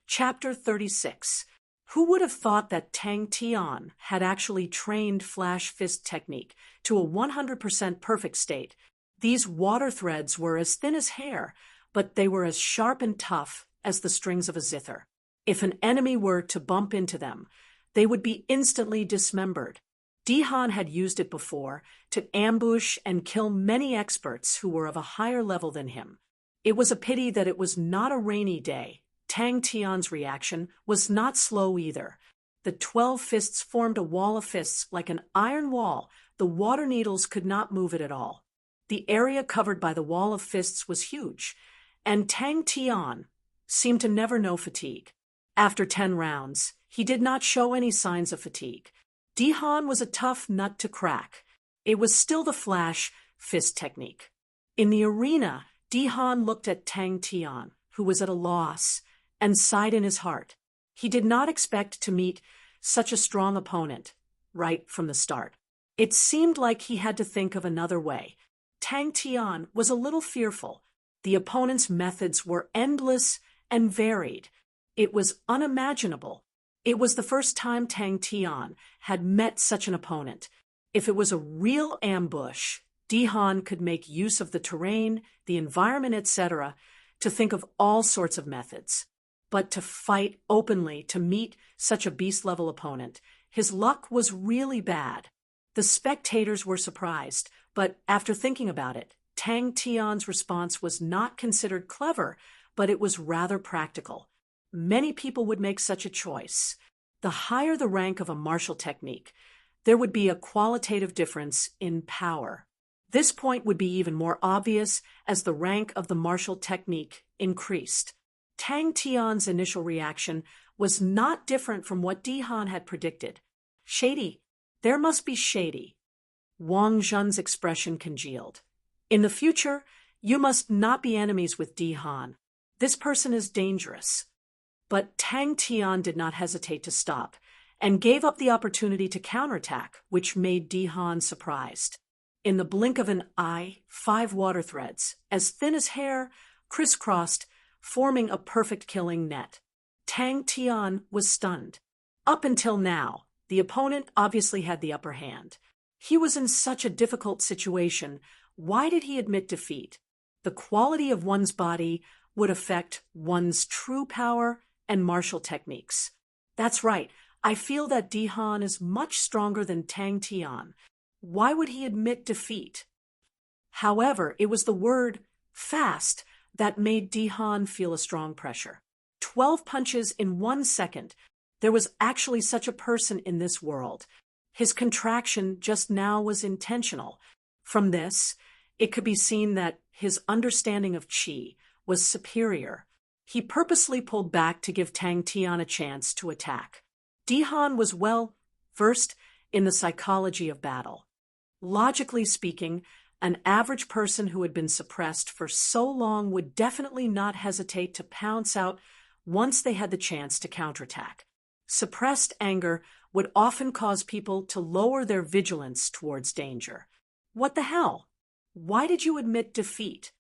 Chapter 36. Who would have thought that Tang Tian had actually trained flash fist technique to a 100% perfect state? These water threads were as thin as hair, but they were as sharp and tough as the strings of a zither. If an enemy were to bump into them, they would be instantly dismembered. Dihan had used it before to ambush and kill many experts who were of a higher level than him. It was a pity that it was not a rainy day. Tang Tian's reaction was not slow either. The 12 fists formed a wall of fists like an iron wall. The water needles could not move it at all. The area covered by the wall of fists was huge, and Tang Tian seemed to never know fatigue. After 10 rounds, he did not show any signs of fatigue. Dihan was a tough nut to crack. It was still the flash fist technique. In the arena, Dihan looked at Tang Tian, who was at a loss, and sighed in his heart. He did not expect to meet such a strong opponent right from the start. It seemed like he had to think of another way. Tang Tian was a little fearful. The opponent's methods were endless and varied. It was unimaginable. It was the first time Tang Tian had met such an opponent. If it was a real ambush, Dihan could make use of the terrain, the environment, etc., to think of all sorts of methods. But to fight openly to meet such a beast-level opponent, his luck was really bad. The spectators were surprised, but after thinking about it, Tang Tian's response was not considered clever, but it was rather practical. Many people would make such a choice. The higher the rank of a martial technique, there would be a qualitative difference in power. This point would be even more obvious as the rank of the martial technique increased. Tang Tian's initial reaction was not different from what Dihan had predicted. Shady. There must be shady. Wang Zhen's expression congealed. In the future, you must not be enemies with Dihan. This person is dangerous. But Tang Tian did not hesitate to stop, and gave up the opportunity to counterattack, which made Dihan surprised. In the blink of an eye, 5 water threads, as thin as hair, crisscrossed, forming a perfect killing net. Tang Tian was stunned. Up until now, the opponent obviously had the upper hand. He was in such a difficult situation. Why did he admit defeat? The quality of one's body would affect one's true power and martial techniques. That's right. I feel that Dihan is much stronger than Tang Tian. Why would he admit defeat? However, it was the word fast that made Dihan feel a strong pressure. 12 punches in 1 second. There was actually such a person in this world. His contraction just now was intentional. From this, it could be seen that his understanding of qi was superior. He purposely pulled back to give Tang Tian a chance to attack. Dihan was well versed in the psychology of battle. Logically speaking, an average person who had been suppressed for so long would definitely not hesitate to pounce out once they had the chance to counterattack. Suppressed anger would often cause people to lower their vigilance towards danger. What the hell? Why did you admit defeat?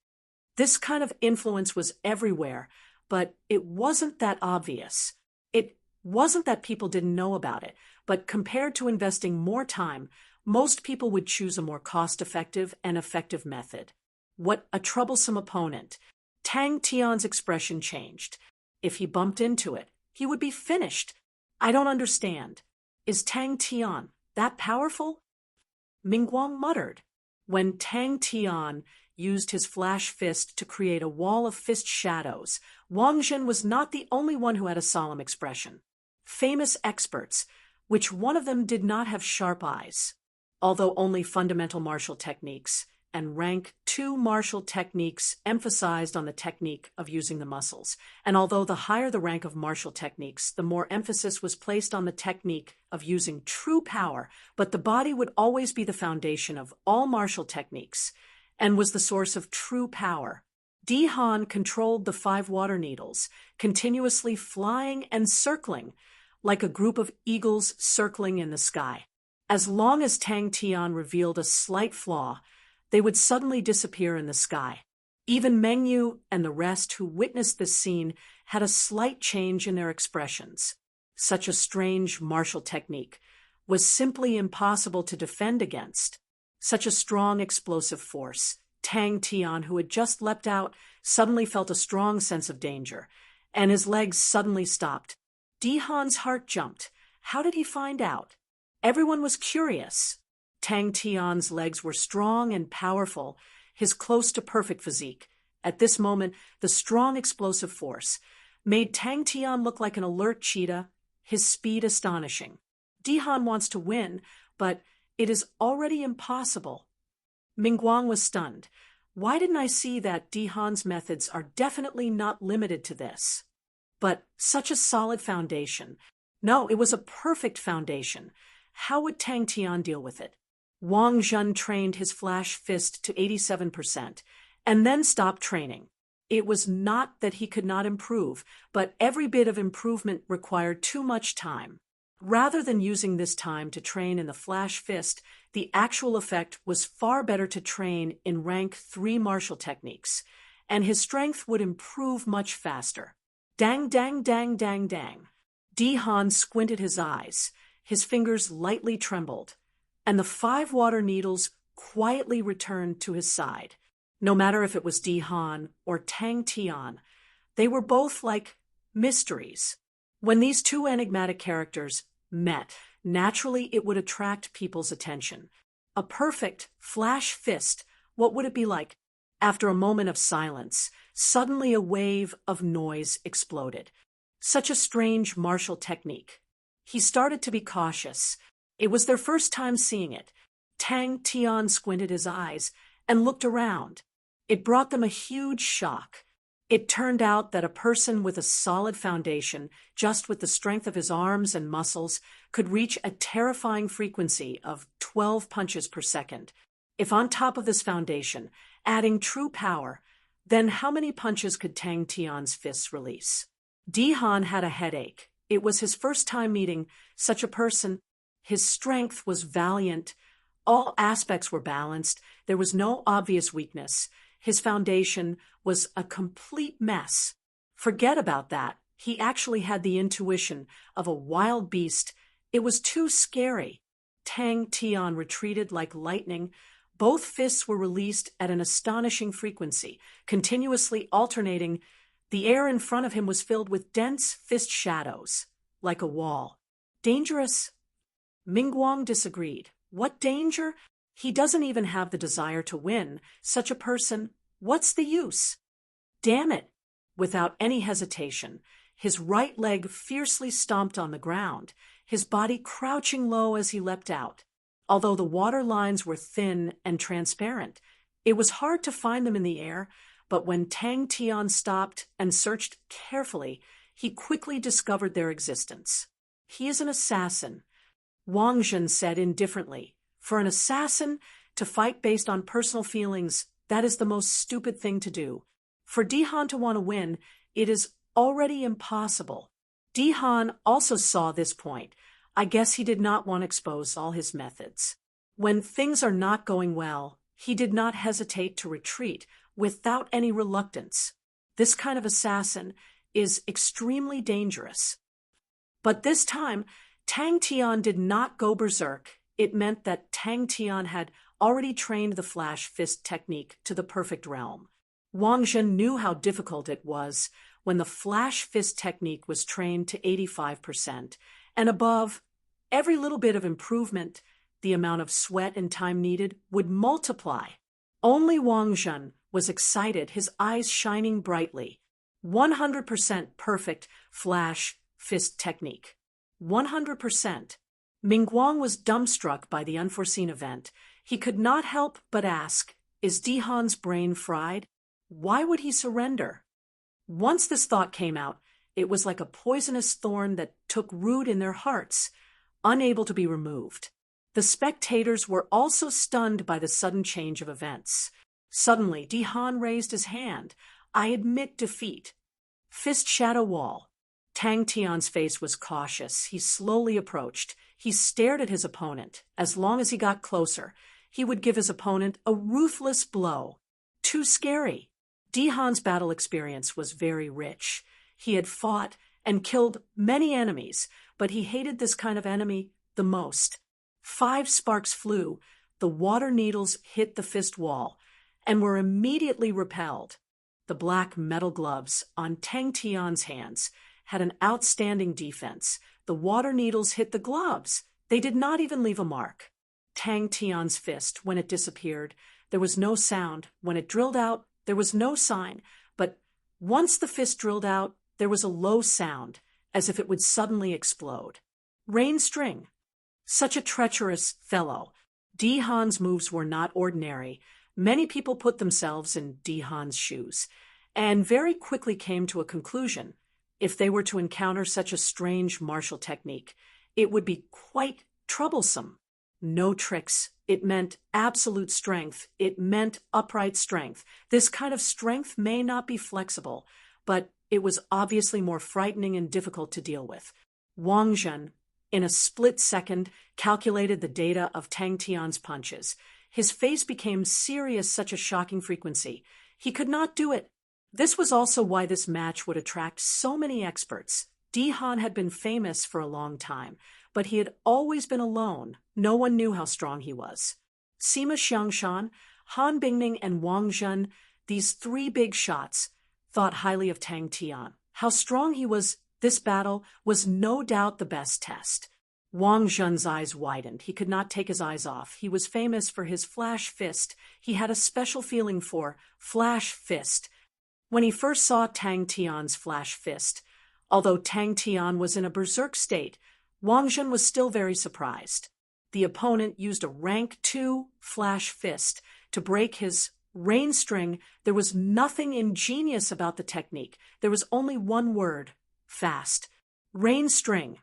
This kind of influence was everywhere, but it wasn't that obvious. It wasn't that people didn't know about it, but compared to investing more time, most people would choose a more cost-effective and effective method. What a troublesome opponent. Tang Tian's expression changed. If he bumped into it, he would be finished. I don't understand. Is Tang Tian that powerful? Mingguang muttered. When Tang Tian used his flash fist to create a wall of fist shadows, Wang Zhen was not the only one who had a solemn expression. Famous experts, which one of them did not have sharp eyes? Although only fundamental martial techniques and rank 2 martial techniques emphasized on the technique of using the muscles, and although the higher the rank of martial techniques, the more emphasis was placed on the technique of using true power, but the body would always be the foundation of all martial techniques, and was the source of true power. Dihan controlled the 5 water needles, continuously flying and circling, like a group of eagles circling in the sky. As long as Tang Tian revealed a slight flaw, they would suddenly disappear in the sky. Even Mengyu and the rest who witnessed this scene had a slight change in their expressions. Such a strange martial technique was simply impossible to defend against. Such a strong explosive force. Tang Tian, who had just leapt out, suddenly felt a strong sense of danger, and his legs suddenly stopped. Dihan's heart jumped. How did he find out? Everyone was curious. Tang Tian's legs were strong and powerful, his close to perfect physique. At this moment, the strong explosive force made Tang Tian look like an alert cheetah, his speed astonishing. Dihan wants to win, but it is already impossible. Mingguang was stunned. Why didn't I see that Dihan's methods are definitely not limited to this? But such a solid foundation. No, it was a perfect foundation. How would Tang Tian deal with it? Wang Zhen trained his flash fist to 87% and then stopped training. It was not that he could not improve, but every bit of improvement required too much time. Rather than using this time to train in the flash fist, the actual effect was far better to train in rank 3 martial techniques, and his strength would improve much faster. Dang, dang, dang, dang, dang. Dihan squinted his eyes. His fingers lightly trembled, and the 5 water needles quietly returned to his side. No matter if it was Dihan or Tang Tian, they were both like mysteries. When these two enigmatic characters met, naturally it would attract people's attention. A perfect flash fist, what would it be like? After a moment of silence, suddenly a wave of noise exploded. Such a strange martial technique. He started to be cautious. It was their first time seeing it. Tang Tian squinted his eyes and looked around. It brought them a huge shock. It turned out that a person with a solid foundation, just with the strength of his arms and muscles, could reach a terrifying frequency of 12 punches per second. If on top of this foundation, adding true power, then how many punches could Tang Tian's fists release? Dihan had a headache. It was his first time meeting such a person. His strength was valiant. All aspects were balanced. There was no obvious weakness. His foundation was a complete mess. Forget about that. He actually had the intuition of a wild beast. It was too scary. Tang Tian retreated like lightning. Both fists were released at an astonishing frequency, continuously alternating. The air in front of him was filled with dense fist shadows, like a wall. Dangerous? Mingguang disagreed. What danger? He doesn't even have the desire to win. Such a person, what's the use? Damn it! Without any hesitation, his right leg fiercely stomped on the ground, his body crouching low as he leapt out. Although the water lines were thin and transparent, it was hard to find them in the air, but when Tang Tian stopped and searched carefully, he quickly discovered their existence. He is an assassin, Wang Zhen said indifferently. For an assassin to fight based on personal feelings, that is the most stupid thing to do. For Dihan to want to win, it is already impossible. Dihan also saw this point. I guess he did not want to expose all his methods. When things are not going well, he did not hesitate to retreat without any reluctance. This kind of assassin is extremely dangerous. But this time, Tang Tian did not go berserk. It meant that Tang Tian had already trained the flash fist technique to the perfect realm. Wang Zhen knew how difficult it was when the flash fist technique was trained to 85%, and above, every little bit of improvement, the amount of sweat and time needed, would multiply. Only Wang Zhen was excited, his eyes shining brightly. 100% perfect flash fist technique. 100%. Mingguang was dumbstruck by the unforeseen event. He could not help but ask, is Dihan's brain fried? Why would he surrender? Once this thought came out, it was like a poisonous thorn that took root in their hearts, unable to be removed. The spectators were also stunned by the sudden change of events. Suddenly, Dihan raised his hand. I admit defeat. Fist shadow wall. Tang Tian's face was cautious. He slowly approached. He stared at his opponent. As long as he got closer, he would give his opponent a ruthless blow. Too scary. Dihan's battle experience was very rich. He had fought and killed many enemies, but he hated this kind of enemy the most. 5 sparks flew, the water needles hit the fist wall, and were immediately repelled. The black metal gloves on Tang Tian's hands had an outstanding defense. The water needles hit the gloves. They did not even leave a mark. Tang Tian's fist, when it disappeared, there was no sound. When it drilled out, there was no sign. But once the fist drilled out, there was a low sound, as if it would suddenly explode. Rain String. Such a treacherous fellow. Dihan's moves were not ordinary. Many people put themselves in Dihan's shoes, and very quickly came to a conclusion. If they were to encounter such a strange martial technique, it would be quite troublesome. No tricks. It meant absolute strength. It meant upright strength. This kind of strength may not be flexible, but it was obviously more frightening and difficult to deal with. Wang Zhen, in a split second, calculated the data of Tang Tian's punches. His face became serious, such a shocking frequency. He could not do it. This was also why this match would attract so many experts. Dihan had been famous for a long time, but he had always been alone. No one knew how strong he was. Sima Xiangshan, Han Bingning, and Wang Zhen, these 3 big shots, thought highly of Tang Tian. How strong he was, this battle was no doubt the best test. Wang Zhen's eyes widened. He could not take his eyes off. He was famous for his flash fist. He had a special feeling for flash fist. When he first saw Tang Tian's flash fist, although Tang Tian was in a berserk state, Wang Zhen was still very surprised. The opponent used a rank 2 flash fist to break his rain string. There was nothing ingenious about the technique. There was only one word: fast. Rain string.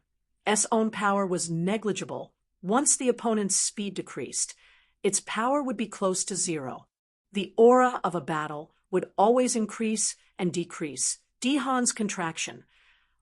S own power was negligible. Once the opponent's speed decreased, its power would be close to 0. The aura of a battle would always increase and decrease. Dihan's contraction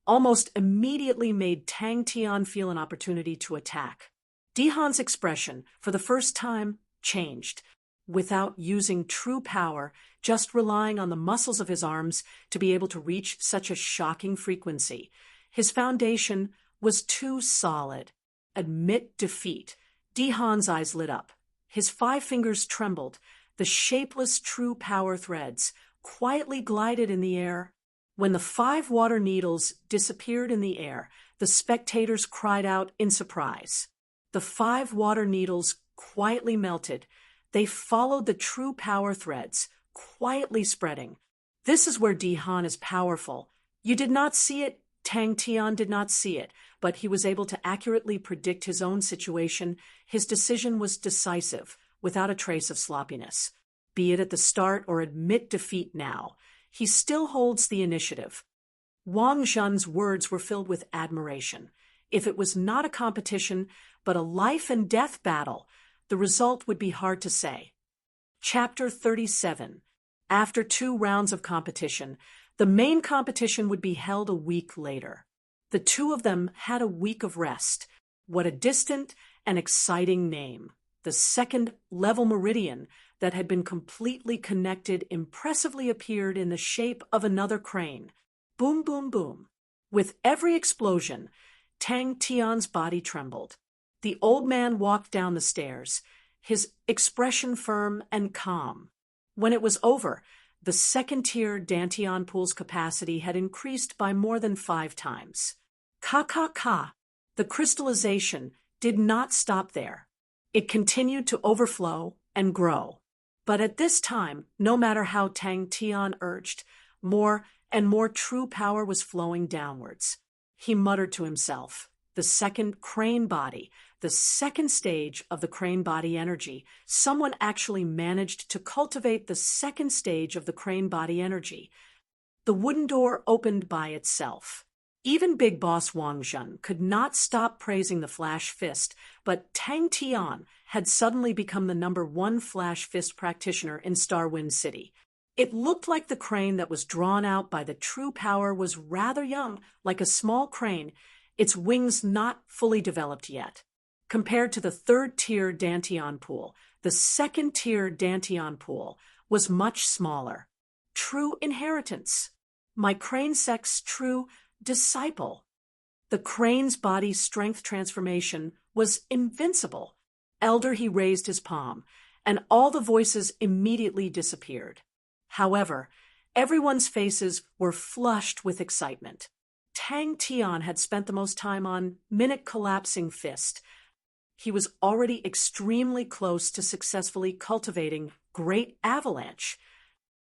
almost immediately made Tang Tian feel an opportunity to attack. Dihan's expression, for the first time, changed. Without using true power, just relying on the muscles of his arms to be able to reach such a shocking frequency, his foundation was too solid. Admit defeat. Dihan's eyes lit up. His 5 fingers trembled. The shapeless true power threads quietly glided in the air. When the 5 water needles disappeared in the air, the spectators cried out in surprise. The 5 water needles quietly melted. They followed the true power threads, quietly spreading. This is where Dihan is powerful. You did not see it. Tang Tian did not see it, but he was able to accurately predict his own situation. His decision was decisive, without a trace of sloppiness. Be it at the start or admit defeat now, he still holds the initiative. Wang Zhen's words were filled with admiration. If it was not a competition, but a life-and-death battle, the result would be hard to say. Chapter 37. After 2 rounds of competition, the main competition would be held a week later. The 2 of them had a week of rest. What a distant and exciting name. The second level meridian that had been completely connected impressively appeared in the shape of another crane. Boom, boom, boom. With every explosion, Tang Tian's body trembled. The old man walked down the stairs, his expression firm and calm. When it was over, the second-tier Dantian pool's capacity had increased by more than 5 times. Ka. The crystallization did not stop there. It continued to overflow and grow. But at this time, no matter how Tang Tian urged, more and more true power was flowing downwards. He muttered to himself, the second crane body, the second stage of the crane body energy. Someone actually managed to cultivate the second stage of the crane body energy. The wooden door opened by itself. Even Big Boss Wang Zhen could not stop praising the flash fist, but Tang Tian had suddenly become the #1 flash fist practitioner in Starwind City. It looked like the crane that was drawn out by the true power was rather young, like a small crane, its wings not fully developed yet. Compared to the 3rd-tier Dantian pool, the 2nd-tier Dantian pool was much smaller. true inheritance. My crane sect's true disciple. The crane's body strength transformation was invincible. Elder, he raised his palm, and all the voices immediately disappeared. However, everyone's faces were flushed with excitement. Tang Tian had spent the most time on Minute Collapsing Fist. He was already extremely close to successfully cultivating Great Avalanche.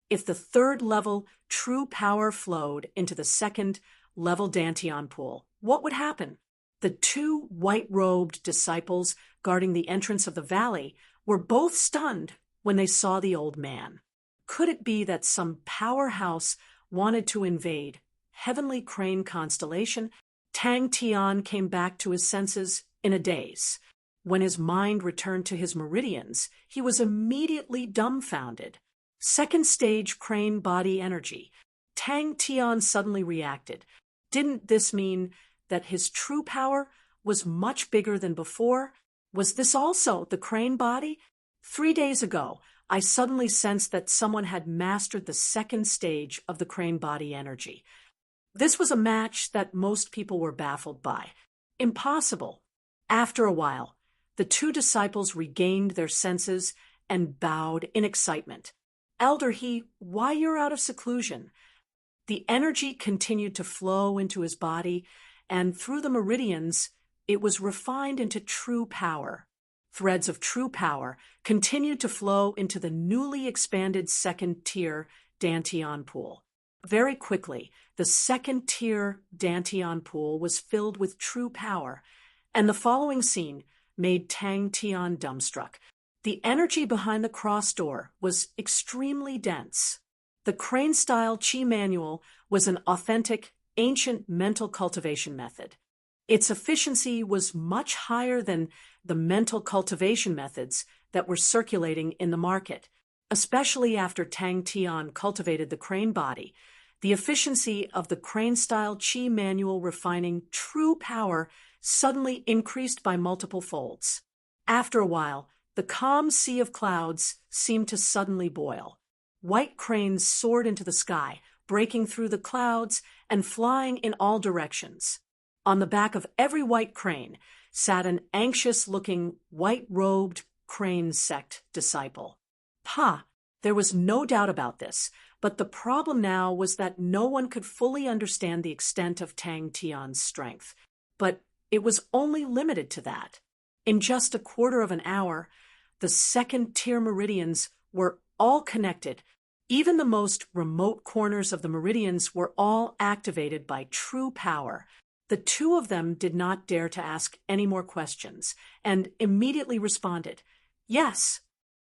If the third level true power flowed into the second level Dantian pool, what would happen? The two white-robed disciples guarding the entrance of the valley were both stunned when they saw the old man. Could it be that some powerhouse wanted to invade Heavenly Crane constellation? Tang Tian came back to his senses in a daze. When his mind returned to his meridians, he was immediately dumbfounded. Second stage crane body energy. Tang Tian suddenly reacted. Didn't this mean that his true power was much bigger than before? Was this also the crane body? 3 days ago, I suddenly sensed that someone had mastered the second stage of the crane body energy. This was a match that most people were baffled by. Impossible. After a while, the two disciples regained their senses and bowed in excitement. Elder, why you're out of seclusion? The energy continued to flow into his body, and through the meridians, it was refined into true power. Threads of true power continued to flow into the newly expanded second-tier Dantian pool. Very quickly, the second-tier Dantian pool was filled with true power, and the following scene made Tang Tian dumbstruck. The energy behind the cross door was extremely dense. The crane-style Qi manual was an authentic, ancient mental cultivation method. Its efficiency was much higher than the mental cultivation methods that were circulating in the market. Especially after Tang Tian cultivated the crane body, the efficiency of the crane-style Qi manual refining true power suddenly increased by multiple folds. After a while, the calm sea of clouds seemed to suddenly boil. White cranes soared into the sky, breaking through the clouds and flying in all directions. On the back of every white crane sat an anxious-looking, white-robed crane sect disciple. There was no doubt about this, but the problem now was that no one could fully understand the extent of Tang Tian's strength. But it was only limited to that. In just a quarter of an hour, the second-tier meridians were all connected. Even the most remote corners of the meridians were all activated by true power. The two of them did not dare to ask any more questions, and immediately responded, "Yes."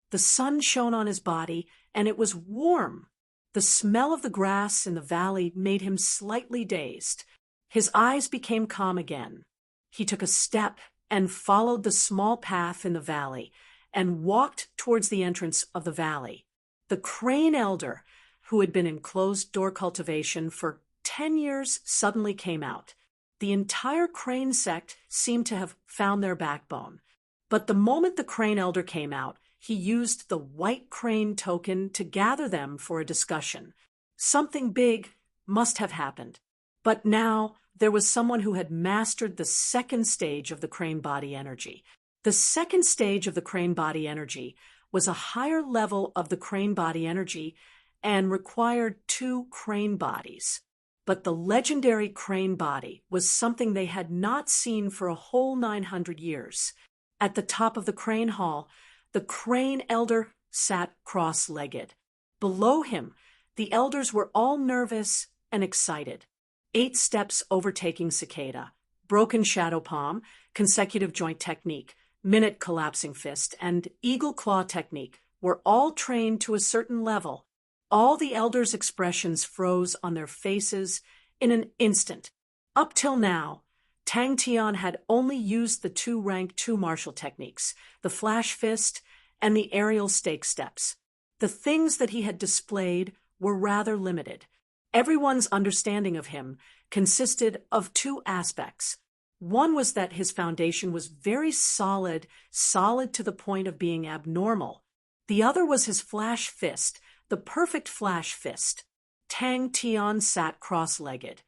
The sun shone on his body, and it was warm. The smell of the grass in the valley made him slightly dazed. His eyes became calm again. He took a step and followed the small path in the valley and walked towards the entrance of the valley. The crane elder, who had been in closed-door cultivation for 10 years, suddenly came out. The entire crane sect seemed to have found their backbone. But the moment the crane elder came out, he used the white crane token to gather them for a discussion. Something big must have happened. But now there was someone who had mastered the second stage of the crane body energy. The second stage of the crane body energy was a higher level of the crane body energy and required 2 crane bodies. But the legendary crane body was something they had not seen for a whole 900 years. At the top of the crane hall, the crane elder sat cross-legged. Below him, the elders were all nervous and excited. 8 steps overtaking cicada, broken shadow palm, consecutive joint technique, minute collapsing fist, and eagle claw technique were all trained to a certain level. All the elders' expressions froze on their faces in an instant. Up till now, Tang Tian had only used the 2 rank 2 martial techniques, the flash fist and the aerial stake steps. The things that he had displayed were rather limited. Everyone's understanding of him consisted of 2 aspects. One was that his foundation was very solid to the point of being abnormal. The other was his flash fist, the perfect flash fist. Tang Tian sat cross-legged,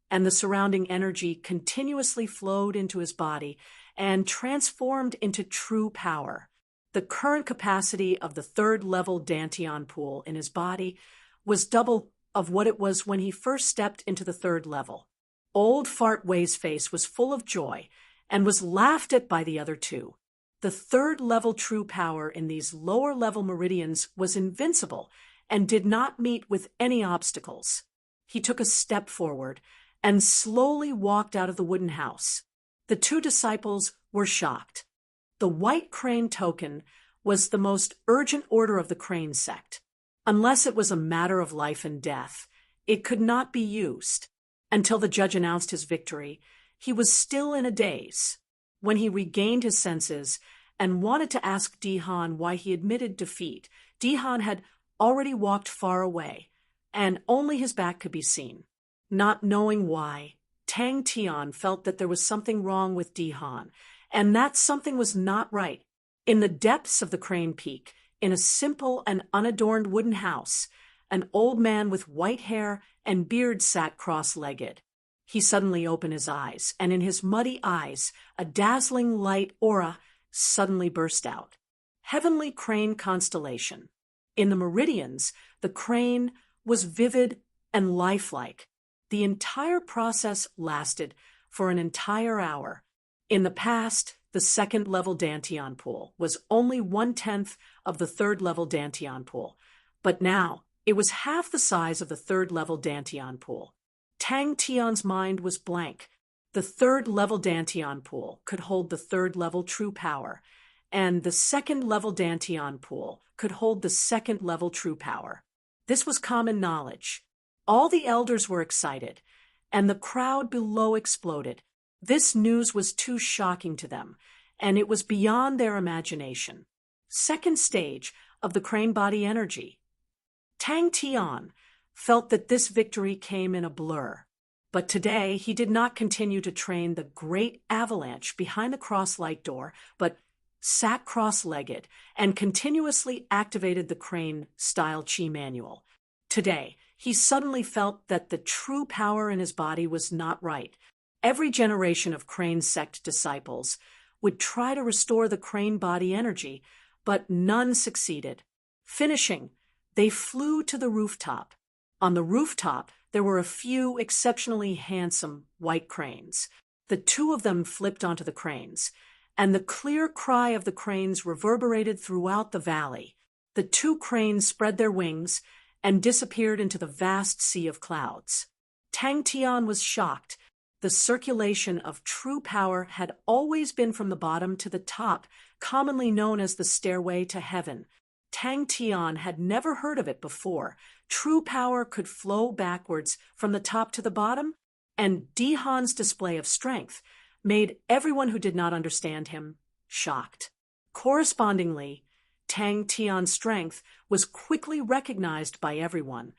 and the surrounding energy continuously flowed into his body and transformed into true power. The current capacity of the third-level Dantian pool in his body was double of what it was when he first stepped into the third level. Old Fart Wei's face was full of joy and was laughed at by the other two. The third-level true power in these lower-level meridians was invincible and did not meet with any obstacles. He took a step forward and slowly walked out of the wooden house. The two disciples were shocked. The white crane token was the most urgent order of the crane sect. Unless it was a matter of life and death, it could not be used. Until the judge announced his victory, he was still in a daze. When he regained his senses and wanted to ask Dihan why he admitted defeat, Dihan had already walked far away, and only his back could be seen. Not knowing why, Tang Tian felt that there was something wrong with Dihan, and that something was not right. In the depths of the crane peak, in a simple and unadorned wooden house, an old man with white hair and beard sat cross-legged. He suddenly opened his eyes, and in his muddy eyes, a dazzling light aura suddenly burst out. Heavenly Crane Constellation. In the meridians, the crane was vivid and lifelike. The entire process lasted for an entire hour. In the past, the second-level Dantian pool was only 1/10 of the third-level Dantian pool, but now it was half the size of the third-level Dantian pool. Tang Tian's mind was blank. The third-level Dantian pool could hold the third-level true power, and the second-level Dantian pool could hold the second-level true power. This was common knowledge. All the elders were excited, and the crowd below exploded. This news was too shocking to them, and it was beyond their imagination. Second stage of the crane body energy. Tang Tian felt that this victory came in a blur. But today he did not continue to train the great avalanche behind the cross-light door, but sat cross-legged and continuously activated the crane-style chi manual. Today, he suddenly felt that the true power in his body was not right. Every generation of crane sect disciples would try to restore the crane body energy, but none succeeded. Finishing, they flew to the rooftop. On the rooftop, there were a few exceptionally handsome white cranes. The two of them flipped onto the cranes, and the clear cry of the cranes reverberated throughout the valley. The two cranes spread their wings and disappeared into the vast sea of clouds. Tang Tian was shocked. The circulation of true power had always been from the bottom to the top, commonly known as the stairway to heaven. Tang Tian had never heard of it before. True power could flow backwards from the top to the bottom, and Dihan's display of strength made everyone who did not understand him shocked. Correspondingly, Tang Tian's strength was quickly recognized by everyone,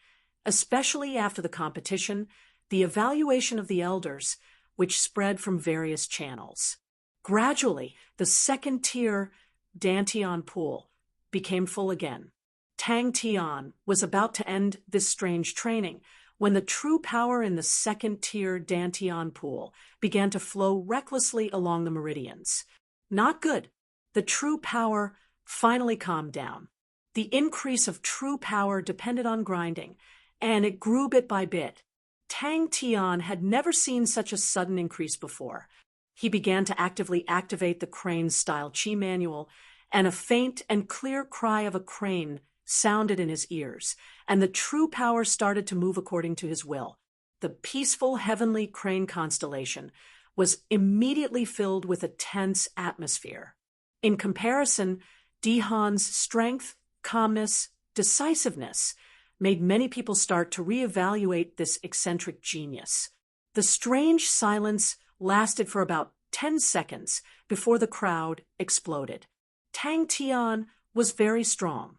especially after the competition, the evaluation of the elders, which spread from various channels. Gradually, the second-tier Dantian pool became full again. Tang Tian was about to end this strange training when the true power in the second-tier Dantian pool began to flow recklessly along the meridians. Not good. The true power finally calmed down. The increase of true power depended on grinding, and it grew bit by bit. Tang Tian had never seen such a sudden increase before. He began to actively activate the crane-style chi manual, and a faint and clear cry of a crane sounded in his ears, and the true power started to move according to his will. The peaceful heavenly crane constellation was immediately filled with a tense atmosphere. In comparison, Dihan's strength, calmness, decisiveness made many people start to reevaluate this eccentric genius. The strange silence lasted for about 10 seconds before the crowd exploded. Tang Tian was very strong.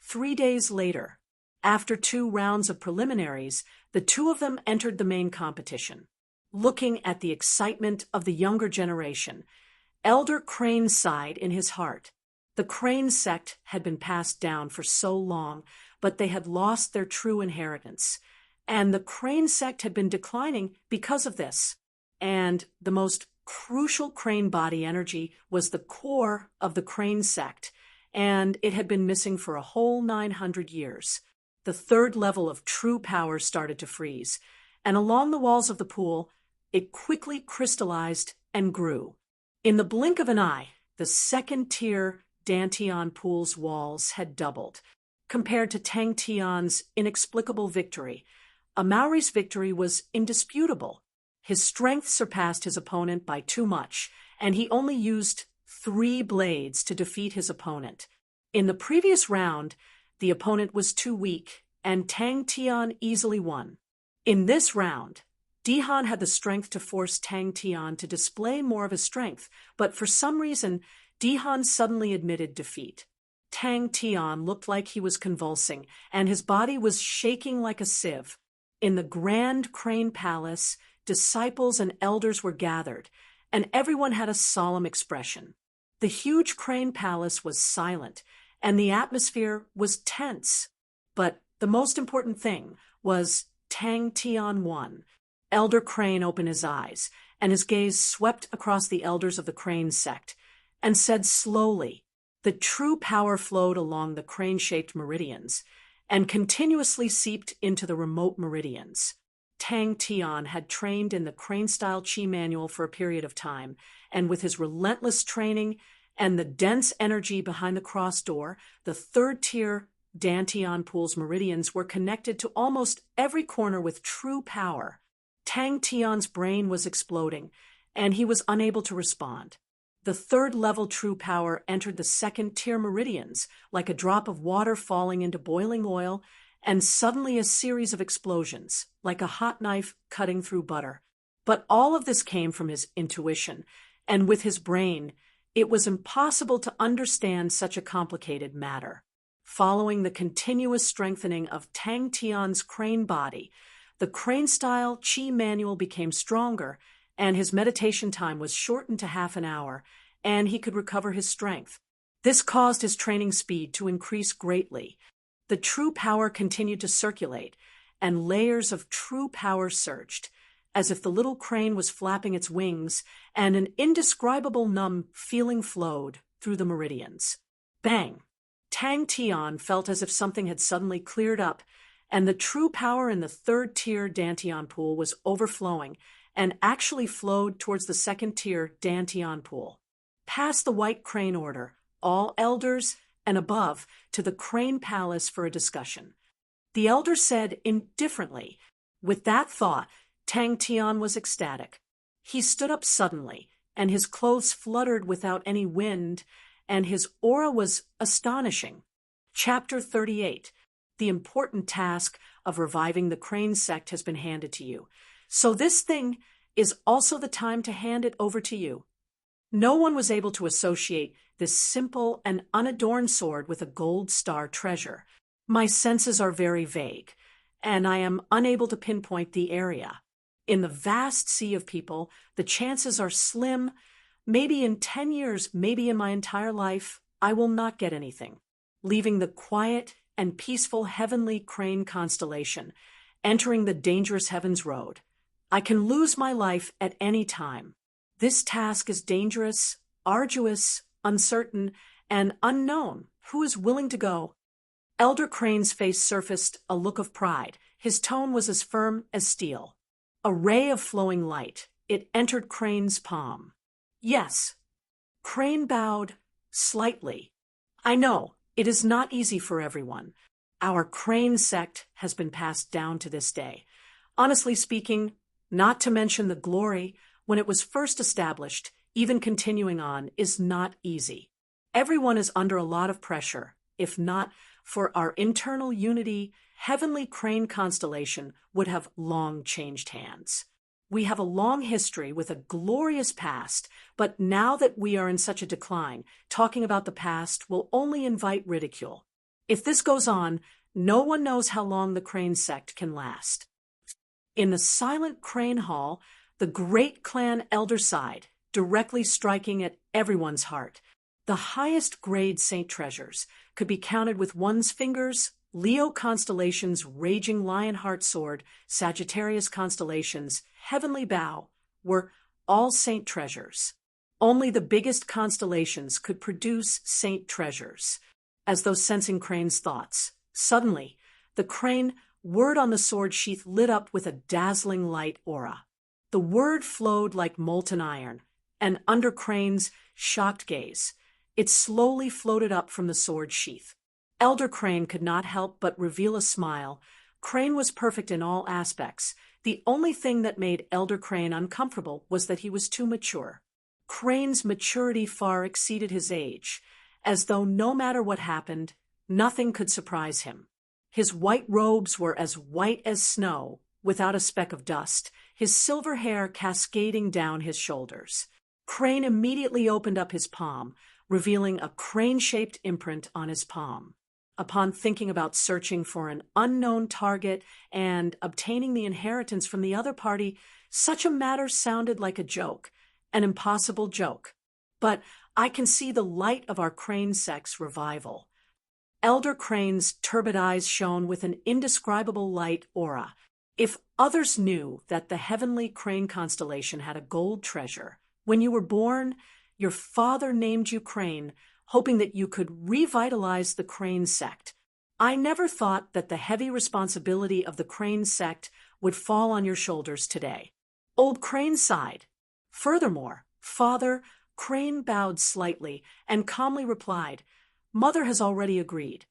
3 days later, after 2 rounds of preliminaries, the two of them entered the main competition. Looking at the excitement of the younger generation, Elder Crane sighed in his heart. The Crane sect had been passed down for so long, but they had lost their true inheritance. And the Crane sect had been declining because of this. And the most crucial Crane body energy was the core of the Crane sect, and it had been missing for a whole 900 years. The third level of true power started to freeze, and along the walls of the pool, it quickly crystallized and grew. In the blink of an eye, the second-tier Dantian pool's walls had doubled. Compared to Tang Tian's inexplicable victory, Amauri's victory was indisputable. His strength surpassed his opponent by too much, and he only used 3 blades to defeat his opponent. In the previous round, the opponent was too weak, and Tang Tian easily won. In this round, Dihan had the strength to force Tang Tian to display more of his strength, but for some reason, Dihan suddenly admitted defeat. Tang Tian looked like he was convulsing, and his body was shaking like a sieve. In the Grand Crane Palace, disciples and elders were gathered, and everyone had a solemn expression. The huge Crane Palace was silent, and the atmosphere was tense. But the most important thing was Tang Tian won. Elder Crane opened his eyes, and his gaze swept across the elders of the Crane sect, and said slowly, the true power flowed along the crane-shaped meridians, and continuously seeped into the remote meridians. Tang Tian had trained in the Crane-style Qi manual for a period of time, and with his relentless training and the dense energy behind the cross door, the third-tier Dantian pool's meridians were connected to almost every corner with true power. Tang Tian's brain was exploding, and he was unable to respond. The third-level true power entered the second-tier meridians, like a drop of water falling into boiling oil, and suddenly a series of explosions, like a hot knife cutting through butter. But all of this came from his intuition, and with his brain, it was impossible to understand such a complicated matter. Following the continuous strengthening of Tang Tian's crane body, the crane-style Qi manual became stronger, and his meditation time was shortened to half an hour, and he could recover his strength. This caused his training speed to increase greatly. The true power continued to circulate, and layers of true power surged, as if the little crane was flapping its wings, and an indescribable numb feeling flowed through the meridians. Bang! Tang Tian felt as if something had suddenly cleared up, and the true power in the third-tier Dantian pool was overflowing, and actually flowed towards the second-tier Dantian pool. Past the White Crane Order, all elders, and above, to the Crane Palace for a discussion. The elders said indifferently. With that thought, Tang Tian was ecstatic. He stood up suddenly, and his clothes fluttered without any wind, and his aura was astonishing. Chapter 38. The important task of reviving the Crane sect has been handed to you. So this thing is also the time to hand it over to you. No one was able to associate this simple and unadorned sword with a gold star treasure. My senses are very vague, and I am unable to pinpoint the area. In the vast sea of people, the chances are slim. Maybe in 10 years, maybe in my entire life, I will not get anything. Leaving the quiet and peaceful heavenly Crane constellation, entering the dangerous heavens road. I can lose my life at any time. This task is dangerous, arduous, uncertain, and unknown. Who is willing to go? Elder Crane's face surfaced a look of pride. His tone was as firm as steel. A ray of flowing light. It entered Crane's palm. Yes. Crane bowed slightly. I know, it is not easy for everyone. Our Crane sect has been passed down to this day. Honestly speaking, not to mention the glory, when it was first established, even continuing on, is not easy. Everyone is under a lot of pressure. If not for our internal unity, heavenly Crane constellation would have long changed hands. We have a long history with a glorious past, but now that we are in such a decline, talking about the past will only invite ridicule. If this goes on, no one knows how long the Crane sect can last. In the silent Crane Hall, the great clan elder sighed, directly striking at everyone's heart. The highest grade saint treasures could be counted with one's fingers Leo constellation's raging Lionheart sword, Sagittarius constellation's heavenly bow, were all saint treasures. Only the biggest constellations could produce saint treasures. As though sensing Crane's thoughts, suddenly, the Crane word on the sword sheath lit up with a dazzling light aura. The word flowed like molten iron, and under Crane's shocked gaze, it slowly floated up from the sword sheath. Elder Crane could not help but reveal a smile. Crane was perfect in all aspects. The only thing that made Elder Crane uncomfortable was that he was too mature. Crane's maturity far exceeded his age, as though no matter what happened, nothing could surprise him. His white robes were as white as snow, without a speck of dust, his silver hair cascading down his shoulders. Crane immediately opened up his palm, revealing a crane-shaped imprint on his palm. Upon thinking about searching for an unknown target and obtaining the inheritance from the other party, such a matter sounded like a joke, an impossible joke. But I can see the light of our Crane sex revival. Elder Crane's turbid eyes shone with an indescribable light aura. If others knew that the heavenly Crane constellation had a gold treasure, when you were born, your father named you Crane, hoping that you could revitalize the Crane sect. I never thought that the heavy responsibility of the Crane sect would fall on your shoulders today. Old Crane sighed. Furthermore, Father, Crane bowed slightly and calmly replied, Mother has already agreed.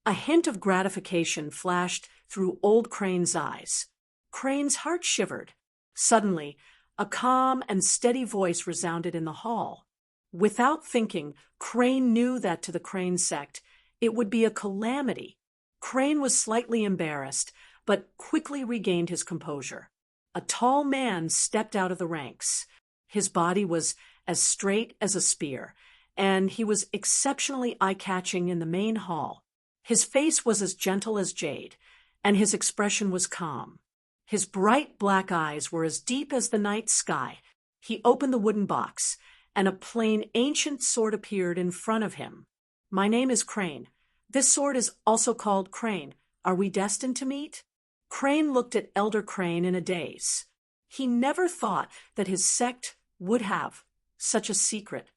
A hint of gratification flashed through Old Crane's eyes. Crane's heart shivered. Suddenly, a calm and steady voice resounded in the hall. Without thinking, Crane knew that to the Crane sect, it would be a calamity. Crane was slightly embarrassed, but quickly regained his composure. A tall man stepped out of the ranks. His body was as straight as a spear, and he was exceptionally eye-catching in the main hall. His face was as gentle as jade, and his expression was calm. His bright black eyes were as deep as the night sky. He opened the wooden box, and a plain ancient sword appeared in front of him. My name is Crane. This sword is also called Crane. Are we destined to meet? Crane looked at Elder Crane in a daze. He never thought that his sect would have such a secret.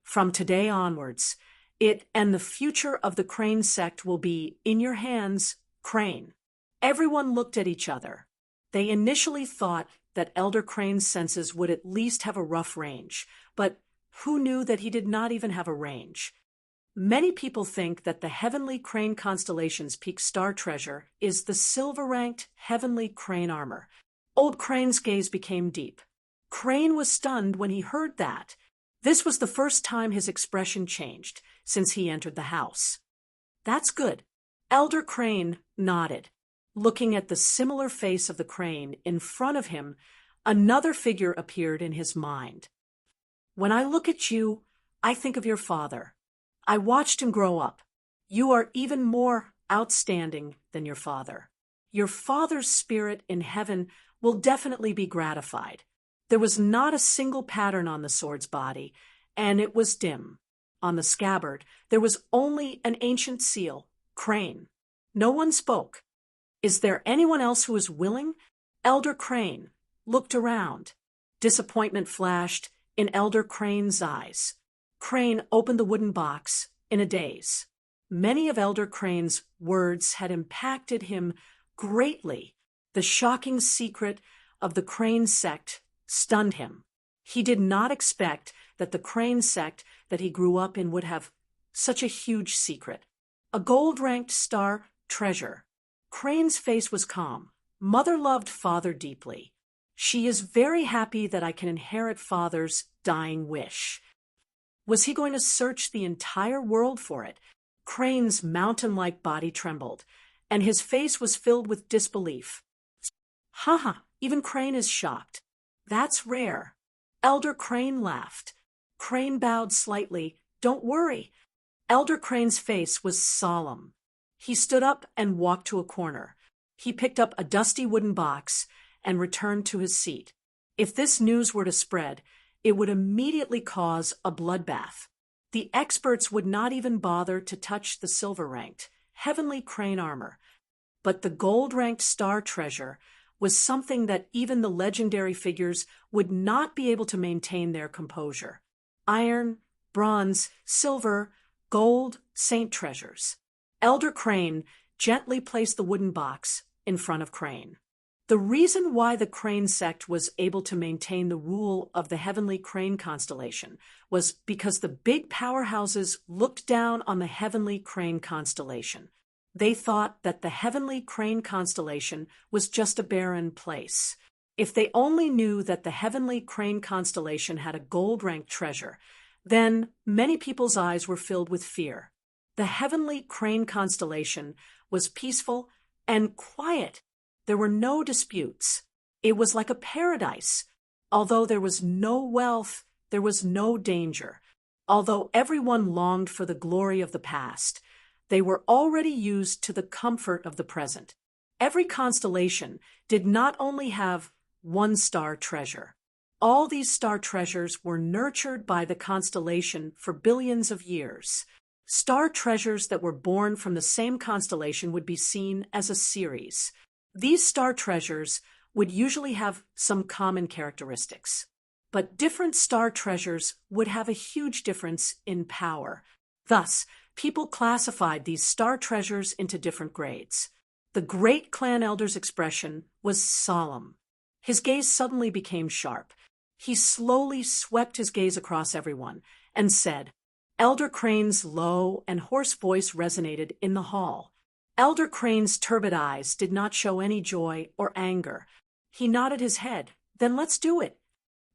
From today onwards, it and the future of the Crane sect will be in your hands, Crane. Everyone looked at each other. They initially thought that Elder Crane's senses would at least have a rough range, but who knew that he did not even have a range? Many people think that the heavenly Crane constellation's peak star treasure is the silver-ranked heavenly Crane armor. Old Crane's gaze became deep. Crane was stunned when he heard that. This was the first time his expression changed since he entered the house. That's good. Elder Crane nodded. Looking at the similar face of the Crane in front of him, another figure appeared in his mind. When I look at you, I think of your father. I watched him grow up. You are even more outstanding than your father. Your father's spirit in heaven will definitely be gratified. There was not a single pattern on the sword's body, and it was dim. On the scabbard, there was only an ancient seal, Crane. No one spoke. Is there anyone else who is willing? Elder Crane looked around. Disappointment flashed in Elder Crane's eyes. Crane opened the wooden box in a daze. Many of Elder Crane's words had impacted him greatly. The shocking secret of the Crane sect stunned him. He did not expect that the Crane sect that he grew up in would have such a huge secret. A gold-ranked star treasure. Crane's face was calm. Mother loved Father deeply. She is very happy that I can inherit Father's dying wish. Was he going to search the entire world for it? Crane's mountain-like body trembled, and his face was filled with disbelief. Haha, even Crane is shocked. That's rare. Elder Crane laughed. Crane bowed slightly. Don't worry. Elder Crane's face was solemn. He stood up and walked to a corner. He picked up a dusty wooden box and returned to his seat. If this news were to spread, it would immediately cause a bloodbath. The experts would not even bother to touch the silver-ranked, heavenly crane armor. But the gold-ranked star treasure was something that even the legendary figures would not be able to maintain their composure. Iron, bronze, silver, gold, saint treasures. Elder Crane gently placed the wooden box in front of Crane. The reason why the Crane sect was able to maintain the rule of the heavenly Crane constellation was because the big powerhouses looked down on the heavenly Crane constellation. They thought that the heavenly Crane constellation was just a barren place. If they only knew that the heavenly Crane constellation had a gold-ranked treasure, then many people's eyes were filled with fear. The heavenly Crane constellation was peaceful and quiet. There were no disputes. It was like a paradise. Although there was no wealth, there was no danger. Although everyone longed for the glory of the past, they were already used to the comfort of the present. Every constellation did not only have one star treasure. All these star treasures were nurtured by the constellation for billions of years. Star treasures that were born from the same constellation would be seen as a series. These star treasures would usually have some common characteristics, but different star treasures would have a huge difference in power. Thus, people classified these star treasures into different grades. The great clan elder's expression was solemn. His gaze suddenly became sharp. He slowly swept his gaze across everyone and said, Elder Crane's low and hoarse voice resonated in the hall. Elder Crane's turbid eyes did not show any joy or anger. He nodded his head. Then let's do it.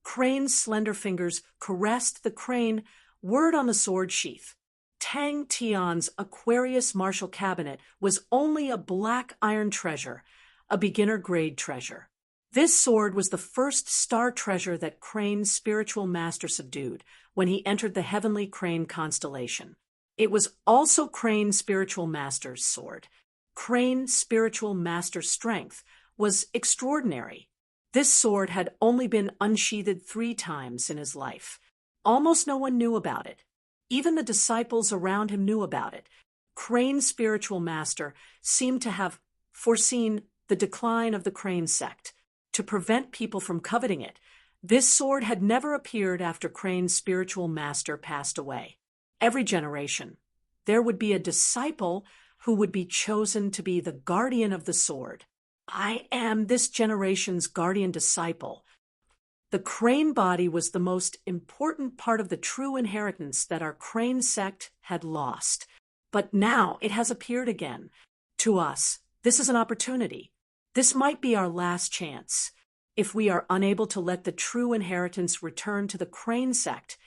Crane's slender fingers caressed the crane word on the sword sheath. Tang Tian's Aquarius Martial Cabinet was only a black iron treasure, a beginner-grade treasure. This sword was the first star treasure that Crane's spiritual master subdued when he entered the heavenly Crane constellation. It was also Crane's spiritual master's sword. Crane's spiritual master's strength was extraordinary. This sword had only been unsheathed 3 times in his life. Almost no one knew about it. Even the disciples around him knew about it. Crane's spiritual master seemed to have foreseen the decline of the Crane sect. To prevent people from coveting it, this sword had never appeared after Crane's spiritual master passed away. Every generation, there would be a disciple who would be chosen to be the guardian of the sword. I am this generation's guardian disciple. The Crane body was the most important part of the true inheritance that our Crane sect had lost. But now it has appeared again. To us, this is an opportunity. This might be our last chance. If we are unable to let the true inheritance return to the Crane sect,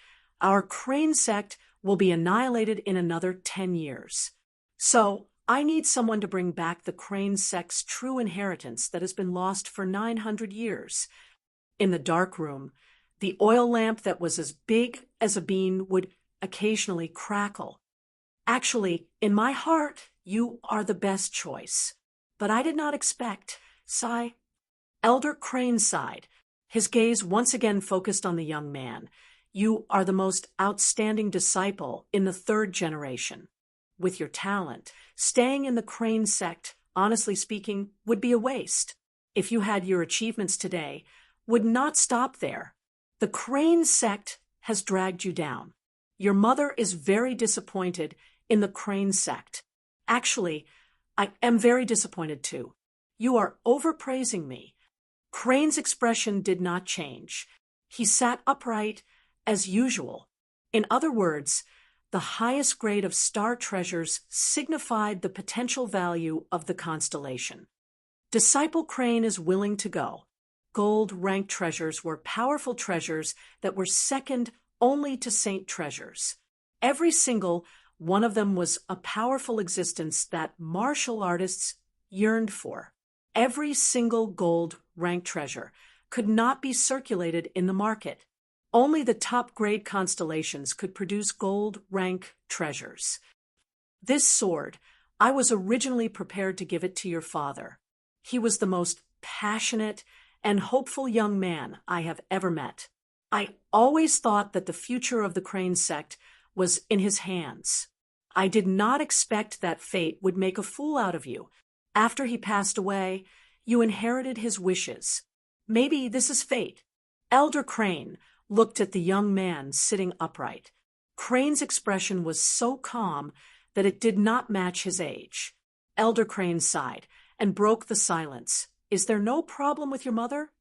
our Crane sect will be annihilated in another 10 years. So, I need someone to bring back the Crane sect's true inheritance that has been lost for 900 years. In the dark room, the oil lamp that was as big as a bean would occasionally crackle. Actually, in my heart, you are the best choice. But I did not expect, sigh. Elder Crane sighed, his gaze once again focused on the young man. You are the most outstanding disciple in the 3rd generation. With your talent, staying in the Crane sect, honestly speaking, would be a waste. If you had your achievements today, would not stop there. The Crane sect has dragged you down. Your mother is very disappointed in the Crane sect. Actually, I am very disappointed too. You are overpraising me. Crane's expression did not change. He sat upright as usual. In other words, the highest grade of star treasures signified the potential value of the constellation. Disciple Crane is willing to go. Gold-ranked treasures were powerful treasures that were second only to saint treasures. Every single one of them was a powerful existence that martial artists yearned for. Every single gold-ranked treasure could not be circulated in the market. Only the top-grade constellations could produce gold-rank treasures. This sword, I was originally prepared to give it to your father. He was the most passionate and hopeful young man I have ever met. I always thought that the future of the Crane sect was in his hands. I did not expect that fate would make a fool out of you. After he passed away, you inherited his wishes. Maybe this is fate." Elder Crane looked at the young man sitting upright. Crane's expression was so calm that it did not match his age. Elder Crane sighed and broke the silence. "Is there no problem with your mother?"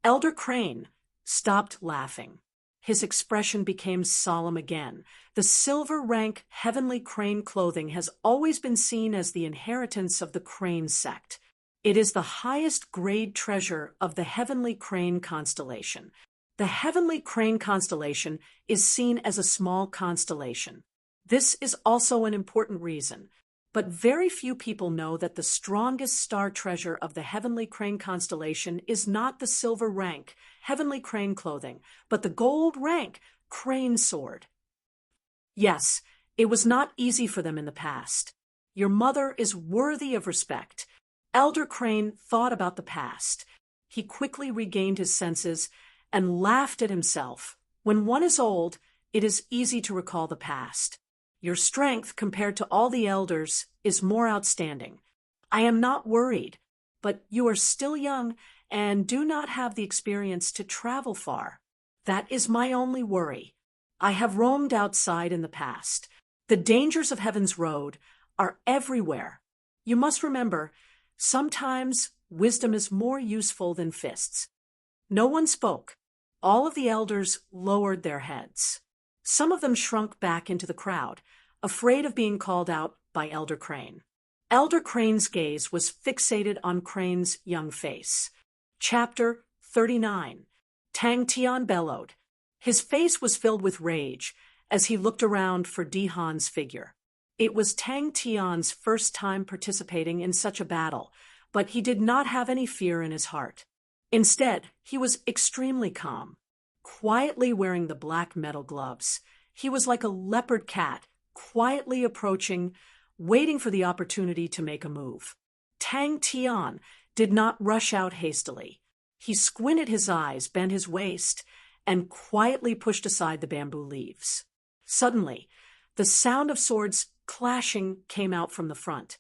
Elder Crane stopped laughing. His expression became solemn again. The silver rank heavenly crane clothing has always been seen as the inheritance of the Crane sect. It is the highest grade treasure of the heavenly crane constellation. The heavenly crane constellation is seen as a small constellation. This is also an important reason, but very few people know that the strongest star treasure of the heavenly crane constellation is not the silver rank heavenly crane clothing, but the gold rank crane sword. Yes, it was not easy for them in the past. Your mother is worthy of respect. Elder Crane thought about the past. He quickly regained his senses and laughed at himself. When one is old, it is easy to recall the past. Your strength, compared to all the elders, is more outstanding. I am not worried, but you are still young and do not have the experience to travel far. That is my only worry. I have roamed outside in the past. The dangers of Heaven's Road are everywhere. You must remember, sometimes wisdom is more useful than fists. No one spoke. All of the elders lowered their heads. Some of them shrunk back into the crowd, afraid of being called out by Elder Crane. Elder Crane's gaze was fixated on Crane's young face. Chapter 39. Tang Tian bellowed. His face was filled with rage as he looked around for Dihan's figure. It was Tang Tian's first time participating in such a battle, but he did not have any fear in his heart. Instead, he was extremely calm. Quietly wearing the black metal gloves, he was like a leopard cat, quietly approaching, waiting for the opportunity to make a move. Tang Tian did not rush out hastily. He squinted his eyes, bent his waist, and quietly pushed aside the bamboo leaves. Suddenly, the sound of swords clashing came out from the front.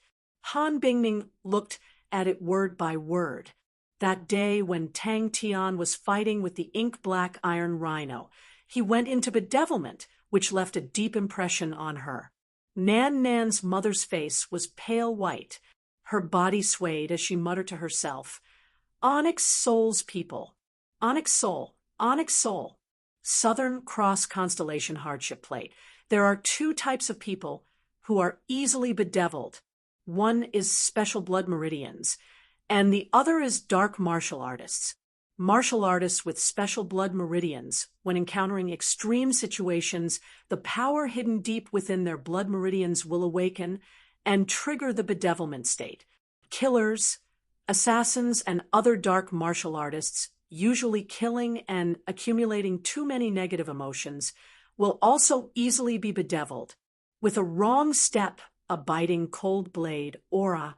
Han Bingming looked at it word by word. That day when Tang Tian was fighting with the ink-black iron rhino, he went into bedevilment, which left a deep impression on her. Nan's mother's face was pale white. Her body swayed as she muttered to herself, "Onyx Soul's people. Onyx Soul. Onyx Soul." Southern Cross Constellation Hardship Plate. There are two types of people who are easily bedeviled. One is special blood meridians, and the other is dark martial artists. Martial artists with special blood meridians, when encountering extreme situations, the power hidden deep within their blood meridians will awaken and trigger the bedevilment state. Killers, assassins, and other dark martial artists, usually killing and accumulating too many negative emotions, will also easily be bedeviled. With a wrong step, a biting cold blade, aura,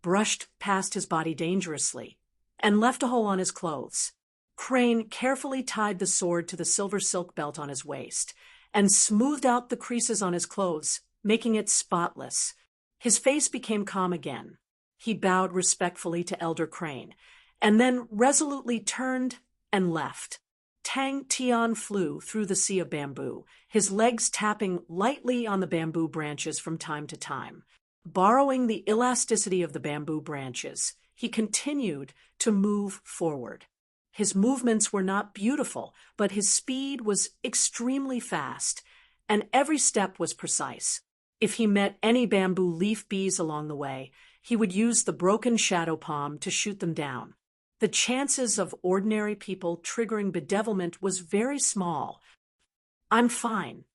brushed past his body dangerously and left a hole on his clothes. Crane carefully tied the sword to the silver silk belt on his waist and smoothed out the creases on his clothes, making it spotless. His face became calm again. He bowed respectfully to Elder Crane and then resolutely turned and left. Tang Tian flew through the sea of bamboo, his legs tapping lightly on the bamboo branches from time to time. Borrowing the elasticity of the bamboo branches, he continued to move forward. His movements were not beautiful, but his speed was extremely fast, and every step was precise. If he met any bamboo leaf bees along the way, he would use the broken shadow palm to shoot them down. The chances of ordinary people triggering bedevilment was very small. "I'm fine."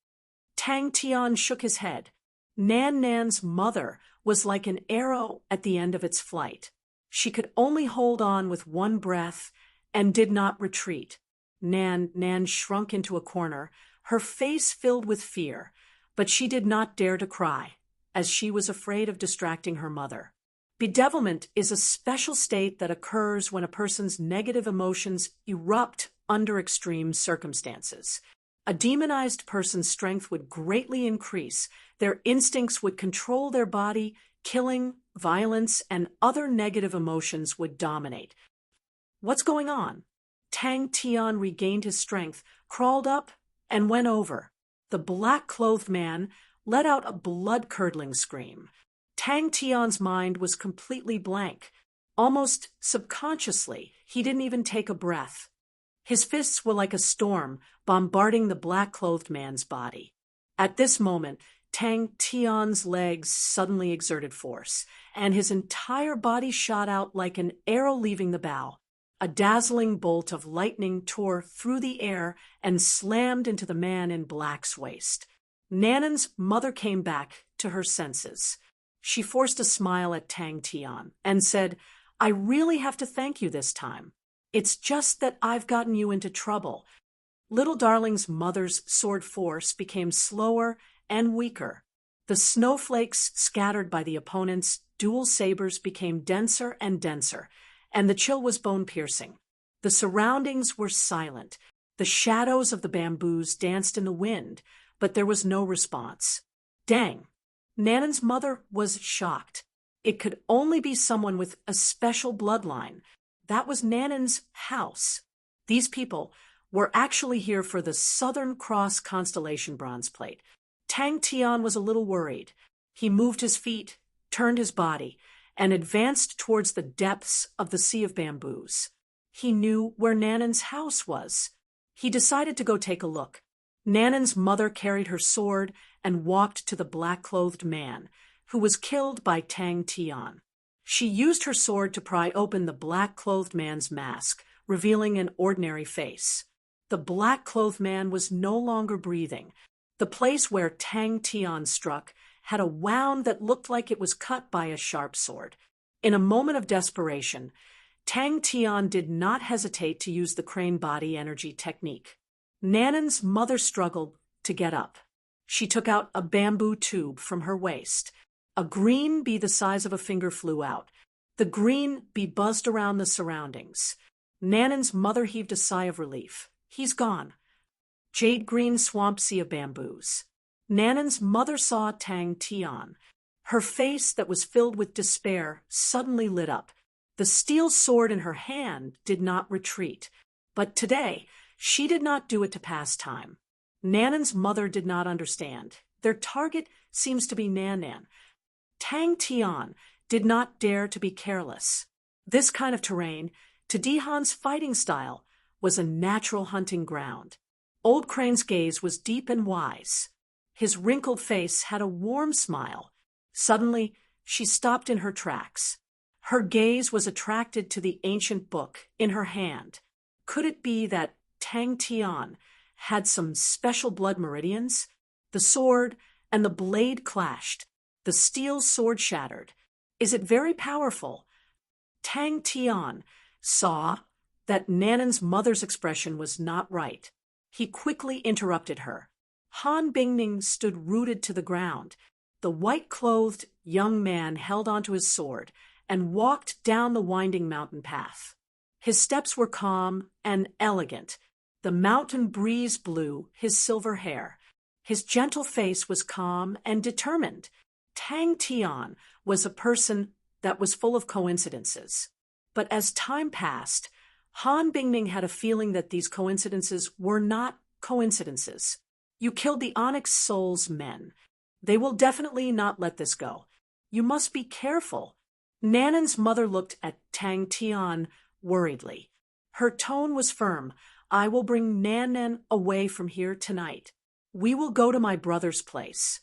Tang Tian shook his head. Nan's mother was like an arrow at the end of its flight. She could only hold on with one breath and did not retreat. Nan shrunk into a corner, her face filled with fear, but she did not dare to cry, as she was afraid of distracting her mother. Bedevilment is a special state that occurs when a person's negative emotions erupt under extreme circumstances. A demonized person's strength would greatly increase. Their instincts would control their body, killing, violence, and other negative emotions would dominate. What's going on? Tang Tian regained his strength, crawled up, and went over. The black-clothed man let out a blood-curdling scream. Tang Tian's mind was completely blank. Almost subconsciously, he didn't even take a breath. His fists were like a storm, bombarding the black-clothed man's body. At this moment, Tang Tian's legs suddenly exerted force, and his entire body shot out like an arrow leaving the bow. A dazzling bolt of lightning tore through the air and slammed into the man in black's waist. Nanan's mother came back to her senses. She forced a smile at Tang Tian and said, "I really have to thank you this time. It's just that I've gotten you into trouble." Little Darling's mother's sword force became slower and weaker. The snowflakes scattered by the opponent's dual sabers became denser and denser, and the chill was bone-piercing. The surroundings were silent. The shadows of the bamboos danced in the wind, but there was no response. Dang! Nanan's mother was shocked. It could only be someone with a special bloodline. That was Nanan's house. These people were actually here for the Southern Cross constellation bronze plate. Tang Tian was a little worried. He moved his feet, turned his body, and advanced towards the depths of the sea of bamboos. He knew where Nanan's house was. He decided to go take a look. Nanan's mother carried her sword and walked to the black-clothed man, who was killed by Tang Tian. She used her sword to pry open the black-clothed man's mask, revealing an ordinary face. The black-clothed man was no longer breathing. The place where Tang Tian struck had a wound that looked like it was cut by a sharp sword. In a moment of desperation, Tang Tian did not hesitate to use the crane body energy technique. Nanan's mother struggled to get up. She took out a bamboo tube from her waist. A green bee the size of a finger flew out. The green bee buzzed around the surroundings. Nanan's mother heaved a sigh of relief. He's gone. Jade green swamp sea of bamboos. Nanan's mother saw Tang Tian. Her face that was filled with despair suddenly lit up. The steel sword in her hand did not retreat. But today, she did not do it to pass time. Nanan's mother did not understand. Their target seems to be Nanan. Tang Tian did not dare to be careless. This kind of terrain, to Dihan's fighting style, was a natural hunting ground. Old Crane's gaze was deep and wise. His wrinkled face had a warm smile. Suddenly, she stopped in her tracks. Her gaze was attracted to the ancient book in her hand. Could it be that Tang Tian had some special blood meridians? The sword and the blade clashed. The steel sword shattered. Is it very powerful? Tang Tian saw that Nanan's mother's expression was not right. He quickly interrupted her. Han Bingning stood rooted to the ground. The white-clothed young man held onto his sword and walked down the winding mountain path. His steps were calm and elegant. The mountain breeze blew his silver hair. His gentle face was calm and determined. Tang Tian was a person that was full of coincidences. But as time passed, Han Bingning had a feeling that these coincidences were not coincidences. You killed the Onyx Soul's men. They will definitely not let this go. You must be careful. Nanan's mother looked at Tang Tian worriedly. Her tone was firm. I will bring Nanan away from here tonight. We will go to my brother's place.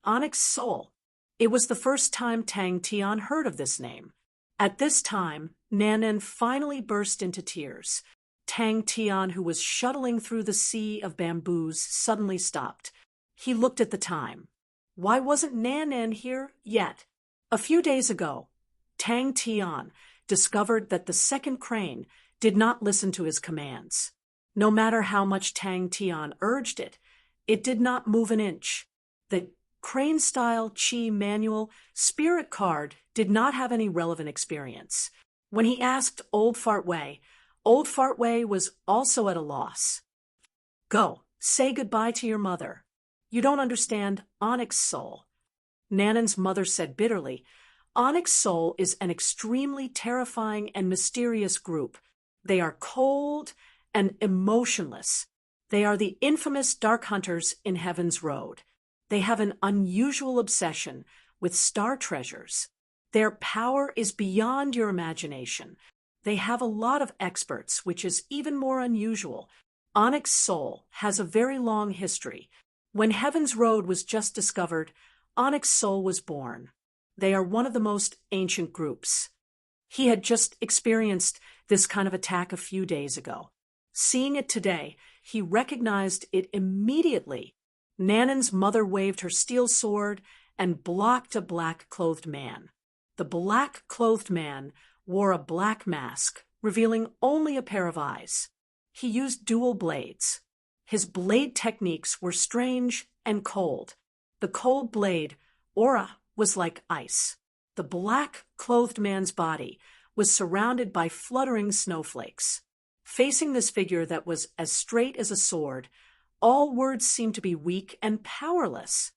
Onyx Soul. It was the first time Tang Tian heard of this name. At this time, Nanan finally burst into tears. Tang Tian, who was shuttling through the sea of bamboos, suddenly stopped. He looked at the time. Why wasn't Nanan here yet? A few days ago, Tang Tian discovered that the second crane did not listen to his commands. No matter how much Tang Tian urged it, it did not move an inch. The crane-style Chi manual spirit card did not have any relevant experience. When he asked Old Fart Wei was also at a loss. Go, Say goodbye to your mother. You don't understand Onyx Soul. Nanan's mother said bitterly, Onyx Soul is an extremely terrifying and mysterious group. They are cold and emotionless. They are the infamous Dark Hunters in Heaven's Road. They have an unusual obsession with star treasures. Their power is beyond your imagination. They have a lot of experts, which is even more unusual. Onyx Soul has a very long history. When Heaven's Road was just discovered, Onyx Soul was born. They are one of the most ancient groups. He had just experienced this kind of attack a few days ago. Seeing it today, he recognized it immediately. Nanan's mother waved her steel sword and blocked a black-clothed man. The black-clothed man wore a black mask, revealing only a pair of eyes. He used dual blades. His blade techniques were strange and cold. The cold blade, aura, was like ice. The black-clothed man's body was surrounded by fluttering snowflakes. Facing this figure that was as straight as a sword, all words seemed to be weak and powerless.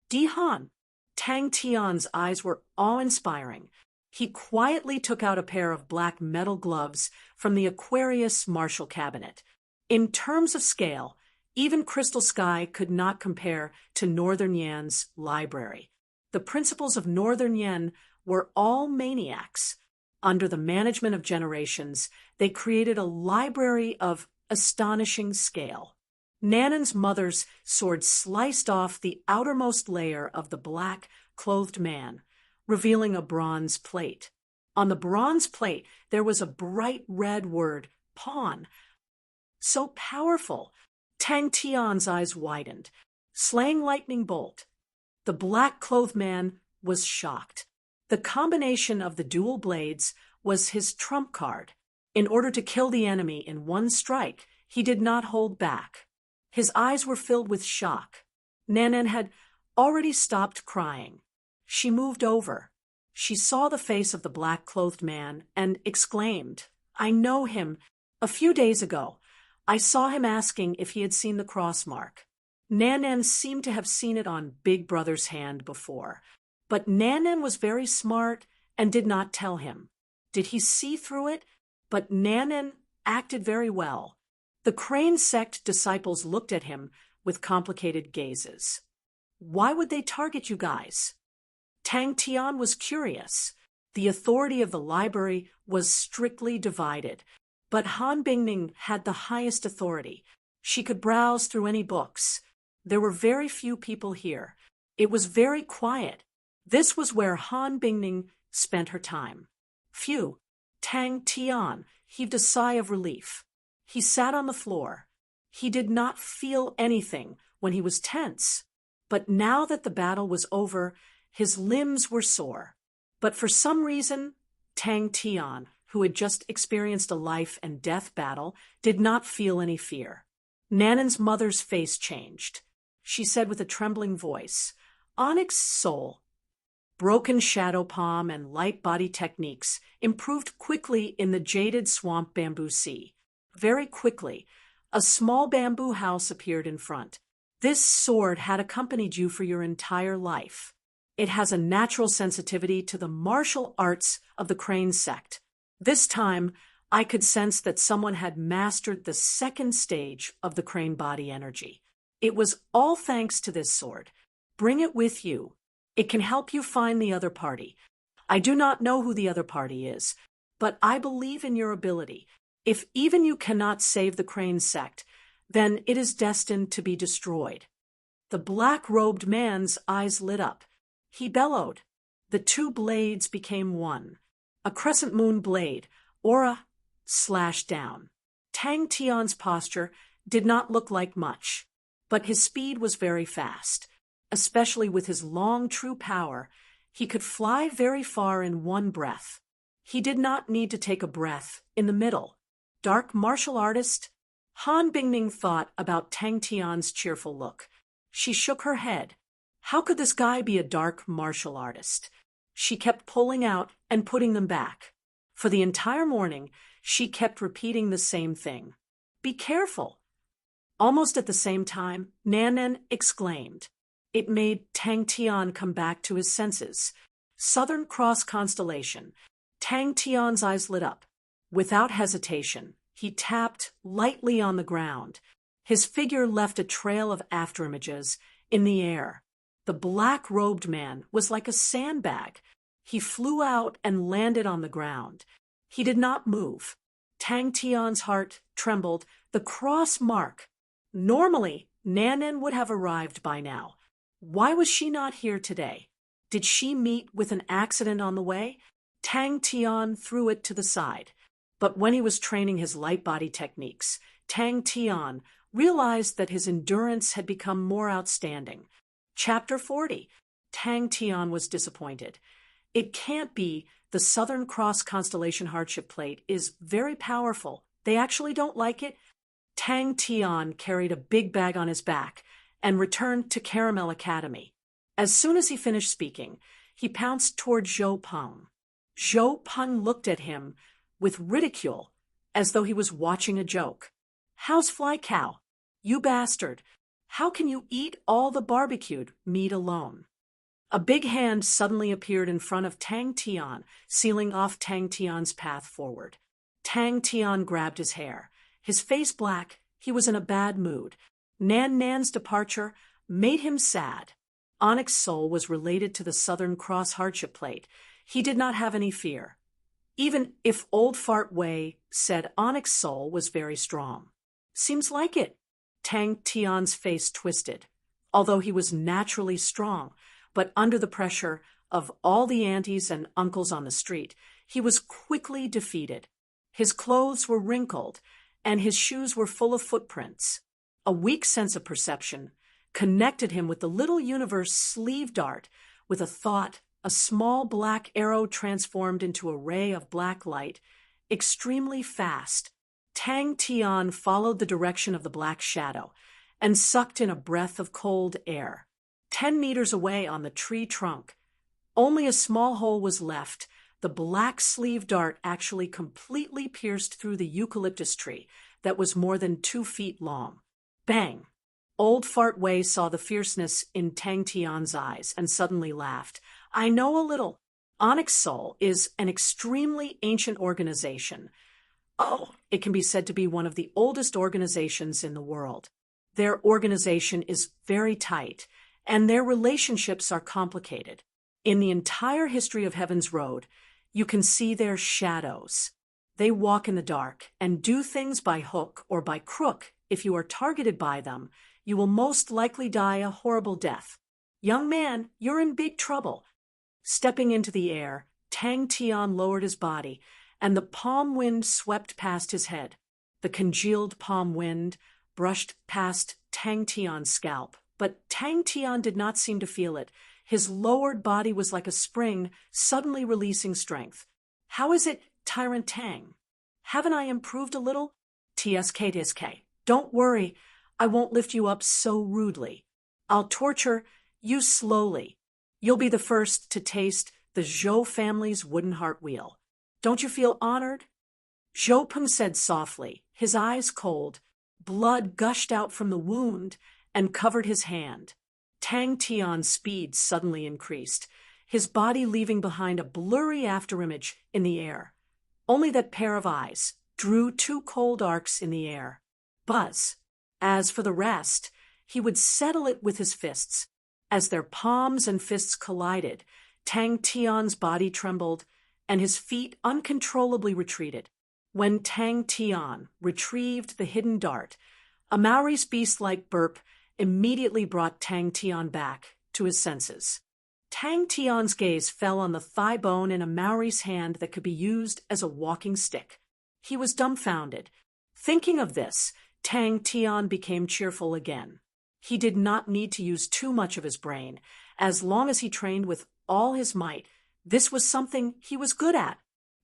Dihan. Tang Tian's eyes were awe-inspiring. He quietly took out a pair of black metal gloves from the Aquarius Marshall cabinet. In terms of scale, even Crystal Sky could not compare to Northern Yan's library. The principals of Northern Yan were all maniacs. Under the management of generations, they created a library of astonishing scale. Nanan's mother's sword sliced off the outermost layer of the black-clothed man, revealing a bronze plate. On the bronze plate, there was a bright red word, pawn. So powerful, Tang Tian's eyes widened. Slaying lightning bolt. The black-clothed man was shocked. The combination of the dual blades was his trump card. In order to kill the enemy in one strike, he did not hold back. His eyes were filled with shock. Nanan had already stopped crying. She moved over. She saw the face of the black-clothed man and exclaimed, I know him. A few days ago, I saw him asking if he had seen the cross mark. Nanan seemed to have seen it on Big Brother's hand before, but Nanan was very smart and did not tell him. Did he see through it? But Nanan acted very well. The Crane sect disciples looked at him with complicated gazes. Why would they target you guys? Tang Tian was curious. The authority of the library was strictly divided, but Han Bingning had the highest authority. She could browse through any books. There were very few people here. It was very quiet. This was where Han Bingning spent her time. Phew! Tang Tian heaved a sigh of relief. He sat on the floor. He did not feel anything when he was tense. But now that the battle was over, his limbs were sore. But for some reason, Tang Tian, who had just experienced a life and death battle, did not feel any fear. Nanan's mother's face changed. She said with a trembling voice, Onyx Soul. Broken shadow palm and light body techniques improved quickly in the jaded swamp bamboo sea. Very quickly, a small bamboo house appeared in front. This sword had accompanied you for your entire life. It has a natural sensitivity to the martial arts of the Crane sect. This time, I could sense that someone had mastered the second stage of the Crane body energy. It was all thanks to this sword. Bring it with you. It can help you find the other party. I do not know who the other party is, but I believe in your ability. If even you cannot save the Crane sect, then it is destined to be destroyed. The black-robed man's eyes lit up. He bellowed. The two blades became one. A crescent moon blade, aura, slashed down. Tang Tian's posture did not look like much, but his speed was very fast. Especially with his long true power, he could fly very far in one breath. He did not need to take a breath in the middle. Dark martial artist? Han Bingning thought about Tang Tian's cheerful look. She shook her head. How could this guy be a dark martial artist? She kept pulling out and putting them back. For the entire morning, she kept repeating the same thing. Be careful. Almost at the same time, Nan Nan exclaimed. It made Tang Tian come back to his senses. Southern Cross constellation. Tang Tian's eyes lit up. Without hesitation, he tapped lightly on the ground. His figure left a trail of afterimages in the air. The black-robed man was like a sandbag. He flew out and landed on the ground. He did not move. Tang Tian's heart trembled. The cross mark. Normally, Nan Nan would have arrived by now. Why was she not here today? Did she meet with an accident on the way? Tang Tian threw it to the side. But when he was training his light body techniques, Tang Tian realized that his endurance had become more outstanding. Chapter 40. Tang Tian was disappointed. It can't be. The Southern Cross constellation hardship plate is very powerful. They actually don't like it. Tang Tian carried a big bag on his back and returned to Caramel Academy. As soon as he finished speaking, he pounced toward Zhou Peng. Zhou Peng looked at him with ridicule, as though he was watching a joke. How's Fly Cow? You bastard! How can you eat all the barbecued meat alone? A big hand suddenly appeared in front of Tang Tian, sealing off Tang Tian's path forward. Tang Tian grabbed his hair. His face black, he was in a bad mood. Nan Nan's departure made him sad. Onyx Soul was related to the Southern Cross hardship plate. He did not have any fear, even if Old Fart Wei said Onyx Soul was very strong. Seems like it. Tang Tian's face twisted. Although he was naturally strong, but under the pressure of all the aunties and uncles on the street, he was quickly defeated. His clothes were wrinkled, and his shoes were full of footprints. A weak sense of perception connected him with the little universe sleeve dart. With a thought, a small black arrow transformed into a ray of black light, extremely fast. Tang Tian followed the direction of the black shadow and sucked in a breath of cold air. 10 meters away on the tree trunk, only a small hole was left. The black sleeve dart actually completely pierced through the eucalyptus tree that was more than 2 feet long. Bang! Old Fart Wei saw the fierceness in Tang Tian's eyes and suddenly laughed. I know a little. Onyx Soul is an extremely ancient organization. Oh, it can be said to be one of the oldest organizations in the world. Their organization is very tight, and their relationships are complicated. In the entire history of Heaven's Road, you can see their shadows. They walk in the dark and do things by hook or by crook. If you are targeted by them, you will most likely die a horrible death. Young man, you're in big trouble. Stepping into the air, Tang Tian lowered his body, and the palm wind swept past his head. The congealed palm wind brushed past Tang Tian's scalp, but Tang Tian did not seem to feel it. His lowered body was like a spring, suddenly releasing strength. How is it, Tyrant Tang? Haven't I improved a little? TSK. Don't worry, I won't lift you up so rudely. I'll torture you slowly. You'll be the first to taste the Zhou family's wooden heart wheel. Don't you feel honored? Zhou Peng said softly, his eyes cold. Blood gushed out from the wound and covered his hand. Tang Tian's speed suddenly increased, his body leaving behind a blurry afterimage in the air. Only that pair of eyes drew 2 cold arcs in the air. Buzz. As for the rest, he would settle it with his fists. As their palms and fists collided, Tang Tian's body trembled, and his feet uncontrollably retreated. When Tang Tian retrieved the hidden dart, a Maori's beast-like burp immediately brought Tang Tian back to his senses. Tang Tian's gaze fell on the thigh bone in a Maori's hand that could be used as a walking stick. He was dumbfounded. Thinking of this, Tang Tian became cheerful again. He did not need to use too much of his brain. As long as he trained with all his might, this was something he was good at.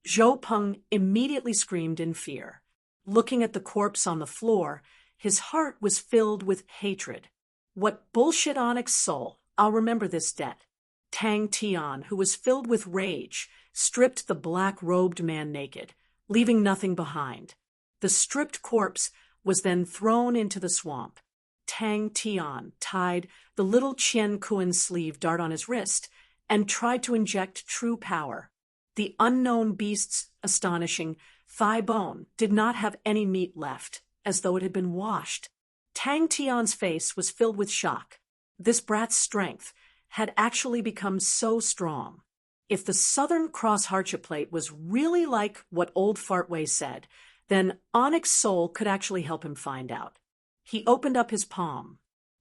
Zhou Peng immediately screamed in fear. Looking at the corpse on the floor, his heart was filled with hatred. What bullshit Onyx Soul, I'll remember this debt. Tang Tian, who was filled with rage, stripped the black-robed man naked, leaving nothing behind. The stripped corpse was then thrown into the swamp. Tang Tian tied the little Qian Kuan sleeve dart on his wrist and tried to inject true power. The unknown beast's astonishing thigh bone did not have any meat left, as though it had been washed. Tang Tian's face was filled with shock. This brat's strength had actually become so strong. If the Southern Cross hardship plate was really like what old Fartway said, then Onyx Soul could actually help him find out. He opened up his palm.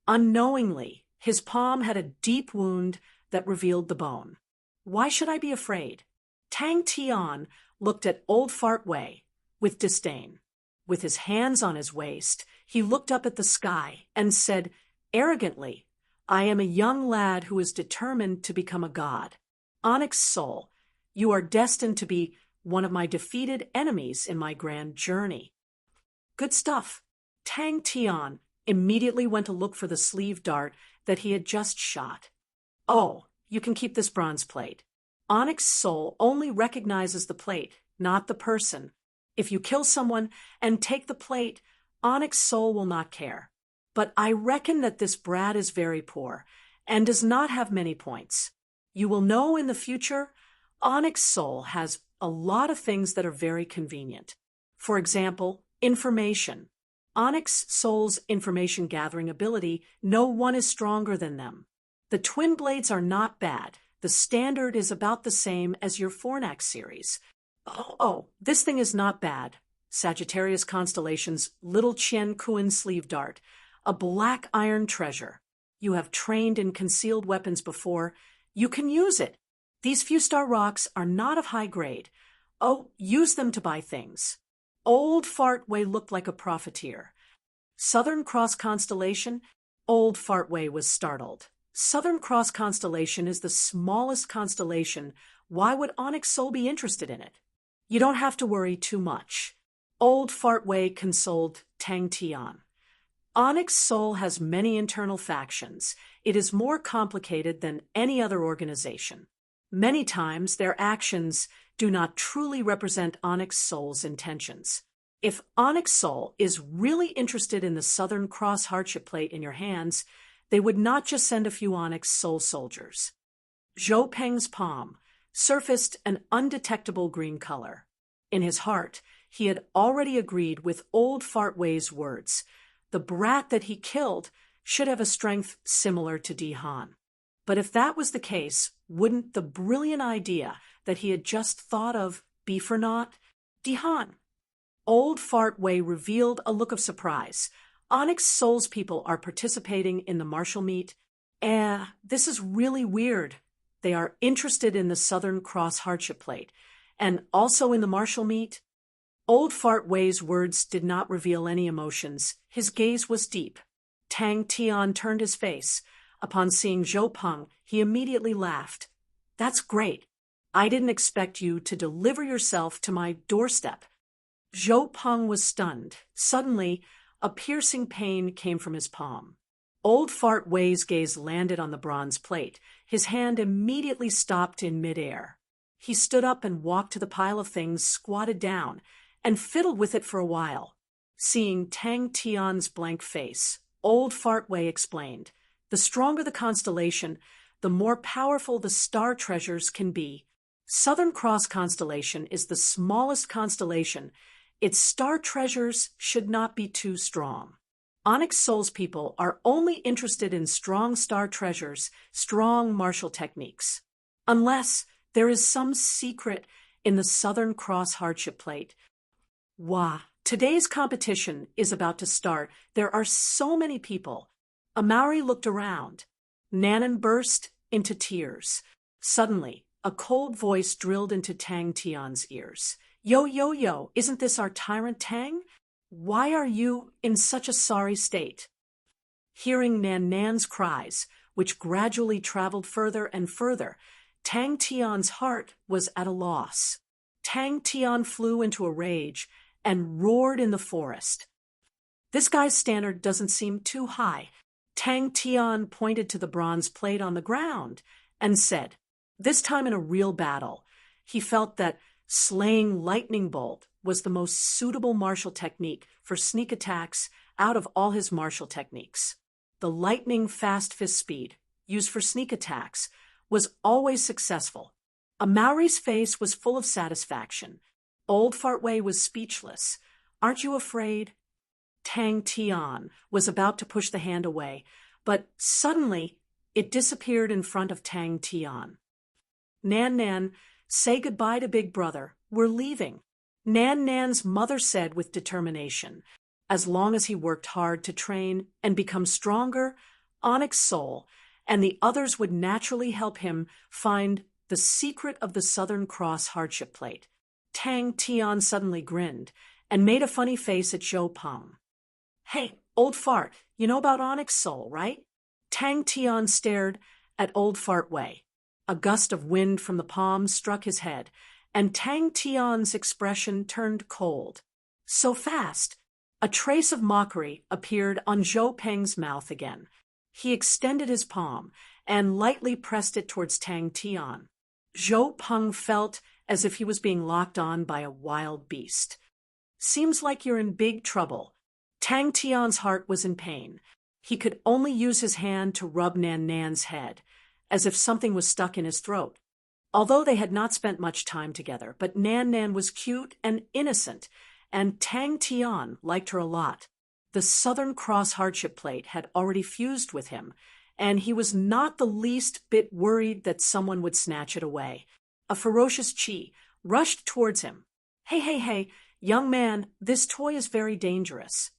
Unknowingly, his palm had a deep wound that revealed the bone. Why should I be afraid? Tang Tian looked at old Fartway with disdain. With his hands on his waist, he looked up at the sky and said arrogantly, "I am a young lad who is determined to become a god. Onyx Soul, you are destined to be one of my defeated enemies in my grand journey." Good stuff. Tang Tian immediately went to look for the sleeve dart that he had just shot. "Oh, you can keep this bronze plate. Onyx Soul only recognizes the plate, not the person. If you kill someone and take the plate, Onyx Soul will not care. But I reckon that this brat is very poor and does not have many points. You will know in the future, Onyx Soul has a lot of things that are very convenient. For example, information. Onyx Soul's information gathering ability, no one is stronger than them. The twin blades are not bad. The standard is about the same as your Fornax series. Oh, this thing is not bad. Sagittarius Constellation's little Qian Kuan sleeve dart, a black iron treasure. You have trained in concealed weapons before. You can use it. These few star rocks are not of high grade. Oh, use them to buy things. Old Fartway looked like a profiteer. Southern Cross Constellation? Old Fartway was startled. Southern Cross Constellation is the smallest constellation. Why would Onyx Soul be interested in it? You don't have to worry too much. Old Fartway consoled Tang Tian. Onyx Soul has many internal factions. It is more complicated than any other organization. Many times their actions do not truly represent Onyx Soul's intentions. If Onyx Soul is really interested in the Southern Cross hardship plate in your hands, they would not just send a few Onyx Soul soldiers. Zhou Peng's palm surfaced an undetectable green color. In his heart, he had already agreed with old Fartway's words. The brat that he killed should have a strength similar to Di Han. But if that was the case, wouldn't the brilliant idea that he had just thought of be for naught? Di Han. Old Fartway revealed a look of surprise. Onyx Soul's people are participating in the martial meet. This is really weird. They are interested in the Southern Cross hardship plate, and also in the martial meet. Old Fartway's words did not reveal any emotions. His gaze was deep. Tang Tian turned his face. Upon seeing Zhou Peng, he immediately laughed. "That's great. I didn't expect you to deliver yourself to my doorstep." Zhou Peng was stunned. Suddenly, a piercing pain came from his palm. Old Fartway's gaze landed on the bronze plate. His hand immediately stopped in midair. He stood up and walked to the pile of things, squatted down, and fiddled with it for a while. Seeing Tang Tian's blank face, old Fartway explained, "The stronger the constellation, the more powerful the star treasures can be. Southern Cross Constellation is the smallest constellation. Its star treasures should not be too strong. Onyx Soul's people are only interested in strong star treasures, strong martial techniques. Unless there is some secret in the Southern Cross hardship plate. Wah, today's competition is about to start. There are so many people." Amari looked around. Nanan burst into tears. Suddenly, a cold voice drilled into Tang Tian's ears. Yo, isn't this our tyrant Tang? Why are you in such a sorry state?" Hearing Nan's cries, which gradually traveled further and further, Tang Tian's heart was at a loss. Tang Tian flew into a rage and roared in the forest. "This guy's standard doesn't seem too high." Tang Tian pointed to the bronze plate on the ground and said, this time in a real battle, he felt that slaying lightning bolt was the most suitable martial technique for sneak attacks out of all his martial techniques. The lightning-fast fist speed, used for sneak attacks, was always successful. A Maori's face was full of satisfaction. Old Fartway was speechless. "Aren't you afraid?" Tang Tian was about to push the hand away, but suddenly it disappeared in front of Tang Tian. "Nan Nan, say goodbye to Big Brother. We're leaving," Nan Nan's mother said with determination. As long as he worked hard to train and become stronger, Onyx Soul and the others would naturally help him find the secret of the Southern Cross hardship plate. Tang Tian suddenly grinned and made a funny face at Zhou Peng. "Hey, old fart, you know about Onyx Soul, right?" Tang Tian stared at old Fartway. A gust of wind from the palms struck his head, and Tang Tian's expression turned cold. So fast! A trace of mockery appeared on Zhou Peng's mouth again. He extended his palm and lightly pressed it towards Tang Tian. Zhou Peng felt as if he was being locked on by a wild beast. "Seems like you're in big trouble." Tang Tian's heart was in pain. He could only use his hand to rub Nan Nan's head, as if something was stuck in his throat. Although they had not spent much time together, but Nan Nan was cute and innocent, and Tang Tian liked her a lot. The Southern Cross hardship plate had already fused with him, and he was not the least bit worried that someone would snatch it away. A ferocious Chi rushed towards him. Hey, young man, this toy is very dangerous."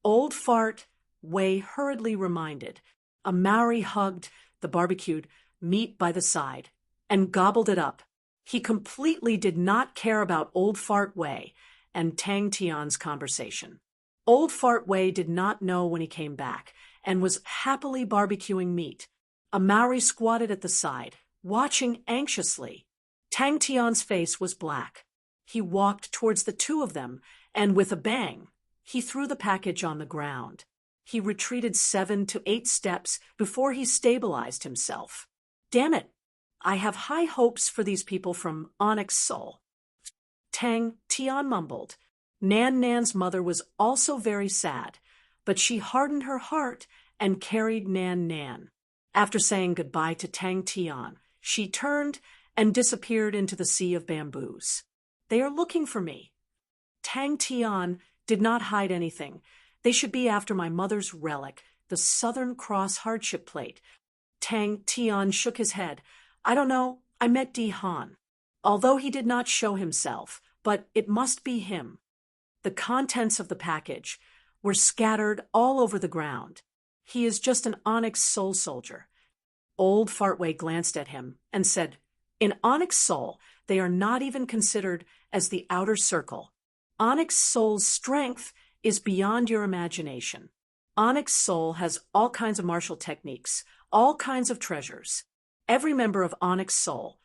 Old Fart Wei hurriedly reminded. A Maori hugged the barbecued meat by the side and gobbled it up. He completely did not care about Old Fart Wei and Tang Tian's conversation. Old Fart Wei did not know when he came back and was happily barbecuing meat. A Maori squatted at the side, watching anxiously. Tang Tian's face was black. He walked towards the two of them, and with a bang, he threw the package on the ground. He retreated 7 to 8 steps before he stabilized himself. "Damn it! I have high hopes for these people from Onyx Soul." Tang Tian mumbled. Nan Nan's mother was also very sad, but she hardened her heart and carried Nan Nan. After saying goodbye to Tang Tian, she turned and disappeared into the sea of bamboos. "They are looking for me." Tang Tian did not hide anything. "They should be after my mother's relic, the Southern Cross hardship plate." Tang Tian shook his head. "I don't know. I met Di Han. Although he did not show himself, but it must be him." The contents of the package were scattered all over the ground. "He is just an Onyx Soul soldier." Old Fartway glanced at him and said, "In Onyx Soul, they are not even considered as the outer circle. Onyx Soul's strength is beyond your imagination. Onyx Soul has all kinds of martial techniques, all kinds of treasures. Every member of Onyx Soul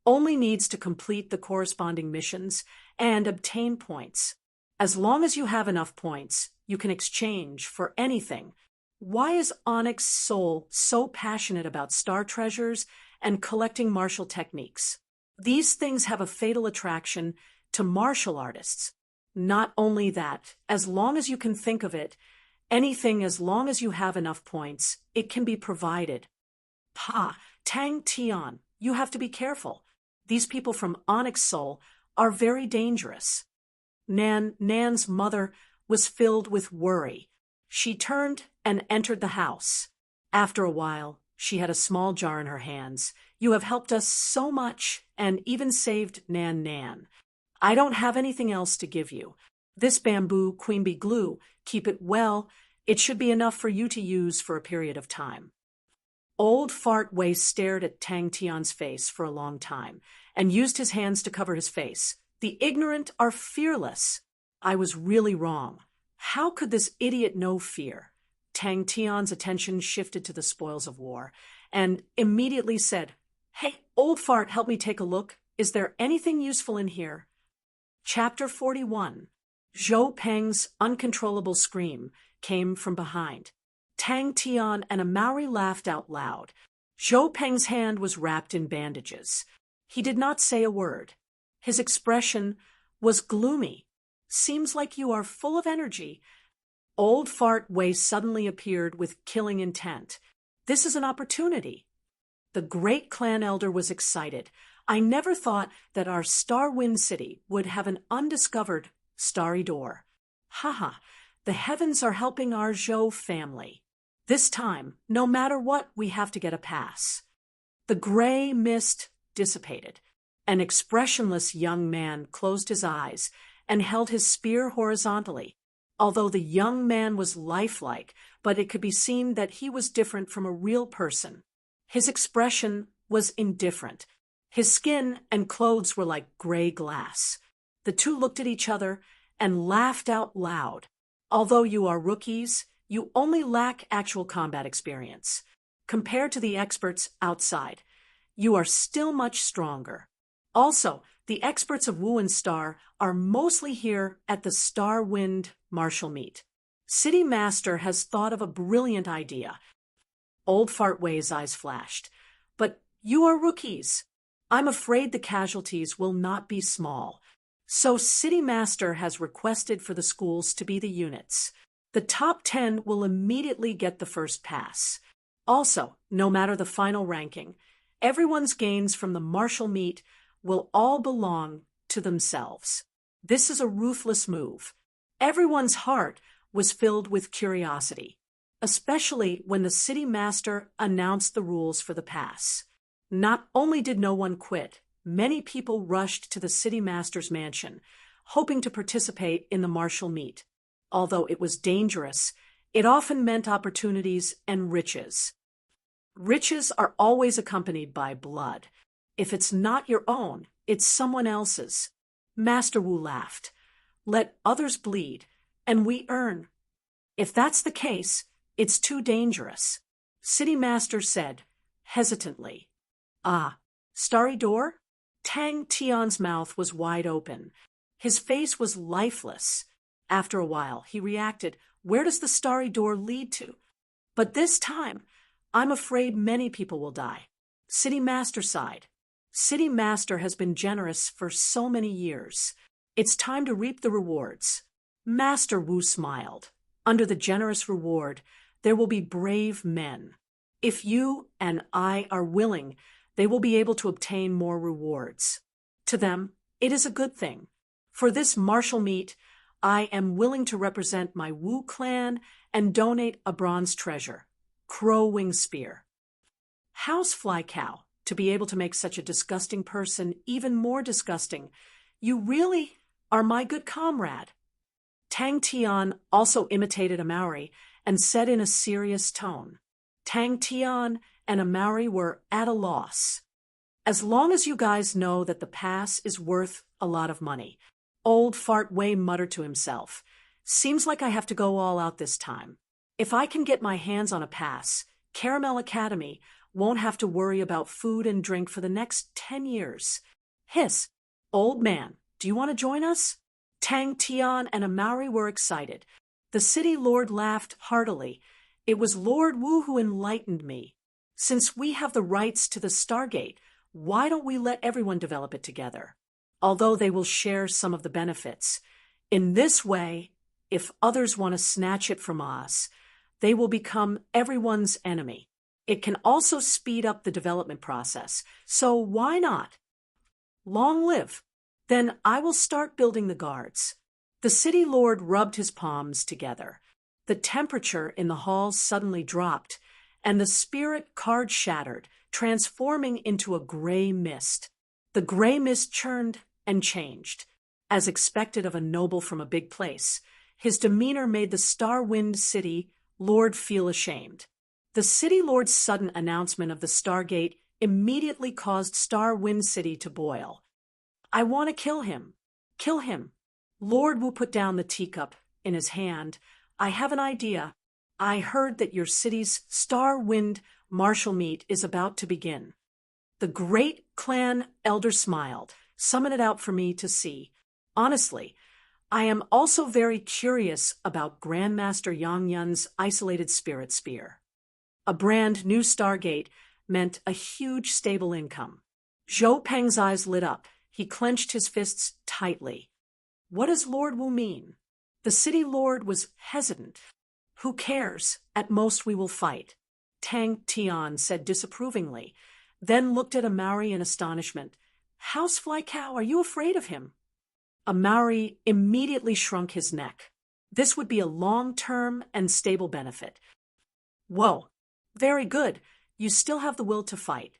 only needs to complete the corresponding missions and obtain points. As long as you have enough points, you can exchange for anything. Why is Onyx Soul so passionate about star treasures and collecting martial techniques? These things have a fatal attraction to martial artists. Not only that, as long as you can think of it, anything as long as you have enough points, it can be provided." Tang Tian, you have to be careful. These people from Onyx Soul are very dangerous." Nan's mother was filled with worry. She turned and entered the house. After a while, she had a small jar in her hands. "You have helped us so much and even saved Nan. I don't have anything else to give you. This bamboo queen bee glue, keep it well. It should be enough for you to use for a period of time." Old Fart Wei stared at Tang Tian's face for a long time and used his hands to cover his face. "The ignorant are fearless. I was really wrong. How could this idiot know fear?" Tang Tian's attention shifted to the spoils of war and immediately said, "Hey, old fart, help me take a look. Is there anything useful in here?" Chapter 41. Zhou Peng's uncontrollable scream came from behind. Tang Tian and a Maori laughed out loud. Zhou Peng's hand was wrapped in bandages. He did not say a word. His expression was gloomy. Seems like you are full of energy. Old Fart Wei suddenly appeared with killing intent. This is an opportunity. The great clan elder was excited. I never thought that our Star Wind City would have an undiscovered starry door. Haha, the heavens are helping our Zhou family. This time, no matter what, we have to get a pass. The gray mist dissipated. An expressionless young man closed his eyes and held his spear horizontally. Although the young man was lifelike, but it could be seen that he was different from a real person. His expression was indifferent. His skin and clothes were like gray glass. The two looked at each other and laughed out loud. Although you are rookies, you only lack actual combat experience. Compared to the experts outside, you are still much stronger. Also, the experts of Wu and Star are mostly here at the Star Wind Martial Meet. City Master has thought of a brilliant idea. Old Fart Wei's eyes flashed. But you are rookies. I'm afraid the casualties will not be small. So City Master has requested for the schools to be the units. The top 10 will immediately get the first pass. Also, no matter the final ranking, everyone's gains from the martial meet will all belong to themselves. This is a ruthless move. Everyone's heart was filled with curiosity, especially when the city master announced the rules for the pass. Not only did no one quit, many people rushed to the city master's mansion, hoping to participate in the martial meet. Although it was dangerous, it often meant opportunities and riches. Riches are always accompanied by blood. If it's not your own, it's someone else's. Master Wu laughed. Let others bleed, and we earn. If that's the case, it's too dangerous. City Master said, hesitantly. Ah, starry door? Tang Tian's mouth was wide open. His face was lifeless. After a while, he reacted, where does the starry door lead to? But this time, I'm afraid many people will die. City Master sighed. City Master has been generous for so many years. It's time to reap the rewards. Master Wu smiled. Under the generous reward, there will be brave men. If you and I are willing, they will be able to obtain more rewards. To them, it is a good thing. For this martial meet, I am willing to represent my Wu clan and donate a bronze treasure, Crow Wing Spear. Housefly Cow, to be able to make such a disgusting person even more disgusting. You really are my good comrade. Tang Tian also imitated a Maori and said in a serious tone. Tang Tian and a Maori were at a loss. As long as you guys know that the pass is worth a lot of money. Old Fart Wei muttered to himself. Seems like I have to go all out this time. If I can get my hands on a pass, Caramel Academy won't have to worry about food and drink for the next 10 years. Hiss, old man, do you want to join us? Tang Tian and a Maori were excited. The city lord laughed heartily. It was Lord Wu who enlightened me. Since we have the rights to the Stargate, why don't we let everyone develop it together? Although they will share some of the benefits. In this way, if others want to snatch it from us, they will become everyone's enemy. It can also speed up the development process, so why not? Long live. Then I will start building the guards. The city lord rubbed his palms together. The temperature in the hall suddenly dropped, and the spirit card shattered, transforming into a gray mist. The gray mist churned and changed. As expected of a noble from a big place, his demeanor made the Star Wind City Lord feel ashamed. The city lord's sudden announcement of the Stargate immediately caused Star Wind City to boil. I want to kill him. Kill him. Lord Wu put down the teacup in his hand. I have an idea. I heard that your city's Star Wind martial meet is about to begin. The great clan elder smiled. Summon it out for me to see. Honestly, I am also very curious about Grandmaster Yang Yun's isolated spirit spear. A brand new Stargate meant a huge stable income. Zhou Peng's eyes lit up. He clenched his fists tightly. What does Lord Wu mean? The city lord was hesitant. Who cares? At most we will fight. Tang Tian said disapprovingly, then looked at Amari in astonishment. Housefly cow, are you afraid of him? Amari immediately shrunk his neck. This would be a long-term and stable benefit. Whoa, very good. You still have the will to fight.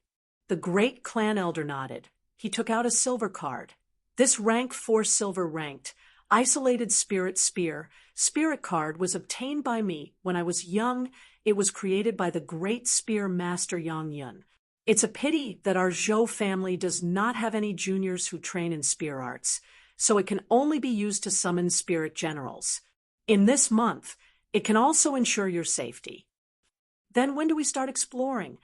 The great clan elder nodded. He took out a silver card. This rank 4 silver ranked, isolated spirit spear. Spirit card was obtained by me when I was young. It was created by the great spear master Yang Yun. It's a pity that our Zhou family does not have any juniors who train in spear arts, so it can only be used to summon spirit generals. In this month, it can also ensure your safety. Then when do we start exploring?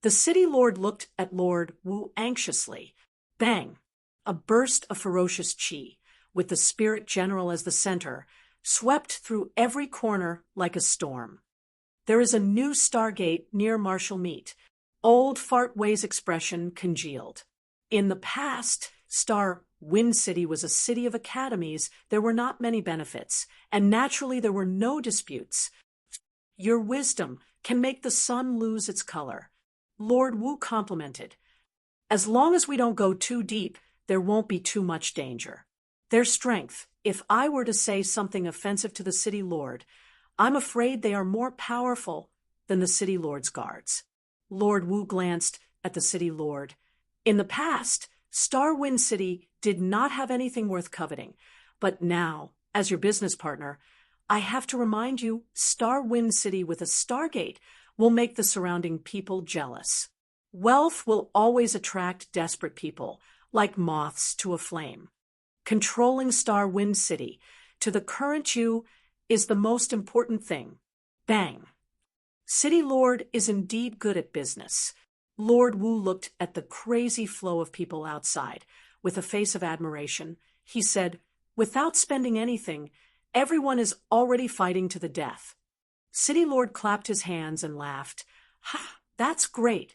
The city lord looked at Lord Wu anxiously. Bang! A burst of ferocious chi, with the spirit general as the center, swept through every corner like a storm. There is a new stargate near Marshall Meet. Old Fartway's expression congealed. In the past, Star Wind City was a city of academies. There were not many benefits, and naturally there were no disputes. Your wisdom can make the sun lose its color. Lord Wu complimented. As long as we don't go too deep, there won't be too much danger. Their strength, if I were to say something offensive to the city lord, I'm afraid they are more powerful than the city lord's guards. Lord Wu glanced at the city lord. In the past, Star Wind City did not have anything worth coveting, but now, as your business partner, I have to remind you, Star Wind City with a Stargate will make the surrounding people jealous. Wealth will always attract desperate people, like moths to a flame. Controlling Star Wind City, to the current you, is the most important thing. Bang! City Lord is indeed good at business. Lord Wu looked at the crazy flow of people outside. With a face of admiration, he said, without spending anything, everyone is already fighting to the death. City Lord clapped his hands and laughed. Ha! That's great.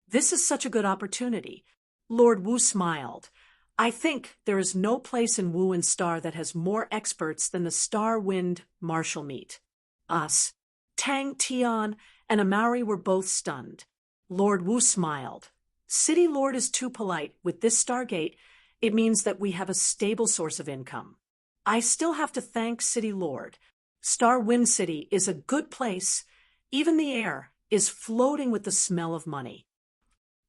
This is such a good opportunity. Lord Wu smiled. I think there is no place in Wu and Star that has more experts than the Star Wind Marshall Meet. Us. Tang Tian and Amari were both stunned. Lord Wu smiled. City Lord is too polite. With this Stargate, it means that we have a stable source of income. I still have to thank City Lord. Star Wind City is a good place. Even the air is floating with the smell of money.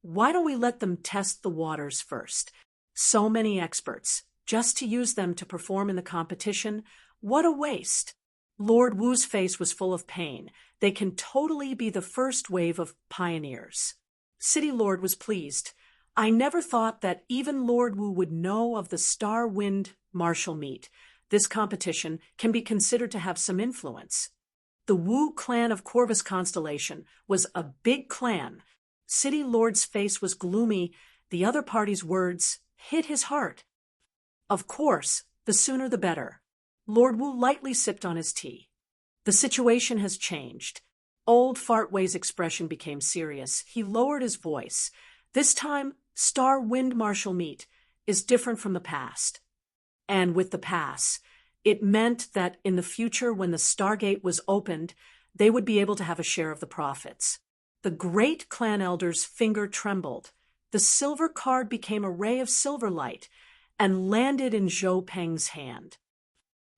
Why don't we let them test the waters first? So many experts, just to use them to perform in the competition. What a waste. Lord Wu's face was full of pain. They can totally be the first wave of pioneers. City Lord was pleased. I never thought that even Lord Wu would know of the Star Wind Marshall Meet. This competition can be considered to have some influence. The Wu clan of Corvus Constellation was a big clan. City Lord's face was gloomy. The other party's words hit his heart. Of course, the sooner the better. Lord Wu lightly sipped on his tea. The situation has changed. Old Fartway's expression became serious. He lowered his voice. This time, Star Wind Marshall Meet is different from the past. And with the pass, it meant that in the future when the Stargate was opened, they would be able to have a share of the profits. The great clan elder's finger trembled. The silver card became a ray of silver light and landed in Zhou Peng's hand.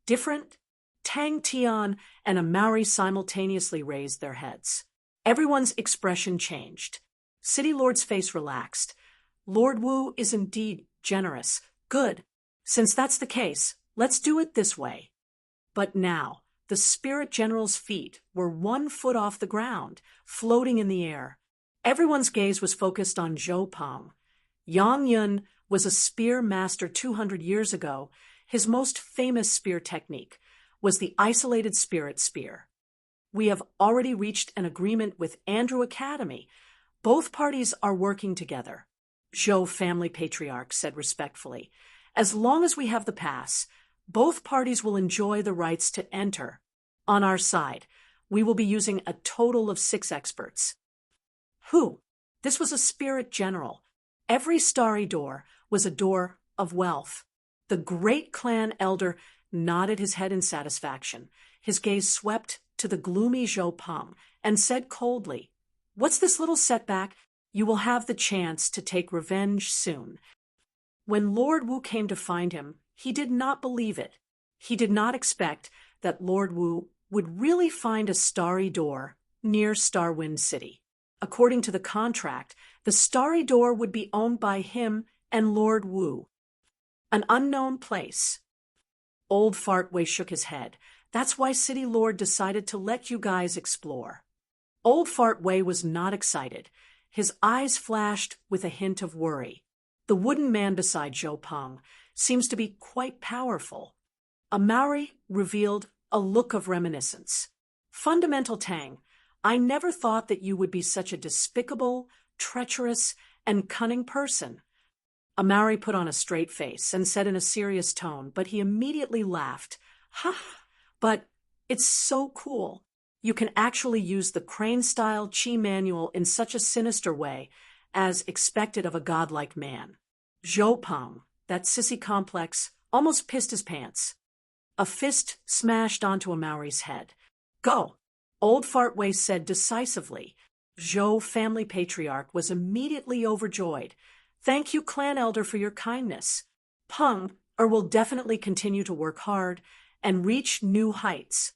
Different? Tang Tian and Amari simultaneously raised their heads. Everyone's expression changed. City Lord's face relaxed. Lord Wu is indeed generous. Good. Since that's the case, let's do it this way. But now, the Spirit General's feet were 1 foot off the ground, floating in the air. Everyone's gaze was focused on Zhou Peng. Yang Yun was a spear master 200 years ago. His most famous spear technique was the isolated spirit spear. We have already reached an agreement with Andrew Academy. Both parties are working together. Zhou family patriarch said respectfully. As long as we have the pass, both parties will enjoy the rights to enter. On our side, we will be using a total of 6 experts. Who? This was a spirit general. Every starry door was a door of wealth. The great clan elder nodded his head in satisfaction. His gaze swept to the gloomy Zhou Peng and said coldly, "What's this little setback? You will have the chance to take revenge soon." When Lord Wu came to find him, he did not believe it. He did not expect that Lord Wu would really find a starry door near Starwind City. According to the contract, the starry door would be owned by him and Lord Wu. An unknown place. Old Fartway shook his head. "That's why City Lord decided to let you guys explore." Old Fartway was not excited. His eyes flashed with a hint of worry. The wooden man beside Zhou Peng seems to be quite powerful. A Maori revealed a look of reminiscence. "Fundamental Tang, I never thought that you would be such a despicable, treacherous, and cunning person." A Maori put on a straight face and said in a serious tone, but he immediately laughed. "Ha! But it's so cool. You can actually use the crane-style chi manual in such a sinister way, as expected of a godlike man." Zhou Peng, that sissy complex, almost pissed his pants. A fist smashed onto a Maori's head. "Go!" Old Fartway said decisively. Zhou family patriarch was immediately overjoyed. "Thank you, clan elder, for your kindness. Peng will definitely continue to work hard and reach new heights."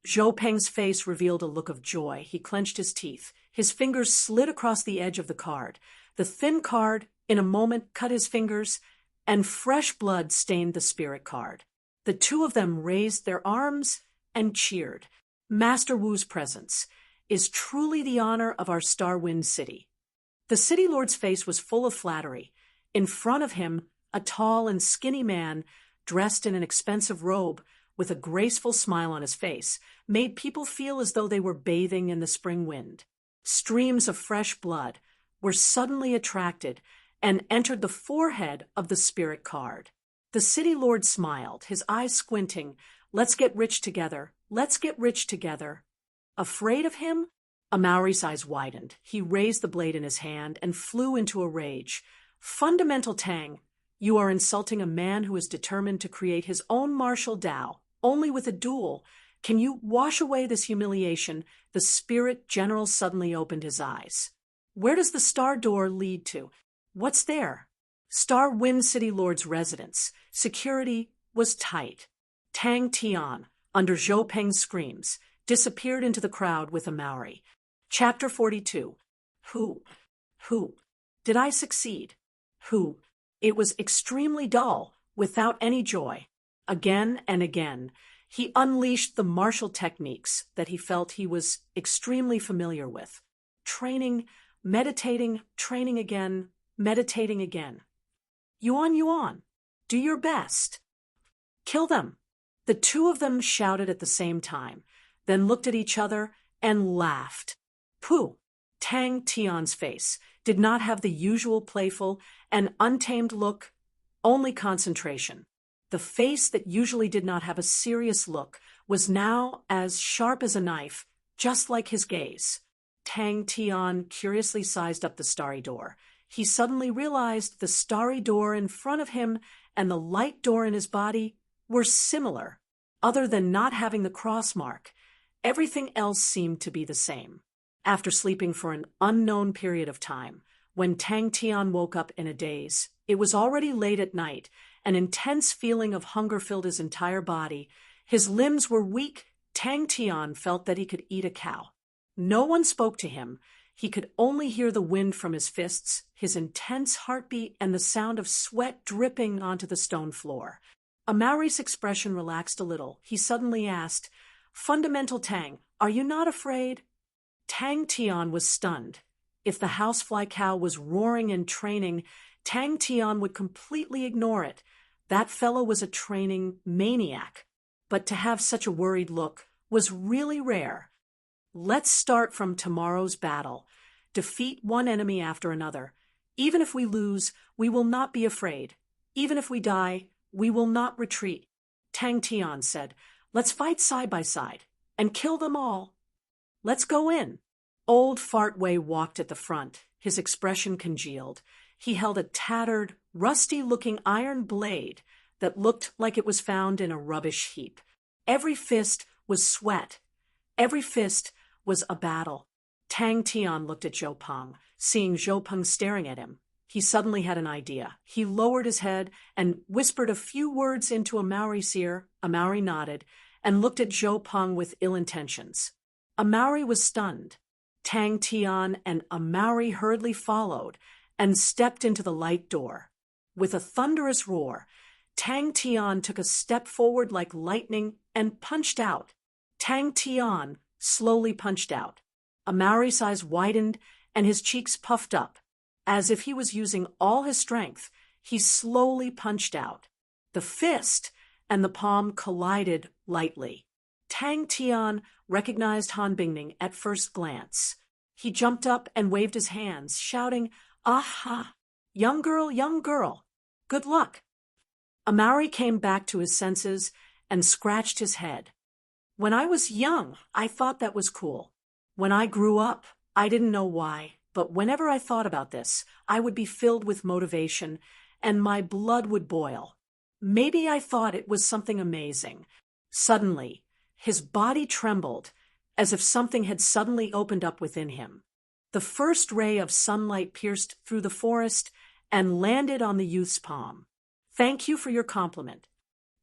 Zhou Peng's face revealed a look of joy. He clenched his teeth. His fingers slid across the edge of the card. The thin card, in a moment, cut his fingers, and fresh blood stained the spirit card. The two of them raised their arms and cheered. "Master Wu's presence is truly the honor of our Starwind City." The city lord's face was full of flattery. In front of him, a tall and skinny man, dressed in an expensive robe, with a graceful smile on his face, made people feel as though they were bathing in the spring wind. Streams of fresh blood were suddenly attracted and entered the forehead of the spirit card. The city lord smiled, his eyes squinting. "Let's get rich together. Let's get rich together." Afraid of him? A Maori's eyes widened. He raised the blade in his hand and flew into a rage. "Fundamental Tang, you are insulting a man who is determined to create his own martial Dao, only with a duel. Can you wash away this humiliation?" The spirit general suddenly opened his eyes. "Where does the star door lead to? What's there?" Starwind City Lord's residence. Security was tight. Tang Tian, under Zhou Peng's screams, disappeared into the crowd with a Maori. Chapter 42. Who? Did I succeed? Who? It was extremely dull, without any joy. Again and again, he unleashed the martial techniques that he felt he was extremely familiar with. Training, meditating, training again, meditating again. Yuan, do your best. Kill them. The two of them shouted at the same time, then looked at each other and laughed. Pooh! Tang Tian's face did not have the usual playful and untamed look, only concentration. The face that usually did not have a serious look was now as sharp as a knife, just like his gaze. Tang Tian curiously sized up the starry door. He suddenly realized the starry door in front of him and the light door in his body were similar. Other than not having the cross mark, everything else seemed to be the same. After sleeping for an unknown period of time, when Tang Tian woke up in a daze, it was already late at night. An intense feeling of hunger filled his entire body. His limbs were weak. Tang Tian felt that he could eat a cow. No one spoke to him. He could only hear the wind from his fists, his intense heartbeat, and the sound of sweat dripping onto the stone floor. Amari's expression relaxed a little. He suddenly asked, "Fundamental Tang, are you not afraid?" Tang Tian was stunned. If the housefly cow was roaring and training, Tang Tian would completely ignore it. That fellow was a training maniac. But to have such a worried look was really rare. Let's start from tomorrow's battle. Defeat one enemy after another. Even if we lose, we will not be afraid. Even if we die, we will not retreat. Tang Tian said, "Let's fight side by side and kill them all. Let's go in." Old Fartway walked at the front. His expression congealed. He held a tattered, rusty-looking iron blade that looked like it was found in a rubbish heap. Every fist was sweat. Every fist was a battle. Tang Tian looked at Zhou Peng, seeing Zhou Peng staring at him. He suddenly had an idea. He lowered his head and whispered a few words into Amauri's ear. Amauri nodded and looked at Zhou Peng with ill intentions. Amauri was stunned. Tang Tian and Amauri hurriedly followed and stepped into the light door. With a thunderous roar, Tang Tian took a step forward like lightning and punched out. Tang Tian slowly punched out. Amauri's eyes widened and his cheeks puffed up. As if he was using all his strength, he slowly punched out. The fist and the palm collided lightly. Tang Tian recognized Han Bingning at first glance. He jumped up and waved his hands, shouting, "Aha! Young girl, good luck." Amauri came back to his senses and scratched his head. "When I was young, I thought that was cool. When I grew up, I didn't know why. But whenever I thought about this, I would be filled with motivation, and my blood would boil. Maybe I thought it was something amazing." Suddenly, his body trembled, as if something had suddenly opened up within him. The first ray of sunlight pierced through the forest and landed on the youth's palm. "Thank you for your compliment."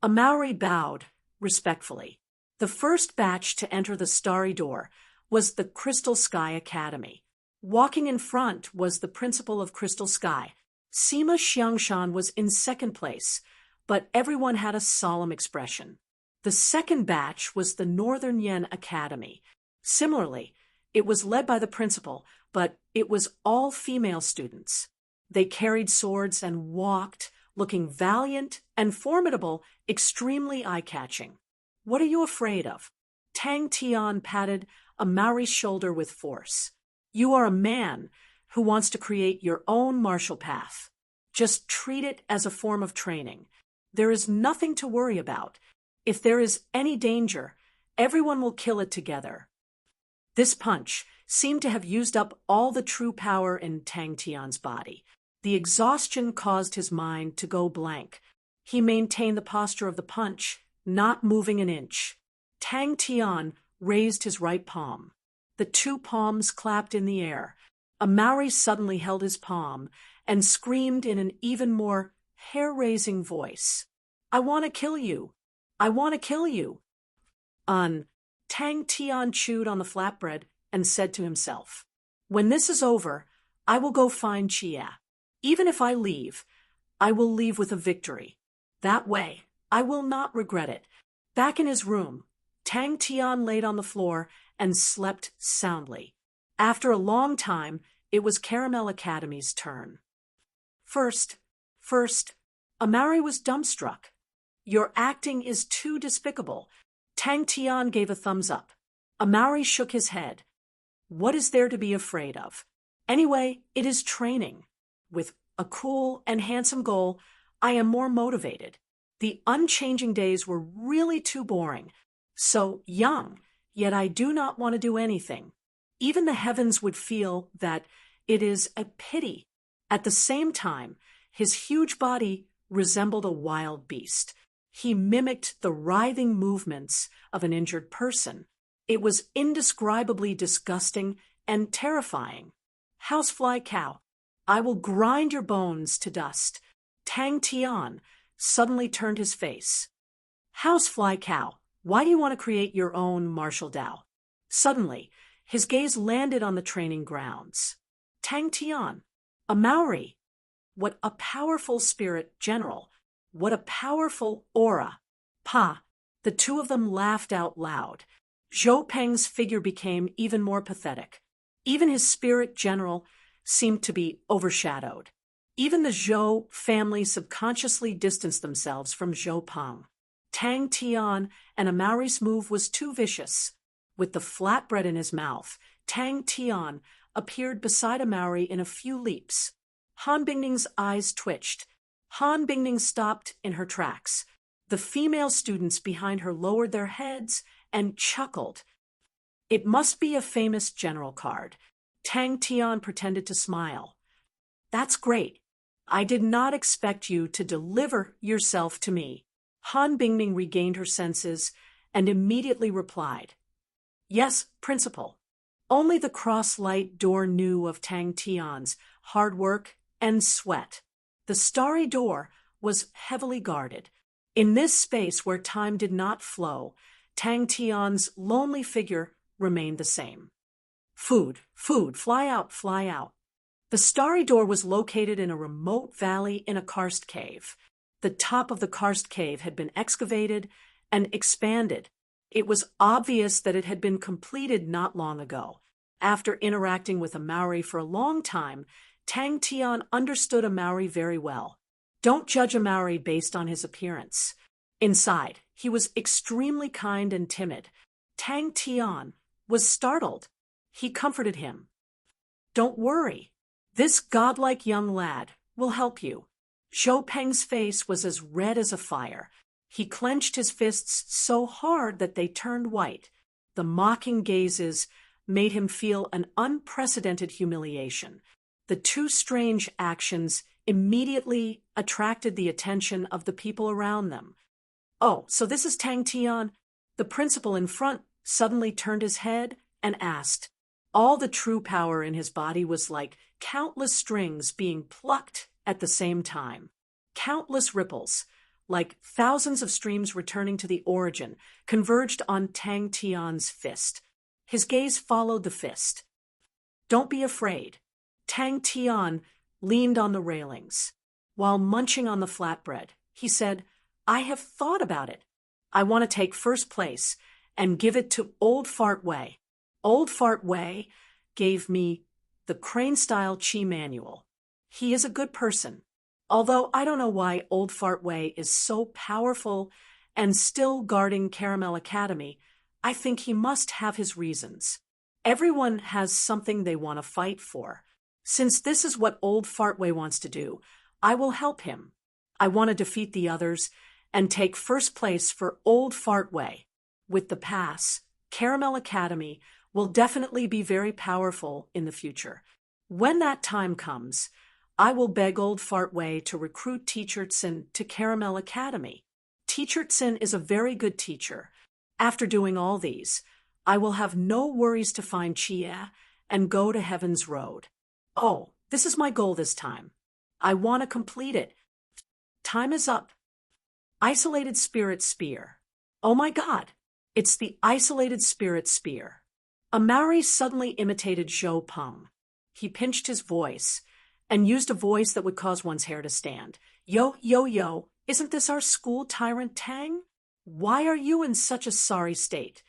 Amauri bowed respectfully. The first batch to enter the starry door was the Crystal Sky Academy. Walking in front was the principal of Crystal Sky. Sima Xiangshan was in second place, but everyone had a solemn expression. The second batch was the Northern Yen Academy. Similarly, it was led by the principal, but it was all female students. They carried swords and walked, looking valiant and formidable, extremely eye-catching. "What are you afraid of?" Tang Tian patted Amauri's shoulder with force. "You are a man who wants to create your own martial path. Just treat it as a form of training. There is nothing to worry about. If there is any danger, everyone will kill it together." This punch seemed to have used up all the true power in Tang Tian's body. The exhaustion caused his mind to go blank. He maintained the posture of the punch, not moving an inch. Tang Tian raised his right palm. The two palms clapped in the air. Amauri suddenly held his palm and screamed in an even more hair-raising voice, "I want to kill you! I want to kill you!" Tang Tian chewed on the flatbread and said to himself, "When this is over, I will go find Chia. Even if I leave, I will leave with a victory. That way, I will not regret it." Back in his room, Tang Tian laid on the floor and slept soundly. After a long time, it was Caramel Academy's turn. First, Amauri was dumbstruck. "Your acting is too despicable." Tang Tian gave a thumbs up. Amauri shook his head. "What is there to be afraid of? Anyway, it is training. With a cool and handsome goal, I am more motivated. The unchanging days were really too boring. So young, yet I do not want to do anything. Even the heavens would feel that it is a pity." At the same time, his huge body resembled a wild beast. He mimicked the writhing movements of an injured person. It was indescribably disgusting and terrifying. "Housefly cow, I will grind your bones to dust." Tang Tian suddenly turned his face. "Housefly cow, why do you want to create your own martial Tao?" Suddenly, his gaze landed on the training grounds. Tang Tian, Amauri. What a powerful spirit, General. What a powerful aura. Pa. The two of them laughed out loud. Zhou Peng's figure became even more pathetic. Even his spirit, General, seemed to be overshadowed. Even the Zhou family subconsciously distanced themselves from Zhou Peng. Tang Tian and Amauri's move was too vicious. With the flatbread in his mouth, Tang Tian appeared beside Amauri in a few leaps. Han Bingning's eyes twitched. Han Bingning stopped in her tracks. The female students behind her lowered their heads and chuckled. It must be a famous general card. Tang Tian pretended to smile. "That's great. I did not expect you to deliver yourself to me. Han Bingning regained her senses and immediately replied, Yes, Principal. Only the cross-light door knew of Tang Tian's hard work and sweat. The starry door was heavily guarded. In this space where time did not flow, Tang Tian's lonely figure remained the same. Food, food, fly out, fly out. The starry door was located in a remote valley in a karst cave. The top of the karst cave had been excavated and expanded. It was obvious that it had been completed not long ago. After interacting with a Maori for a long time, Tang Tian understood a Maori very well. Don't judge a Maori based on his appearance. Inside, he was extremely kind and timid. Tang Tian was startled. He comforted him. Don't worry. This godlike young lad will help you. Zhou Peng's face was as red as a fire. He clenched his fists so hard that they turned white. The mocking gazes made him feel an unprecedented humiliation. The two strange actions immediately attracted the attention of the people around them. Oh, so this is Tang Tian? The principal in front suddenly turned his head and asked. All the true power in his body was like countless strings being plucked at the same time. Countless ripples, like thousands of streams returning to the origin, converged on Tang Tian's fist. His gaze followed the fist. Don't be afraid. Tang Tian leaned on the railings. While munching on the flatbread, he said, I have thought about it. I want to take first place and give it to Old Fart Wei. Old Fart Wei gave me the crane-style chi manual. He is a good person. Although I don't know why Old Fart Wei is so powerful and still guarding Caramel Academy, I think he must have his reasons. Everyone has something they want to fight for. Since this is what Old Fart Wei wants to do, I will help him. I want to defeat the others and take first place for Old Fart Wei. With the pass, Caramel Academy will definitely be very powerful in the future. When that time comes, I will beg Old Fart Wei to recruit Teacher Tsin to Caramel Academy. Teacher Tsin is a very good teacher. After doing all these, I will have no worries to find Chia and go to Heaven's Road. Oh, this is my goal this time. I want to complete it. Time is up. Isolated Spirit Spear. Oh my God, it's the Isolated Spirit Spear. A Maori suddenly imitated Zhou Peng. He pinched his voice and used a voice that would cause one's hair to stand. Yo, yo, yo, isn't this our school tyrant Tang? Why are you in such a sorry state?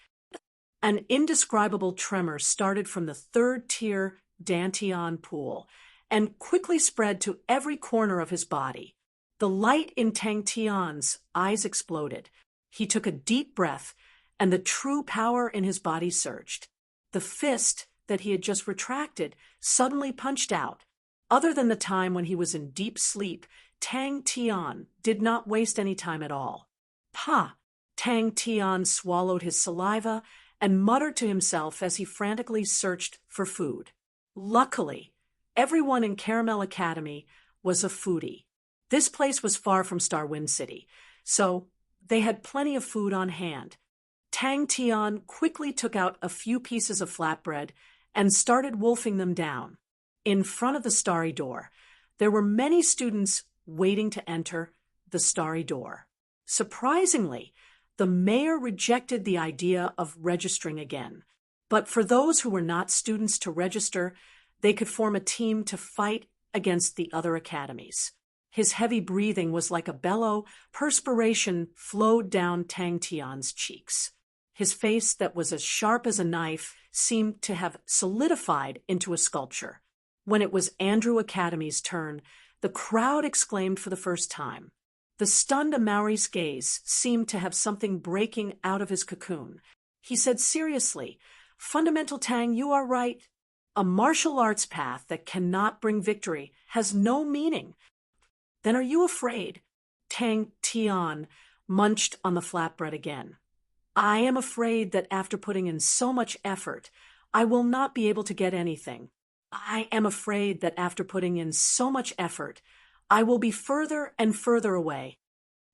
An indescribable tremor started from the third-tier Dantian pool and quickly spread to every corner of his body. The light in Tang Tian's eyes exploded. He took a deep breath, and the true power in his body surged. The fist that he had just retracted suddenly punched out. Other than the time when he was in deep sleep, Tang Tian did not waste any time at all. Pa! Tang Tian swallowed his saliva and muttered to himself as he frantically searched for food. Luckily, everyone in Caramel Academy was a foodie. This place was far from Starwind City, so they had plenty of food on hand. Tang Tian quickly took out a few pieces of flatbread and started wolfing them down. In front of the starry door, there were many students waiting to enter the starry door. Surprisingly, the mayor rejected the idea of registering again. But for those who were not students to register, they could form a team to fight against the other academies. His heavy breathing was like a bellow. Perspiration flowed down Tang Tian's cheeks. His face that was as sharp as a knife seemed to have solidified into a sculpture. When it was Andrew Academy's turn, the crowd exclaimed for the first time. The stunned Maori's gaze seemed to have something breaking out of his cocoon. He said seriously, Fundamental Tang, you are right. A martial arts path that cannot bring victory has no meaning. Then are you afraid? Tang Tian munched on the flatbread again. I am afraid that after putting in so much effort, I will not be able to get anything. I am afraid that after putting in so much effort, I will be further and further away.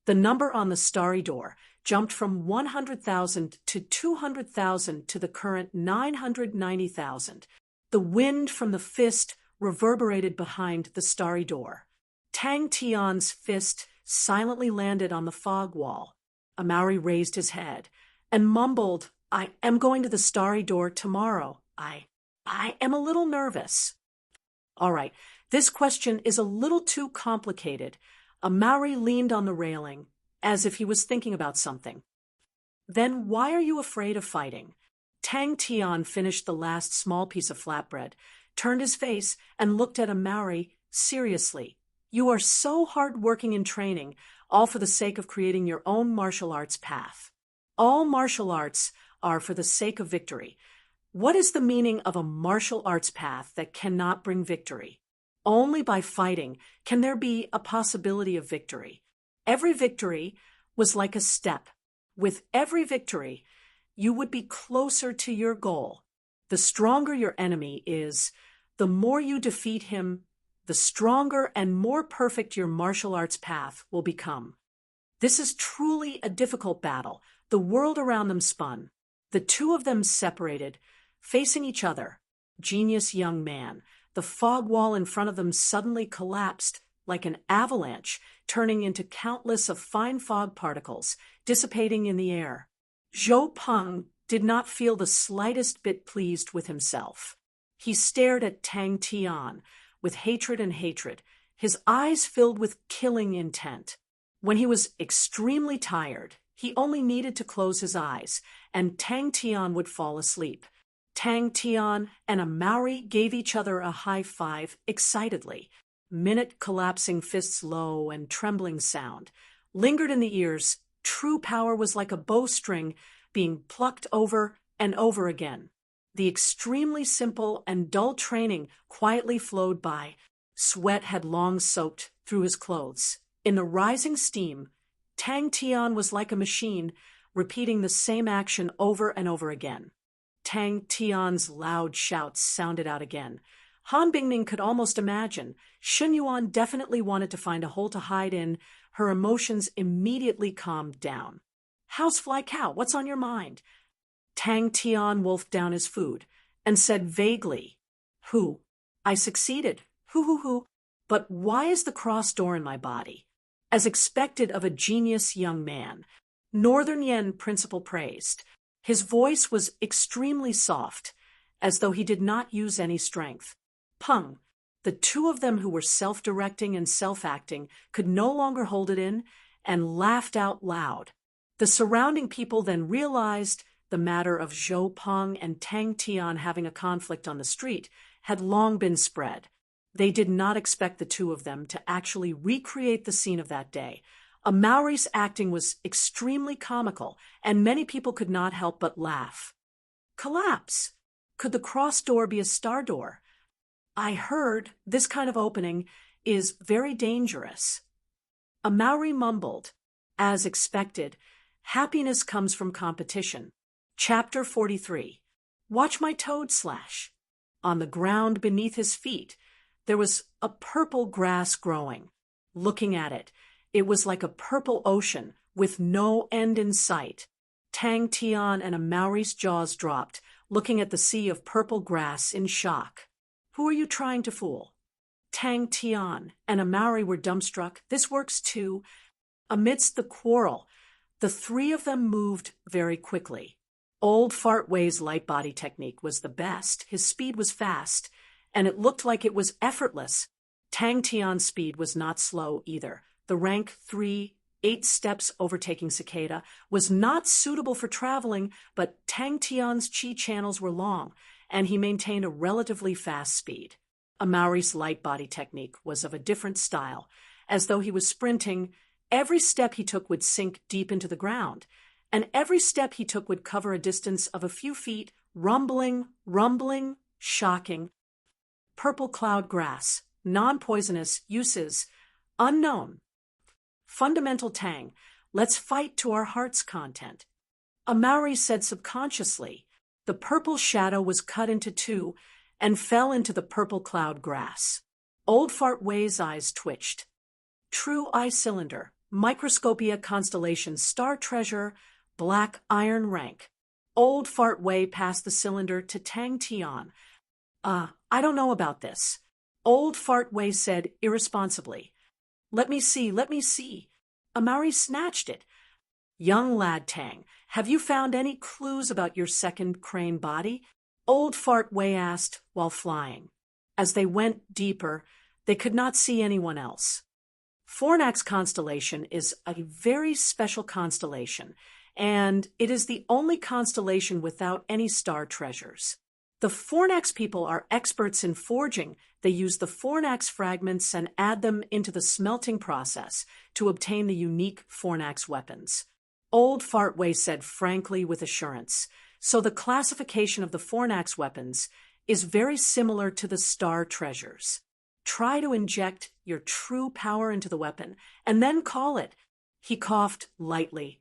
The number on the starry door jumped from 100,000 to 200,000 to the current 990,000. The wind from the fist reverberated behind the starry door. Tang Tian's fist silently landed on the fog wall. Amauri raised his head and mumbled, I am going to the starry door tomorrow. I am a little nervous. All right, this question is a little too complicated. Amauri leaned on the railing, as if he was thinking about something. Then why are you afraid of fighting? Tang Tian finished the last small piece of flatbread, turned his face, and looked at Amauri seriously. You are so hard-working in training, all for the sake of creating your own martial arts path. All martial arts are for the sake of victory. What is the meaning of a martial arts path that cannot bring victory? Only by fighting can there be a possibility of victory. Every victory was like a step. With every victory, you would be closer to your goal. The stronger your enemy is, the more you defeat him, the stronger and more perfect your martial arts path will become. This is truly a difficult battle. The world around them spun. The two of them separated, facing each other. Genius young man. The fog wall in front of them suddenly collapsed like an avalanche, turning into countless of fine fog particles, dissipating in the air. Zhou Peng did not feel the slightest bit pleased with himself. He stared at Tang Tian with hatred and hatred, his eyes filled with killing intent. When he was extremely tired, he only needed to close his eyes, and Tang Tian would fall asleep. Tang Tian and Amauri gave each other a high five excitedly. Minute collapsing fists low and trembling sound lingered in the ears. True power was like a bowstring being plucked over and over again. The extremely simple and dull training quietly flowed by. Sweat had long soaked through his clothes. In the rising steam, Tang Tian was like a machine, repeating the same action over and over again. Tang Tian's loud shouts sounded out again. Han Bingming could almost imagine. Shun Yuan definitely wanted to find a hole to hide in. Her emotions immediately calmed down. Housefly cow, what's on your mind? Tang Tian wolfed down his food and said vaguely, Who? I succeeded. Who. But why is the cross door in my body? As expected of a genius young man, Northern Yen principal praised. His voice was extremely soft, as though he did not use any strength. Peng, the two of them who were self-directing and self-acting, could no longer hold it in and laughed out loud. The surrounding people then realized the matter of Zhou Peng and Tang Tian having a conflict on the street had long been spread. They did not expect the two of them to actually recreate the scene of that day. Amauri's acting was extremely comical, and many people could not help but laugh. Collapse! Could the cross door be a star door? I heard this kind of opening is very dangerous. Amauri mumbled. As expected, happiness comes from competition. Chapter 43. Watch my toad slash. On the ground beneath his feet, there was a purple grass growing. Looking at it, it was like a purple ocean with no end in sight. Tang Tian and Amauri's jaws dropped, looking at the sea of purple grass in shock. Who are you trying to fool? Tang Tian and Amauri were dumbstruck. This works too. Amidst the quarrel, the three of them moved very quickly. Old Fartway's light body technique was the best. His speed was fast, and it looked like it was effortless. Tang Tian's speed was not slow either. The rank 3, 8 steps overtaking Cicada was not suitable for traveling, but Tang Tian's chi channels were long, and he maintained a relatively fast speed. Amauri's light body technique was of a different style. As though he was sprinting, every step he took would sink deep into the ground, and every step he took would cover a distance of a few feet, rumbling, shocking. Purple cloud grass, non-poisonous, uses, unknown. Fundamental Tang, let's fight to our heart's content. Amauri said subconsciously. The purple shadow was cut into two and fell into the purple cloud grass. Old Fartway's eyes twitched. True eye cylinder, Microscopia constellation star treasure, black iron rank. Old Fart Wei passed the cylinder to Tang Tian. I don't know about this. Old Fart Wei said irresponsibly. Let me see, let me see. Amari snatched it. Young lad Tang, have you found any clues about your second crane body? Old Fart Wei asked while flying. As they went deeper, they could not see anyone else. Fornax constellation is a very special constellation, and it is the only constellation without any star treasures. The Fornax people are experts in forging. They use the Fornax fragments and add them into the smelting process to obtain the unique Fornax weapons. Old Fart Wei said frankly with assurance. So the classification of the Fornax weapons is very similar to the star treasures. Try to inject your true power into the weapon, and then call it. He coughed lightly.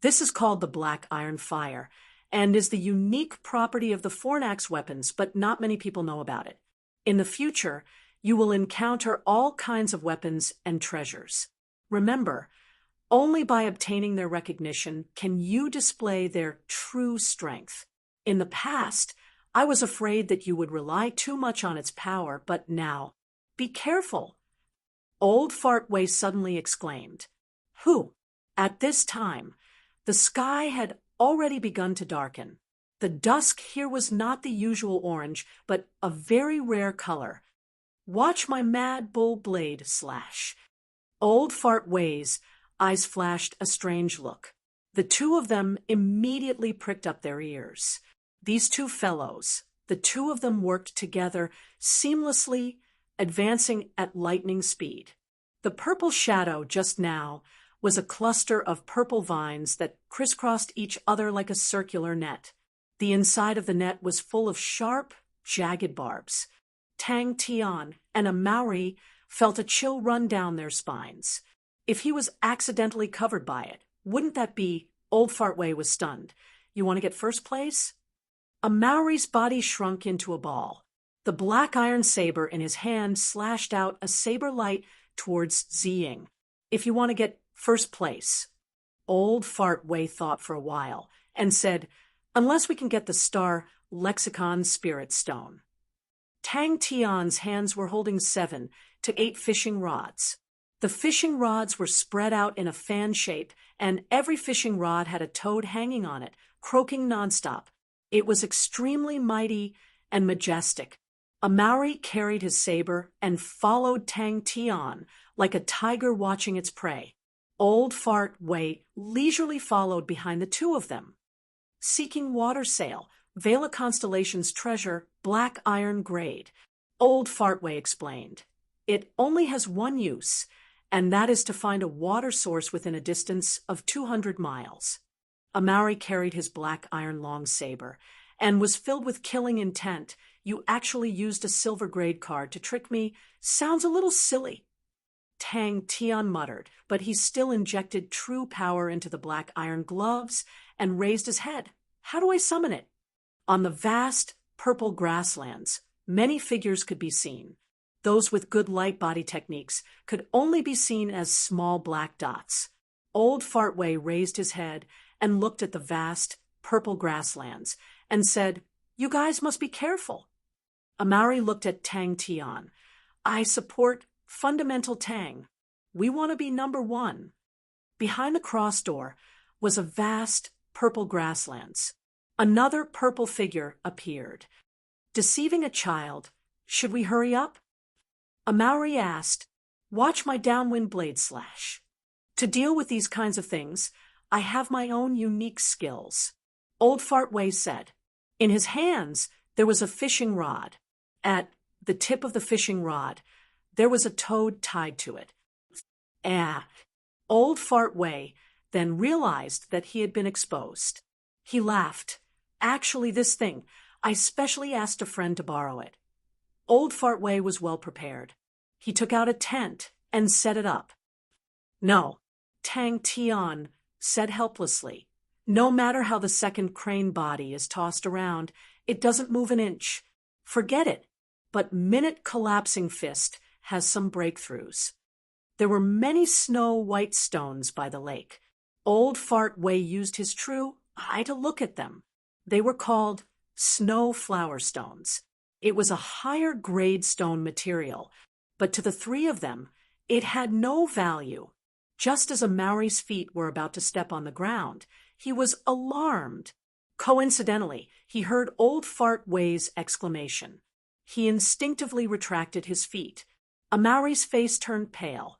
This is called the Black Iron Fire, and is the unique property of the Fornax weapons, but not many people know about it. In the future, you will encounter all kinds of weapons and treasures. Remember, only by obtaining their recognition can you display their true strength. In the past, I was afraid that you would rely too much on its power, but now, be careful. Old Fart Wei suddenly exclaimed. Who? At this time, the sky had already begun to darken. The dusk here was not the usual orange, but a very rare color. Watch my mad bull blade slash. Old Fart Wei's eyes flashed a strange look. The two of them immediately pricked up their ears. These two fellows, the two of them worked together seamlessly, advancing at lightning speed. The purple shadow just now was a cluster of purple vines that crisscrossed each other like a circular net. The inside of the net was full of sharp, jagged barbs. Tang Tian and a Maori felt a chill run down their spines. If he was accidentally covered by it, wouldn't that be? Old Fart Wei was stunned. You want to get first place? A Maori's body shrunk into a ball. The black iron saber in his hand slashed out a saber light towards Ziying. If you want to get first place. Old Fart Wei thought for a while and said, unless we can get the star lexicon spirit stone. Tang Tian's hands were holding 7 to 8 fishing rods. The fishing rods were spread out in a fan shape, and every fishing rod had a toad hanging on it, croaking nonstop. It was extremely mighty and majestic. A Maori carried his saber and followed Tang Tian like a tiger watching its prey. Old Fart Wei leisurely followed behind the two of them. Seeking water sail, Vela Constellation's treasure, black iron grade. Old Fart Wei explained. It only has one use, and that is to find a water source within a distance of 200 miles. A Maori carried his black iron long saber and was filled with killing intent. You actually used a silver grade card to trick me. Sounds a little silly. Tang Tian muttered, but he still injected true power into the black iron gloves and raised his head. How do I summon it? On the vast purple grasslands, many figures could be seen. Those with good light body techniques could only be seen as small black dots. Old Fart Wei raised his head and looked at the vast purple grasslands and said, You guys must be careful. Amari looked at Tang Tian. I support fundamental Tang. We want to be number one. Behind the cross door was a vast purple grasslands. Another purple figure appeared. Deceiving a child, should we hurry up? Amari asked, Watch my downwind blade slash. To deal with these kinds of things, I have my own unique skills. Old Fart Wei said. In his hands, there was a fishing rod. At the tip of the fishing rod, there was a toad tied to it. Old Fart Wei then realized that he had been exposed. He laughed. Actually, this thing, I specially asked a friend to borrow it. Old Fart Wei was well prepared. He took out a tent and set it up. No, Tang Tian said helplessly. No matter how the second crane body is tossed around, it doesn't move an inch. Forget it. But Minute Collapsing Fist has some breakthroughs. There were many snow-white stones by the lake. Old Fart Wei used his true eye to look at them. They were called snow flower stones. It was a higher grade stone material, but to the three of them, it had no value. Just as a Maori's feet were about to step on the ground, he was alarmed. Coincidentally, he heard Old Fart Wei's exclamation. He instinctively retracted his feet. A Maori's face turned pale.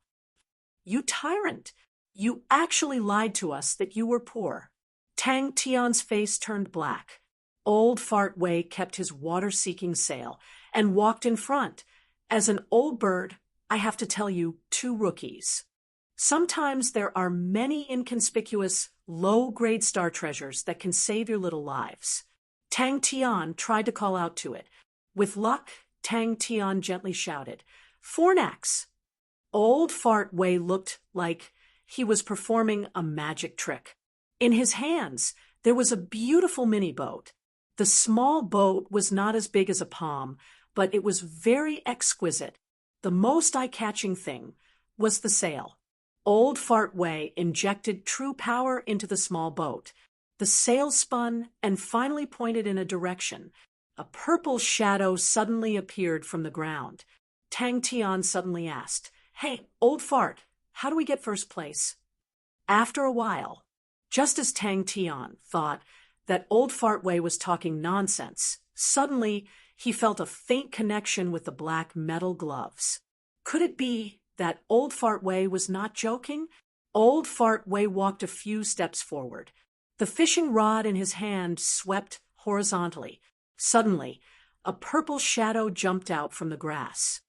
"You tyrant! You actually lied to us that you were poor." Tang Tian's face turned black. Old Fart Wei kept his water-seeking sail and walked in front. "As an old bird, I have to tell you 2 rookies. Sometimes there are many inconspicuous, low-grade star treasures that can save your little lives." Tang Tian tried to call out to it. With luck, Tang Tian gently shouted, "Fornax!" Old Fart Wei looked like he was performing a magic trick. In his hands, there was a beautiful mini boat. The small boat was not as big as a palm, but it was very exquisite. The most eye-catching thing was the sail. Old Fart Wei injected true power into the small boat. The sail spun and finally pointed in a direction. A purple shadow suddenly appeared from the ground. Tang Tian suddenly asked, "Hey, Old Fart, how do we get first place?" After a while, just as Tang Tian thought that Old Fart Wei was talking nonsense, suddenly he felt a faint connection with the black metal gloves. Could it be that Old Fart Wei was not joking? Old Fart Wei walked a few steps forward. The fishing rod in his hand swept horizontally. Suddenly, a purple shadow jumped out from the grass.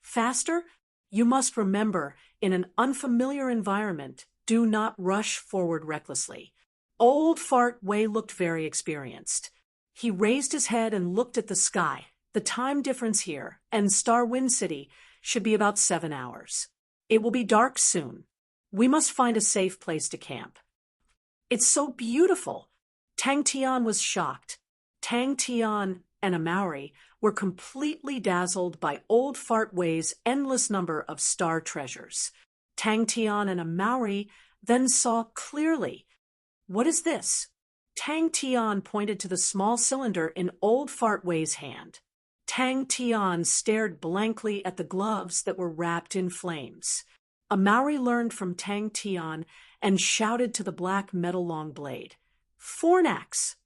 "Faster? You must remember, in an unfamiliar environment, do not rush forward recklessly." Old Fart Wei looked very experienced. He raised his head and looked at the sky. The time difference here and Star Wind City should be about 7 hours. It will be dark soon. We must find a safe place to camp. "It's so beautiful." Tang Tian was shocked. Tang Tian and a Maori were completely dazzled by Old Fart Wei's endless number of star treasures. Tang Tian and a Maori then saw clearly. "What is this?" Tang Tian pointed to the small cylinder in Old Fart Wei's hand. Tang Tian stared blankly at the gloves that were wrapped in flames. A Maori learned from Tang Tian and shouted to the black metal long blade, "Fornax!"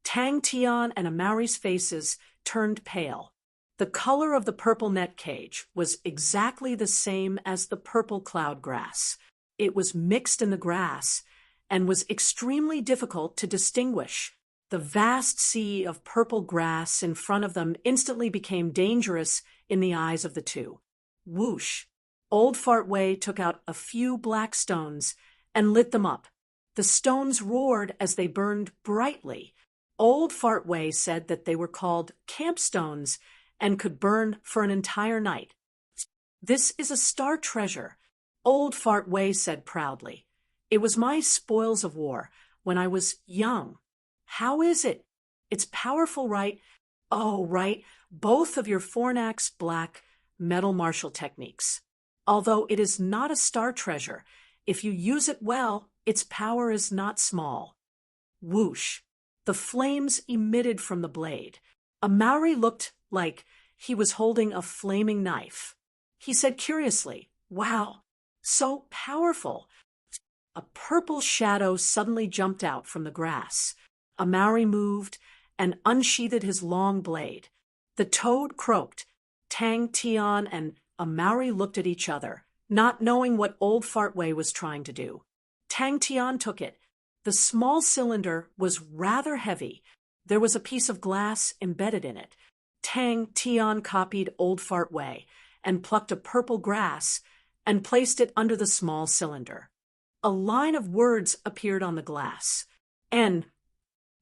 Tang Tian and a Maori's faces turned pale. The color of the purple net cage was exactly the same as the purple cloud grass. It was mixed in the grass and was extremely difficult to distinguish. The vast sea of purple grass in front of them instantly became dangerous in the eyes of the two. Whoosh! Old Fart Wei took out a few black stones and lit them up. The stones roared as they burned brightly. Old Fart Wei said that they were called camp stones and could burn for an entire night. "This is a star treasure," Old Fart Wei said proudly. "It was my spoils of war when I was young." "How is it? It's powerful, right?" "Oh, right. Both of your Fornax black metal martial techniques. Although it is not a star treasure, if you use it well, its power is not small." Whoosh! The flames emitted from the blade. A Maori looked like he was holding a flaming knife. He said curiously, "Wow, so powerful." A purple shadow suddenly jumped out from the grass. A Maori moved and unsheathed his long blade. The toad croaked. Tang Tian and a Maori looked at each other, not knowing what Old Fart Wei was trying to do. Tang Tian took it. The small cylinder was rather heavy. There was a piece of glass embedded in it. Tang Tian copied Old Fart Wei and plucked a purple grass and placed it under the small cylinder. A line of words appeared on the glass. "N."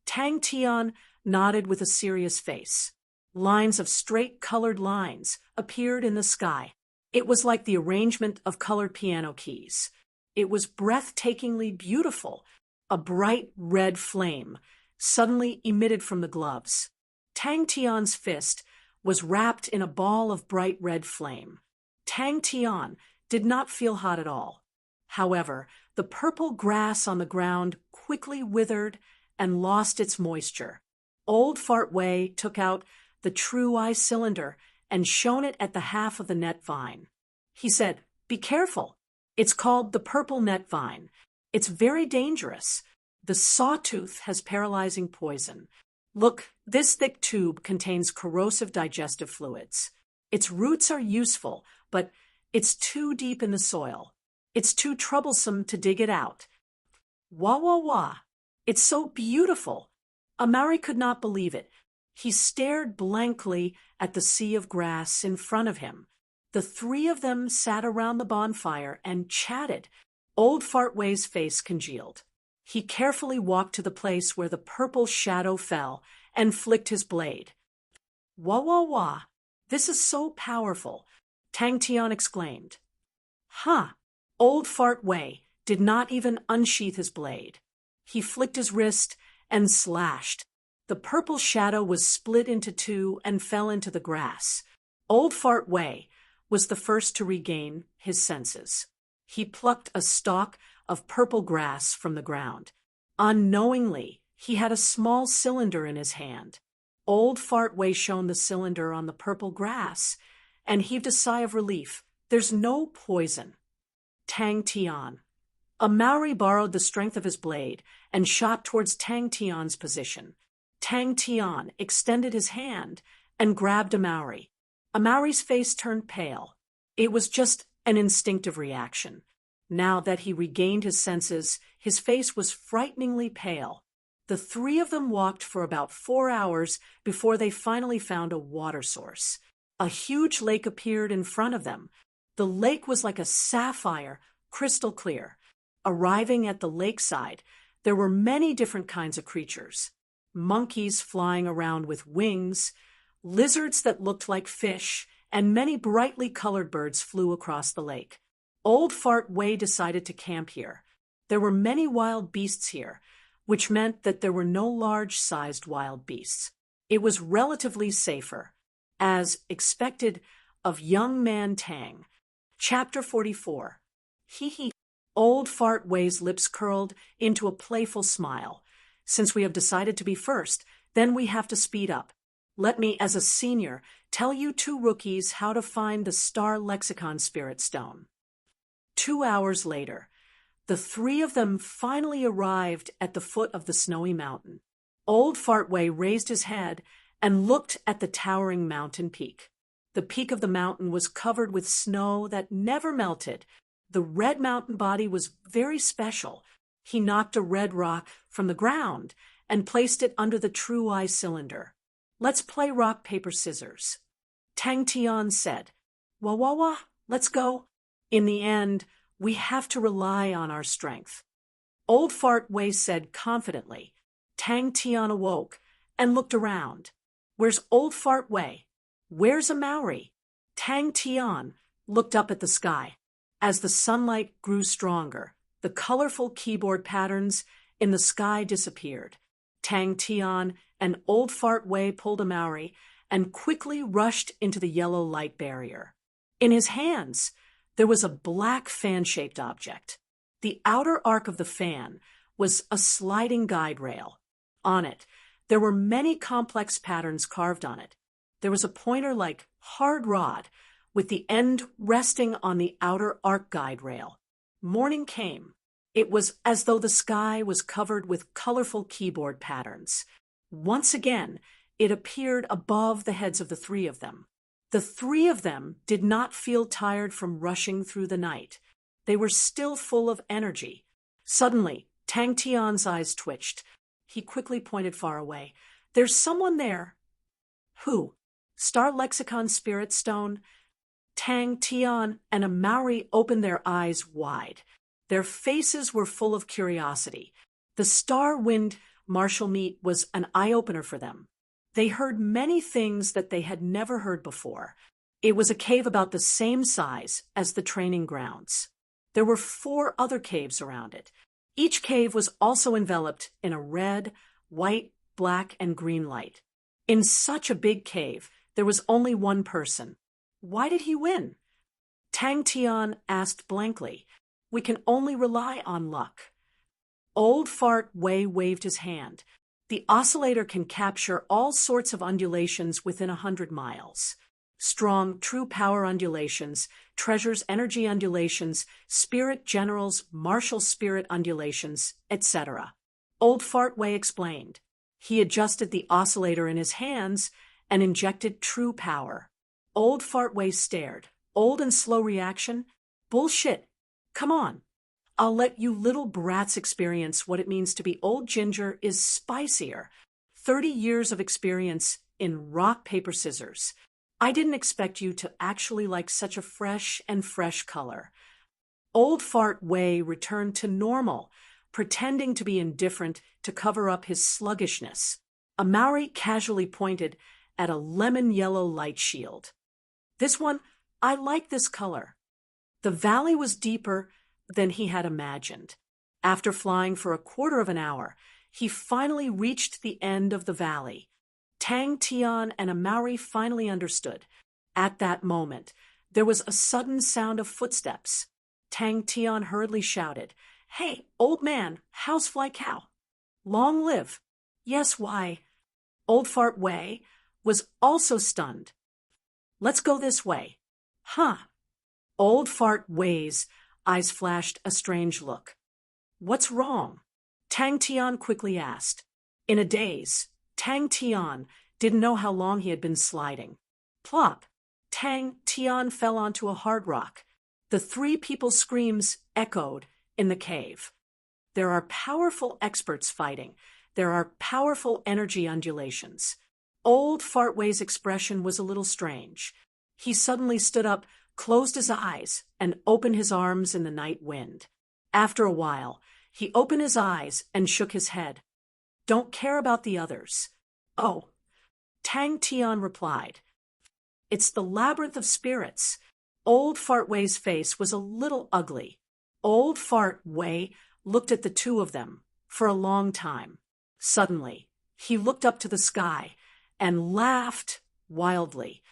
Tang Tian nodded with a serious face. Lines of straight colored lines appeared in the sky. It was like the arrangement of colored piano keys. It was breathtakingly beautiful. A bright red flame suddenly emitted from the gloves. Tang Tian's fist was wrapped in a ball of bright red flame. Tang Tian did not feel hot at all. However, the purple grass on the ground quickly withered and lost its moisture. Old Fartway took out the true eye cylinder and shone it at the half of the net vine. He said, "Be careful. It's called the purple net vine. It's very dangerous. The sawtooth has paralyzing poison. Look, this thick tube contains corrosive digestive fluids. Its roots are useful, but it's too deep in the soil. It's too troublesome to dig it out." Wah, wah, wah. It's so beautiful. Amari could not believe it. He stared blankly at the sea of grass in front of him. The three of them sat around the bonfire and chatted. Old Fartway's face congealed. He carefully walked to the place where the purple shadow fell and flicked his blade. Wah, wah, wah. This is so powerful, Tang Tian exclaimed. Huh. Old Fartway did not even unsheath his blade. He flicked his wrist and slashed. The purple shadow was split into two and fell into the grass. Old Fartway was the first to regain his senses. He plucked a stalk of purple grass from the ground. Unknowingly, he had a small cylinder in his hand. Old Fartway shone the cylinder on the purple grass and heaved a sigh of relief. There's no poison. Tang Tian. Amari borrowed the strength of his blade and shot towards Tang Tian's position. Tang Tian extended his hand and grabbed Amari. Amari's face turned pale. It was just an instinctive reaction. Now that he regained his senses, his face was frighteningly pale. The three of them walked for about 4 hours before they finally found a water source. A huge lake appeared in front of them. The lake was like a sapphire, crystal clear. Arriving at the lakeside, there were many different kinds of creatures. Monkeys flying around with wings, lizards that looked like fish, and many brightly colored birds flew across the lake. Old Fartway decided to camp here. There were many wild beasts here, which meant that there were no large-sized wild beasts. It was relatively safer, as expected of young man Tang. Chapter 44. Hee hee. Old Fartway's lips curled into a playful smile. Since we have decided to be first, then we have to speed up. Let me, as a senior, tell you two rookies how to find the Star Lexicon Spirit Stone. 2 hours later, the three of them finally arrived at the foot of the snowy mountain. Old Fartway raised his head and looked at the towering mountain peak. The peak of the mountain was covered with snow that never melted. The red mountain body was very special. He knocked a red rock from the ground and placed it under the true eye cylinder. Let's play rock, paper, scissors. Tang Tian said. Wah, wah, wah, let's go. In the end, we have to rely on our strength. Old Fartway said confidently. Tang Tian awoke and looked around. Where's Old Fartway? Where's Amari? Tang Tian looked up at the sky. As the sunlight grew stronger, the colorful keyboard patterns in the sky disappeared. Tang Tian and Old Fartway pulled Amari and quickly rushed into the yellow light barrier. In his hands, there was a black fan-shaped object. The outer arc of the fan was a sliding guide rail. On it, there were many complex patterns carved on it. There was a pointer-like hard rod with the end resting on the outer arc guide rail. Morning came. It was as though the sky was covered with colorful keyboard patterns. Once again, it appeared above the heads of the three of them. The three of them did not feel tired from rushing through the night. They were still full of energy. Suddenly, Tang Tian's eyes twitched. He quickly pointed far away. There's someone there. Who? Star Lexicon Spirit Stone? Tang Tian and Amari opened their eyes wide. Their faces were full of curiosity. The Star Wind martial meet was an eye-opener for them. They heard many things that they had never heard before. It was a cave about the same size as the training grounds. There were 4 other caves around it. Each cave was also enveloped in a red, white, black, and green light. In such a big cave, there was only one person. Why did he win? Tang Tian asked blankly. We can only rely on luck. Old Fart Wei waved his hand. The oscillator can capture all sorts of undulations within 100 miles. Strong, true power undulations, treasures energy undulations, spirit generals, martial spirit undulations, etc. Old Fart Wei explained. He adjusted the oscillator in his hands and injected true power. Old Fart Wei stared. Old and slow reaction? Bullshit. Come on. I'll let you little brats experience what it means to be old ginger is spicier. 30 years of experience in rock, paper, scissors. I didn't expect you to actually like such a fresh color. Old Fart Wei returned to normal, pretending to be indifferent to cover up his sluggishness. A Maori casually pointed at a lemon-yellow light shield. This one, I like this color. The valley was deeper than he had imagined. After flying for a quarter of an hour, he finally reached the end of the valley. Tang Tian and a Maori finally understood. At that moment, there was a sudden sound of footsteps. Tang Tian hurriedly shouted, "Hey, old man, housefly cow. Long live." Yes, why? Old Fart Wei was also stunned. Let's go this way. Huh. Old Fart Wei's eyes flashed a strange look. What's wrong? Tang Tian quickly asked. In a daze, Tang Tian didn't know how long he had been sliding. Plop! Tang Tian fell onto a hard rock. The three people's screams echoed in the cave. There are powerful experts fighting. There are powerful energy undulations. Old Fart Wei's expression was a little strange. He suddenly stood up, closed his eyes, and opened his arms in the night wind. After a while, he opened his eyes and shook his head. Don't care about the others. Oh, Tang Tian replied. It's the labyrinth of spirits. Old Fart Wei's face was a little ugly. Old Fart Wei looked at the two of them for a long time. Suddenly, he looked up to the sky and laughed wildly.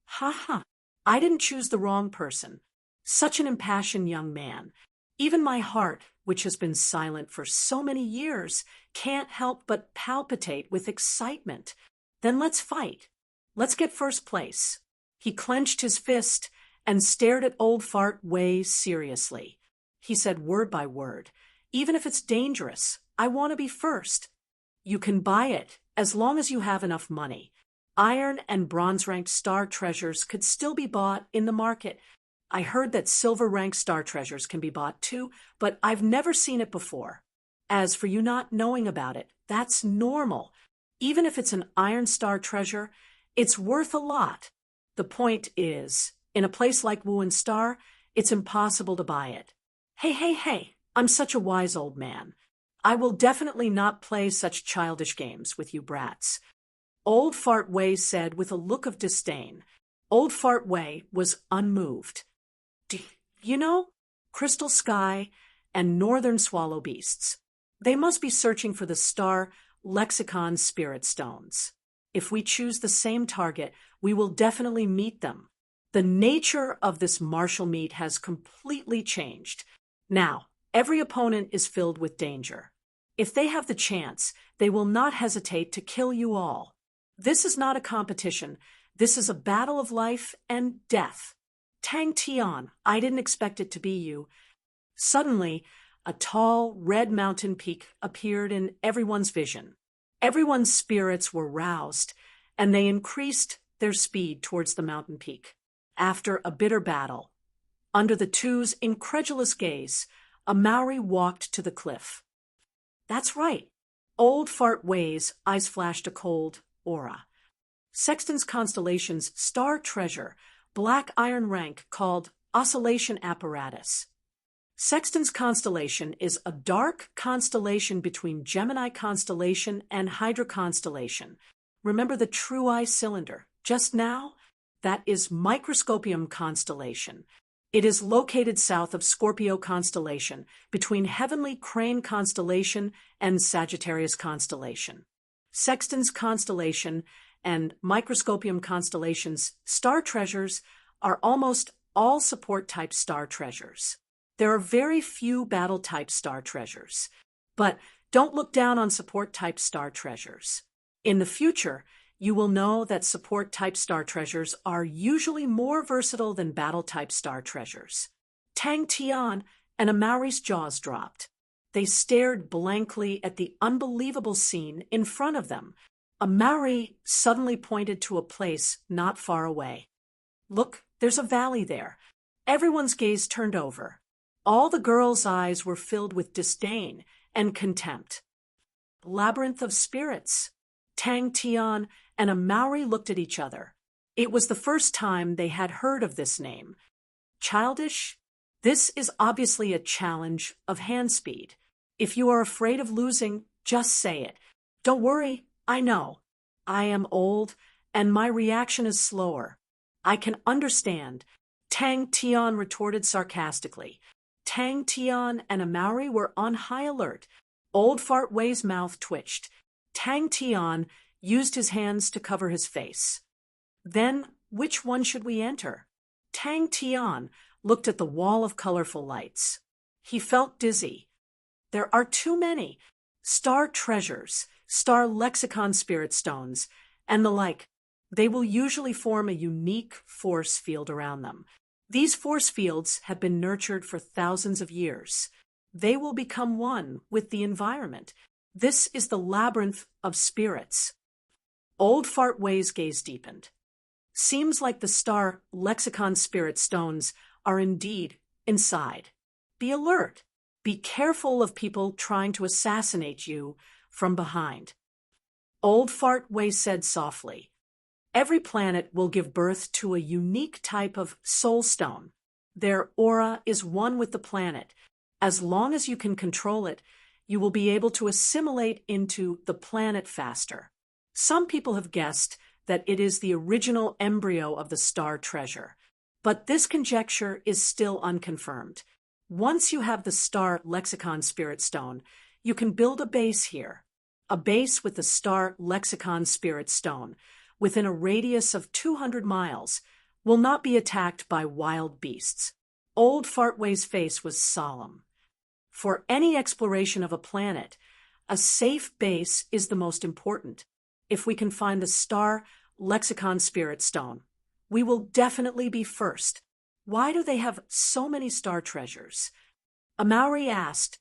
Ha ha, I didn't choose the wrong person. Such an impassioned young man. Even my heart, which has been silent for so many years, can't help but palpitate with excitement. Then let's fight. Let's get first place. He clenched his fist and stared at Old Fart Wei seriously. He said word by word, even if it's dangerous, I want to be first. You can buy it as long as you have enough money. Iron and bronze-ranked star treasures could still be bought in the market. I heard that silver-ranked star treasures can be bought too, but I've never seen it before. As for you not knowing about it, that's normal. Even if it's an iron star treasure, it's worth a lot. The point is, in a place like Wuan Star, it's impossible to buy it. Hey, I'm such a wise old man. I will definitely not play such childish games with you brats. Old Fart Wei said with a look of disdain. Old Fart Wei was unmoved. You know, Crystal Sky and Northern Swallow Beasts. They must be searching for the star lexicon spirit stones. If we choose the same target, we will definitely meet them. The nature of this martial meet has completely changed. Now, every opponent is filled with danger. If they have the chance, they will not hesitate to kill you all. This is not a competition. This is a battle of life and death. Tang Tian, I didn't expect it to be you. Suddenly, a tall, red mountain peak appeared in everyone's vision. Everyone's spirits were roused, and they increased their speed towards the mountain peak. After a bitter battle, under the two's incredulous gaze, a Maori walked to the cliff. That's right. Old Fart Wei's eyes flashed a cold aura. Sexton's constellation's star treasure, black iron rank called oscillation apparatus. Sexton's constellation is a dark constellation between Gemini constellation and Hydra constellation. Remember the True Eye cylinder? Just now? That is Microscopium constellation. It is located south of Scorpio constellation, between Heavenly Crane constellation and Sagittarius constellation. Sexton's constellation and Microscopium constellation's star treasures are almost all support-type star treasures. There are very few battle-type star treasures. But don't look down on support-type star treasures. In the future, you will know that support-type star treasures are usually more versatile than battle-type star treasures. Tang Tian and Amari's jaws dropped. They stared blankly at the unbelievable scene in front of them. Amari suddenly pointed to a place not far away. Look, there's a valley there. Everyone's gaze turned over. All the girls' eyes were filled with disdain and contempt. Labyrinth of Spirits. Tang Tian and Amari looked at each other. It was the first time they had heard of this name. Childish? This is obviously a challenge of hand speed. If you are afraid of losing, just say it. Don't worry, I know. I am old, and my reaction is slower. I can understand. Tang Tian retorted sarcastically. Tang Tian and Amari were on high alert. Old Fart Wei's mouth twitched. Tang Tian used his hands to cover his face. Then, which one should we enter? Tang Tian looked at the wall of colorful lights. He felt dizzy. There are too many. Star treasures, star lexicon spirit stones, and the like. They will usually form a unique force field around them. These force fields have been nurtured for thousands of years. They will become one with the environment. This is the labyrinth of spirits. Old Fart Wei's gaze deepened. Seems like the star lexicon spirit stones are indeed inside. Be alert. Be careful of people trying to assassinate you from behind. Old Fart Wei said softly. Every planet will give birth to a unique type of soul stone. Their aura is one with the planet. As long as you can control it, you will be able to assimilate into the planet faster. Some people have guessed that it is the original embryo of the star treasure, but this conjecture is still unconfirmed. Once you have the star lexicon spirit stone, you can build a base here. A base with the star lexicon spirit stone, within a radius of 200 miles, will not be attacked by wild beasts. Old Fart Wei's face was solemn. For any exploration of a planet, a safe base is the most important. If we can find the star lexicon spirit stone, we will definitely be first. Why do they have so many star treasures? Amari asked.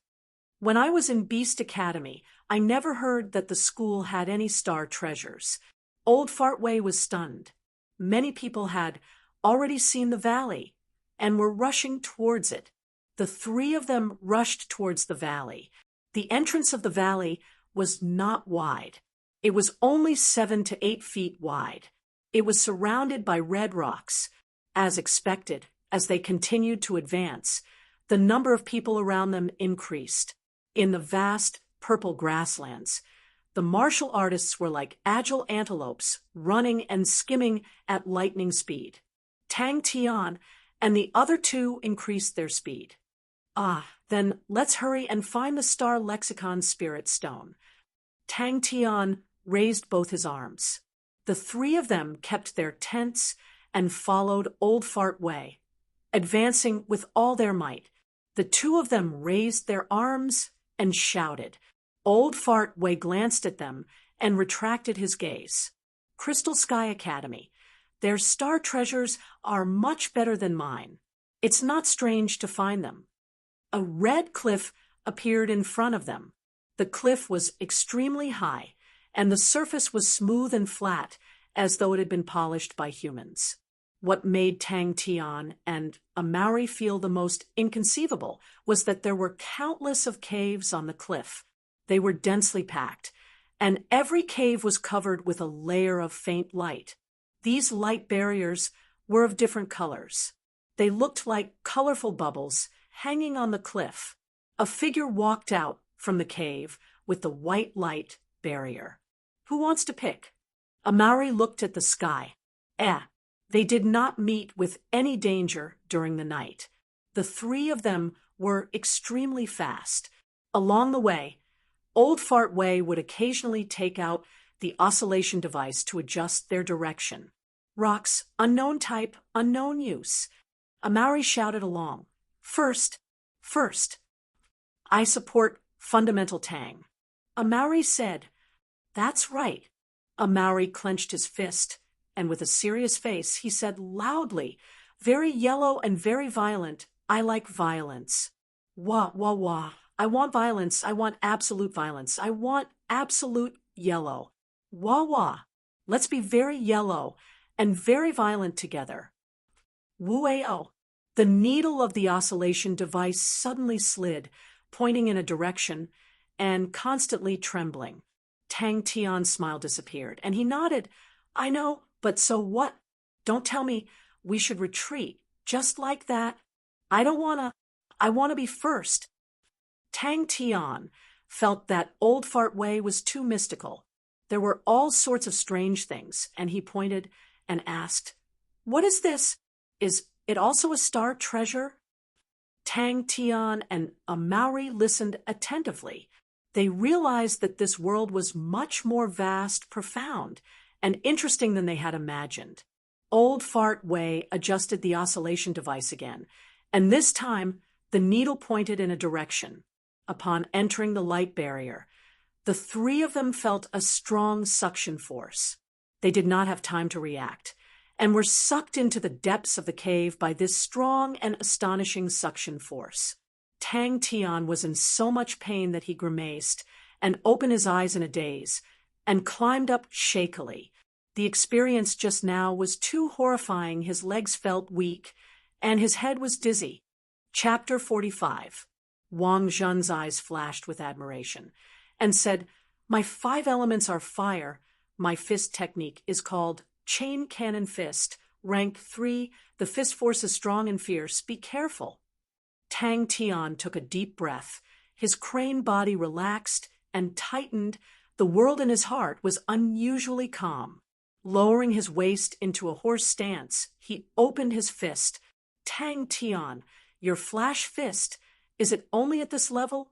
When I was in Beast Academy, I never heard that the school had any star treasures. Old Fart Wei was stunned. Many people had already seen the valley and were rushing towards it. The three of them rushed towards the valley. The entrance of the valley was not wide. It was only 7 to 8 feet wide. It was surrounded by red rocks. As expected, as they continued to advance, the number of people around them increased. In the vast purple grasslands, the martial artists were like agile antelopes, running and skimming at lightning speed. Tang Tian and the other two increased their speed. Then let's hurry and find the star lexicon spirit stone. Tang Tian raised both his arms. The three of them kept their tents and followed Old Fart Wei, advancing with all their might. The two of them raised their arms and shouted. Old Fart Wei glanced at them and retracted his gaze. Crystal Sky Academy. Their star treasures are much better than mine. It's not strange to find them. A red cliff appeared in front of them. The cliff was extremely high, and the surface was smooth and flat, as though it had been polished by humans. What made Tang Tian and Amari feel the most inconceivable was that there were countless of caves on the cliff. They were densely packed, and every cave was covered with a layer of faint light. These light barriers were of different colors. They looked like colorful bubbles hanging on the cliff. A figure walked out from the cave with the white light barrier. Who wants to pick? Amari looked at the sky. They did not meet with any danger during the night. The three of them were extremely fast. Along the way, Old Fart Wei would occasionally take out the oscillation device to adjust their direction. Rocks, unknown type, unknown use. Amari shouted along. First. I support fundamental Tang. Amari said. That's right. Amari clenched his fist, and with a serious face, he said loudly, very yellow and very violent, I like violence. Wah, wah, wah. I want violence. I want absolute violence. I want absolute yellow. Wah, wah. Let's be very yellow and very violent together. Woo-ay-oh. The needle of the oscillation device suddenly slid, pointing in a direction and constantly trembling. Tang Tian's smile disappeared, and he nodded. I know, but so what? Don't tell me we should retreat, just like that. I don't wanna. I wanna be first. Tang Tian felt that Old Fart Way was too mystical. There were all sorts of strange things, and he pointed and asked, What is this? Is it also a star treasure? Tang Tian and Amari listened attentively. They realized that this world was much more vast, profound, and interesting than they had imagined. Old Fart Way adjusted the oscillation device again, and this time the needle pointed in a direction. Upon entering the light barrier, the three of them felt a strong suction force. They did not have time to react, and were sucked into the depths of the cave by this strong and astonishing suction force. Tang Tian was in so much pain that he grimaced and opened his eyes in a daze and climbed up shakily. The experience just now was too horrifying. His legs felt weak, and his head was dizzy. Chapter 45. Wang Zhen's eyes flashed with admiration and said, My 5 elements are fire. My fist technique is called Chain Cannon Fist. Rank 3. The fist force is strong and fierce. Be careful. Tang Tian took a deep breath. His crane body relaxed and tightened. The world in his heart was unusually calm. Lowering his waist into a horse stance, he opened his fist. Tang Tian, your flash fist, is it only at this level?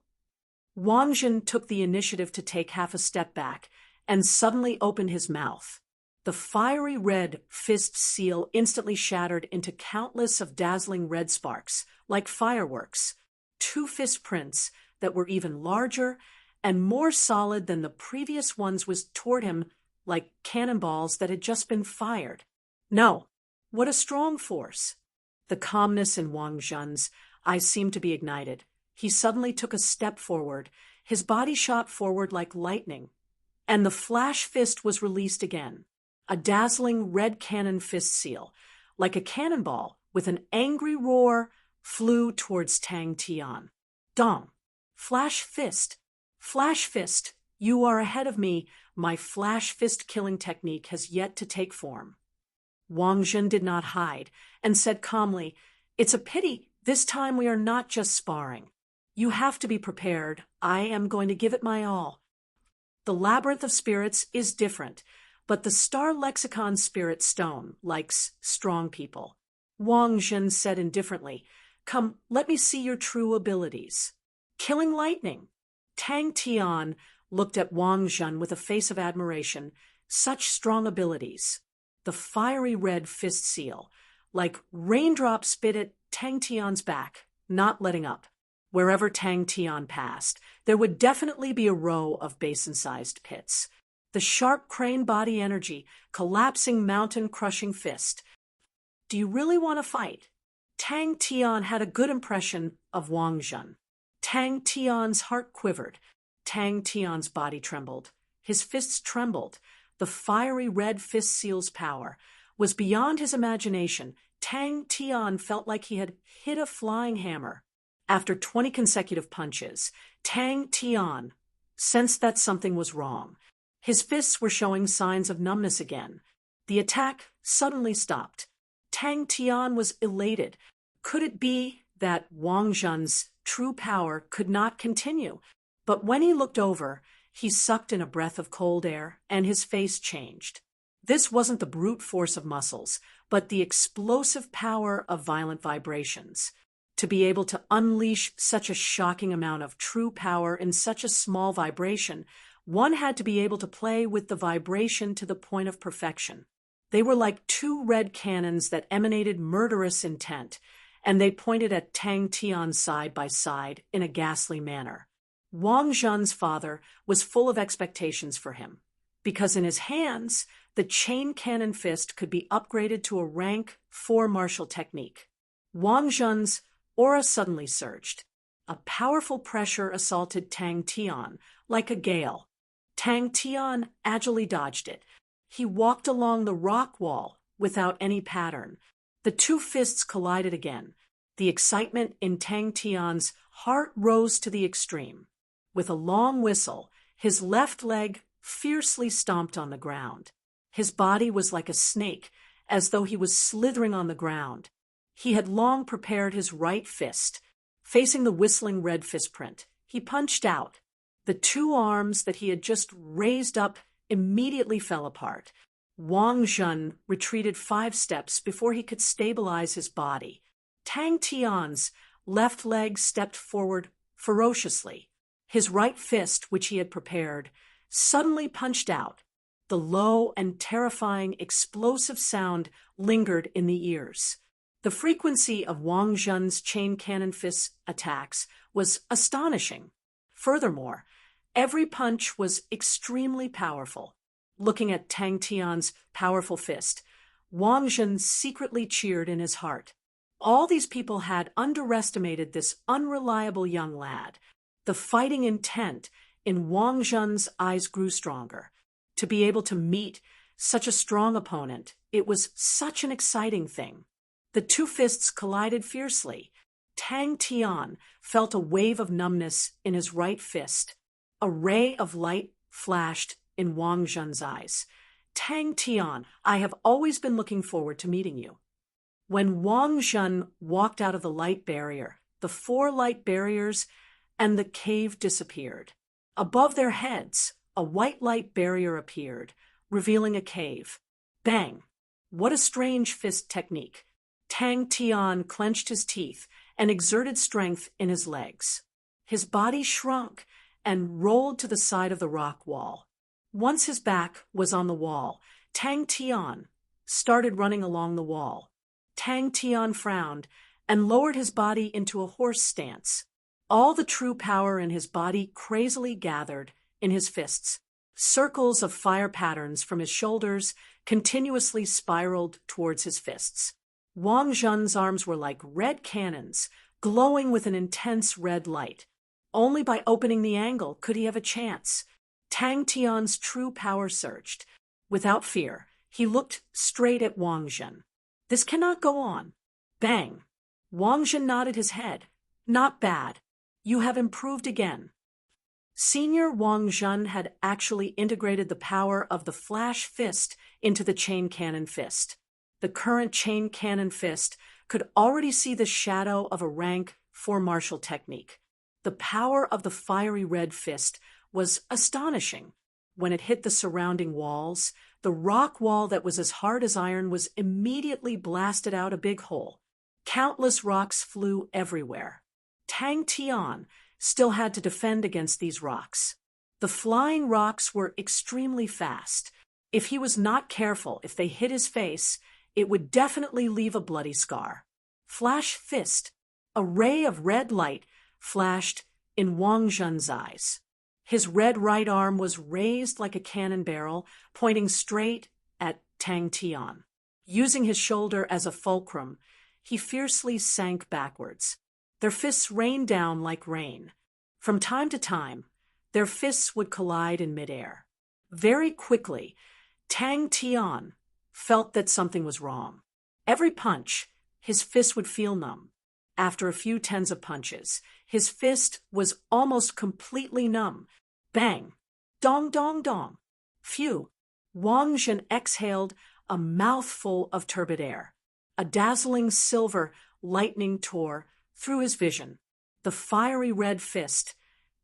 Wang Zhen took the initiative to take half a step back and suddenly opened his mouth. The fiery red fist seal instantly shattered into countless of dazzling red sparks, like fireworks. 2 fist prints that were even larger and more solid than the previous ones was toward him like cannonballs that had just been fired. No, what a strong force. The calmness in Wang Zhen's eyes seemed to be ignited. He suddenly took a step forward. His body shot forward like lightning, and the flash fist was released again. A dazzling red cannon fist seal, like a cannonball with an angry roar, flew towards Tang Tian. Dong! Flash fist! Flash fist! You are ahead of me. My flash fist killing technique has yet to take form. Wang Zhen did not hide and said calmly, It's a pity. This time we are not just sparring. You have to be prepared. I am going to give it my all. The labyrinth of spirits is different, but the star lexicon spirit stone likes strong people. Wang Zhen said indifferently, Come, let me see your true abilities. Killing lightning. Tang Tian looked at Wang Zhen with a face of admiration. Such strong abilities. The fiery red fist seal, like raindrops, spit at Tang Tian's back, not letting up. Wherever Tang Tian passed, there would definitely be a row of basin-sized pits. The sharp crane body energy, collapsing mountain-crushing fist. Do you really want to fight? Tang Tian had a good impression of Wang Zhen. Tang Tian's heart quivered. Tang Tian's body trembled. His fists trembled. The fiery red fist seal's power was beyond his imagination. Tang Tian felt like he had hit a flying hammer. After 20 consecutive punches, Tang Tian sensed that something was wrong. His fists were showing signs of numbness again. The attack suddenly stopped. Tang Tian was elated. Could it be that Wang Zhen's true power could not continue? But when he looked over, he sucked in a breath of cold air, and his face changed. This wasn't the brute force of muscles, but the explosive power of violent vibrations. To be able to unleash such a shocking amount of true power in such a small vibration, one had to be able to play with the vibration to the point of perfection. They were like 2 red cannons that emanated murderous intent, and they pointed at Tang Tian side by side in a ghastly manner. Wang Zhen's father was full of expectations for him, because in his hands, the chain cannon fist could be upgraded to a rank 4 martial technique. Wang Zhen's aura suddenly surged. A powerful pressure assaulted Tang Tian like a gale. Tang Tian agilely dodged it. He walked along the rock wall without any pattern. The two fists collided again. The excitement in Tang Tian's heart rose to the extreme. With a long whistle, his left leg fiercely stomped on the ground. His body was like a snake, as though he was slithering on the ground. He had long prepared his right fist. Facing the whistling red fist print, he punched out. The two arms that he had just raised up immediately fell apart. Wang Zhen retreated 5 steps before he could stabilize his body. Tang Tian's left leg stepped forward ferociously. His right fist, which he had prepared, suddenly punched out. The low and terrifying explosive sound lingered in the ears. The frequency of Wang Zhen's chain cannon fist attacks was astonishing. Furthermore, every punch was extremely powerful. Looking at Tang Tian's powerful fist, Wang Zhen secretly cheered in his heart. All these people had underestimated this unreliable young lad. The fighting intent in Wang Zhen's eyes grew stronger. To be able to meet such a strong opponent, it was such an exciting thing. The two fists collided fiercely. Tang Tian felt a wave of numbness in his right fist. A ray of light flashed in Wang Zhen's eyes. Tang Tian, I have always been looking forward to meeting you. When Wang Zhen walked out of the light barrier, the 4 light barriers and the cave disappeared. Above their heads, a white light barrier appeared, revealing a cave. Bang! What a strange fist technique. Tang Tian clenched his teeth and exerted strength in his legs. His body shrunk and rolled to the side of the rock wall. Once his back was on the wall, Tang Tian started running along the wall. Tang Tian frowned and lowered his body into a horse stance. All the true power in his body crazily gathered in his fists. Circles of fire patterns from his shoulders continuously spiraled towards his fists. Wang Zhen's arms were like red cannons, glowing with an intense red light. Only by opening the angle could he have a chance. Tang Tian's true power surged. Without fear, he looked straight at Wang Zhen. This cannot go on. Bang! Wang Zhen nodded his head. Not bad. You have improved again. Senior Wang Zhen had actually integrated the power of the flash fist into the chain cannon fist. The current chain cannon fist could already see the shadow of a rank 4 martial technique. The power of the fiery red fist was astonishing. When it hit the surrounding walls, the rock wall that was as hard as iron was immediately blasted out a big hole. Countless rocks flew everywhere. Tang Tian still had to defend against these rocks. The flying rocks were extremely fast. If he was not careful, if they hit his face, it would definitely leave a bloody scar. Flash fist. A ray of red light flashed in Wang Zhen's eyes. His red right arm was raised like a cannon barrel, pointing straight at Tang Tian. Using his shoulder as a fulcrum, he fiercely sank backwards. Their fists rained down like rain. From time to time, their fists would collide in midair. Very quickly, Tang Tian felt that something was wrong. Every punch, his fist would feel numb. After a few tens of punches, his fist was almost completely numb. Bang! Dong, dong, dong. Phew! Wang Zhen exhaled a mouthful of turbid air. A dazzling silver lightning tore through his vision. The fiery red fist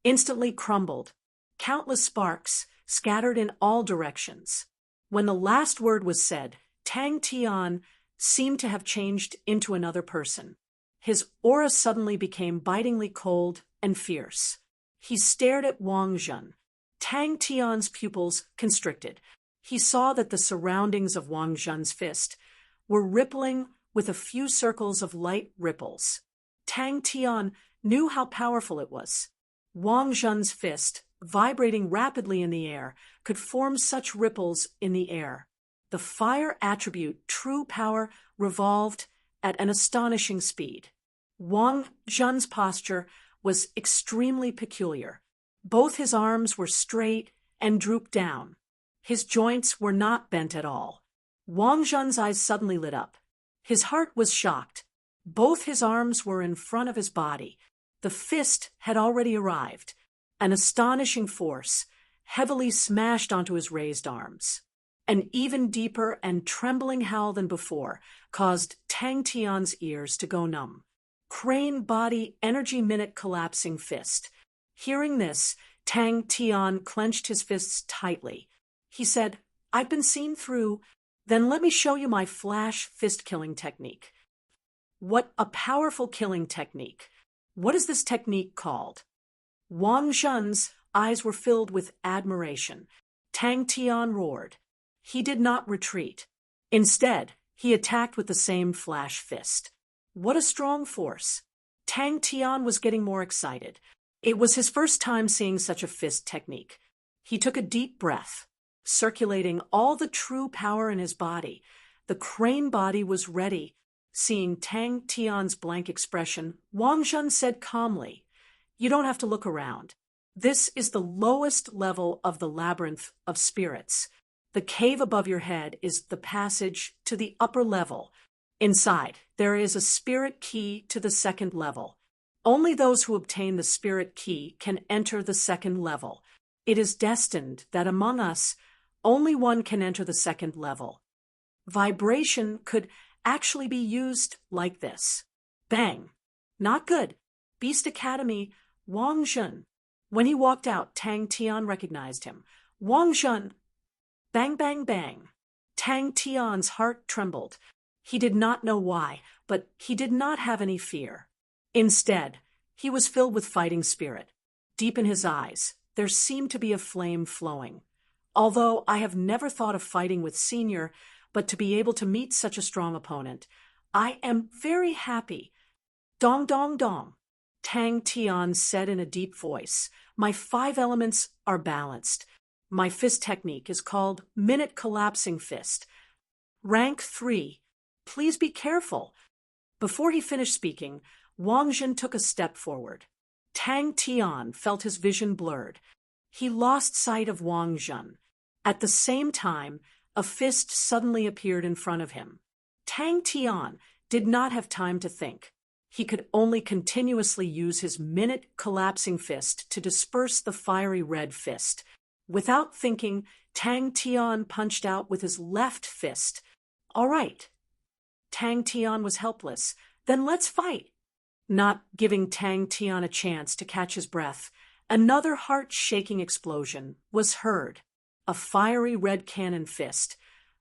instantly crumbled. Countless sparks scattered in all directions. When the last word was said, Tang Tian seemed to have changed into another person. His aura suddenly became bitingly cold and fierce. He stared at Wang Zhen. Tang Tian's pupils constricted. He saw that the surroundings of Wang Zhen's fist were rippling with a few circles of light ripples. Tang Tian knew how powerful it was. Wang Zhen's fist, vibrating rapidly in the air, could form such ripples in the air. The fire attribute, true power, revolved at an astonishing speed. Wang Zhen's posture was extremely peculiar. Both his arms were straight and drooped down. His joints were not bent at all. Wang Zhen's eyes suddenly lit up. His heart was shocked. Both his arms were in front of his body. The fist had already arrived. An astonishing force heavily smashed onto his raised arms. An even deeper and trembling howl than before caused Tang Tian's ears to go numb. Crane body energy minute collapsing fist. Hearing this, Tang Tian clenched his fists tightly. He said, "I've been seen through. Then let me show you my flash fist killing technique." What a powerful killing technique. What is this technique called? Wang Zhen's eyes were filled with admiration. Tang Tian roared. He did not retreat. Instead, he attacked with the same flash fist. What a strong force. Tang Tian was getting more excited. It was his first time seeing such a fist technique. He took a deep breath, circulating all the true power in his body. The crane body was ready. Seeing Tang Tian's blank expression, Wang Zhen said calmly, "You don't have to look around. This is the lowest level of the labyrinth of spirits. The cave above your head is the passage to the upper level. Inside, there is a spirit key to the second level. Only those who obtain the spirit key can enter the second level. It is destined that among us, only one can enter the second level." Vibration could actually be used like this. Bang. Not good. Beast Academy, Wang Zhen. When he walked out, Tang Tian recognized him. Wang Zhen. Bang, bang, bang. Tang Tian's heart trembled. He did not know why, but he did not have any fear. Instead, he was filled with fighting spirit. Deep in his eyes, there seemed to be a flame flowing. Although I have never thought of fighting with Senior, but to be able to meet such a strong opponent, I am very happy. Dong, dong, dong. Tang Tian said in a deep voice, "My 5 elements are balanced. My fist technique is called Minute Collapsing Fist. Rank 3. Please be careful." Before he finished speaking, Wang Zhen took a step forward. Tang Tian felt his vision blurred. He lost sight of Wang Zhen. At the same time, a fist suddenly appeared in front of him. Tang Tian did not have time to think. He could only continuously use his minute collapsing fist to disperse the fiery red fist. Without thinking, Tang Tian punched out with his left fist. "All right." Tang Tian was helpless. "Then let's fight." Not giving Tang Tian a chance to catch his breath, another heart-shaking explosion was heard. A fiery red cannon fist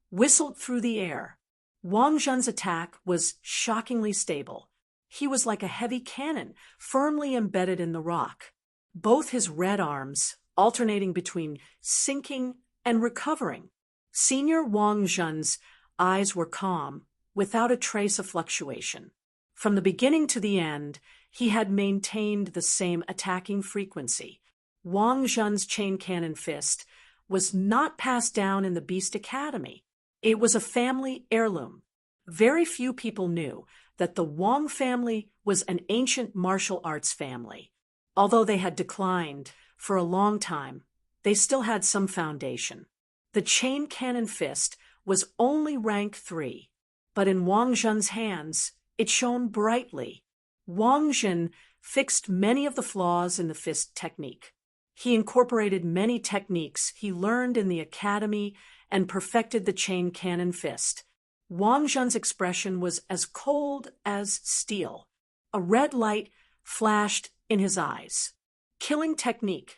whistled through the air. Wang Zhen's attack was shockingly stable. He was like a heavy cannon, firmly embedded in the rock. Both his red arms alternating between sinking and recovering. Senior Wang Zhen's eyes were calm, without a trace of fluctuation. From the beginning to the end, he had maintained the same attacking frequency. Wang Zhen's chain cannon fist was not passed down in the Beast Academy. It was a family heirloom. Very few people knew that the Wang family was an ancient martial arts family. Although they had declined for a long time, they still had some foundation. The chain cannon fist was only rank 3, but in Wang Zhen's hands, it shone brightly. Wang Zhen fixed many of the flaws in the fist technique. He incorporated many techniques he learned in the academy and perfected the chain cannon fist. Wang Zhen's expression was as cold as steel. A red light flashed in his eyes. Killing technique.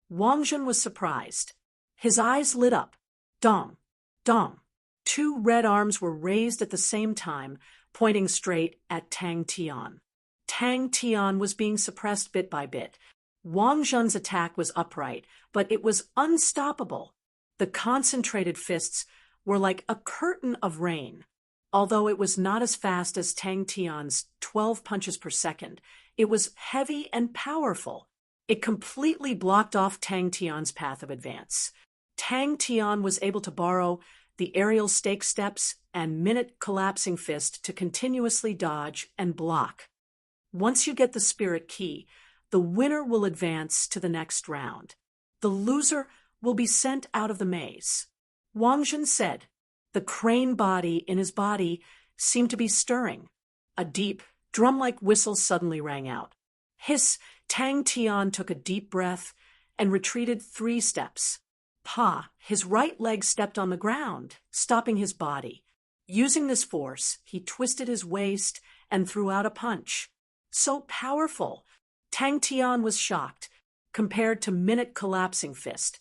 Wang Zhen was surprised. His eyes lit up. Dong, dong. 2 red arms were raised at the same time, pointing straight at Tang Tian. Tang Tian was being suppressed bit by bit. Wang Zhen's attack was upright, but it was unstoppable. The concentrated fists were like a curtain of rain. Although it was not as fast as Tang Tian's 12 punches per second, it was heavy and powerful. It completely blocked off Tang Tian's path of advance. Tang Tian was able to borrow the aerial stake steps and minute collapsing fist to continuously dodge and block. Once you get the spirit key, the winner will advance to the next round. The loser will be sent out of the maze. Wang Jun said. The crane body in his body seemed to be stirring. A deep, drum-like whistle suddenly rang out. Hiss, Tang Tian took a deep breath and retreated 3 steps. Pa, his right leg stepped on the ground, stopping his body. Using this force, he twisted his waist and threw out a punch. So powerful. Tang Tian was shocked. Compared to minute collapsing fist,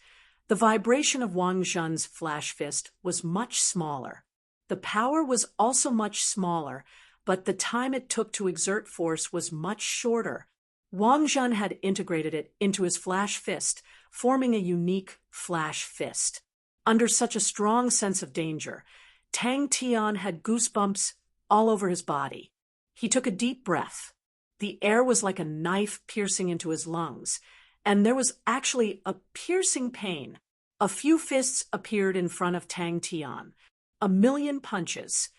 the vibration of Wang Jun's flash fist was much smaller. The power was also much smaller, but the time it took to exert force was much shorter. Wang Jun had integrated it into his flash fist, forming a unique flash fist. Under such a strong sense of danger, Tang Tian had goosebumps all over his body. He took a deep breath. The air was like a knife piercing into his lungs, and there was actually a piercing pain. A few fists appeared in front of Tang Tian. 1,000,000 punches.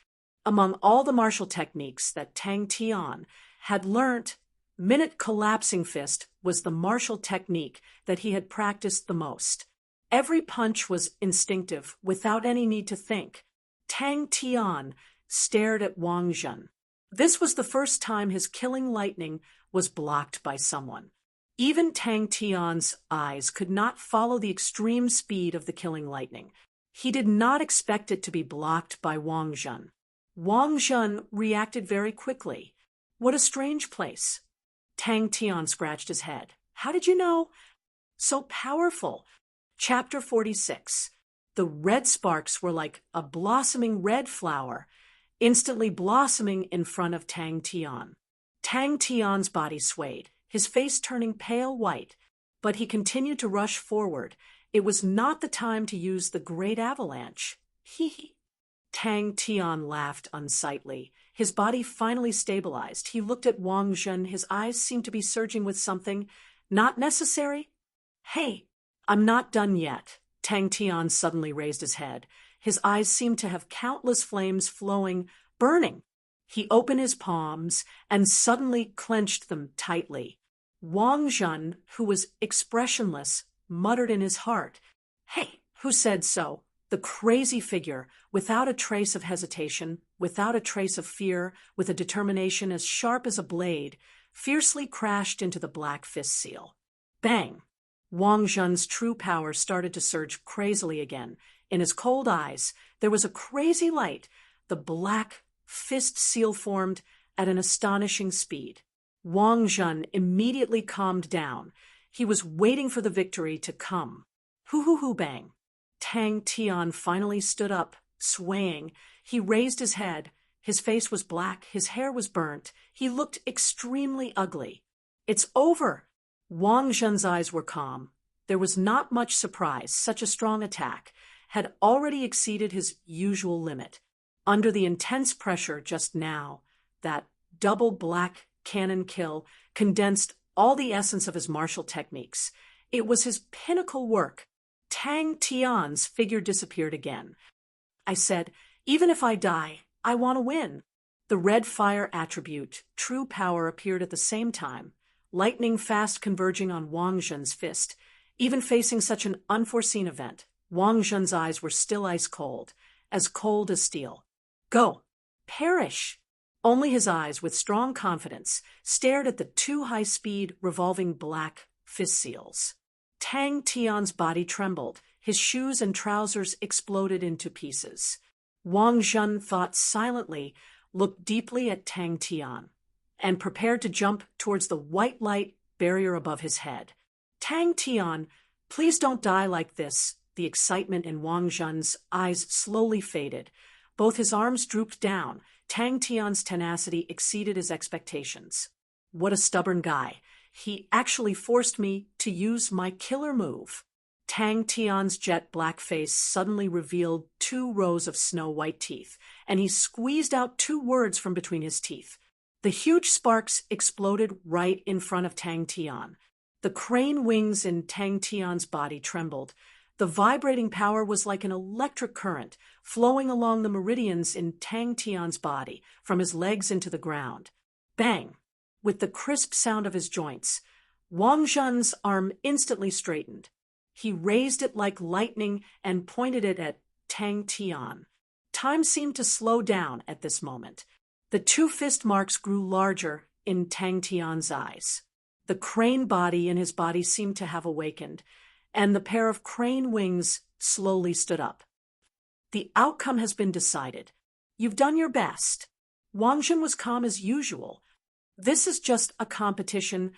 Among all the martial techniques that Tang Tian had learnt, minute collapsing fist was the martial technique that he had practiced the most. Every punch was instinctive, without any need to think. Tang Tian stared at Wang Jun. This was the first time his killing lightning was blocked by someone. Even Tang Tian's eyes could not follow the extreme speed of the killing lightning. He did not expect it to be blocked by Wang Jun. Wang Jun reacted very quickly. What a strange place. Tang Tian scratched his head. How did you know? So powerful. Chapter 46. The red sparks were like a blossoming red flower, instantly blossoming in front of Tang Tian. Tang Tian's body swayed, his face turning pale white, but he continued to rush forward. It was not the time to use the great avalanche. Hee. Tang Tian laughed unsightly. His body finally stabilized. He looked at Wang Jun. His eyes seemed to be surging with something. Not necessary? Hey, I'm not done yet. Tang Tian suddenly raised his head. His eyes seemed to have countless flames flowing, burning. He opened his palms and suddenly clenched them tightly. Wang Jun, who was expressionless, muttered in his heart, Hey, who said so? The crazy figure, without a trace of hesitation, without a trace of fear, with a determination as sharp as a blade, fiercely crashed into the black fist seal. Bang! Wang Jun's true power started to surge crazily again. In his cold eyes, there was a crazy light. The black fist seal formed at an astonishing speed. Wang Jun immediately calmed down. He was waiting for the victory to come. Hoo, bang. Tang Tian finally stood up, swaying. He raised his head. His face was black. His hair was burnt. He looked extremely ugly. It's over. Wang Jun's eyes were calm. There was not much surprise. Such a strong attack had already exceeded his usual limit. Under the intense pressure just now, that double black cannon kill condensed all the essence of his martial techniques. It was his pinnacle work. Tang Tian's figure disappeared again. I said, even if I die, I want to win. The red fire attribute, true power, appeared at the same time, lightning fast converging on Wang Jun's fist. Even facing such an unforeseen event, Wang Jun's eyes were still ice cold as steel. Go! Perish! Only his eyes, with strong confidence, stared at the 2 high-speed, revolving black fist seals. Tang Tian's body trembled. His shoes and trousers exploded into pieces. Wang Jun thought silently, looked deeply at Tang Tian, and prepared to jump towards the white light barrier above his head. Tang Tian, please don't die like this. The excitement in Wang Jun's eyes slowly faded. Both his arms drooped down. Tang Tian's tenacity exceeded his expectations. What a stubborn guy. He actually forced me to use my killer move. Tang Tian's jet black face suddenly revealed 2 rows of snow-white teeth, and he squeezed out 2 words from between his teeth. The huge sparks exploded right in front of Tang Tian. The crane wings in Tang Tian's body trembled. The vibrating power was like an electric current flowing along the meridians in Tang Tian's body, from his legs into the ground. Bang! With the crisp sound of his joints, Wang Zhen's arm instantly straightened. He raised it like lightning and pointed it at Tang Tian. Time seemed to slow down at this moment. The 2 fist marks grew larger in Tang Tian's eyes. The crane body in his body seemed to have awakened, and the pair of crane wings slowly stood up. The outcome has been decided. You've done your best. Wang Zhen was calm as usual. This is just a competition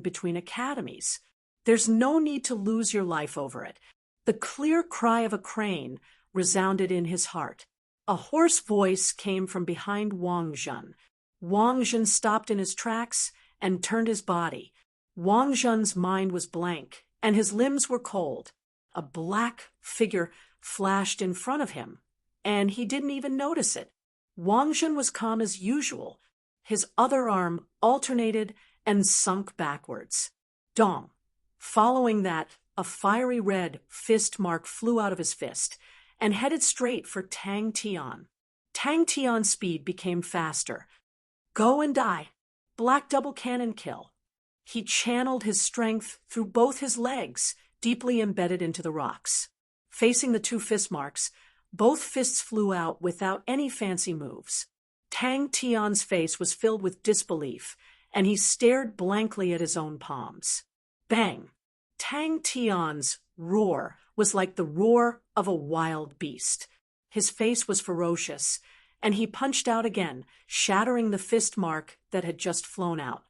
between academies. There's no need to lose your life over it. The clear cry of a crane resounded in his heart. A hoarse voice came from behind Wang Zhen. Wang Zhen stopped in his tracks and turned his body. Wang Zhen's mind was blank, and his limbs were cold. A black figure flashed in front of him, and he didn't even notice it. Wang Zhen was calm as usual. His other arm alternated and sunk backwards. Dong! Following that, a fiery red fist mark flew out of his fist and headed straight for Tang Tian. Tang Tian's speed became faster. Go and die. Black double cannon kill. He channeled his strength through both his legs, deeply embedded into the rocks. Facing the 2 fist marks, both fists flew out without any fancy moves. Tang Tian's face was filled with disbelief, and he stared blankly at his own palms. Bang! Tang Tian's roar was like the roar of a wild beast. His face was ferocious, and he punched out again, shattering the fist mark that had just flown out.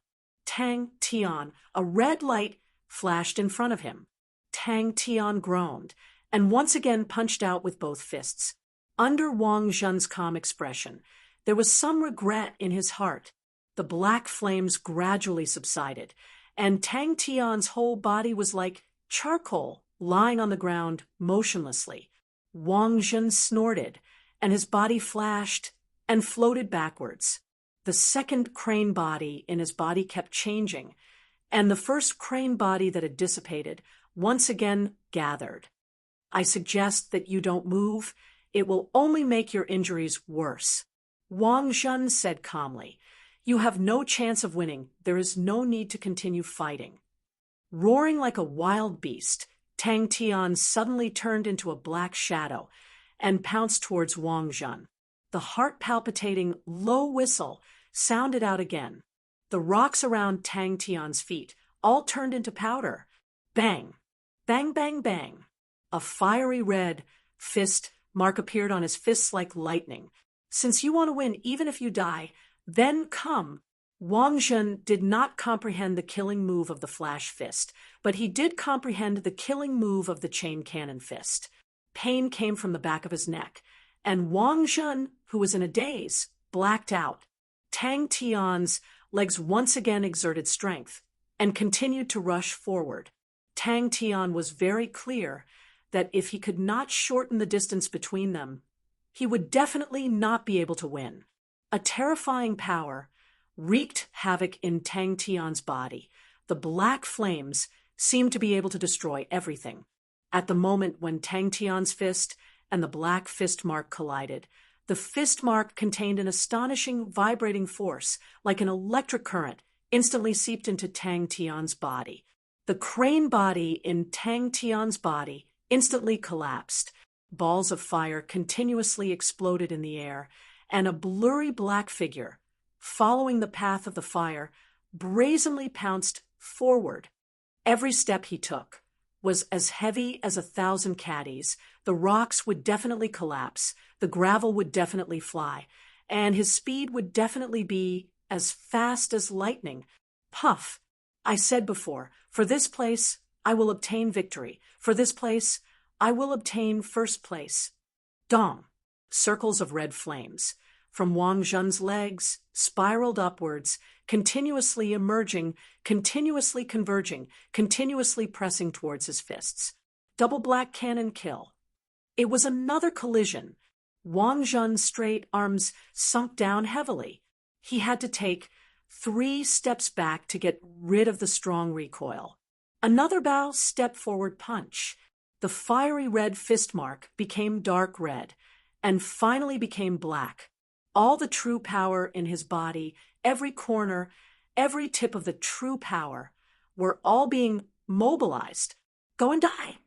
Tang Tian, a red light flashed in front of him. Tang Tian groaned, and once again punched out with both fists. Under Wang Zhen's calm expression, there was some regret in his heart. The black flames gradually subsided, and Tang Tian's whole body was like charcoal lying on the ground motionlessly. Wang Zhen snorted, and his body flashed and floated backwards. The second crane body in his body kept changing, and the first crane body that had dissipated once again gathered. I suggest that you don't move. It will only make your injuries worse. Wang Zhen said calmly, You have no chance of winning. There is no need to continue fighting. Roaring like a wild beast, Tang Tian suddenly turned into a black shadow and pounced towards Wang Zhen. The heart-palpitating, low whistle sounded out again. The rocks around Tang Tian's feet all turned into powder. Bang! Bang, bang, bang! A fiery red fist mark appeared on his fists like lightning. Since you want to win even if you die, then come. Wang Zhen did not comprehend the killing move of the flash fist, but he did comprehend the killing move of the chain cannon fist. Pain came from the back of his neck, and Wang Zhen, who was in a daze, blacked out. Tang Tian's legs once again exerted strength and continued to rush forward. Tang Tian was very clear that if he could not shorten the distance between them, he would definitely not be able to win. A terrifying power wreaked havoc in Tang Tian's body. The black flames seemed to be able to destroy everything. At the moment when Tang Tian's fist and the black fist mark collided, the fist mark contained an astonishing vibrating force, like an electric current, instantly seeped into Tang Tian's body. The crane body in Tang Tian's body instantly collapsed. Balls of fire continuously exploded in the air, and a blurry black figure, following the path of the fire, brazenly pounced forward. Every step he took was as heavy as 1,000 caddies. The rocks would definitely collapse, the gravel would definitely fly, and his speed would definitely be as fast as lightning. Puff! I said before, for this place, I will obtain victory. For this place, I will obtain first place. Dong! Circles of red flames. from Wang Zhen's legs spiraled upwards, continuously emerging, continuously converging, continuously pressing towards his fists. Double black cannon kill. It was another collision. Wang Zhen's straight arms sunk down heavily. He had to take 3 steps back to get rid of the strong recoil. Another bow step forward punch. The fiery red fist mark became dark red, and finally became black. All the true power in his body, every corner, every tip of the true power, were all being mobilized. Go and die.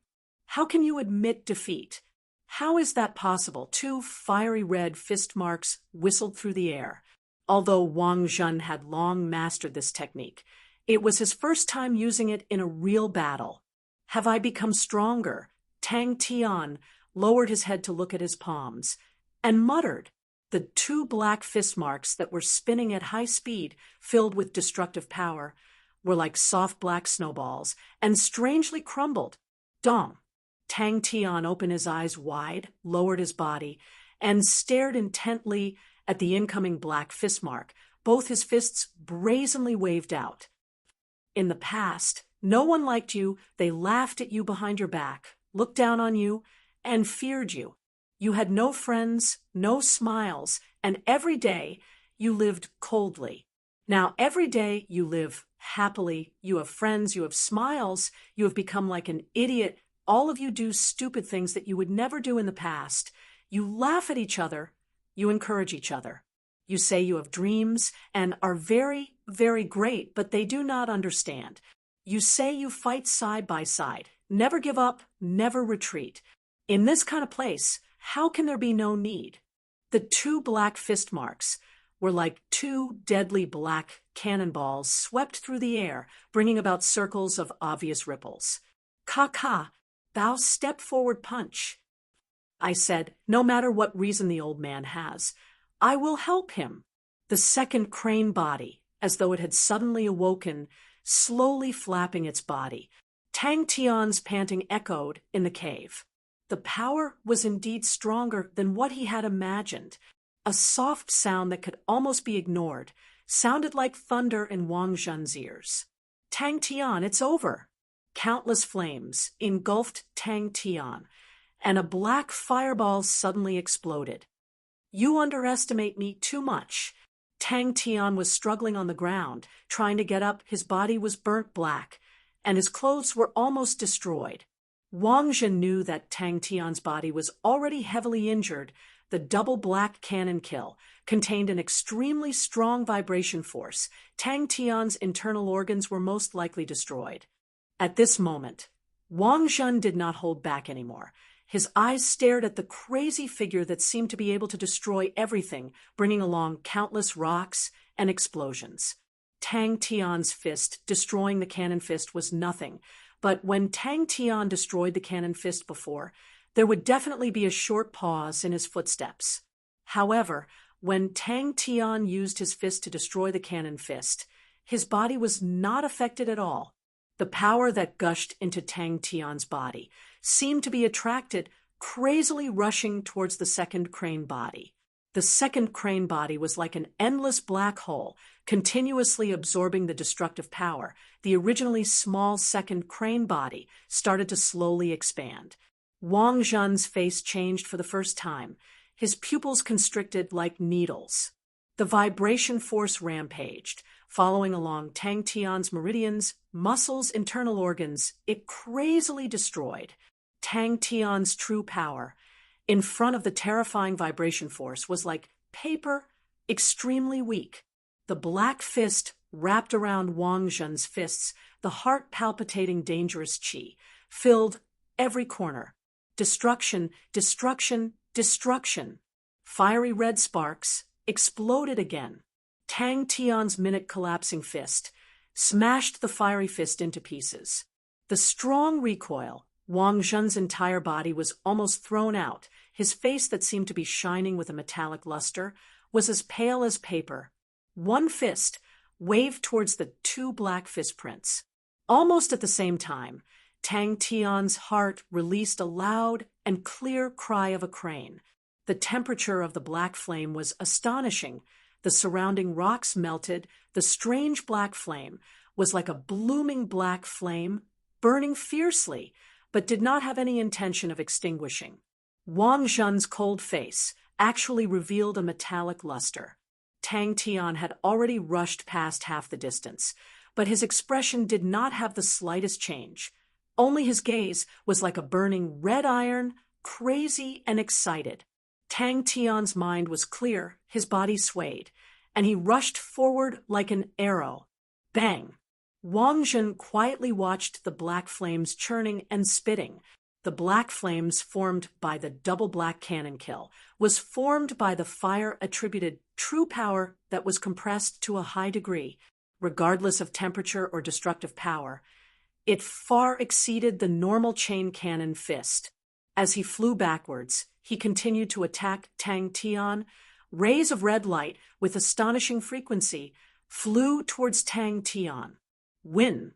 How can you admit defeat? How is that possible? 2 fiery red fist marks whistled through the air. Although Wang Zhen had long mastered this technique, it was his first time using it in a real battle. Have I become stronger? Tang Tian lowered his head to look at his palms and muttered. The 2 black fist marks that were spinning at high speed, filled with destructive power, were like soft black snowballs and strangely crumbled. Dong. Tang Tian opened his eyes wide, lowered his body, and stared intently at the incoming black fist mark, both his fists brazenly waved out. In the past, no one liked you, they laughed at you behind your back, looked down on you, and feared you. You had no friends, no smiles, and every day you lived coldly. Now every day you live happily, you have friends, you have smiles, you have become like an idiot. All of you do stupid things that you would never do in the past. You laugh at each other, you encourage each other. You say you have dreams and are very, very great, but they do not understand. You say you fight side by side, never give up, never retreat. In this kind of place, how can there be no need? The 2 black fist marks were like 2 deadly black cannonballs swept through the air, bringing about circles of obvious ripples. Ka, bow step forward punch. I said, no matter what reason the old man has, I will help him. The second crane body, as though it had suddenly awoken, slowly flapping its body. Tang Tian's panting echoed in the cave. The power was indeed stronger than what he had imagined. A soft sound that could almost be ignored sounded like thunder in Wang Zhen's ears. Tang Tian, it's over. Countless flames engulfed Tang Tian, and a black fireball suddenly exploded. You underestimate me too much. Tang Tian was struggling on the ground, trying to get up. His body was burnt black, and his clothes were almost destroyed. Wang Zhen knew that Tang Tian's body was already heavily injured. The double black cannon kill contained an extremely strong vibration force. Tang Tian's internal organs were most likely destroyed. At this moment, Wang Zhen did not hold back anymore. His eyes stared at the crazy figure that seemed to be able to destroy everything, bringing along countless rocks and explosions. Tang Tian's fist destroying the cannon fist was nothing, but when Tang Tian destroyed the cannon fist before, there would definitely be a short pause in his footsteps. However, when Tang Tian used his fist to destroy the cannon fist, his body was not affected at all. The power that gushed into Tang Tian's body seemed to be attracted, crazily rushing towards the second crane body. The second crane body was like an endless black hole, continuously absorbing the destructive power. The originally small second crane body started to slowly expand. Wang Zhen's face changed for the first time. His pupils constricted like needles. The vibration force rampaged, following along Tang Tian's meridians, muscles, internal organs. It crazily destroyed Tang Tian's true power. In front of the terrifying vibration force was like paper, extremely weak. The black fist wrapped around Wang Zhen's fists, the heart-palpitating dangerous qi, filled every corner. Destruction, destruction, destruction. Fiery red sparks exploded again. Tang Tian's minute-collapsing fist smashed the fiery fist into pieces. The strong recoil, Wang Zhen's entire body was almost thrown out. His face, that seemed to be shining with a metallic luster, was as pale as paper. One fist waved towards the 2 black fist prints. Almost at the same time, Tang Tian's heart released a loud and clear cry of a crane. The temperature of the black flame was astonishing. The surrounding rocks melted. The strange black flame was like a blooming black flame, burning fiercely, but did not have any intention of extinguishing. Wang Zhen's cold face actually revealed a metallic luster. Tang Tian had already rushed past half the distance, but his expression did not have the slightest change. Only his gaze was like a burning red iron, crazy and excited. Tang Tian's mind was clear, his body swayed, and he rushed forward like an arrow. Bang! Wang Zhen quietly watched the black flames churning and spitting. The black flames formed by the double black cannon kill was formed by the fire-attributed true power that was compressed to a high degree, regardless of temperature or destructive power. It far exceeded the normal chain cannon fist. As he flew backwards, he continued to attack Tang Tian. Rays of red light, with astonishing frequency, flew towards Tang Tian. Win.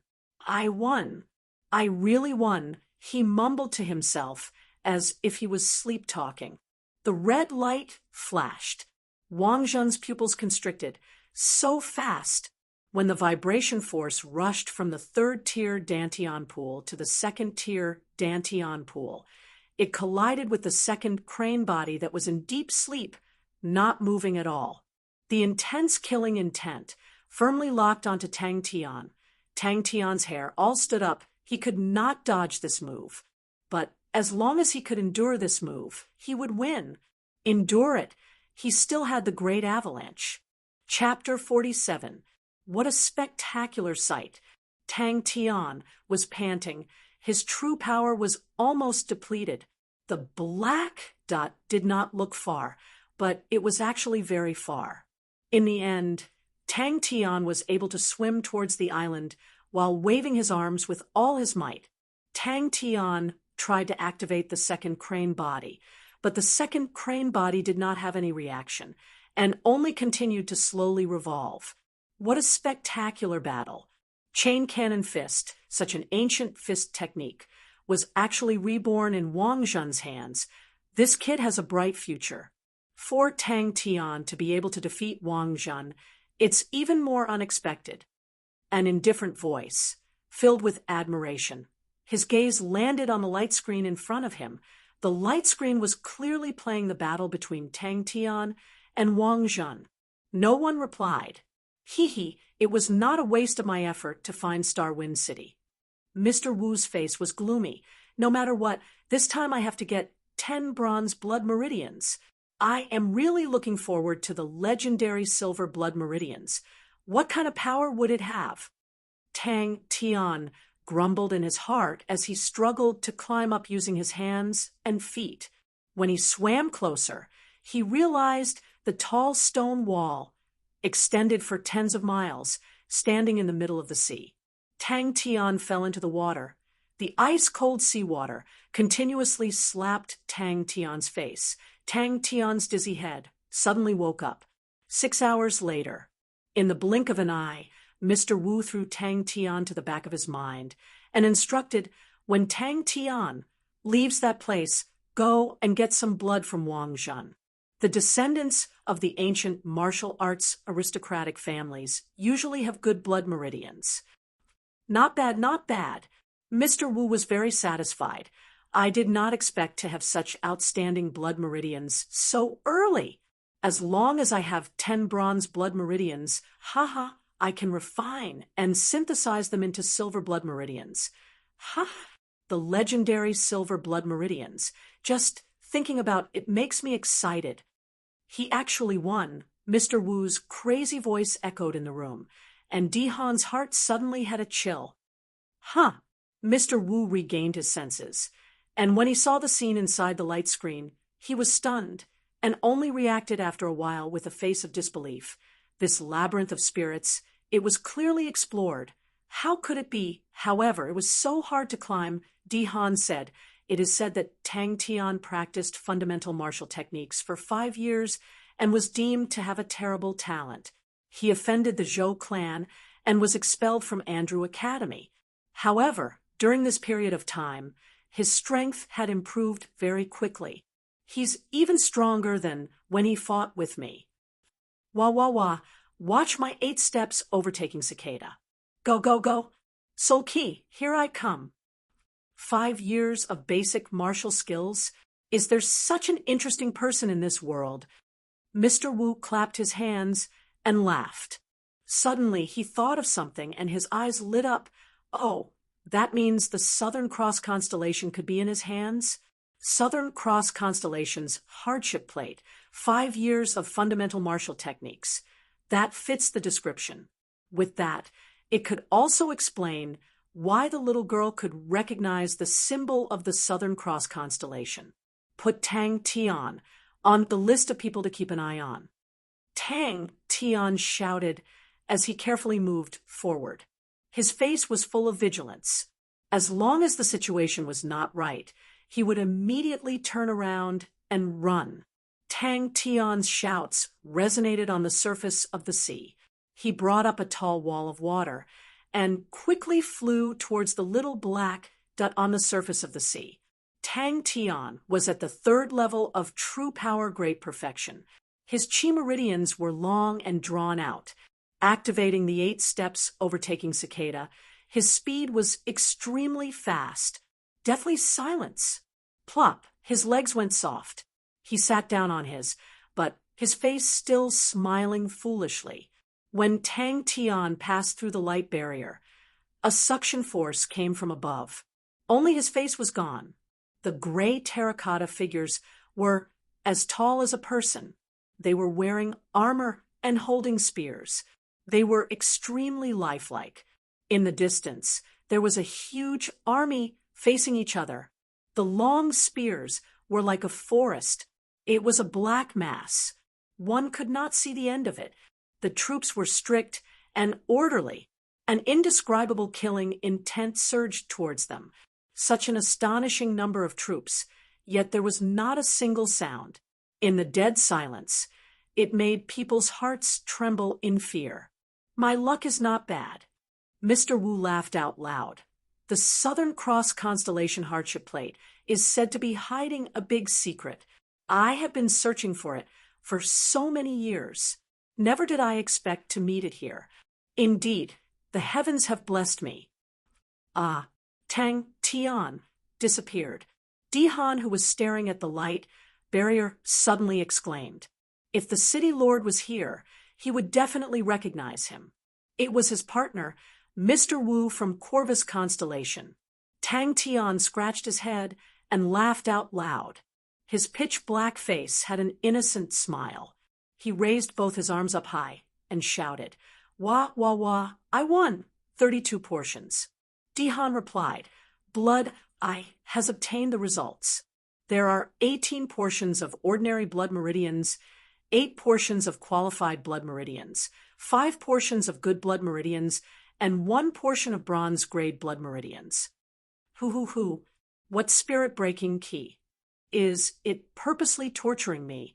I won. I really won, he mumbled to himself, as if he was sleep-talking. The red light flashed. Wang Zhen's pupils constricted, so fast. When the vibration force rushed from the third-tier Dantian pool to the second-tier Dantian pool, it collided with the second crane body that was in deep sleep, not moving at all. The intense killing intent firmly locked onto Tang Tian. Tang Tian's hair all stood up. He could not dodge this move. But as long as he could endure this move, he would win. Endure it. He still had the Great Avalanche. Chapter 47. What a spectacular sight. Tang Tian was panting. His true power was almost depleted. The black dot did not look far, but it was actually very far. In the end, Tang Tian was able to swim towards the island while waving his arms with all his might. Tang Tian tried to activate the second crane body, but the second crane body did not have any reaction and only continued to slowly revolve. What a spectacular battle! Chain cannon fist, such an ancient fist technique, was actually reborn in Wang Zhen's hands. This kid has a bright future. For Tang Tian to be able to defeat Wang Zhen, it's even more unexpected. An indifferent voice, filled with admiration. His gaze landed on the light screen in front of him. The light screen was clearly playing the battle between Tang Tian and Wang Zhen. No one replied. Hee, it was not a waste of my effort to find Star Wind City. Mr. Wu's face was gloomy. No matter what, this time I have to get 10 bronze blood meridians. I am really looking forward to the legendary silver blood meridians. What kind of power would it have? Tang Tian grumbled in his heart as he struggled to climb up using his hands and feet. When he swam closer, he realized the tall stone wall extended for tens of miles, standing in the middle of the sea. Tang Tian fell into the water. The ice-cold seawater continuously slapped Tang Tian's face. Tang Tian's dizzy head suddenly woke up. 6 hours later, in the blink of an eye, Mr. Wu threw Tang Tian to the back of his mind and instructed, when Tang Tian leaves that place, go and get some blood from Wang Zhen. The descendants of the ancient martial arts aristocratic families usually have good blood meridians. Not bad, not bad. Mr. Wu was very satisfied. I did not expect to have such outstanding blood meridians so early. As long as I have 10 bronze blood meridians, I can refine and synthesize them into silver blood meridians. The legendary silver blood meridians. Just thinking about it makes me excited. He actually won. Mr. Wu's crazy voice echoed in the room, and Dihan's heart suddenly had a chill. Mr. Wu regained his senses, and when he saw the scene inside the light screen, he was stunned and only reacted after a while with a face of disbelief. This labyrinth of spirits, it was clearly explored. How could it be? However, it was so hard to climb, Dihan said. It is said that Tang Tian practiced fundamental martial techniques for 5 years and was deemed to have a terrible talent. He offended the Zhou clan and was expelled from Andrew Academy. However, during this period of time, his strength had improved very quickly. He's even stronger than when he fought with me. Wah wah wah, watch my 8 steps overtaking Cicada. Go, go, go. Soul Key, here I come. 5 years of basic martial skills? Is there such an interesting person in this world? Mr. Wu clapped his hands and laughed. Suddenly he thought of something and his eyes lit up. Oh, that means the Southern Cross constellation could be in his hands? Southern Cross constellation's hardship plate, 5 years of fundamental martial techniques. That fits the description. With that, it could also explain why the little girl could recognize the symbol of the Southern Cross constellation. Put Tang Tian on the list of people to keep an eye on. Tang Tian shouted as he carefully moved forward. His face was full of vigilance. As long as the situation was not right, he would immediately turn around and run. Tang Tian's shouts resonated on the surface of the sea. He brought up a tall wall of water and quickly flew towards the little black dot on the surface of the sea. Tang Tian was at the 3rd level of true power great perfection. His chi meridians were long and drawn out. Activating the 8 steps overtaking Cicada, his speed was extremely fast. Deathly silence. Plop, his legs went soft. He sat down on but his face still smiling foolishly. When Tang Tian passed through the light barrier, a suction force came from above. Only his face was gone. The gray terracotta figures were as tall as a person. They were wearing armor and holding spears. They were extremely lifelike. In the distance, there was a huge army facing each other. The long spears were like a forest. It was a black mass. One could not see the end of it. The troops were strict and orderly. An indescribable killing intent surged towards them. Such an astonishing number of troops, yet there was not a single sound. In the dead silence, it made people's hearts tremble in fear. My luck is not bad. Mr. Wu laughed out loud. The Southern Cross constellation hardship plate is said to be hiding a big secret. I have been searching for it for so many years. Never did I expect to meet it here. Indeed, the heavens have blessed me. Tang Tian disappeared. Dihan, who was staring at the light barrier, suddenly exclaimed. If the city lord was here, he would definitely recognize him. It was his partner, Mr. Wu from Corvus Constellation. Tang Tian scratched his head and laughed out loud. His pitch-black face had an innocent smile. He raised both his arms up high and shouted, Wah, wah, wah, I won 32 portions. Dihan replied, Blood, I has obtained the results. There are 18 portions of ordinary blood meridians, 8 portions of qualified blood meridians, 5 portions of good blood meridians, and 1 portion of bronze-grade blood meridians. Hoo, what spirit-breaking key. Is it purposely torturing me?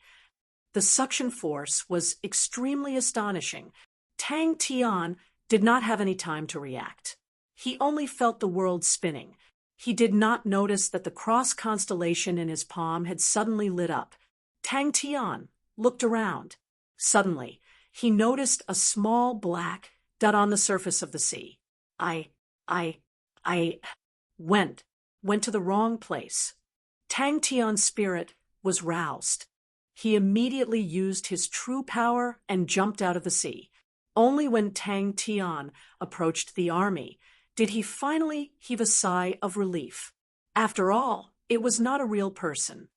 The suction force was extremely astonishing. Tang Tian did not have any time to react. He only felt the world spinning. He did not notice that the cross constellation in his palm had suddenly lit up. Tang Tian looked around. Suddenly, he noticed a small black dot on the surface of the sea. I went to the wrong place. Tang Tian's spirit was roused. He immediately used his true power and jumped out of the sea. Only when Tang Tian approached the army did he finally heave a sigh of relief. After all, it was not a real person.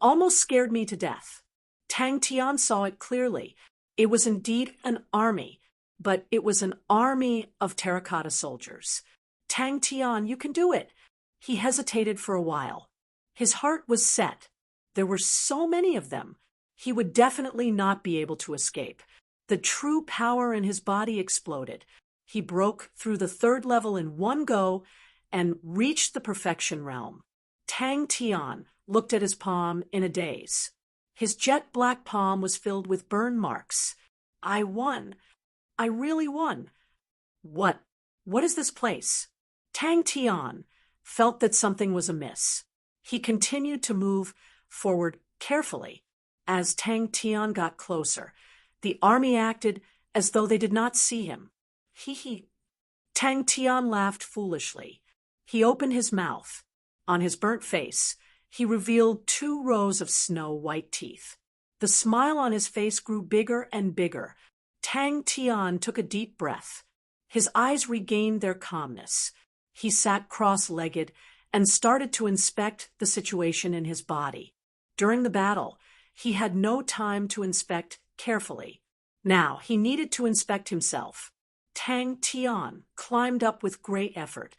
Almost scared me to death. Tang Tian saw it clearly. It was indeed an army, but it was an army of terracotta soldiers. Tang Tian, you can do it. He hesitated for a while. His heart was set. There were so many of them. He would definitely not be able to escape. The true power in his body exploded. He broke through the 3rd level in one go and reached the perfection realm. Tang Tian looked at his palm in a daze. His jet black palm was filled with burn marks. I won. I really won. What is this place? Tang Tian felt that something was amiss. He continued to move forward carefully. As Tang Tian got closer, the army acted as though they did not see him. He. Tang Tian laughed foolishly. He opened his mouth. On his burnt face, he revealed 2 rows of snow-white teeth. The smile on his face grew bigger and bigger. Tang Tian took a deep breath. His eyes regained their calmness. He sat cross-legged and started to inspect the situation in his body. During the battle, he had no time to inspect carefully. Now he needed to inspect himself. Tang Tian climbed up with great effort.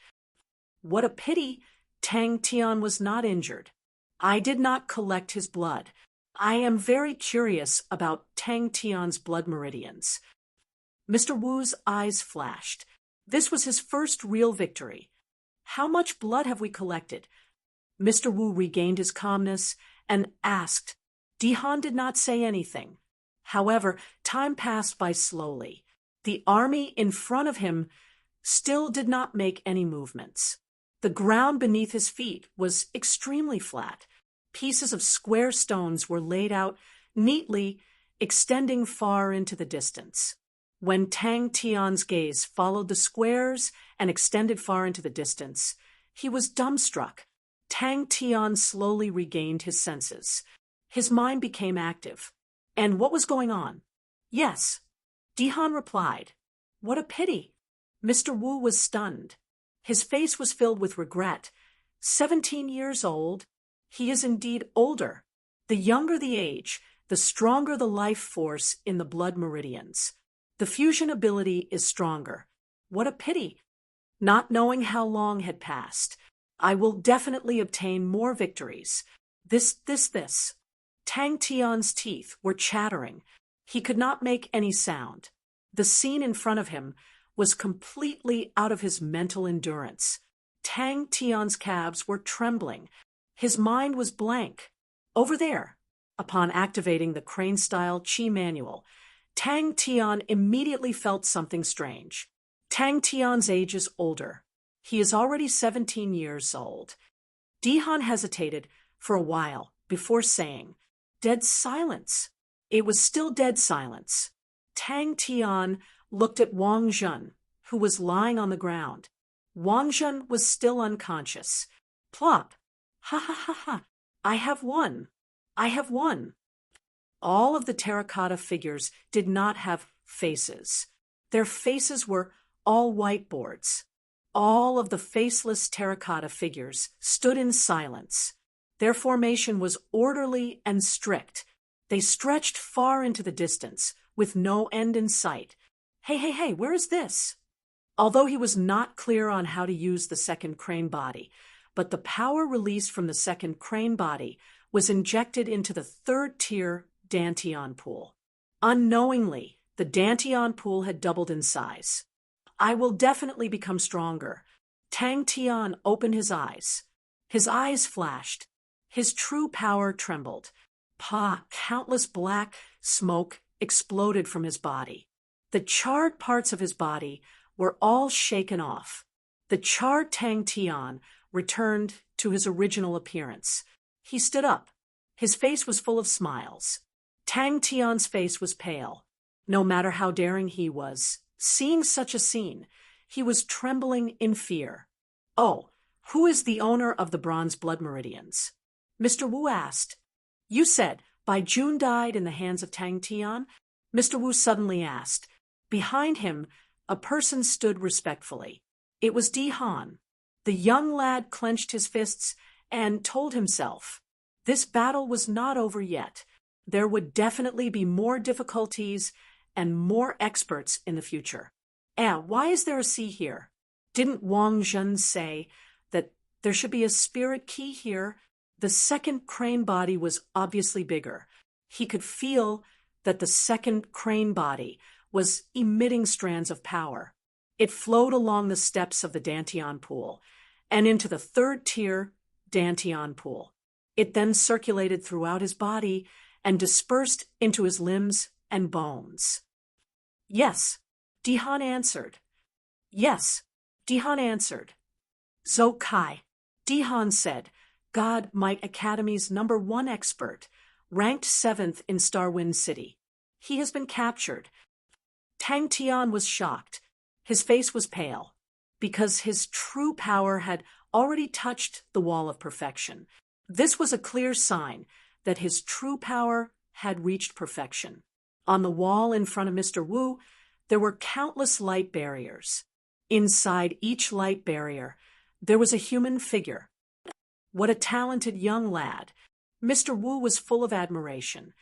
What a pity Tang Tian was not injured. I did not collect his blood. I am very curious about Tang Tian's blood meridians. Mr. Wu's eyes flashed. This was his first real victory. How much blood have we collected? Mr. Wu regained his calmness and asked. Dihan did not say anything. However, time passed by slowly. The army in front of him still did not make any movements. The ground beneath his feet was extremely flat. Pieces of square stones were laid out neatly, extending far into the distance. When Tang Tian's gaze followed the squares and extended far into the distance, he was dumbstruck. Tang Tian slowly regained his senses. His mind became active. And what was going on? Yes, Dihan replied. What a pity. Mr. Wu was stunned. His face was filled with regret. 17 years old. He is indeed older. The younger the age, the stronger the life force in the blood meridians. The fusion ability is stronger. What a pity. Not knowing how long had passed. I will definitely obtain more victories. This. Tang Tian's teeth were chattering. He could not make any sound. The scene in front of him was completely out of his mental endurance. Tang Tian's calves were trembling. His mind was blank. Over there, upon activating the crane-style Qi manual, Tang Tian immediately felt something strange. Tang Tian's age is older. He is already 17 years old. Dihan hesitated for a while before saying, Dead silence. It was still dead silence. Tang Tian looked at Wang Zhen, who was lying on the ground. Wang Zhen was still unconscious. Plop. Ha ha ha ha. I have won. I have won. All of the terracotta figures did not have faces. Their faces were all whiteboards. All of the faceless terracotta figures stood in silence. Their formation was orderly and strict. They stretched far into the distance, with no end in sight. Hey, where is this? Although he was not clear on how to use the second crane body, but the power released from the second crane body was injected into the 3rd-tier Dantian pool. Unknowingly, the Dantian pool had doubled in size. I will definitely become stronger. Tang Tian opened his eyes. His eyes flashed. His true power trembled. Countless black smoke exploded from his body. The charred parts of his body were all shaken off. The charred Tang Tian returned to his original appearance. He stood up. His face was full of smiles. Tang Tian's face was pale. No matter how daring he was, seeing such a scene, he was trembling in fear. Oh, who is the owner of the bronze blood meridians? Mr. Wu asked. You said Bai Jun died in the hands of Tang Tian? Mr. Wu suddenly asked. Behind him, a person stood respectfully. It was Dihan. The young lad clenched his fists and told himself, this battle was not over yet. There would definitely be more difficulties and more experts in the future. Why is there a sea here? Didn't Wang Zhen say that there should be a spirit key here? The second crane body was obviously bigger. He could feel that the second crane body was emitting strands of power. It flowed along the steps of the Dantian pool and into the 3rd-tier Dantian pool. It then circulated throughout his body and dispersed into his limbs and bones. Yes, Dihan answered. Yes, Dihan answered. Zhou Kai, Dihan said, God Might Academy's #1 expert. ranked 7th in Starwind City. He has been captured. Tang Tian was shocked. His face was pale, because his true power had already touched the wall of perfection. This was a clear sign that his true power had reached perfection. On the wall in front of Mr. Wu, there were countless light barriers. Inside each light barrier, there was a human figure. What a talented young lad. Mr. Wu was full of admiration.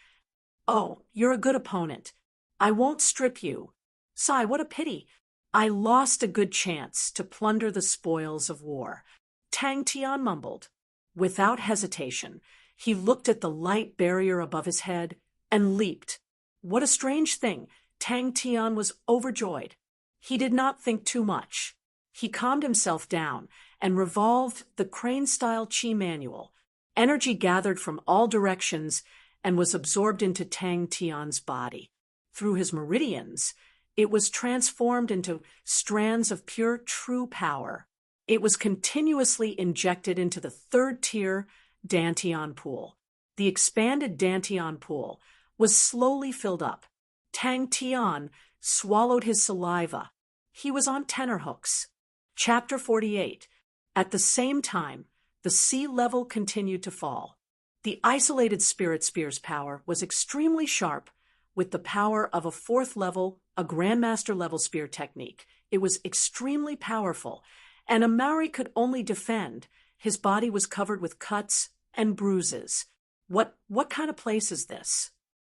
Oh, you're a good opponent. I won't strip you. Sigh, what a pity. I lost a good chance to plunder the spoils of war. Tang Tian mumbled. Without hesitation, he looked at the light barrier above his head and leaped. What a strange thing. Tang Tian was overjoyed. He did not think too much. He calmed himself down and revolved the crane-style chi manual. Energy gathered from all directions and was absorbed into Tang Tian's body. Through his meridians, it was transformed into strands of pure true power. It was continuously injected into the third-tier Dantian pool. The expanded Dantian pool was slowly filled up. Tang Tian swallowed his saliva. He was on tenterhooks. Chapter 48. At the same time, the sea level continued to fall. The isolated spirit spear's power was extremely sharp, with the power of a 4th level, a Grandmaster level spear technique. It was extremely powerful, and Amari could only defend. His body was covered with cuts and bruises. What kind of place is this?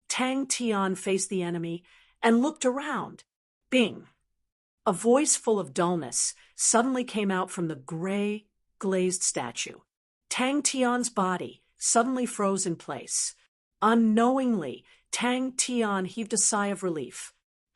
Tang Tian faced the enemy and looked around. Bing! A voice full of dullness suddenly came out from the gray, glazed statue. Tang Tian's body suddenly froze in place. Unknowingly, Tang Tian heaved a sigh of relief.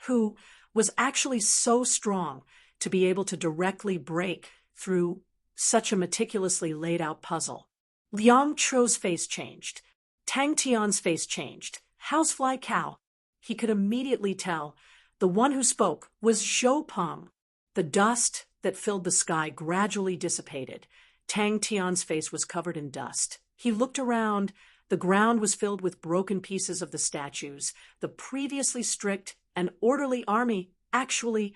Who was actually so strong to be able to directly break through such a meticulously laid-out puzzle? Liang Cho's face changed. Tang Tian's face changed. Housefly cow. He could immediately tell the one who spoke was Zhou Peng. The dust that filled the sky gradually dissipated. Tang Tian's face was covered in dust. He looked around. The ground was filled with broken pieces of the statues. The previously strict and orderly army actually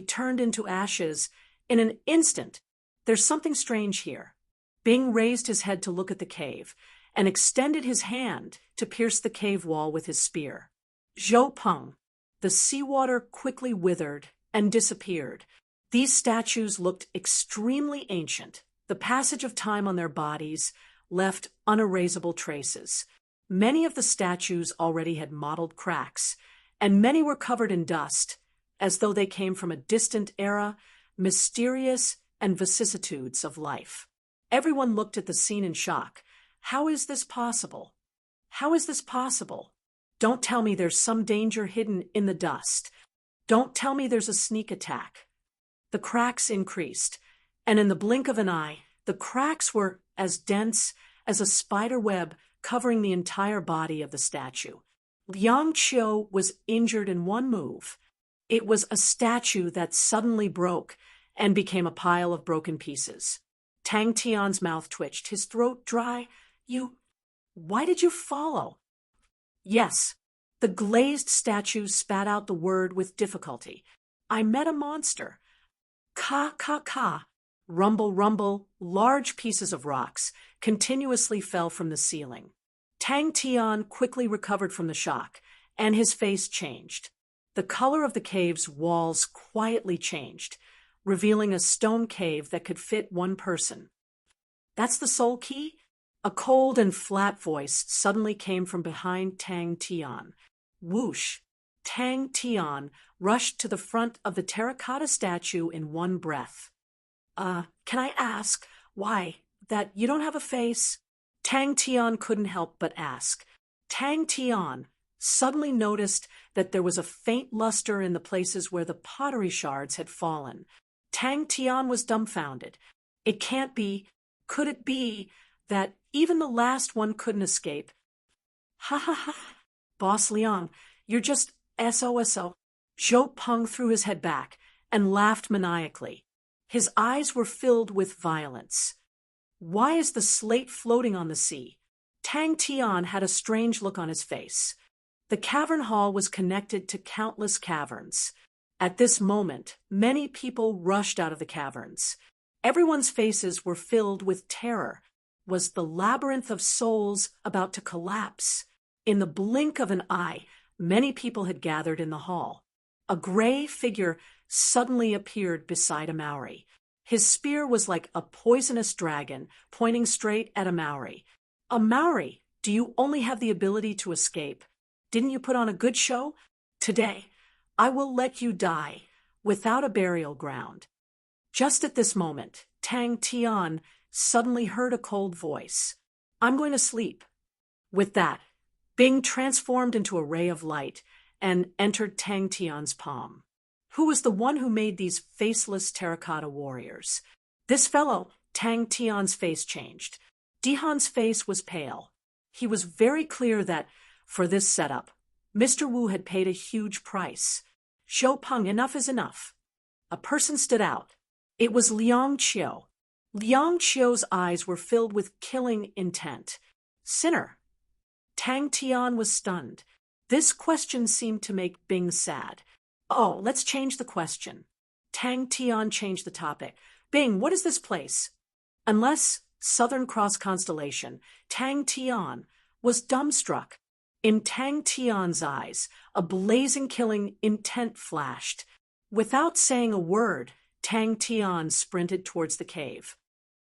turned into ashes in an instant. There's something strange here. Bing raised his head to look at the cave and extended his hand to pierce the cave wall with his spear. Zhou Peng. The seawater quickly withered and disappeared. These statues looked extremely ancient. The passage of time on their bodies left unerasable traces. Many of the statues already had mottled cracks, and many were covered in dust, as though they came from a distant era, mysterious and vicissitudes of life. Everyone looked at the scene in shock. How is this possible? How is this possible? Don't tell me there's some danger hidden in the dust. Don't tell me there's a sneak attack. The cracks increased, and in the blink of an eye, the cracks were as dense as a spider web covering the entire body of the statue. Liang Qiu was injured in one move. It was a statue that suddenly broke and became a pile of broken pieces. Tang Tian's mouth twitched, his throat dry. Why did you follow? Yes. The glazed statue spat out the word with difficulty. I met a monster. Ka, ka, ka. Rumble, rumble, large pieces of rocks continuously fell from the ceiling. Tang Tian quickly recovered from the shock, and his face changed. The color of the cave's walls quietly changed, revealing a stone cave that could fit one person. That's the soul key? A cold and flat voice suddenly came from behind Tang Tian. Whoosh! Tang Tian rushed to the front of the terracotta statue in one breath. Can I ask why that you don't have a face? Tang Tian couldn't help but ask. Tang Tian suddenly noticed that there was a faint luster in the places where the pottery shards had fallen. Tang Tian was dumbfounded. It can't be. Could it be that even the last one couldn't escape? Ha ha ha. Boss Liang, you're just SOSO. Zhou Peng threw his head back and laughed maniacally. His eyes were filled with violence. Why is the slate floating on the sea? Tang Tian had a strange look on his face. The cavern hall was connected to countless caverns. At this moment, many people rushed out of the caverns. Everyone's faces were filled with terror. Was the labyrinth of souls about to collapse? In the blink of an eye, many people had gathered in the hall. A gray figure suddenly appeared beside a Maori. His spear was like a poisonous dragon pointing straight at a Maori. A Maori, do you only have the ability to escape? Didn't you put on a good show? Today, I will let you die without a burial ground. Just at this moment, Tang Tian suddenly heard a cold voice. I'm going to sleep. With that, Bing transformed into a ray of light and entered Tang Tian's palm. Who was the one who made these faceless terracotta warriors? This fellow, Tang Tian's face changed. Dihan's face was pale. He was very clear that, for this setup, Mr. Wu had paid a huge price. Zhou Peng, enough is enough. A person stood out. It was Liang Qiu. Liang Qiu's eyes were filled with killing intent. Sinner. Tang Tian was stunned. This question seemed to make Bing sad. Oh, let's change the question. Tang Tian changed the topic. Bing, what is this place? Unless Southern Cross Constellation, Tang Tian was dumbstruck. In Tang Tian's eyes, a blazing killing intent flashed. Without saying a word, Tang Tian sprinted towards the cave.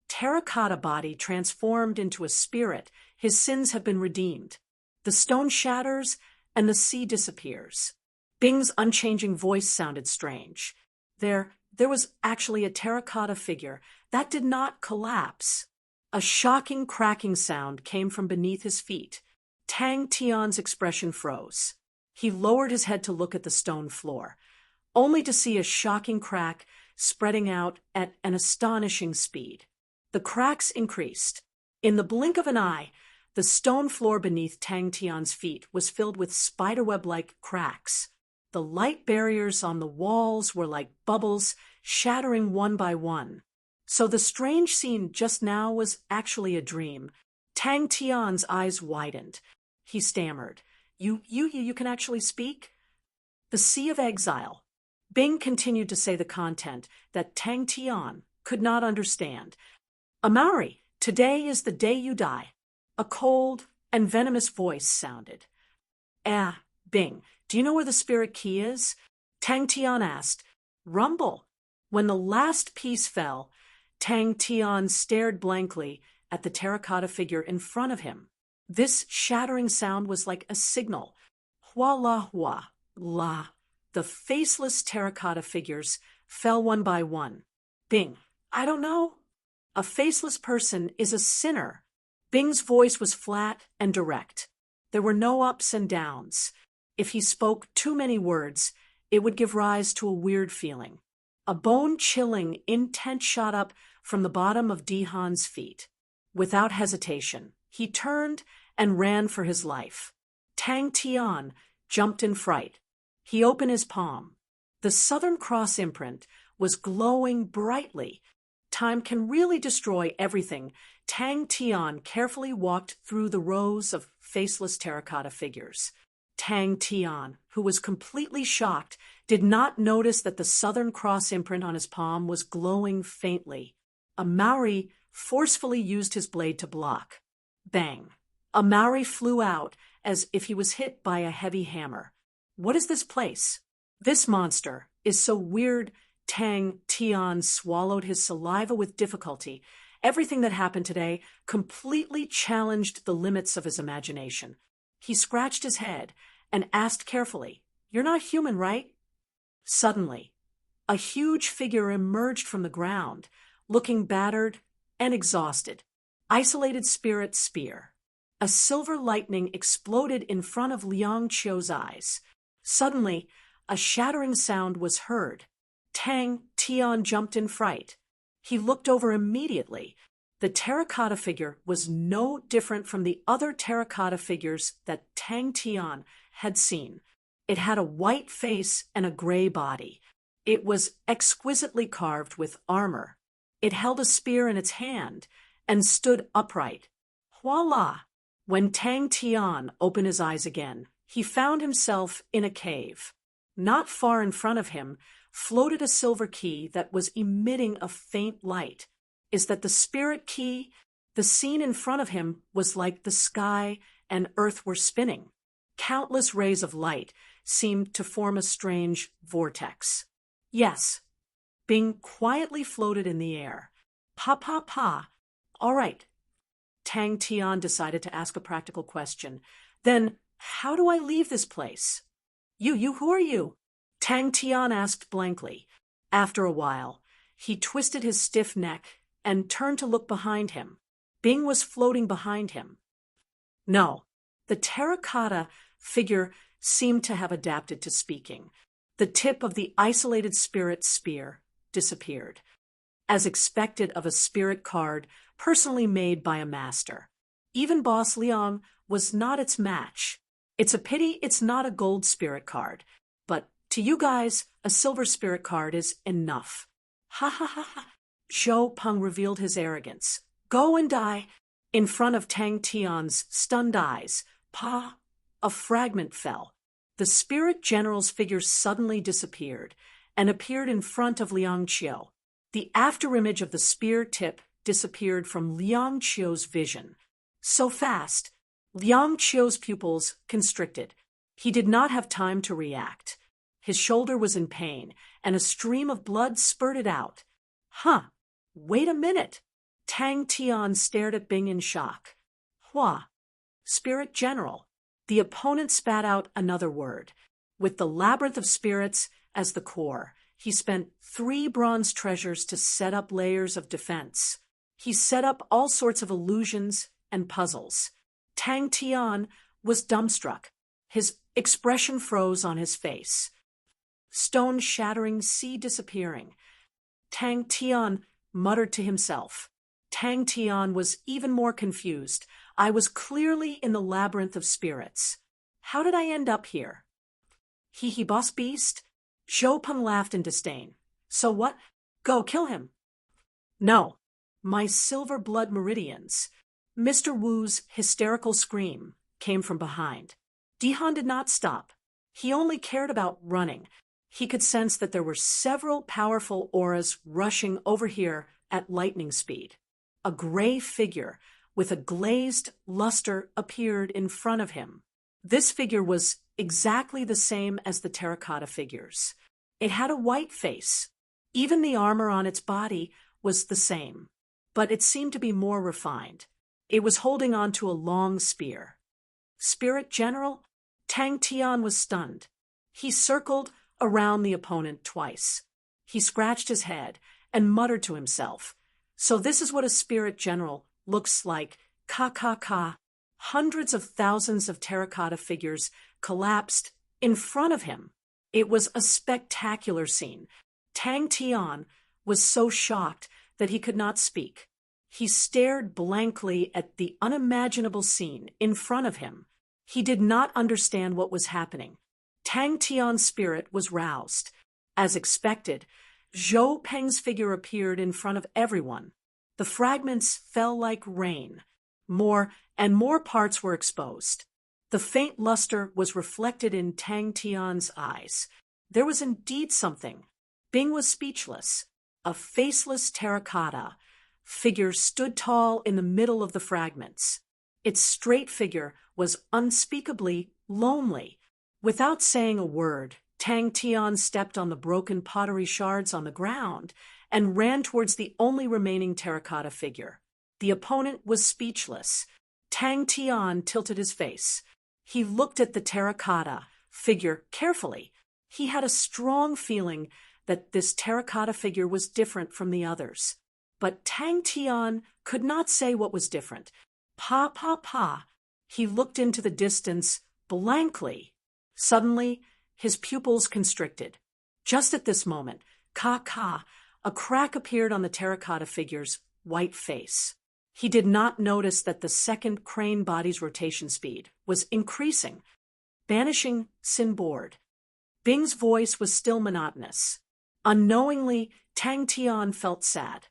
Terracotta body transformed into a spirit. His sins have been redeemed. The stone shatters and the sea disappears. Bing's unchanging voice sounded strange. There was actually a terracotta figure that did not collapse. A shocking cracking sound came from beneath his feet. Tang Tian's expression froze. He lowered his head to look at the stone floor, only to see a shocking crack spreading out at an astonishing speed. The cracks increased. In the blink of an eye, the stone floor beneath Tang Tian's feet was filled with spiderweb-like cracks. The light barriers on the walls were like bubbles, shattering one by one. So the strange scene just now was actually a dream. Tang Tian's eyes widened. He stammered, You can actually speak? The Sea of Exile. Bing continued to say the content that Tang Tian could not understand. Amari, today is the day you die. A cold and venomous voice sounded. Bing, do you know where the spirit key is? Tang Tian asked. Rumble. When the last piece fell, Tang Tian stared blankly at the terracotta figure in front of him. This shattering sound was like a signal. Hua la hua, la. The faceless terracotta figures fell one by one. Bing, I don't know. A faceless person is a sinner. Bing's voice was flat and direct. There were no ups and downs. If he spoke too many words, it would give rise to a weird feeling. A bone-chilling intent shot up from the bottom of Dihan's feet. Without hesitation, he turned and ran for his life. Tang Tian jumped in fright. He opened his palm. The Southern Cross imprint was glowing brightly. Time can really destroy everything. Tang Tian carefully walked through the rows of faceless terracotta figures. Tang Tian, who was completely shocked, did not notice that the Southern Cross imprint on his palm was glowing faintly. A Maori forcefully used his blade to block. Bang! A Maori flew out as if he was hit by a heavy hammer. What is this place? This monster is so weird. Tang Tian swallowed his saliva with difficulty. Everything that happened today completely challenged the limits of his imagination. He scratched his head and asked carefully, You're not human, right? Suddenly, a huge figure emerged from the ground, looking battered and exhausted. Isolated spirit spear. A silver lightning exploded in front of Liang Qiu's eyes. Suddenly, a shattering sound was heard. Tang Tian jumped in fright. He looked over immediately. The terracotta figure was no different from the other terracotta figures that Tang Tian had seen. It had a white face and a gray body. It was exquisitely carved with armor. It held a spear in its hand and stood upright. Voila! When Tang Tian opened his eyes again, he found himself in a cave. Not far in front of him floated a silver key that was emitting a faint light. Is that the spirit key? The scene in front of him was like the sky and earth were spinning. Countless rays of light seemed to form a strange vortex. Yes, Bing quietly floated in the air. Pa pa pa. All right. Tang Tian decided to ask a practical question. Then, how do I leave this place? Who are you? Tang Tian asked blankly. After a while, he twisted his stiff neck and turned to look behind him. Bing was floating behind him. No, the terracotta figure seemed to have adapted to speaking. The tip of the isolated spirit spear disappeared, as expected of a spirit card personally made by a master. Even Boss Liang was not its match. It's a pity it's not a gold spirit card, but to you guys, a silver spirit card is enough. Ha ha ha ha. Zhou Peng revealed his arrogance. Go and die. In front of Tang Tian's stunned eyes, Pa, a fragment fell. The spirit general's figure suddenly disappeared and appeared in front of Liang Qiu. The afterimage of the spear tip disappeared from Liang Qiu's vision. So fast, Liang Qiu's pupils constricted. He did not have time to react. His shoulder was in pain, and a stream of blood spurted out. Huh, wait a minute. Tang Tian stared at Bing in shock. Hua, Spirit General. The opponent spat out another word. With the labyrinth of spirits as the core, he spent 3 bronze treasures to set up layers of defense. He set up all sorts of illusions and puzzles. Tang Tian was dumbstruck. His expression froze on his face. Stone shattering, sea disappearing. Tang Tian muttered to himself. Tang Tian was even more confused. I was clearly in the labyrinth of spirits. How did I end up here? Hee boss beast? Zhou Peng laughed in disdain. So what? Go kill him. No, my silver blood meridians. Mr. Wu's hysterical scream came from behind. Dihan did not stop. He only cared about running. He could sense that there were several powerful auras rushing over here at lightning speed. A gray figure with a glazed luster appeared in front of him. This figure was exactly the same as the terracotta figures. It had a white face. Even the armor on its body was the same, but it seemed to be more refined. It was holding on to a long spear. Spirit General? Tang Tian was stunned. He circled around the opponent twice. He scratched his head and muttered to himself. So this is what a spirit general looks like. Ka ka ka. Hundreds of thousands of terracotta figures collapsed in front of him. It was a spectacular scene. Tang Tian was so shocked that he could not speak. He stared blankly at the unimaginable scene in front of him. He did not understand what was happening. Tang Tian's spirit was roused. As expected, Zhou Peng's figure appeared in front of everyone. The fragments fell like rain. More and more parts were exposed. The faint luster was reflected in Tang Tian's eyes. There was indeed something. Bing was speechless. A faceless terracotta figure stood tall in the middle of the fragments. Its straight figure was unspeakably lonely. Without saying a word, Tang Tian stepped on the broken pottery shards on the ground and ran towards the only remaining terracotta figure. The opponent was speechless. Tang Tian tilted his face. He looked at the terracotta figure carefully. He had a strong feeling that this terracotta figure was different from the others. But Tang Tian could not say what was different. Pa pa pa. He looked into the distance blankly. Suddenly, his pupils constricted. Just at this moment, ka, a crack appeared on the terracotta figure's white face. He did not notice that the second crane body's rotation speed was increasing, banishing Sin board. Bing's voice was still monotonous. Unknowingly, Tang Tian felt sad.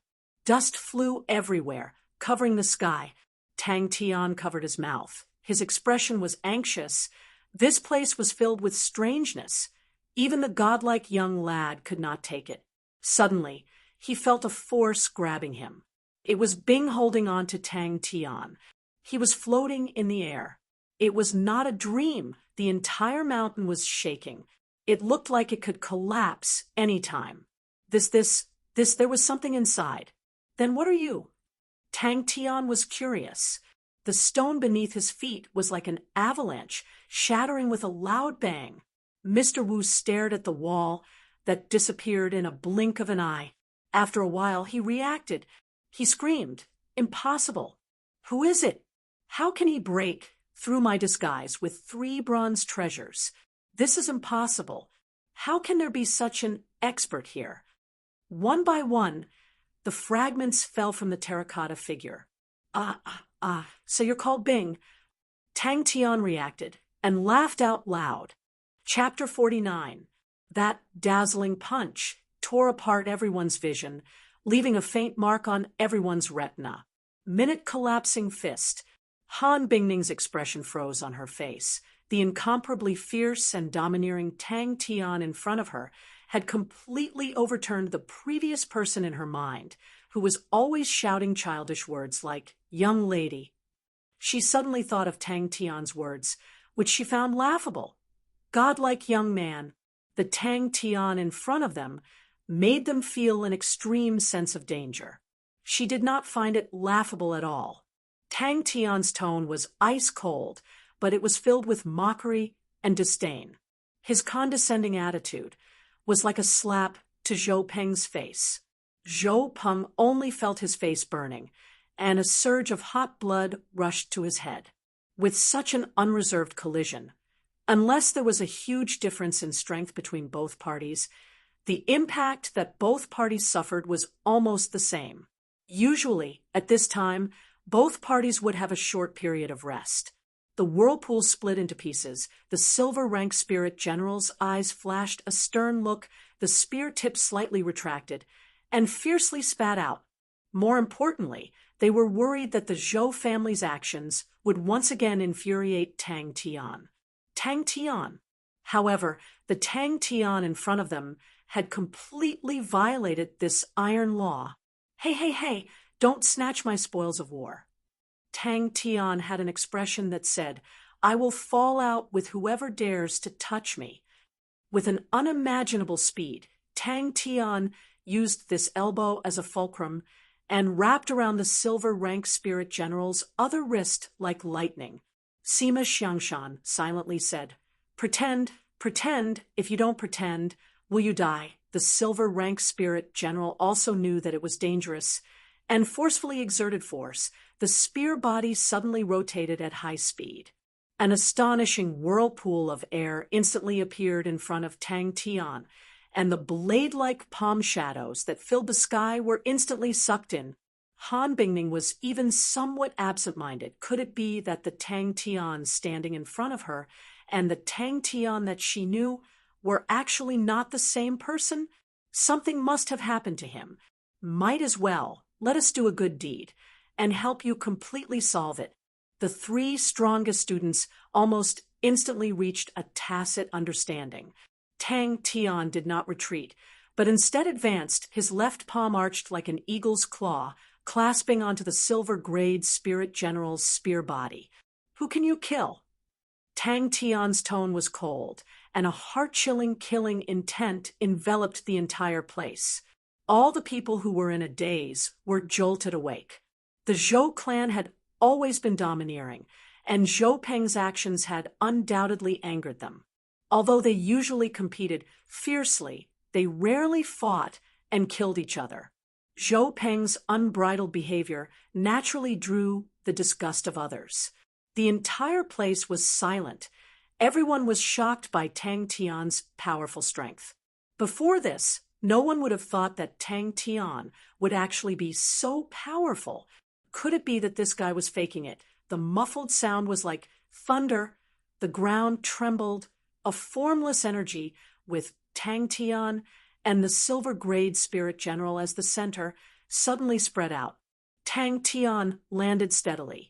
Dust flew everywhere, covering the sky. Tang Tian covered his mouth. His expression was anxious. This place was filled with strangeness. Even the godlike young lad could not take it. Suddenly, he felt a force grabbing him. It was Bing holding on to Tang Tian. He was floating in the air. It was not a dream. The entire mountain was shaking. It looked like it could collapse any time. There was something inside. Then what are you? Tang Tian was curious. The stone beneath his feet was like an avalanche, shattering with a loud bang. Mr. Wu stared at the wall that disappeared in a blink of an eye. After a while, he reacted. He screamed, "Impossible! Who is it? How can he break through my disguise with 3 bronze treasures? This is impossible. How can there be such an expert here?" One by one, the fragments fell from the terracotta figure. So you're called Bing." Tang Tian reacted and laughed out loud. Chapter 49. That dazzling punch tore apart everyone's vision, leaving a faint mark on everyone's retina. Minute collapsing fist. Han Bingning's expression froze on her face. The incomparably fierce and domineering Tang Tian in front of her had completely overturned the previous person in her mind, who was always shouting childish words like, "young lady." She suddenly thought of Tang Tian's words, which she found laughable. "Godlike young man." The Tang Tian in front of them made them feel an extreme sense of danger. She did not find it laughable at all. Tang Tian's tone was ice cold, but it was filled with mockery and disdain. His condescending attitude was like a slap to Zhou Peng's face. Zhou Peng only felt his face burning, and a surge of hot blood rushed to his head. With such an unreserved collision, unless there was a huge difference in strength between both parties, the impact that both parties suffered was almost the same. Usually, at this time, both parties would have a short period of rest. The whirlpool split into pieces. The silver-rank spirit general's eyes flashed a stern look, the spear tip slightly retracted, and fiercely spat out. More importantly, they were worried that the Zhou family's actions would once again infuriate Tang Tian. However, the Tang Tian in front of them had completely violated this iron law. Hey, don't snatch my spoils of war." Tang Tian had an expression that said, "I will fall out with whoever dares to touch me." With an unimaginable speed, Tang Tian used this elbow as a fulcrum and wrapped around the silver-rank spirit general's other wrist like lightning. Sima Xiangshan silently said, Pretend. If you don't pretend, will you die?" The silver-rank spirit general also knew that it was dangerous, and forcefully exerted force. The spear body suddenly rotated at high speed. An astonishing whirlpool of air instantly appeared in front of Tang Tian, and the blade-like palm shadows that filled the sky were instantly sucked in. Han Bingning was even somewhat absent-minded. Could it be that the Tang Tian standing in front of her and the Tang Tian that she knew were actually not the same person? Something must have happened to him. Might as well let us do a good deed and help you completely solve it. The 3 strongest students almost instantly reached a tacit understanding. Tang Tian did not retreat, but instead advanced, his left palm arched like an eagle's claw, clasping onto the silver-grade spirit general's spear body. "Who can you kill?" Tang Tian's tone was cold, and a heart-chilling killing intent enveloped the entire place. All the people who were in a daze were jolted awake. The Zhou clan had always been domineering, and Zhou Peng's actions had undoubtedly angered them. Although they usually competed fiercely, they rarely fought and killed each other. Zhou Peng's unbridled behavior naturally drew the disgust of others. The entire place was silent. Everyone was shocked by Tang Tian's powerful strength. Before this, no one would have thought that Tang Tian would actually be so powerful. Could it be that this guy was faking it? The muffled sound was like thunder. The ground trembled. A formless energy, with Tang Tian and the silver-grade spirit general as the center, suddenly spread out. Tang Tian landed steadily.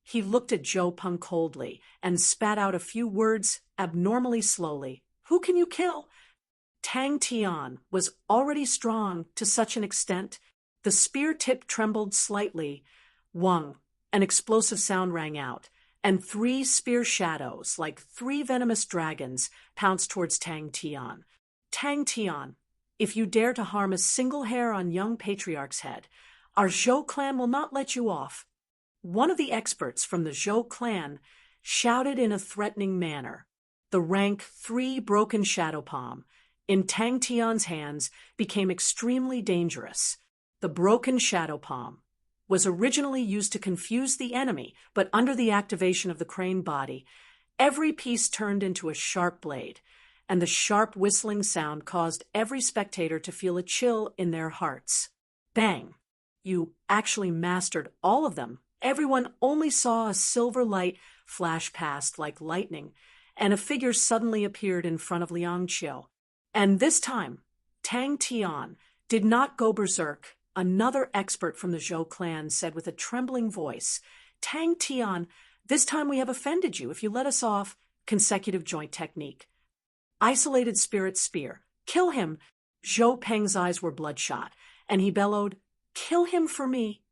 He looked at Zhou Peng coldly and spat out a few words abnormally slowly. Who can you kill? Tang Tian was already strong to such an extent. The spear tip trembled slightly. Wang, an explosive sound rang out, and 3 spear shadows, like 3 venomous dragons, pounced towards Tang Tian. Tang Tian, if you dare to harm a single hair on young patriarch's head, our Zhou clan will not let you off. One of the experts from the Zhou clan shouted in a threatening manner. The rank 3 broken shadow palm in Tang Tian's hands became extremely dangerous. The broken shadow palm was originally used to confuse the enemy, but under the activation of the crane body, every piece turned into a sharp blade, and the sharp whistling sound caused every spectator to feel a chill in their hearts. Bang! You actually mastered all of them. Everyone only saw a silver light flash past like lightning, and a figure suddenly appeared in front of Liang Qiu. And this time, Tang Tian did not go berserk. Another expert from the Zhou clan said with a trembling voice, Tang Tian, this time we have offended you if you let us off. Consecutive joint technique. Isolated spirit spear. Kill him. Zhou Peng's eyes were bloodshot, and he bellowed, kill him for me.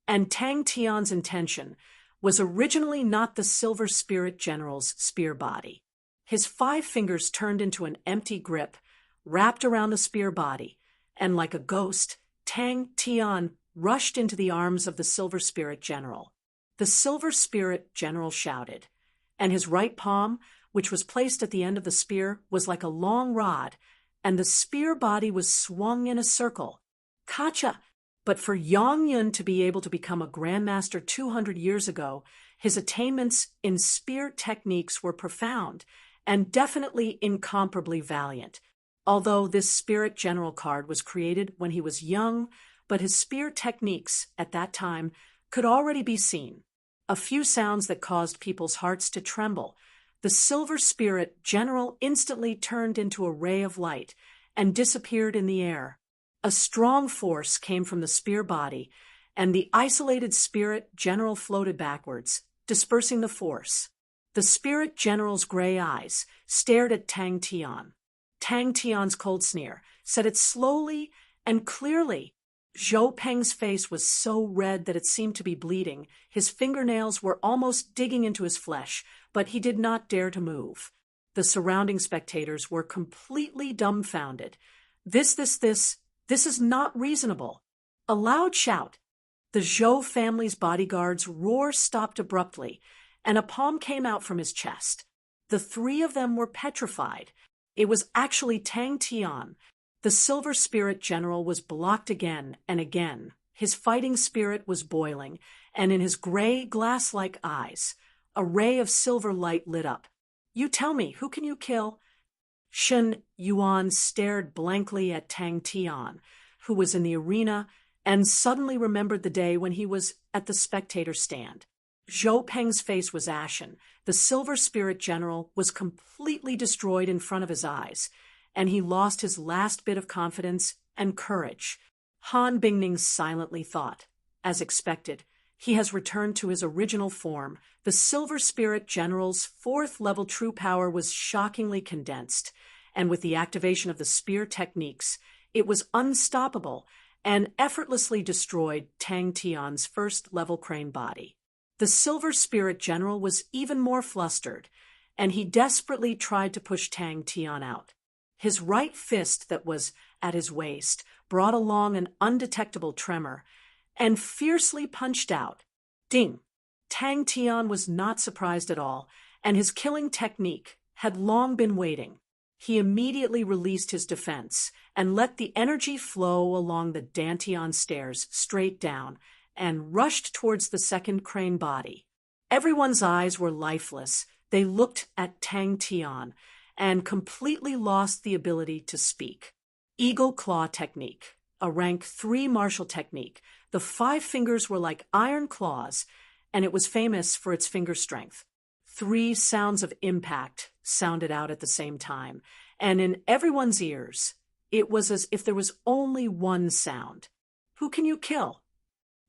And Tang Tian's intention was originally not the Silver Spirit General's spear body. His 5 fingers turned into an empty grip, wrapped around the spear body, and like a ghost, Tang Tian rushed into the arms of the Silver Spirit General. The Silver Spirit General shouted, and his right palm, which was placed at the end of the spear, was like a long rod, and the spear body was swung in a circle. Kacha! But for Yang Yun to be able to become a grandmaster 200 years ago, his attainments in spear techniques were profound and definitely incomparably valiant. Although this Spirit General card was created when he was young, but his spear techniques at that time could already be seen. A few sounds that caused people's hearts to tremble. The Silver Spirit General instantly turned into a ray of light and disappeared in the air. A strong force came from the spear body, and the isolated Spirit General floated backwards, dispersing the force. The Spirit General's gray eyes stared at Tang Tian. Tang Tian's cold sneer said it slowly and clearly. Zhou Peng's face was so red that it seemed to be bleeding. His fingernails were almost digging into his flesh, but he did not dare to move. The surrounding spectators were completely dumbfounded. This is not reasonable. A loud shout. The Zhou family's bodyguard's roar stopped abruptly, and a palm came out from his chest. The 3 of them were petrified. It was actually Tang Tian. The Silver Spirit General was blocked again and again. His fighting spirit was boiling, and in his gray, glass-like eyes, a ray of silver light lit up. You tell me, who can you kill? Shen Yuan stared blankly at Tang Tian, who was in the arena, and suddenly remembered the day when he was at the spectator stand. Zhou Peng's face was ashen. The Silver Spirit General was completely destroyed in front of his eyes, and he lost his last bit of confidence and courage. Han Bingning silently thought, as expected, he has returned to his original form. The Silver Spirit General's 4th level true power was shockingly condensed, and with the activation of the spear techniques, it was unstoppable and effortlessly destroyed Tang Tian's 1st level crane body. The Silver Spirit General was even more flustered, and he desperately tried to push Tang Tian out. His right fist that was at his waist brought along an undetectable tremor, and fiercely punched out. Ding! Tang Tian was not surprised at all, and his killing technique had long been waiting. He immediately released his defense and let the energy flow along the Dantian stairs straight down and rushed towards the 2nd crane body. Everyone's eyes were lifeless. They looked at Tang Tian and completely lost the ability to speak. Eagle Claw Technique, a rank 3 martial technique. The 5 fingers were like iron claws, and it was famous for its finger strength. 3 sounds of impact sounded out at the same time, and in everyone's ears, it was as if there was only one sound. Who can you kill?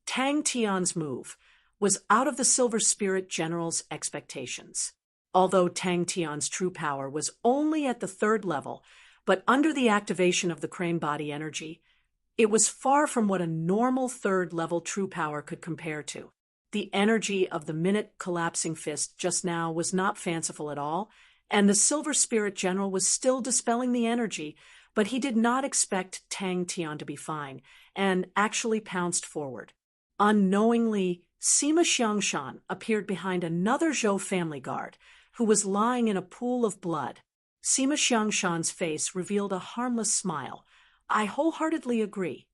Tang Tian's move was out of the Silver Spirit General's expectations. Although Tang Tian's true power was only at the 3rd level, but under the activation of the crane body energy, it was far from what a normal 3rd level true power could compare to. The energy of the minute collapsing fist just now was not fanciful at all, and the Silver Spirit General was still dispelling the energy, but he did not expect Tang Tian to be fine, and actually pounced forward. Unknowingly, Sima Xiangshan appeared behind another Zhou family guard, who was lying in a pool of blood. Sima Xiangshan's face revealed a harmless smile. I wholeheartedly agree.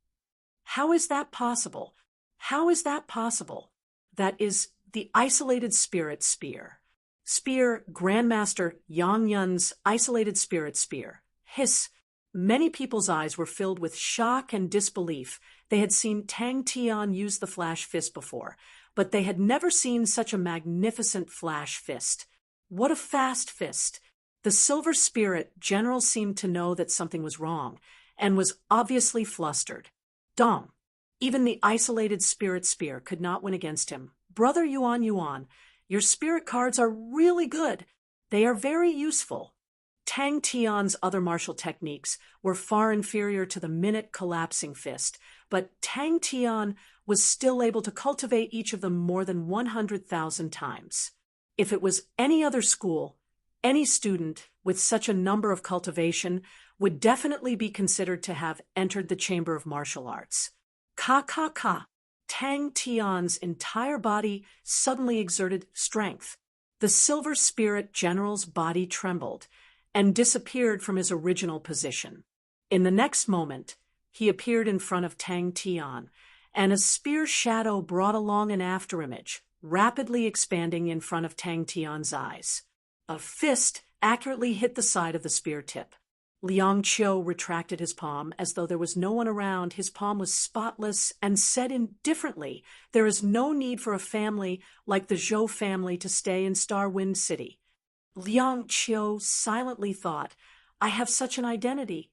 How is that possible? How is that possible? That is the Isolated Spirit Spear. Spear Grandmaster Yang Yun's Isolated Spirit Spear. Hiss. Many people's eyes were filled with shock and disbelief. They had seen Tang Tian use the flash fist before, but they had never seen such a magnificent flash fist. What a fast fist! The Silver Spirit General seemed to know that something was wrong, and was obviously flustered. Dong! Even the Isolated Spirit Spear could not win against him. Brother Yuan, your spirit cards are really good. They are very useful. Tang Tian's other martial techniques were far inferior to the minute collapsing fist, but Tang Tian was still able to cultivate each of them more than 100,000 times. If it was any other school, any student with such a number of cultivation would definitely be considered to have entered the Chamber of Martial Arts. Ka. Tang Tian's entire body suddenly exerted strength. The Silver Spirit General's body trembled and disappeared from his original position. In the next moment, he appeared in front of Tang Tian, and a spear shadow brought along an afterimage, rapidly expanding in front of Tang Tian's eyes. A fist accurately hit the side of the spear tip. Liang Qiu retracted his palm as though there was no one around. His palm was spotless and said indifferently, "There is no need for a family like the Zhou family to stay in Star Wind City." Liang Qiu silently thought, "I have such an identity."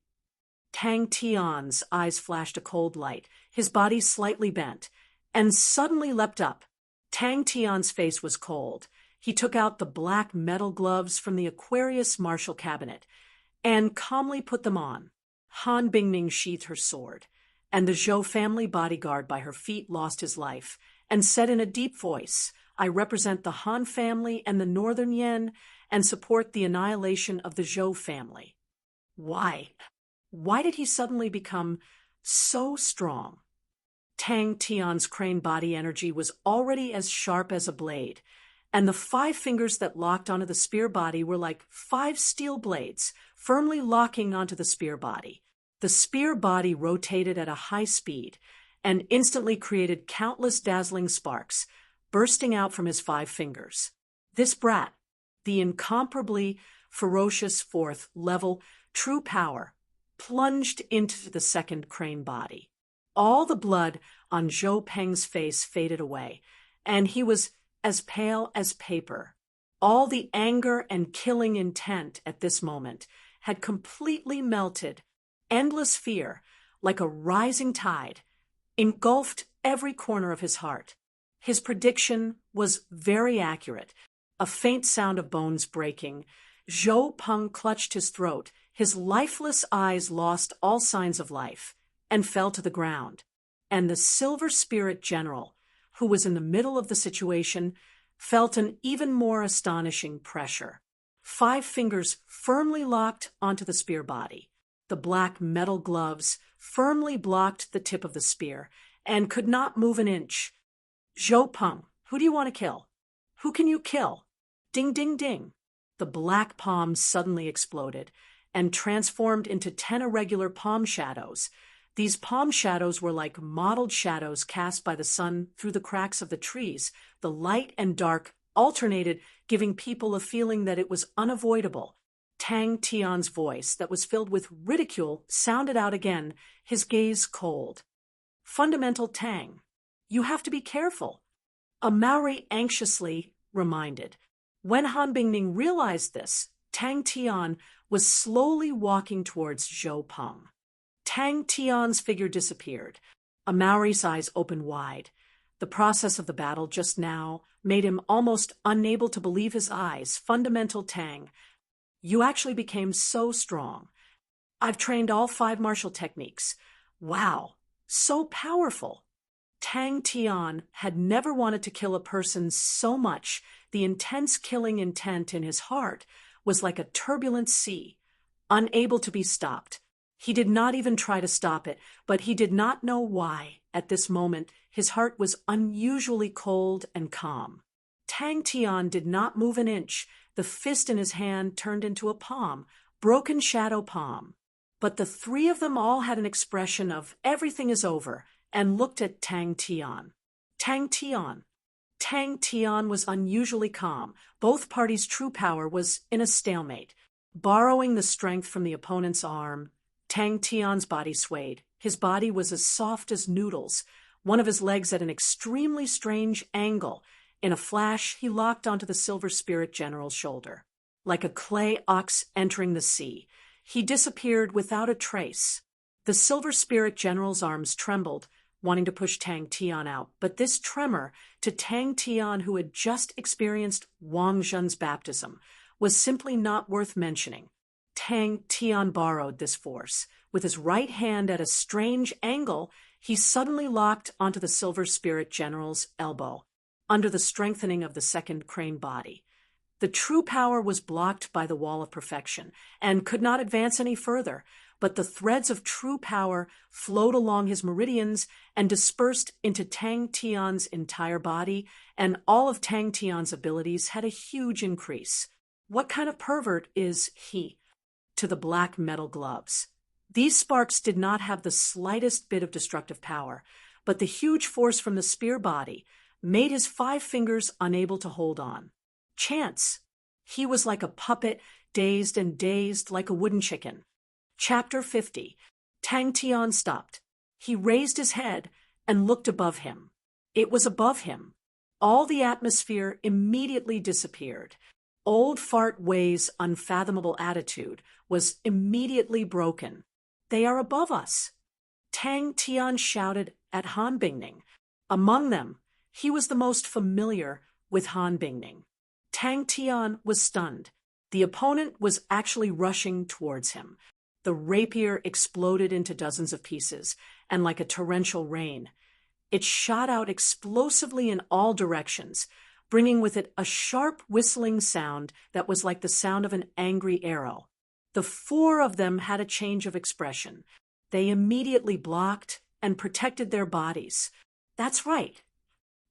Tang Tian's eyes flashed a cold light, his body slightly bent, and suddenly leapt up. Tang Tian's face was cold. He took out the black metal gloves from the Aquarius martial cabinet and calmly put them on. Han Bingning sheathed her sword, and the Zhou family bodyguard by her feet lost his life, and said in a deep voice, "I represent the Han family and the Northern Yan, and support the annihilation of the Zhou family." Why? Why did he suddenly become so strong? Tang Tian's crane body energy was already as sharp as a blade, and the 5 fingers that locked onto the spear body were like 5 steel blades, firmly locking onto the spear body. The spear body rotated at a high speed and instantly created countless dazzling sparks, bursting out from his 5 fingers. This brat, the incomparably ferocious 4th level true power, plunged into the second crane body. All the blood on Zhou Peng's face faded away, and he was as pale as paper. All the anger and killing intent at this moment had completely melted. Endless fear, like a rising tide, engulfed every corner of his heart. His prediction was very accurate. A faint sound of bones breaking. Zhou Peng clutched his throat. His lifeless eyes lost all signs of life and fell to the ground. And the Silver Spirit General, who was in the middle of the situation, felt an even more astonishing pressure. 5 fingers firmly locked onto the spear body. The black metal gloves firmly blocked the tip of the spear and could not move an inch. "Zhou Peng, who do you want to kill? Who can you kill?" Ding, ding, ding. The black palms suddenly exploded and transformed into 10 irregular palm shadows. These palm shadows were like mottled shadows cast by the sun through the cracks of the trees. The light and dark alternated, giving people a feeling that it was unavoidable. Tang Tian's voice, that was filled with ridicule, sounded out again, his gaze cold. "Fundamental Tang, you have to be careful," a Maori anxiously reminded. When Han Bingning realized this, Tang Tian was slowly walking towards Zhou Peng. Tang Tian's figure disappeared. A Maori's eyes opened wide. The process of the battle just now made him almost unable to believe his eyes. Fundamental Tang, you actually became so strong. I've trained all 5 martial techniques. Wow, so powerful. Tang Tian had never wanted to kill a person so much. The intense killing intent in his heart was like a turbulent sea, unable to be stopped. He did not even try to stop it, but he did not know why. At this moment, his heart was unusually cold and calm. Tang Tian did not move an inch. The fist in his hand turned into a palm, broken shadow palm. But the 3 of them all had an expression of everything is over and looked at Tang Tian. Tang Tian. Tang Tian was unusually calm. Both parties' true power was in a stalemate. Borrowing the strength from the opponent's arm, Tang Tian's body swayed. His body was as soft as noodles, one of his legs at an extremely strange angle. In a flash, he locked onto the Silver Spirit General's shoulder. Like a clay ox entering the sea, he disappeared without a trace. The Silver Spirit General's arms trembled, wanting to push Tang Tian out, but this tremor, to Tang Tian, who had just experienced Wang Zhen's baptism, was simply not worth mentioning. Tang Tian borrowed this force. With his right hand at a strange angle, he suddenly locked onto the Silver Spirit General's elbow, under the strengthening of the second crane body. The true power was blocked by the wall of perfection and could not advance any further, but the threads of true power flowed along his meridians and dispersed into Tang Tian's entire body, and all of Tang Tian's abilities had a huge increase. What kind of pervert is he? To the black metal gloves. These sparks did not have the slightest bit of destructive power, but the huge force from the spear body made his 5 fingers unable to hold on. Chance. He was like a puppet, dazed like a wooden chicken. Chapter 50. Tang Tian stopped. He raised his head and looked above him. It was above him. All the atmosphere immediately disappeared. Old Fart Wei's unfathomable attitude was immediately broken. They are above us. Tang Tian shouted at Han Bingning. Among them, he was the most familiar with Han Bingning. Tang Tian was stunned. The opponent was actually rushing towards him. The rapier exploded into dozens of pieces, and like a torrential rain, it shot out explosively in all directions, bringing with it a sharp whistling sound that was like the sound of an angry arrow. The 4 of them had a change of expression. They immediately blocked and protected their bodies. That's right.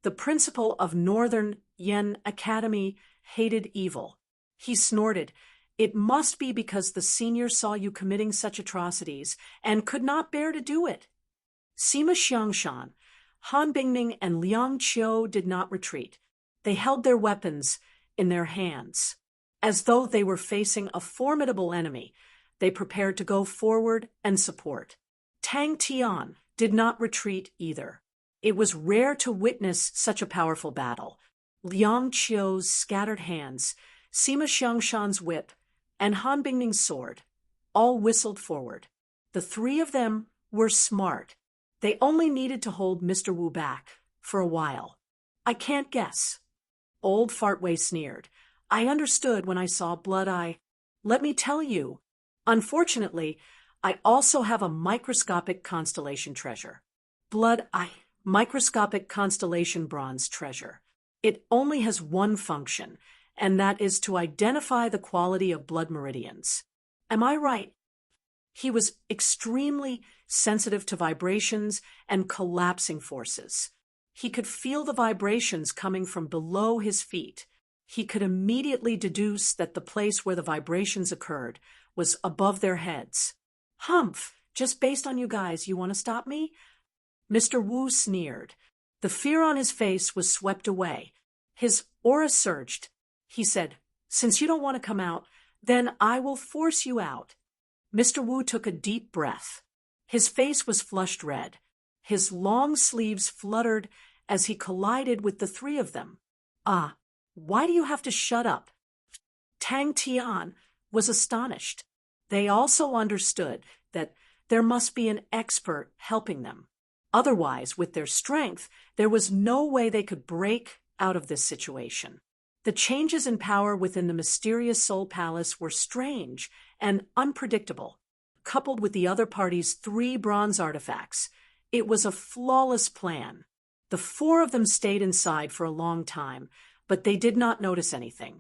The principal of Northern Yen Academy hated evil. He snorted. It must be because the senior saw you committing such atrocities and could not bear to do it. Sima Xiangshan, Han Bingning, and Liang Qiu did not retreat. They held their weapons in their hands. As though they were facing a formidable enemy, they prepared to go forward and support. Tang Tian did not retreat either. It was rare to witness such a powerful battle. Liang Qiu's scattered hands, Sima Xiangshan's whip, and Han Bingning's sword all whistled forward. The 3 of them were smart. They only needed to hold Mr. Wu back for a while. I can't guess. Old Fartway sneered. I understood when I saw Blood Eye. Let me tell you, unfortunately, I also have a microscopic constellation treasure. Blood Eye, microscopic constellation bronze treasure. It only has one function, and that is to identify the quality of blood meridians. Am I right? He was extremely sensitive to vibrations and collapsing forces. He could feel the vibrations coming from below his feet. He could immediately deduce that the place where the vibrations occurred was above their heads. Humph, just based on you guys, you want to stop me? Mr. Wu sneered. The fear on his face was swept away. His aura surged. He said, since you don't want to come out, then I will force you out. Mr. Wu took a deep breath. His face was flushed red. His long sleeves fluttered as he collided with the 3 of them. Ah, why do you have to shut up? Tang Tian was astonished. They also understood that there must be an expert helping them. Otherwise, with their strength, there was no way they could break out of this situation. The changes in power within the mysterious Soul Palace were strange and unpredictable. Coupled with the other party's 3 bronze artifacts, it was a flawless plan. The 4 of them stayed inside for a long time, but they did not notice anything.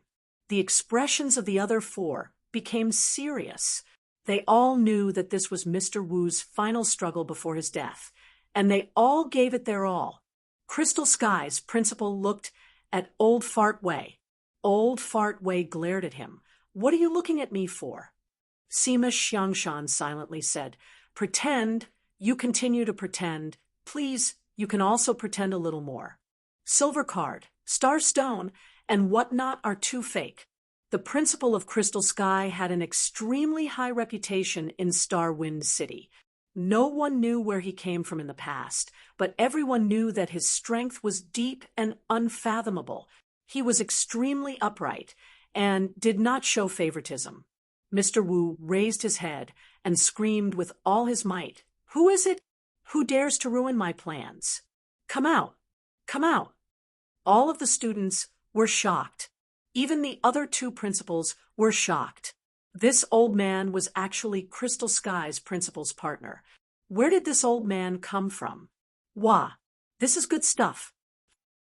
The expressions of the other 4 became serious. They all knew that this was Mr. Wu's final struggle before his death, and they all gave it their all. Crystal Sky's principal looked at Old Fart Wei. Old Fart Wei glared at him. "What are you looking at me for?" Sima Xiangshan silently said, "Pretend. You continue to pretend. Please, you can also pretend a little more. Silver Card, Star Stone, and whatnot are too fake." The principal of Crystal Sky had an extremely high reputation in Star Wind City. No one knew where he came from in the past, but everyone knew that his strength was deep and unfathomable. He was extremely upright and did not show favoritism. Mr. Wu raised his head and screamed with all his might, "Who is it? Who dares to ruin my plans? Come out! Come out!" All of the students were shocked. Even the other 2 principals were shocked. This old man was actually Crystal Sky's principal's partner. Where did this old man come from? Wah! This is good stuff.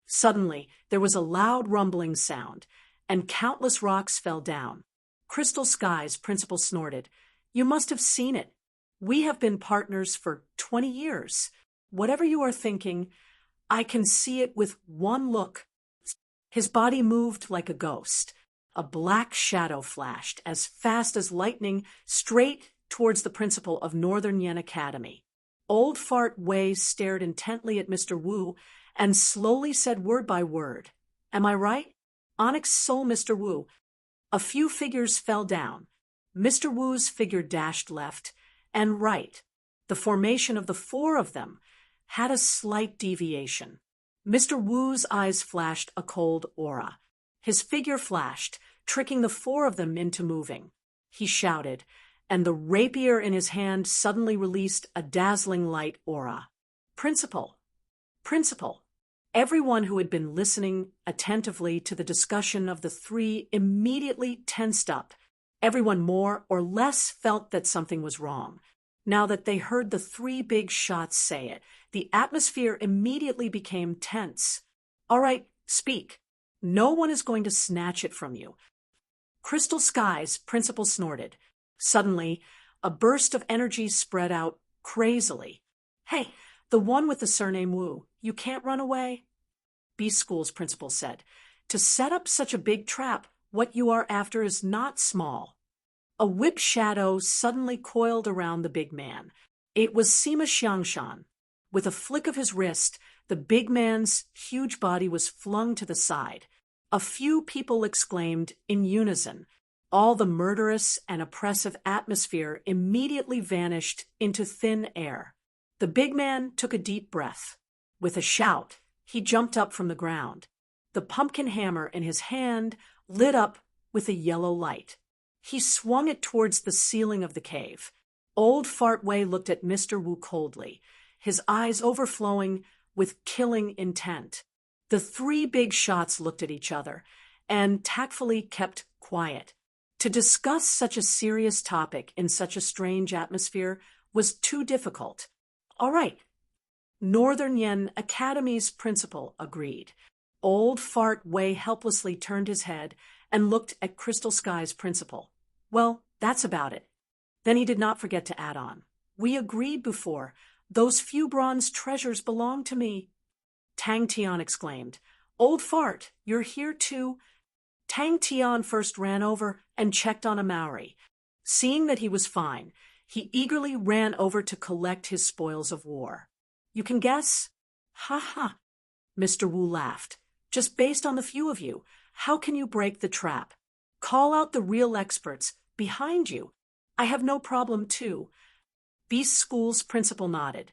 Suddenly, there was a loud rumbling sound, and countless rocks fell down. Crystal Sky's principal snorted, "You must have seen it. We have been partners for 20 years. Whatever you are thinking, I can see it with one look." His body moved like a ghost. A black shadow flashed as fast as lightning straight towards the principal of Northern Yen Academy. Old Fart Wei stared intently at Mr. Wu and slowly said word by word, "Am I right? Onyx Soul Mr. Wu." A few figures fell down. Mr. Wu's figure dashed left and right. The formation of the 4 of them had a slight deviation. Mr. Wu's eyes flashed a cold aura. His figure flashed, tricking the 4 of them into moving. He shouted, and the rapier in his hand suddenly released a dazzling light aura. "Principal! Principal!" Everyone who had been listening attentively to the discussion of the 3 immediately tensed up. Everyone more or less felt that something was wrong. Now that they heard the 3 big shots say it, the atmosphere immediately became tense. "All right, speak. No one is going to snatch it from you." Crystal Sky's principal snorted. Suddenly, a burst of energy spread out crazily. "Hey, the one with the surname Wu, you can't run away?" Beast School's principal said, "To set up such a big trap, what you are after is not small." A whip shadow suddenly coiled around the big man. It was Sima Xiangshan. With a flick of his wrist, the big man's huge body was flung to the side. A few people exclaimed in unison. All the murderous and oppressive atmosphere immediately vanished into thin air. The big man took a deep breath. With a shout, he jumped up from the ground. The pumpkin hammer in his hand lit up with a yellow light. He swung it towards the ceiling of the cave. Old Fart Wei looked at Mr. Wu coldly, his eyes overflowing with killing intent. The 3 big shots looked at each other and tactfully kept quiet. To discuss such a serious topic in such a strange atmosphere was too difficult. "All right." Northern Yen Academy's principal agreed. Old Fart Wei helplessly turned his head and looked at Crystal Sky's principal. "Well, that's about it." Then he did not forget to add on, "We agreed before. Those few bronze treasures belong to me." Tang Tian exclaimed, "Old Fart, you're here too?" Tang Tian first ran over and checked on a Maori. Seeing that he was fine, he eagerly ran over to collect his spoils of war. "You can guess?" "Ha ha!" Mr. Wu laughed. "Just based on the few of you, how can you break the trap? Call out the real experts behind you. I have no problem too." Beast School's principal nodded.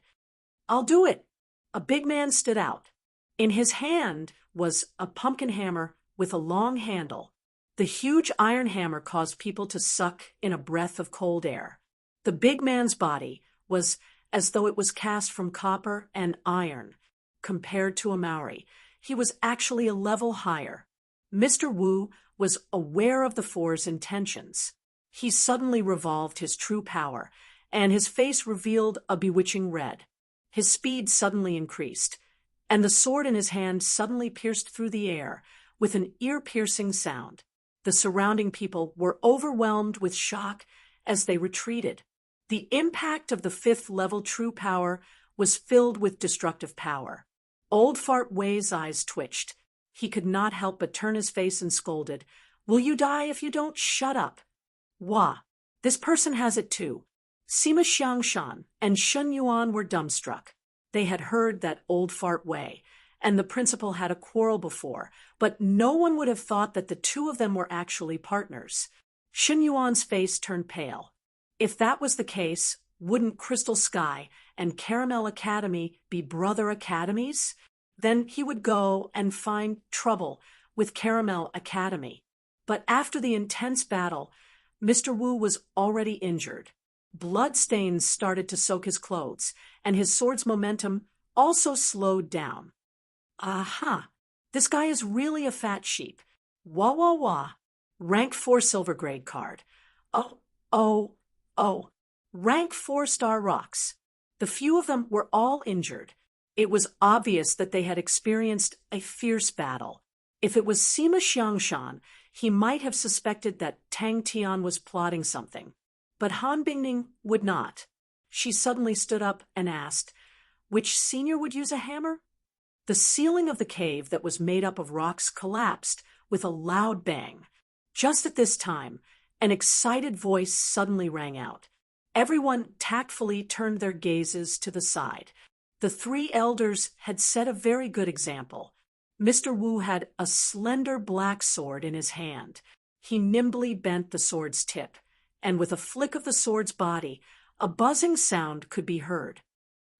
"I'll do it." A big man stood out. In his hand was a pumpkin hammer with a long handle. The huge iron hammer caused people to suck in a breath of cold air. The big man's body was as though it was cast from copper and iron. Compared to a Maori, he was actually a level higher. Mr. Wu was aware of the Four's intentions. He suddenly revolved his true power, and his face revealed a bewitching red. His speed suddenly increased, and the sword in his hand suddenly pierced through the air with an ear-piercing sound. The surrounding people were overwhelmed with shock as they retreated. The impact of the fifth-level true power was filled with destructive power. Old Fart Wei's eyes twitched. He could not help but turn his face and scolded, "Will you die if you don't shut up?" Wah! This person has it too. Sima Xiangshan and Shun Yuan were dumbstruck. They had heard that Old Fart Wei and the principal had a quarrel before, but no one would have thought that the two of them were actually partners. Shun Yuan's face turned pale. If that was the case, wouldn't Crystal Sky and Caramel Academy be brother academies? Then he would go and find trouble with Caramel Academy. But after the intense battle, Mr. Wu was already injured. Bloodstains started to soak his clothes, and his sword's momentum also slowed down. Aha! This guy is really a fat sheep. Wah wah wah. Rank 4 silver grade card. Oh. Rank 4-star rocks. The few of them were all injured. It was obvious that they had experienced a fierce battle. If it was Sima Xiangshan, he might have suspected that Tang Tian was plotting something. But Han Bingning would not. She suddenly stood up and asked, "Which senior would use a hammer?" The ceiling of the cave that was made up of rocks collapsed with a loud bang. Just at this time, an excited voice suddenly rang out. Everyone tactfully turned their gazes to the side. The three elders had set a very good example. Mr. Wu had a slender black sword in his hand. He nimbly bent the sword's tip, and with a flick of the sword's body, a buzzing sound could be heard.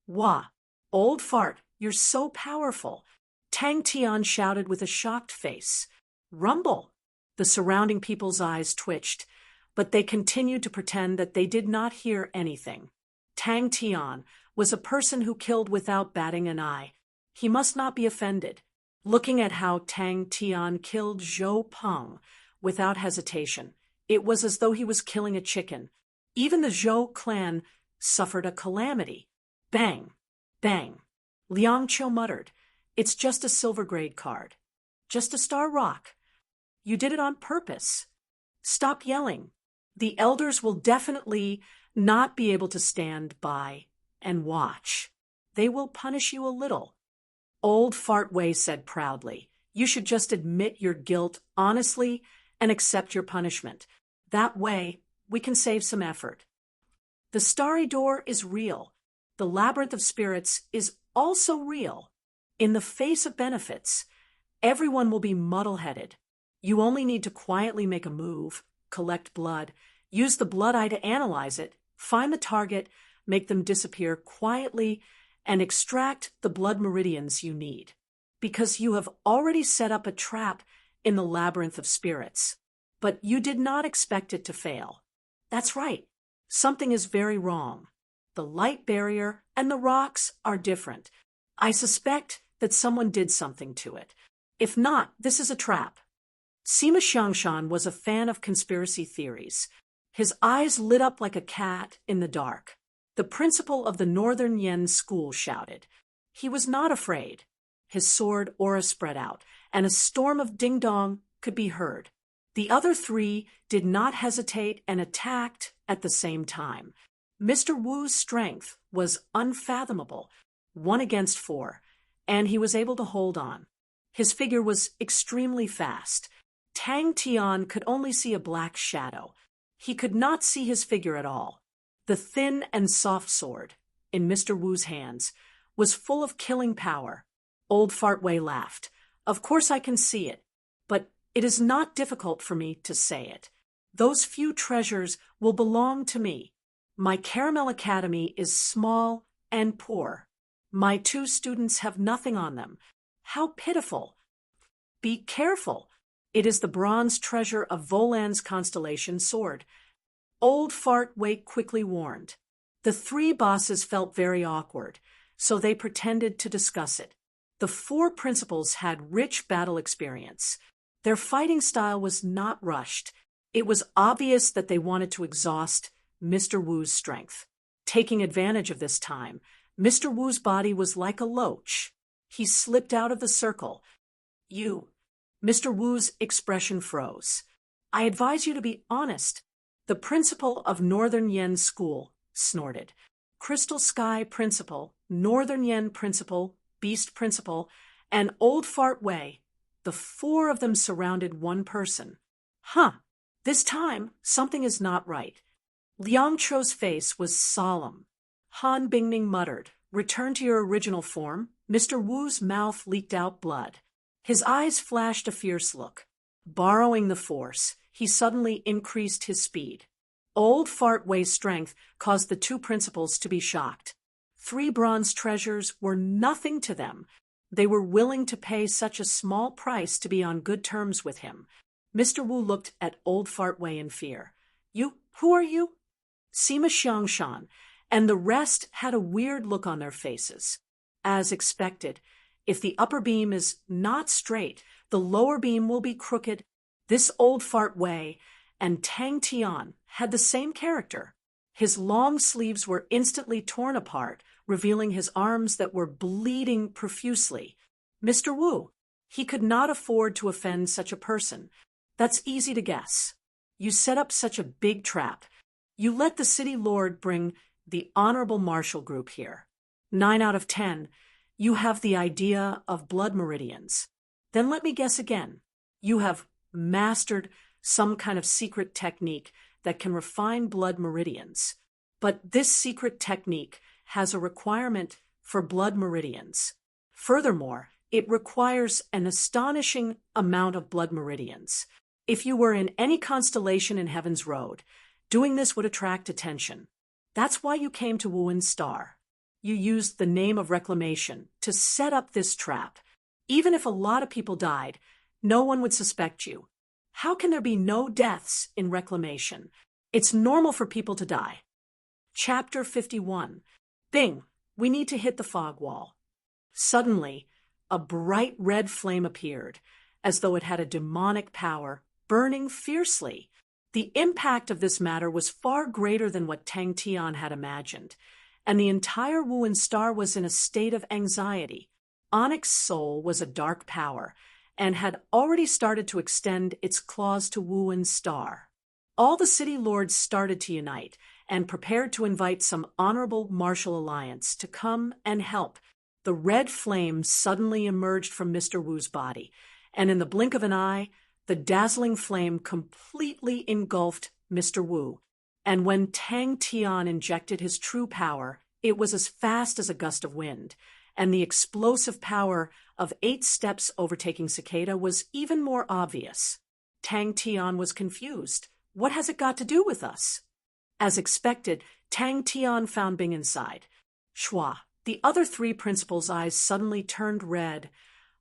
"Wah! Old Fart, you're so powerful!" Tang Tian shouted with a shocked face. "Rumble!" The surrounding people's eyes twitched, but they continued to pretend that they did not hear anything. Tang Tian was a person who killed without batting an eye. He must not be offended. Looking at how Tang Tian killed Zhou Peng without hesitation, it was as though he was killing a chicken. Even the Zhou clan suffered a calamity. Bang! Bang! Liang Qiu muttered, "It's just a silver grade card. Just a star rock. You did it on purpose. Stop yelling. The elders will definitely not be able to stand by and watch. They will punish you a little." Old Fart Wei said proudly, "You should just admit your guilt honestly and accept your punishment. That way, we can save some effort." The starry door is real. The labyrinth of spirits is also real. In the face of benefits, everyone will be muddle-headed. You only need to quietly make a move, collect blood, use the blood eye to analyze it, find the target, make them disappear quietly, and extract the blood meridians you need. Because you have already set up a trap in the labyrinth of spirits. But you did not expect it to fail. That's right. Something is very wrong. The light barrier and the rocks are different. I suspect that someone did something to it. If not, this is a trap. Sima Xiangshan was a fan of conspiracy theories. His eyes lit up like a cat in the dark. The principal of the Northern Yen school shouted. He was not afraid. His sword aura spread out, and a storm of ding-dong could be heard. The other three did not hesitate and attacked at the same time. Mr. Wu's strength was unfathomable, 1 against 4, and he was able to hold on. His figure was extremely fast. Tang Tian could only see a black shadow. He could not see his figure at all. The thin and soft sword, in Mr. Wu's hands, was full of killing power. Old Fart Wei laughed. "Of course I can see it, but it is not difficult for me to say it. Those few treasures will belong to me. My Caramel Academy is small and poor. My 2 students have nothing on them. How pitiful! Be careful. It is the bronze treasure of Volan's constellation sword." Old Fart Wei quickly warned. The three bosses felt very awkward, so they pretended to discuss it. The four principals had rich battle experience. Their fighting style was not rushed. It was obvious that they wanted to exhaust Mr. Wu's strength. Taking advantage of this time, Mr. Wu's body was like a loach. He slipped out of the circle. You. Mr. Wu's expression froze. I advise you to be honest. The principal of Northern Yen School snorted. Crystal Sky Principal, Northern Yen Principal, Beast Principal, and Old Fart Wei. The four of them surrounded one person. Huh. This time, something is not right. Liang Cho's face was solemn. Han Bingning muttered, "Return to your original form." Mr. Wu's mouth leaked out blood. His eyes flashed a fierce look. Borrowing the force, he suddenly increased his speed. Old Fart Wei's strength caused the two principals to be shocked. 3 bronze treasures were nothing to them. They were willing to pay such a small price to be on good terms with him. Mr. Wu looked at Old Fart Wei in fear. Who are you? Sima Xiangshan and the rest had a weird look on their faces. As expected, if the upper beam is not straight, the lower beam will be crooked. This Old Fart Wei and Tang Tian had the same character. His long sleeves were instantly torn apart, revealing his arms that were bleeding profusely. Mr. Wu, he could not afford to offend such a person. That's easy to guess. You set up such a big trap. You let the city lord bring the honorable martial group here. 9 out of 10. You have the idea of blood meridians. Then let me guess again. You have mastered some kind of secret technique that can refine blood meridians. But this secret technique has a requirement for blood meridians. Furthermore, it requires an astonishing amount of blood meridians. If you were in any constellation in Heaven's Road, doing this would attract attention. That's why you came to Wu's Star. You used the name of reclamation to set up this trap. Even if a lot of people died, no one would suspect you. How can there be no deaths in reclamation? It's normal for people to die. Chapter 51. Bing, we need to hit the fog wall. Suddenly, a bright red flame appeared, as though it had a demonic power, burning fiercely. The impact of this matter was far greater than what Tang Tian had imagined, and the entire Wu's Star was in a state of anxiety. Onyx Soul was a dark power, and had already started to extend its claws to Wu's Star. All the city lords started to unite, and prepared to invite some honorable martial alliance to come and help. The red flame suddenly emerged from Mr. Wu's body, and in the blink of an eye, the dazzling flame completely engulfed Mr. Wu. And when Tang Tian injected his true power, it was as fast as a gust of wind, and the explosive power of 8 steps overtaking Cicada was even more obvious. Tang Tian was confused. What has it got to do with us? As expected, Tang Tian found Bing inside. Shua, the other 3 principals' eyes suddenly turned red,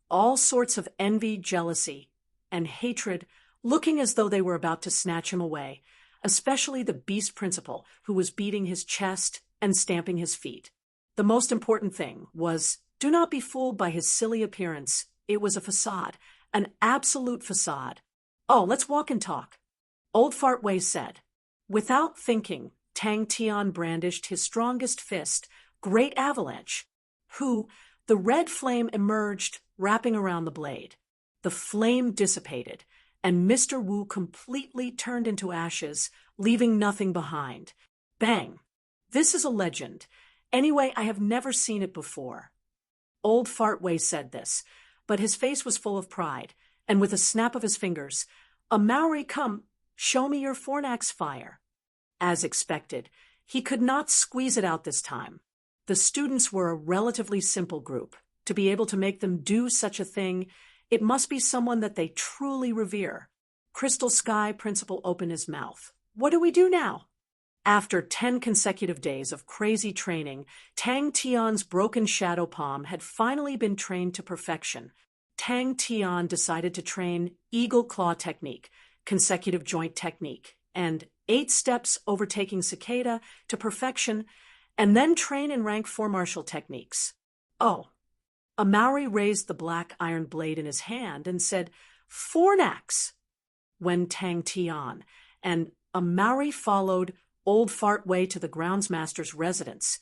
all sorts of envy, jealousy, and hatred, looking as though they were about to snatch him away, especially the beast principal, who was beating his chest and stamping his feet. The most important thing was, do not be fooled by his silly appearance. It was a facade, an absolute facade. Oh, let's walk and talk. Old Fart Wei said. Without thinking, Tang Tian brandished his strongest fist, Great Avalanche. The red flame emerged, wrapping around the blade. The flame dissipated, and Mr. Wu completely turned into ashes, leaving nothing behind. Bang! This is a legend. Anyway, I have never seen it before. Old Fart Wei said this, but his face was full of pride, and with a snap of his fingers, "A Maori, come, show me your fornax fire." As expected, he could not squeeze it out this time. The students were a relatively simple group. To be able to make them do such a thing, it must be someone that they truly revere. Crystal Sky Principal opened his mouth. What do we do now? After 10 consecutive days of crazy training, Tang Tian's broken shadow palm had finally been trained to perfection. Tang Tian decided to train Eagle Claw Technique, Consecutive Joint Technique, and 8 steps overtaking Cicada to perfection, and then train in rank 4 martial techniques. Oh, a Maori raised the black iron blade in his hand and said, "Fornax," when Tang Tian, and a Maori followed Old Fart Way to the groundsmaster's residence.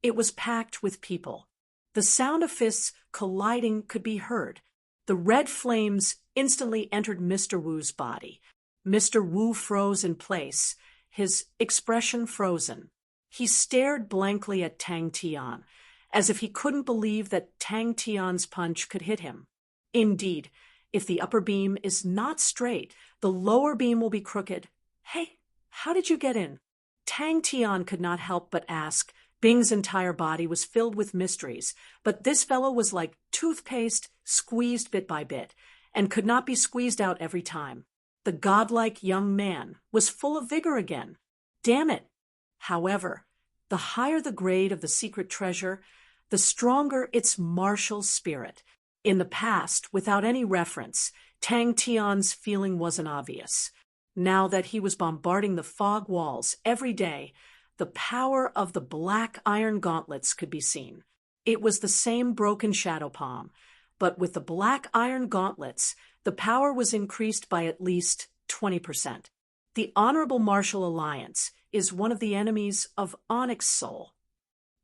It was packed with people. The sound of fists colliding could be heard. The red flames instantly entered Mr. Wu's body. Mr. Wu froze in place, his expression frozen. He stared blankly at Tang Tian, as if he couldn't believe that Tang Tian's punch could hit him. Indeed, if the upper beam is not straight, the lower beam will be crooked. "Hey, how did you get in?" Tang Tian could not help but ask. Bing's entire body was filled with mysteries, but this fellow was like toothpaste squeezed bit by bit, and could not be squeezed out every time. The godlike young man was full of vigor again. Damn it! However, the higher the grade of the secret treasure, the stronger its martial spirit. In the past, without any reference, Tang Tian's feeling wasn't obvious. Now that he was bombarding the fog walls every day, the power of the black iron gauntlets could be seen. It was the same broken shadow palm, but with the black iron gauntlets, the power was increased by at least 20%. The Honorable Martial Alliance is one of the enemies of Onyx Soul.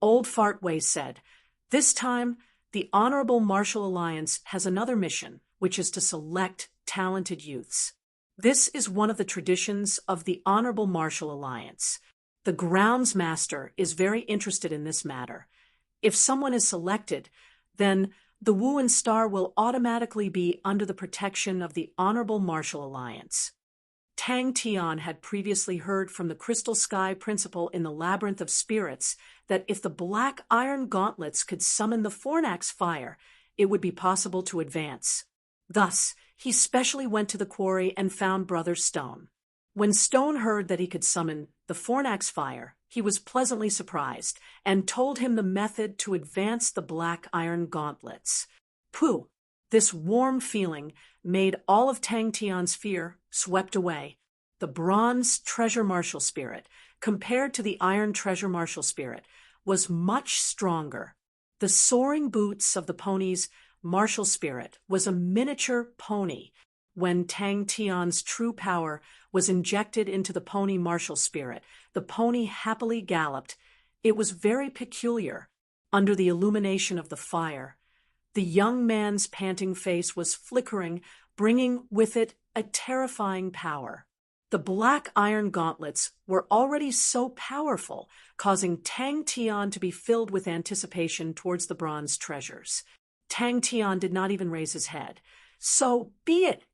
Old Fartway said, "This time, the Honorable Martial Alliance has another mission, which is to select talented youths. This is one of the traditions of the Honorable Martial Alliance. The Groundsmaster is very interested in this matter. If someone is selected, then the Wu and Star will automatically be under the protection of the Honorable Martial Alliance." Tang Tian had previously heard from the Crystal Sky principal in the Labyrinth of Spirits that if the black iron gauntlets could summon the Fornax fire, it would be possible to advance. Thus, he specially went to the quarry and found Brother Stone. When Stone heard that he could summon the Fornax fire, he was pleasantly surprised and told him the method to advance the black iron gauntlets. Pooh! This warm feeling made all of Tang Tian's fear swept away. The bronze treasure martial spirit, compared to the iron treasure martial spirit, was much stronger. The soaring boots of the pony's martial spirit was a miniature pony. When Tang Tian's true power was injected into the pony martial spirit, the pony happily galloped. It was very peculiar. Under the illumination of the fire, the young man's panting face was flickering, bringing with it a terrifying power. The black iron gauntlets were already so powerful, causing Tang Tian to be filled with anticipation towards the bronze treasures. Tang Tian did not even raise his head. "So be it!"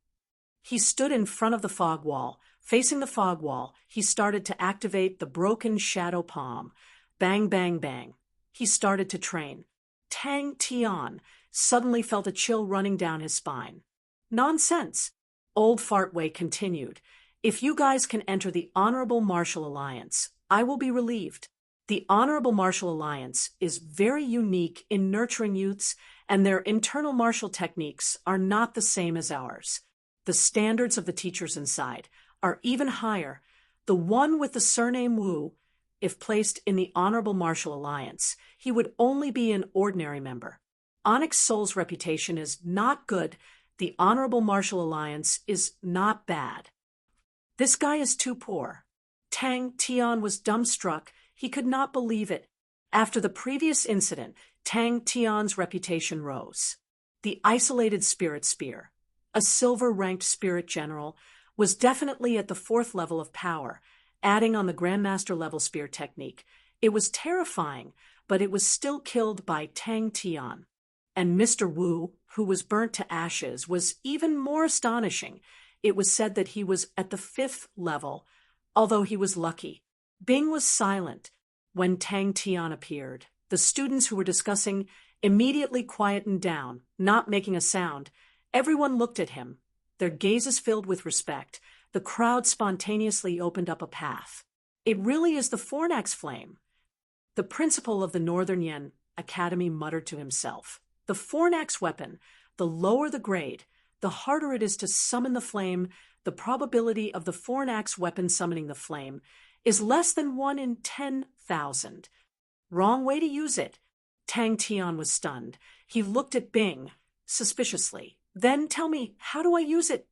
He stood in front of the fog wall. Facing the fog wall, he started to activate the broken shadow palm. Bang, bang, bang. He started to train. Tang Tian suddenly felt a chill running down his spine. "Nonsense!" Old Fartway continued. "If you guys can enter the Honorable Martial Alliance, I will be relieved. The Honorable Martial Alliance is very unique in nurturing youths, and their internal martial techniques are not the same as ours. The standards of the teachers inside are even higher. The one with the surname Wu, if placed in the Honorable Martial Alliance, he would only be an ordinary member. Onyx Soul's reputation is not good. The Honorable Martial Alliance is not bad. This guy is too poor." Tang Tian was dumbstruck. He could not believe it. After the previous incident, Tang Tian's reputation rose. The isolated spirit spear, a silver-ranked spirit general, was definitely at the 4th level of power, adding on the Grandmaster level spear technique. It was terrifying, but it was still killed by Tang Tian. And Mr. Wu, who was burnt to ashes, was even more astonishing. It was said that he was at the 5th level, although he was lucky. Bing was silent when Tang Tian appeared. The students who were discussing immediately quietened down, not making a sound. Everyone looked at him, their gazes filled with respect. The crowd spontaneously opened up a path. "It really is the Fornax flame." The principal of the Northern Yen Academy muttered to himself. The Fornax weapon, the lower the grade, the harder it is to summon the flame. The probability of the Fornax weapon summoning the flame is less than 1 in 10,000. Wrong way to use it. Tang Tian was stunned. He looked at Bing suspiciously. Then tell me, how do I use it?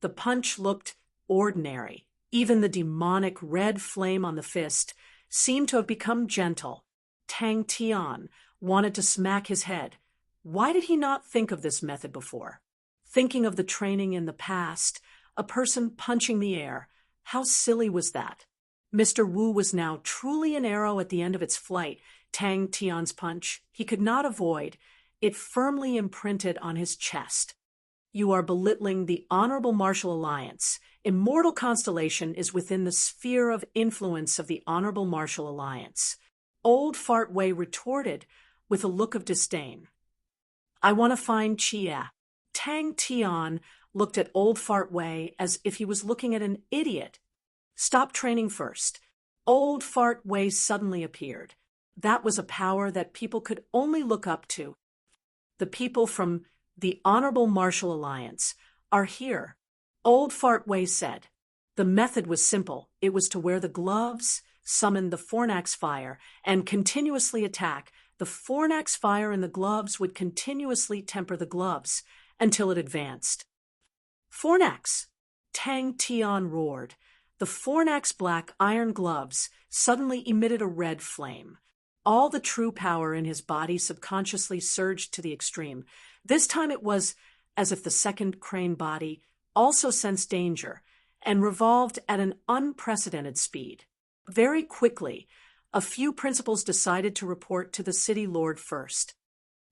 The punch looked ordinary. Even the demonic red flame on the fist seemed to have become gentle. Tang Tian wanted to smack his head. Why did he not think of this method before? Thinking of the training in the past, a person punching the air, how silly was that? Mr. Wu was now truly an arrow at the end of its flight. Tang Tian's punch he could not avoid. It firmly imprinted on his chest. You are belittling the Honorable Martial Alliance. Immortal Constellation is within the sphere of influence of the Honorable Martial Alliance. Old Fart Wei retorted with a look of disdain. I want to find Chia. Tang Tian looked at Old Fart Wei as if he was looking at an idiot. Stop training first. Old Fart Wei suddenly appeared. That was a power that people could only look up to. The people from the Honorable Martial Alliance are here, Old Fart Wei said. The method was simple. It was to wear the gloves, summon the Fornax fire, and continuously attack. The Fornax fire in the gloves would continuously temper the gloves until it advanced. Fornax! Tang Tian roared. The Fornax black iron gloves suddenly emitted a red flame. All the true power in his body subconsciously surged to the extreme. This time it was as if the second crane body also sensed danger and revolved at an unprecedented speed. Very quickly, a few principals decided to report to the city lord first.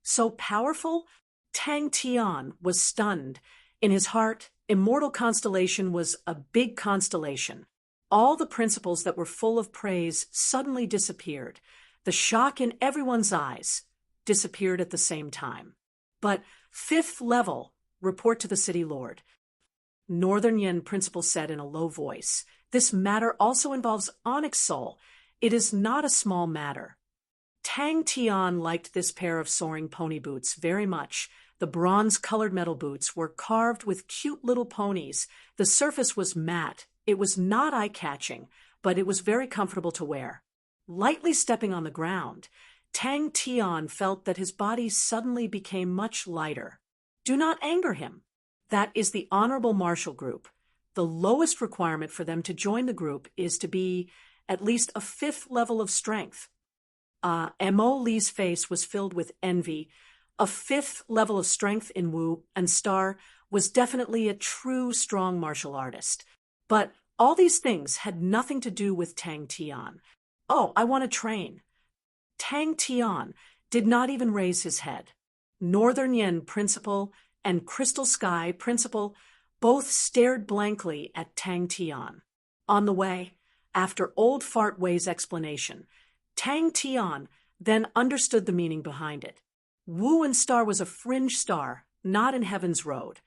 So powerful? Tang Tian was stunned. In his heart, Immortal Constellation was a big constellation. All the principles that were full of praise suddenly disappeared. The shock in everyone's eyes disappeared at the same time. But 5th level, report to the city lord. Northern Yin principal said in a low voice. This matter also involves Onyx Soul. It is not a small matter. Tang Tian liked this pair of soaring pony boots very much. The bronze-colored metal boots were carved with cute little ponies. The surface was matte. It was not eye-catching, but it was very comfortable to wear. Lightly stepping on the ground, Tang Tian felt that his body suddenly became much lighter. Do not anger him. That is the Honorable Martial Group. The lowest requirement for them to join the group is to be at least a 5th level of strength. Mo Li's face was filled with envy. A 5th level of strength in Wu and Star was definitely a true strong martial artist. But all these things had nothing to do with Tang Tian. Oh, I want to train. Tang Tian did not even raise his head. Northern Yin Principal and Crystal Sky Principal both stared blankly at Tang Tian. On the way, after Old Fart Wei's explanation, Tang Tian then understood the meaning behind it. Wu and Star was a fringe star, not in Heaven's Road.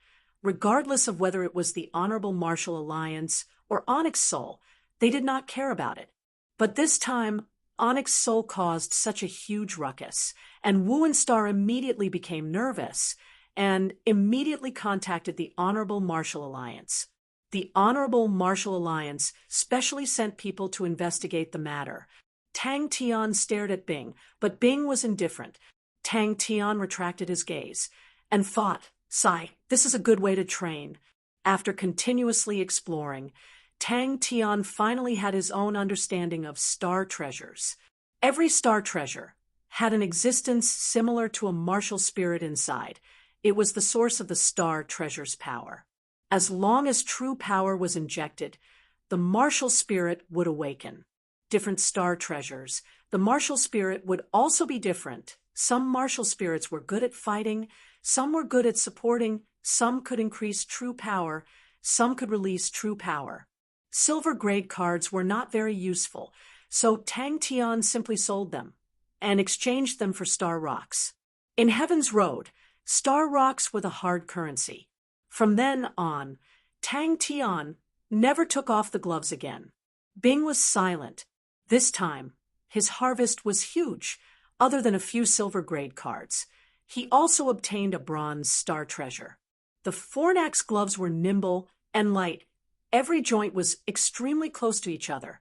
Regardless of whether it was the Honorable Martial Alliance or Onyx Soul, they did not care about it. But this time, Onyx Soul caused such a huge ruckus, and Wu and Star immediately became nervous and immediately contacted the Honorable Martial Alliance. The Honorable Martial Alliance specially sent people to investigate the matter. Tang Tian stared at Bing, but Bing was indifferent. Tang Tian retracted his gaze and thought, "Sigh, this is a good way to train." After continuously exploring, Tang Tian finally had his own understanding of star treasures. Every star treasure had an existence similar to a martial spirit inside. It was the source of the star treasure's power. As long as true power was injected, the martial spirit would awaken. Different star treasures. The martial spirit would also be different. Some martial spirits were good at fighting, some were good at supporting, some could increase true power, some could release true power. Silver grade cards were not very useful, so Tang Tian simply sold them and exchanged them for star rocks. In Heaven's Road, star rocks were the hard currency. From then on, Tang Tian never took off the gloves again. Bing was silent. This time, his harvest was huge, other than a few silver grade cards. He also obtained a bronze star treasure. The Fornax gloves were nimble and light. Every joint was extremely close to each other.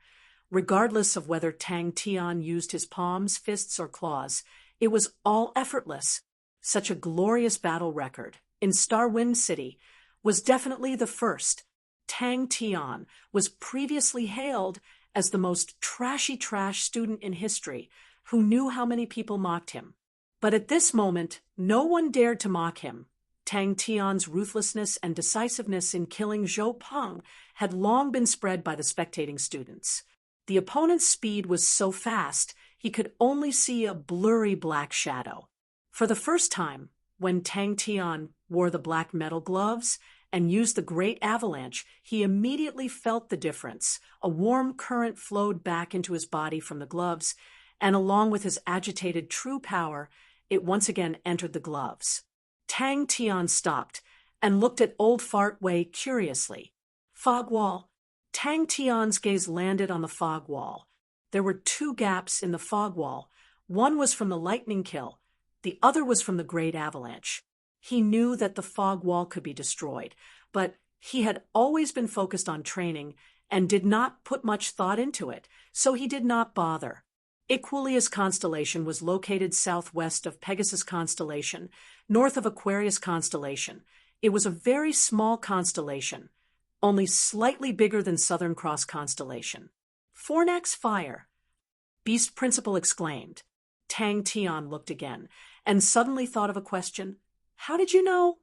Regardless of whether Tang Tian used his palms, fists, or claws, it was all effortless. Such a glorious battle record in Star Wind City was definitely the first. Tang Tian was previously hailed as the most trashy trash student in history, who knew how many people mocked him. But at this moment, no one dared to mock him. Tang Tian's ruthlessness and decisiveness in killing Zhou Peng had long been spread by the spectating students. The opponent's speed was so fast, he could only see a blurry black shadow. For the first time, when Tang Tian wore the black metal gloves and used the Great Avalanche, he immediately felt the difference. A warm current flowed back into his body from the gloves, and along with his agitated true power, it once again entered the gloves. Tang Tian stopped and looked at Old Fart Wei curiously. Fog wall. Tang Tian's gaze landed on the fog wall. There were two gaps in the fog wall. One was from the lightning kill. The other was from the Great Avalanche. He knew that the fog wall could be destroyed, but he had always been focused on training and did not put much thought into it, so he did not bother. Equuleus constellation was located southwest of Pegasus constellation, north of Aquarius constellation. It was a very small constellation, only slightly bigger than Southern Cross constellation. Fornax fire, Beast Principal exclaimed. Tang Tian looked again, and suddenly thought of a question. How did you know?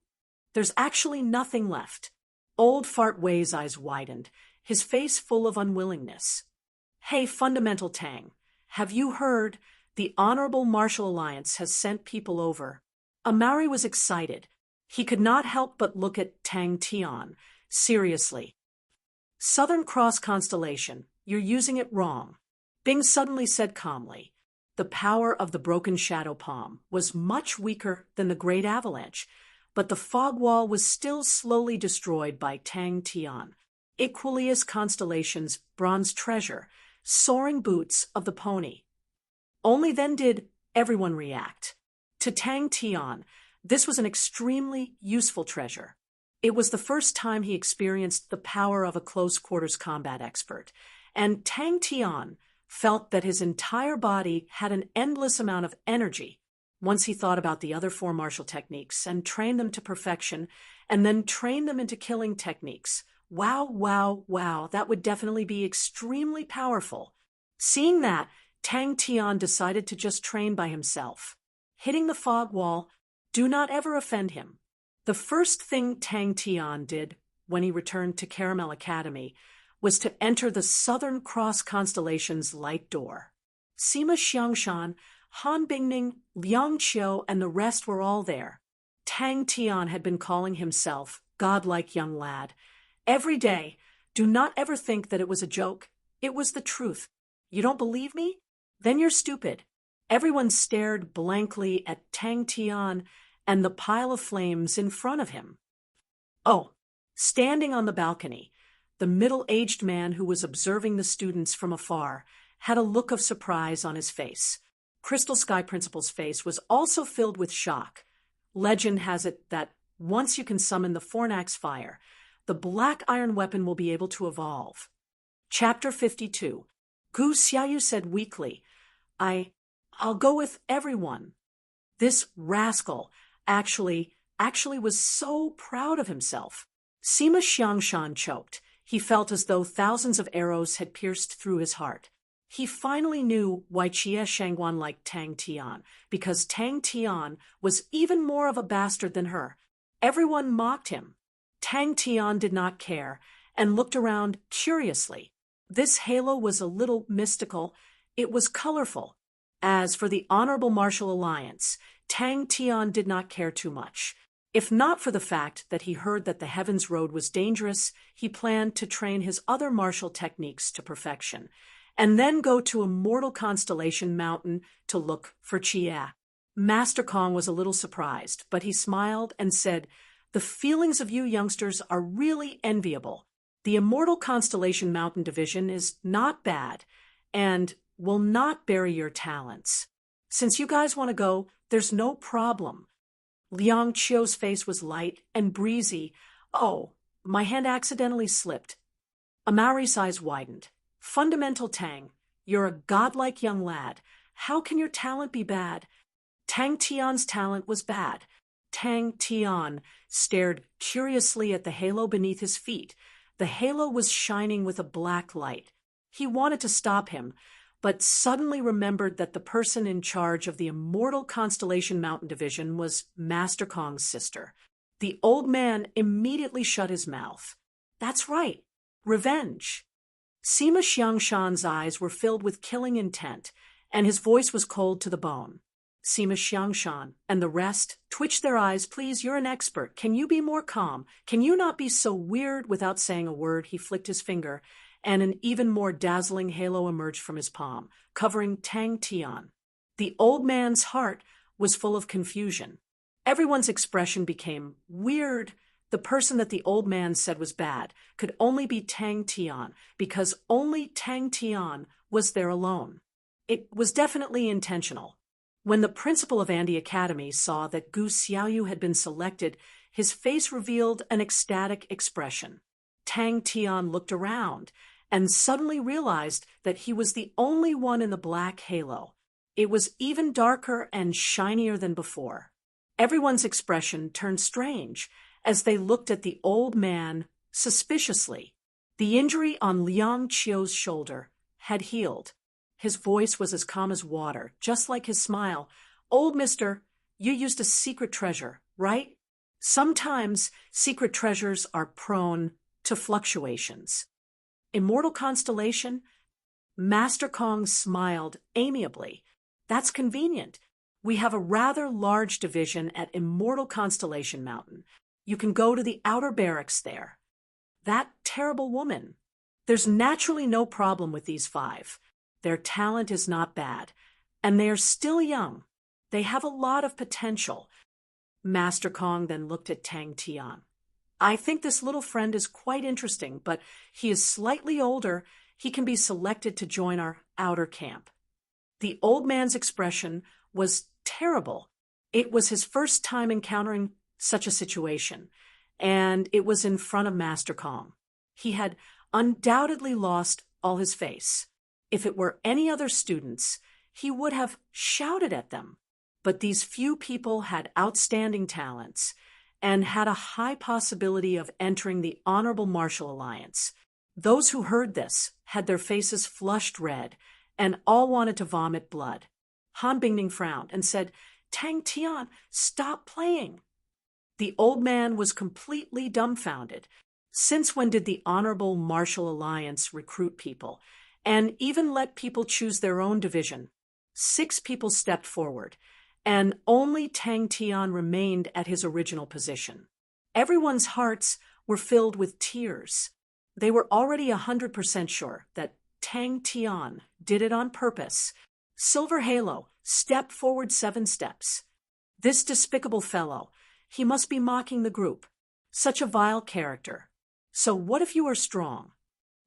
There's actually nothing left. Old Fart Wei's eyes widened, his face full of unwillingness. Hey, Fundamental Tang, have you heard? The Honorable Martial Alliance has sent people over. Amari was excited. He could not help but look at Tang Tian. Seriously. Southern Cross constellation, you're using it wrong. Bing suddenly said calmly. The power of the broken shadow palm was much weaker than the Great Avalanche, but the fog wall was still slowly destroyed by Tang Tian. Equuleus constellation's bronze treasure, soaring boots of the pony. Only then did everyone react. To Tang Tian, this was an extremely useful treasure. It was the first time he experienced the power of a close-quarters combat expert, and Tang Tian felt that his entire body had an endless amount of energy once he thought about the other four martial techniques and trained them to perfection, and then trained them into killing techniques. Wow, wow, wow, that would definitely be extremely powerful. Seeing that, Tang Tian decided to just train by himself. Hitting the fog wall, do not ever offend him. The first thing Tang Tian did when he returned to Caramel Academy was to enter the Southern Cross constellation's light door. Sima Xiangshan, Han Bingning, Liang Qiu, and the rest were all there. Tang Tian had been calling himself godlike young lad. Every day, do not ever think that it was a joke. It was the truth. You don't believe me? Then you're stupid. Everyone stared blankly at Tang Tian and the pile of flames in front of him. Oh, standing on the balcony, the middle-aged man who was observing the students from afar had a look of surprise on his face. Crystal Sky Principal's face was also filled with shock. Legend has it that once you can summon the Fornax fire, the black iron weapon will be able to evolve. Chapter 52. Gu Xiaoyu said weakly, I'll go with everyone. This rascal actually was so proud of himself. Sima Xiangshan choked. He felt as though thousands of arrows had pierced through his heart. He finally knew why Jie Shangguan liked Tang Tian, because Tang Tian was even more of a bastard than her. Everyone mocked him. Tang Tian did not care and looked around curiously. This halo was a little mystical. It was colorful. As for the Honorable Martial Alliance, Tang Tian did not care too much. If not for the fact that he heard that the Heavens Road was dangerous, he planned to train his other martial techniques to perfection, and then go to Immortal Constellation Mountain to look for Chia. Master Kong was a little surprised, but he smiled and said, "The feelings of you youngsters are really enviable. The Immortal Constellation Mountain Division is not bad, and will not bury your talents. Since you guys want to go, there's no problem." Liang Qiu's face was light and breezy. "Oh, my hand accidentally slipped." Amari's eyes widened. Fundamental Tang, you're a godlike young lad. How can your talent be bad? Tang Tian's talent was bad. Tang Tian stared curiously at the halo beneath his feet. The halo was shining with a black light. He wanted to stop him, but suddenly remembered that the person in charge of the immortal Constellation Mountain Division was Master Kong's sister. The old man immediately shut his mouth. That's right, revenge. Sima Xiangshan's eyes were filled with killing intent, and his voice was cold to the bone. Sima Xiangshan and the rest twitched their eyes. Please, you're an expert. Can you be more calm? Can you not be so weird? Without saying a word, he flicked his finger, and an even more dazzling halo emerged from his palm, covering Tang Tian. The old man's heart was full of confusion. Everyone's expression became weird. The person that the old man said was bad could only be Tang Tian, because only Tang Tian was there alone. It was definitely intentional. When the principal of Andy Academy saw that Gu Xiaoyu had been selected, his face revealed an ecstatic expression. Tang Tian looked around and suddenly realized that he was the only one in the black halo. It was even darker and shinier than before. Everyone's expression turned strange as they looked at the old man suspiciously. The injury on Liang Qiu's shoulder had healed. His voice was as calm as water, just like his smile. Old mister, you used a secret treasure, right? Sometimes secret treasures are prone to fluctuations. Immortal Constellation? Master Kong smiled amiably. That's convenient. We have a rather large division at Immortal Constellation Mountain. You can go to the outer barracks there. That terrible woman. There's naturally no problem with these 5. Their talent is not bad, and they are still young. They have a lot of potential. Master Kong then looked at Tang Tian. I think this little friend is quite interesting, but he is slightly older. He can be selected to join our outer camp. The old man's expression was terrible. It was his first time encountering such a situation, and it was in front of Master Kong. He had undoubtedly lost all his face. If it were any other students, he would have shouted at them. But these few people had outstanding talents and had a high possibility of entering the Honorable Martial Alliance. Those who heard this had their faces flushed red, and all wanted to vomit blood. Han Bingning frowned and said, Tang Tian, stop playing. The old man was completely dumbfounded. Since when did the Honorable Martial Alliance recruit people, and even let people choose their own division? 6 people stepped forward, and only Tang Tian remained at his original position. Everyone's hearts were filled with tears. They were already 100% sure that Tang Tian did it on purpose. Silver Halo stepped forward 7 steps. This despicable fellow, he must be mocking the group. Such a vile character. So what if you are strong?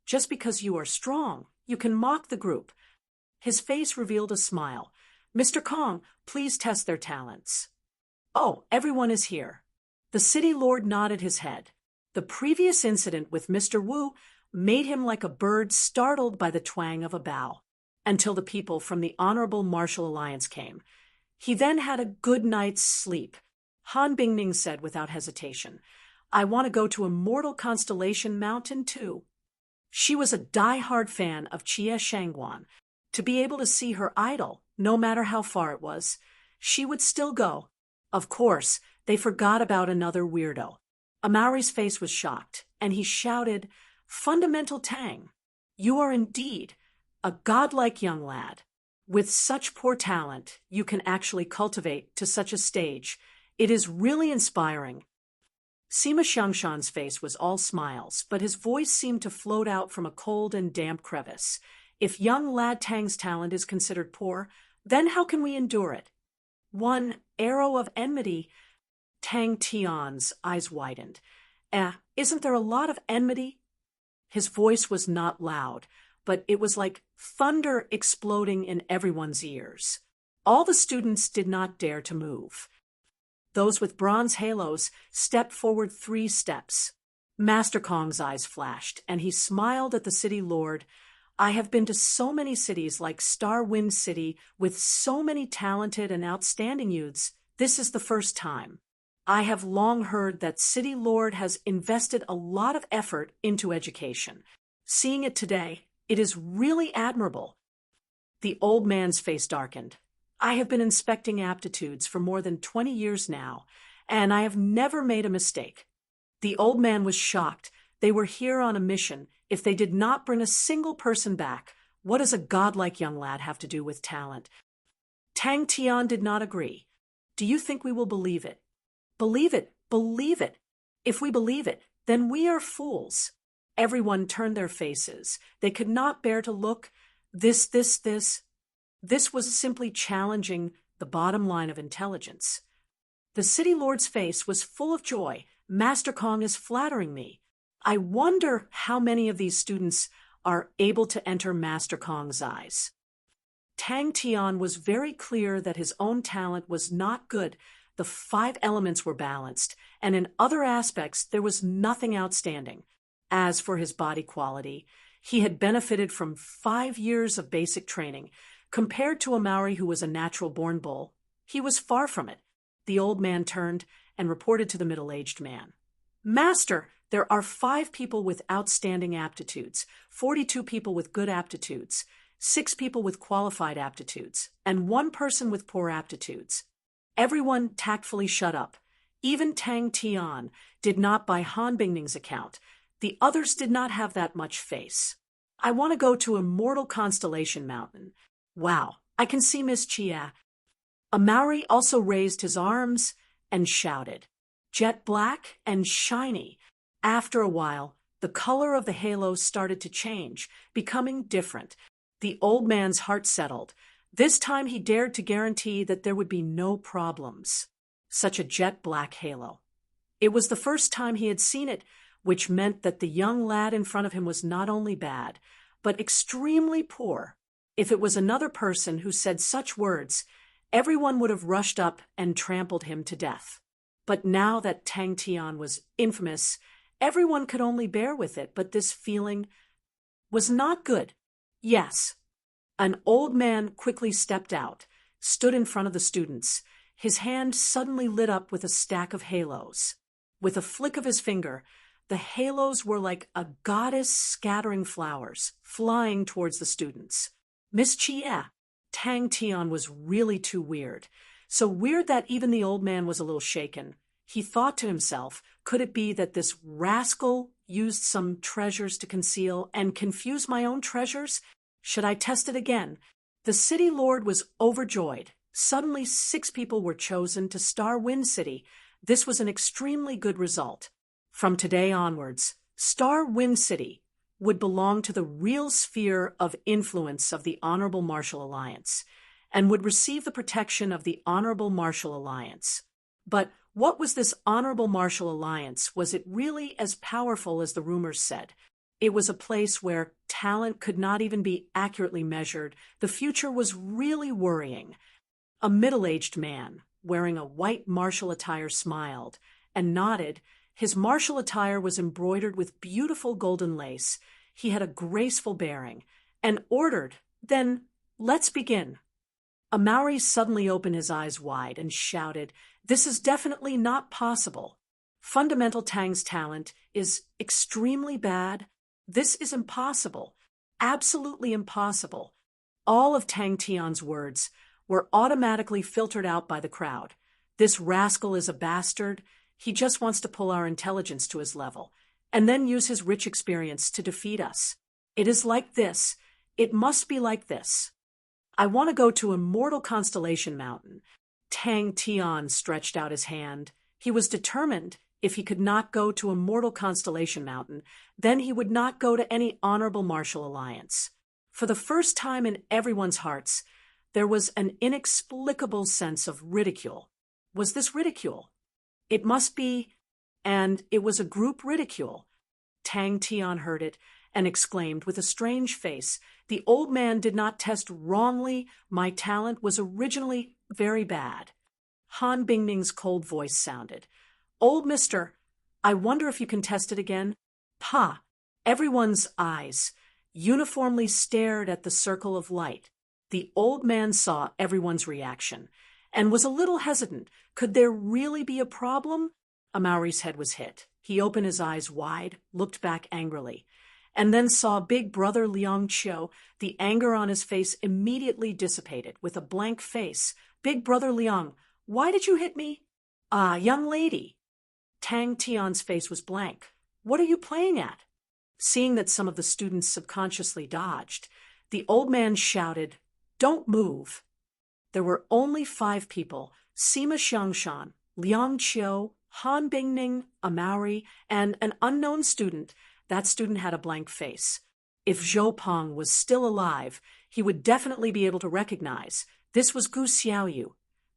Just because you are strong, you can mock the group. His face revealed a smile. Mr. Kong, please test their talents. Oh, everyone is here. The city lord nodded his head. The previous incident with Mr. Wu made him like a bird startled by the twang of a bow, until the people from the Honorable Martial Alliance came. He then had a good night's sleep. Han Bingning said without hesitation, I want to go to Immortal Constellation Mountain too. She was a die-hard fan of Jie Shangguan. To be able to see her idol, no matter how far it was, she would still go. Of course, they forgot about another weirdo. Amauri's face was shocked, and he shouted, Fundamental Tang, you are indeed a godlike young lad. With such poor talent, you can actually cultivate to such a stage. It is really inspiring. Sima Xiangshan's face was all smiles, but his voice seemed to float out from a cold and damp crevice. If young lad Tang's talent is considered poor, then how can we endure it? One arrow of enmity. Tang Tian's eyes widened. Isn't there a lot of enmity? His voice was not loud, but it was like thunder exploding in everyone's ears. All the students did not dare to move. Those with bronze halos stepped forward 3 steps. Master Kong's eyes flashed, and he smiled at the city lord. I have been to so many cities like Star Wind City with so many talented and outstanding youths. This is the first time. I have long heard that City Lord has invested a lot of effort into education. Seeing it today, it is really admirable. The old man's face darkened. I have been inspecting aptitudes for more than 20 years now, and I have never made a mistake. The old man was shocked. They were here on a mission. If they did not bring a single person back, what does a godlike young lad have to do with talent? Tang Tian did not agree. Do you think we will believe it? Believe it, believe it. If we believe it, then we are fools. Everyone turned their faces. They could not bear to look. This was simply challenging the bottom line of intelligence. The City Lord's face was full of joy. Master Kong is flattering me. I wonder how many of these students are able to enter Master Kong's eyes. Tang Tian was very clear that his own talent was not good. The 5 elements were balanced, and in other aspects there was nothing outstanding. As for his body quality, he had benefited from 5 years of basic training. Compared to a Maori who was a natural-born bull, he was far from it. The old man turned and reported to the middle-aged man. Master, there are 5 people with outstanding aptitudes, 42 people with good aptitudes, 6 people with qualified aptitudes, and 1 person with poor aptitudes. Everyone tactfully shut up. Even Tang Tian did not buy Han Bingning's account. The others did not have that much face. I want to go to Immortal Constellation Mountain. Wow, I can see Miss Chia. A Maori also raised his arms and shouted. Jet black and shiny. After a while, the color of the halo started to change, becoming different. The old man's heart settled. This time he dared to guarantee that there would be no problems. Such a jet black halo. It was the first time he had seen it, which meant that the young lad in front of him was not only bad, but extremely poor. If it was another person who said such words, everyone would have rushed up and trampled him to death. But now that Tang Tian was infamous, everyone could only bear with it, but this feeling was not good. Yes. An old man quickly stepped out, stood in front of the students. His hand suddenly lit up with a stack of halos. With a flick of his finger, the halos were like a goddess scattering flowers, flying towards the students. Miss Chia, Tang Tian was really too weird. So weird that even the old man was a little shaken. He thought to himself, could it be that this rascal used some treasures to conceal and confuse my own treasures? Should I test it again? The City Lord was overjoyed. Suddenly 6 people were chosen to Star Wind City. This was an extremely good result. From today onwards, Star Wind City would belong to the real sphere of influence of the Honorable Martial Alliance, and would receive the protection of the Honorable Martial Alliance. But what was this Honorable Martial Alliance? Was it really as powerful as the rumors said? It was a place where talent could not even be accurately measured. The future was really worrying. A middle-aged man, wearing a white martial attire, smiled and nodded. His martial attire was embroidered with beautiful golden lace. He had a graceful bearing, and ordered, "Then, let's begin." A Maori suddenly opened his eyes wide and shouted, "This is definitely not possible. Fundamental Tang's talent is extremely bad. This is impossible. Absolutely impossible." All of Tang Tian's words were automatically filtered out by the crowd. This rascal is a bastard. He just wants to pull our intelligence to his level, and then use his rich experience to defeat us. It is like this. It must be like this. I want to go to Immortal Constellation Mountain. Tang Tian stretched out his hand. He was determined. If he could not go to Immortal Constellation Mountain, then he would not go to any Honorable Martial Alliance. For the first time in everyone's hearts, there was an inexplicable sense of ridicule. Was this ridicule? It must be, and it was a group ridicule. Tang Tian heard it and exclaimed with a strange face, "The old man did not test wrongly. My talent was originally very bad." Han Bingning's cold voice sounded. "Old mister, I wonder if you can test it again?" "Pa!" Everyone's eyes uniformly stared at the circle of light. The old man saw everyone's reaction and was a little hesitant. Could there really be a problem? Amaury's head was hit. He opened his eyes wide, looked back angrily, and then saw Big Brother Liang Qiu. The anger on his face immediately dissipated. With a blank face, Big Brother Liang, why did you hit me? Ah, young lady. Tang Tian's face was blank. What are you playing at? Seeing that some of the students subconsciously dodged, the old man shouted, Don't move. There were only 5 people, Sima Xiangshan, Liang Qiu, Han Bingning, Amaury, and an unknown student. That student had a blank face. If Zhou Peng was still alive, he would definitely be able to recognize this was Gu Xiaoyu,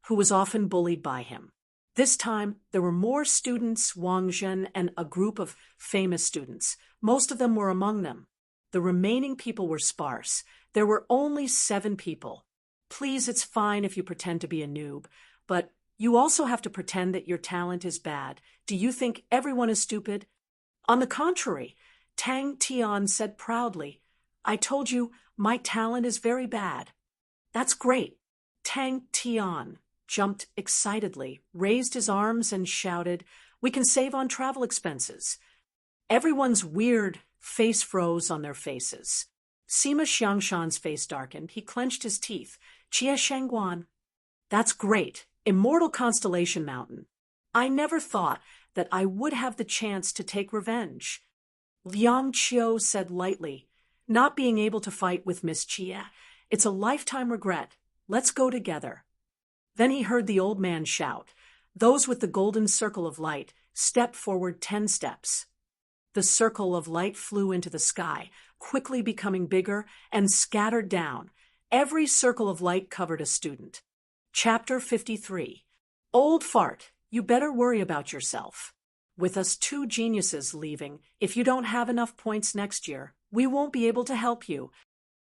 who was often bullied by him. This time, there were more students, Wang Zhen, and a group of famous students. Most of them were among them. The remaining people were sparse. There were only 7 people. Please, it's fine if you pretend to be a noob, but you also have to pretend that your talent is bad. Do you think everyone is stupid? On the contrary, Tang Tian said proudly, I told you my talent is very bad. That's great. Tang Tian jumped excitedly, raised his arms, and shouted, We can save on travel expenses. Everyone's weird face froze on their faces. Sima Xiangshan's face darkened. He clenched his teeth. Jie Shangguan. That's great. Immortal Constellation Mountain. I never thought that I would have the chance to take revenge. Liang Qiu said lightly, Not being able to fight with Miss Jie. It's a lifetime regret. Let's go together. Then he heard the old man shout. Those with the golden circle of light stepped forward 10 steps. The circle of light flew into the sky, quickly becoming bigger, and scattered down. Every circle of light covered a student. Chapter 53. Old fart, you better worry about yourself. With us 2 geniuses leaving, if you don't have enough points next year, we won't be able to help you.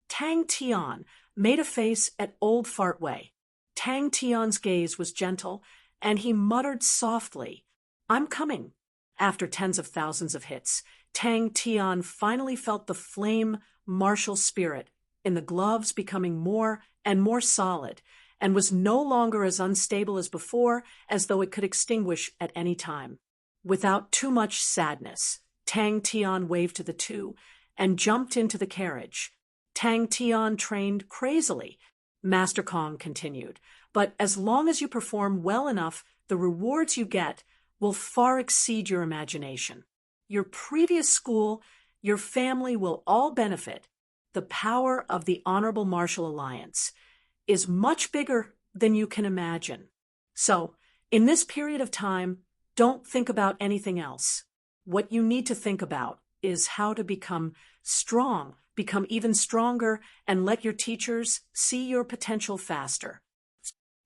Tang Tian made a face at Old Fartway. Tang Tian's gaze was gentle, and he muttered softly, I'm coming. After tens of thousands of hits, Tang Tian finally felt the flame martial spirit in the gloves becoming more and more solid, and was no longer as unstable as before, as though it could extinguish at any time. Without too much sadness, Tang Tian waved to the 2 and jumped into the carriage. Tang Tian trained crazily. Master Kong continued, but as long as you perform well enough, the rewards you get will far exceed your imagination. Your previous school, your family will all benefit. The power of the Honorable Martial Alliance is much bigger than you can imagine. So, in this period of time, don't think about anything else. What you need to think about is how to become strong, become even stronger, and let your teachers see your potential faster.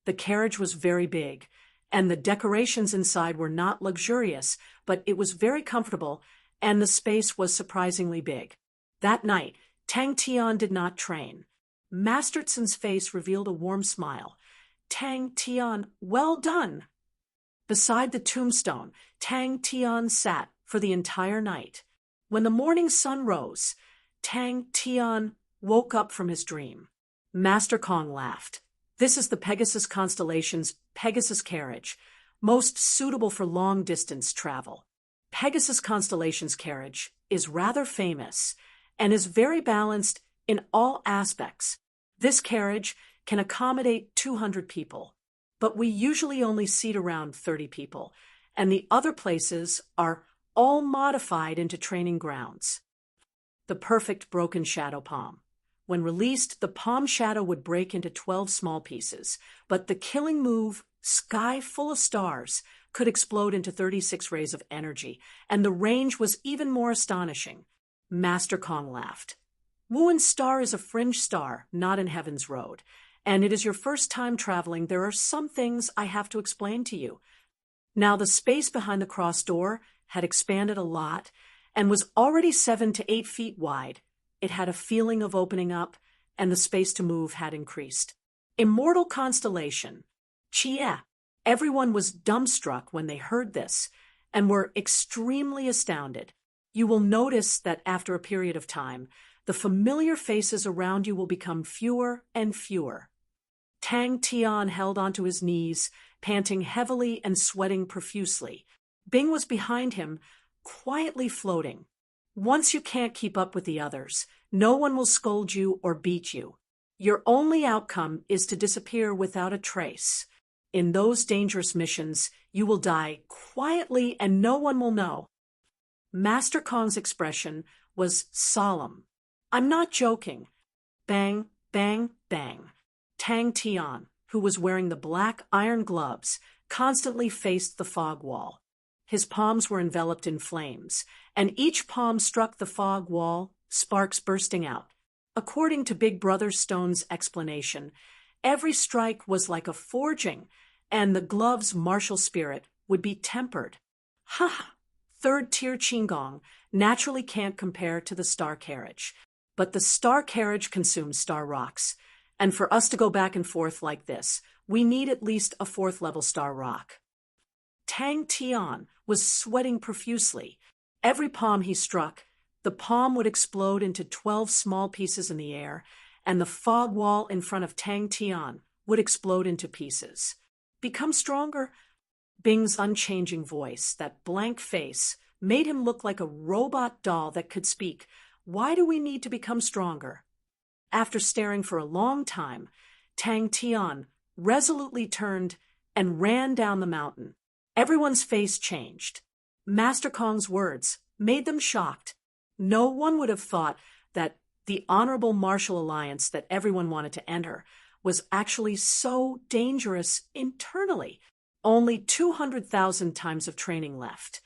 The carriage was very big, and the decorations inside were not luxurious, but it was very comfortable, and the space was surprisingly big. That night, Tang Tian did not train. Masterton's face revealed a warm smile. Tang Tian, well done! Beside the tombstone, Tang Tian sat for the entire night. When the morning sun rose, Tang Tian woke up from his dream. Master Kong laughed. This is the Pegasus constellation's Pegasus carriage, most suitable for long-distance travel. Pegasus constellation's carriage is rather famous and is very balanced in all aspects. This carriage can accommodate 200 people, but we usually only seat around 30 people, and the other places are all modified into training grounds. The perfect broken shadow palm. When released, the palm shadow would break into 12 small pieces, but the killing move, Sky Full of Stars, could explode into 36 rays of energy, and the range was even more astonishing. Master Kong laughed. Wuen's star is a fringe star, not in Heaven's Road, and it is your first time traveling. There are some things I have to explain to you. Now, the space behind the cross door had expanded a lot and was already 7 to 8 feet wide. It had a feeling of opening up, and the space to move had increased. Immortal Constellation. Jie. Everyone was dumbstruck when they heard this, and were extremely astounded. You will notice that after a period of time, the familiar faces around you will become fewer and fewer. Tang Tian held onto his knees, panting heavily and sweating profusely. Bing was behind him, quietly floating. Once you can't keep up with the others, no one will scold you or beat you. Your only outcome is to disappear without a trace. In those dangerous missions, you will die quietly and no one will know. Master Kong's expression was solemn. I'm not joking. Bang, bang, bang. Tang Tian, who was wearing the black iron gloves, constantly faced the fog wall. His palms were enveloped in flames, and each palm struck the fog wall, sparks bursting out. According to Big Brother Stone's explanation, every strike was like a forging, and the glove's martial spirit would be tempered. Ha! Third-tier Qigong naturally can't compare to the star carriage, but the star carriage consumes star rocks, and for us to go back and forth like this, we need at least a fourth-level star rock. Tang Tian was sweating profusely. Every palm he struck, the palm would explode into 12 small pieces in the air, and the fog wall in front of Tang Tian would explode into pieces. Become stronger? Bing's unchanging voice, that blank face, made him look like a robot doll that could speak. Why do we need to become stronger? After staring for a long time, Tang Tian resolutely turned and ran down the mountain. Everyone's face changed. Master Kong's words made them shocked. No one would have thought that the honorable martial alliance that everyone wanted to enter was actually so dangerous internally. Only 200,000 times of training left.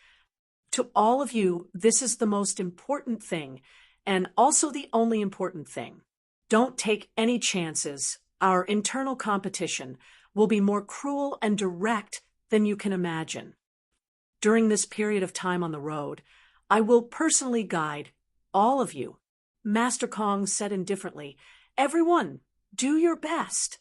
To all of you, this is the most important thing, and also the only important thing. Don't take any chances. Our internal competition will be more cruel and direct than you can imagine. During this period of time on the road, I will personally guide all of you. Master Kong said indifferently, everyone, do your best.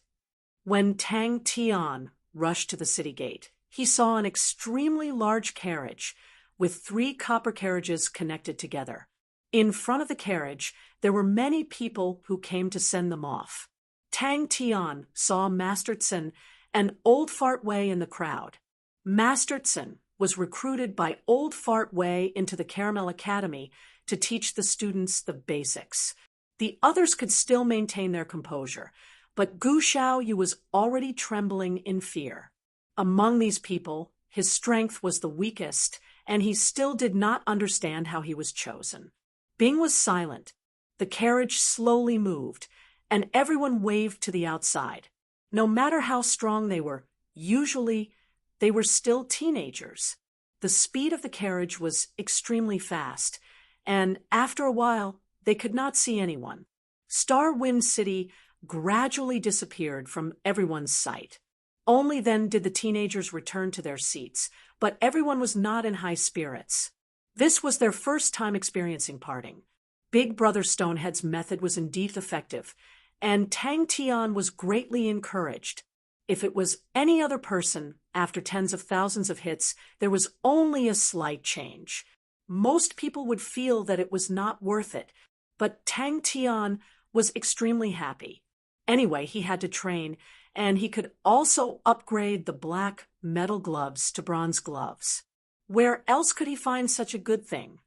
When Tang Tian rushed to the city gate, he saw an extremely large carriage with 3 copper carriages connected together. In front of the carriage, there were many people who came to send them off. Tang Tian saw Master Tsen and Old Fart Wei in the crowd. Master Tsen was recruited by Old Fart Wei into the Caramel Academy to teach the students the basics. The others could still maintain their composure, but Gu Xiaoyu was already trembling in fear. Among these people, his strength was the weakest, and he still did not understand how he was chosen. Bing was silent. The carriage slowly moved, and everyone waved to the outside. No matter how strong they were, usually they were still teenagers. The speed of the carriage was extremely fast, and after a while, they could not see anyone. Star Wind City gradually disappeared from everyone's sight. Only then did the teenagers return to their seats, but everyone was not in high spirits. This was their first time experiencing parting. Big Brother Stonehead's method was indeed effective, and Tang Tian was greatly encouraged. If it was any other person, after tens of thousands of hits, there was only a slight change. Most people would feel that it was not worth it, but Tang Tian was extremely happy. Anyway, he had to train, and he could also upgrade the black metal gloves to bronze gloves. Where else could he find such a good thing?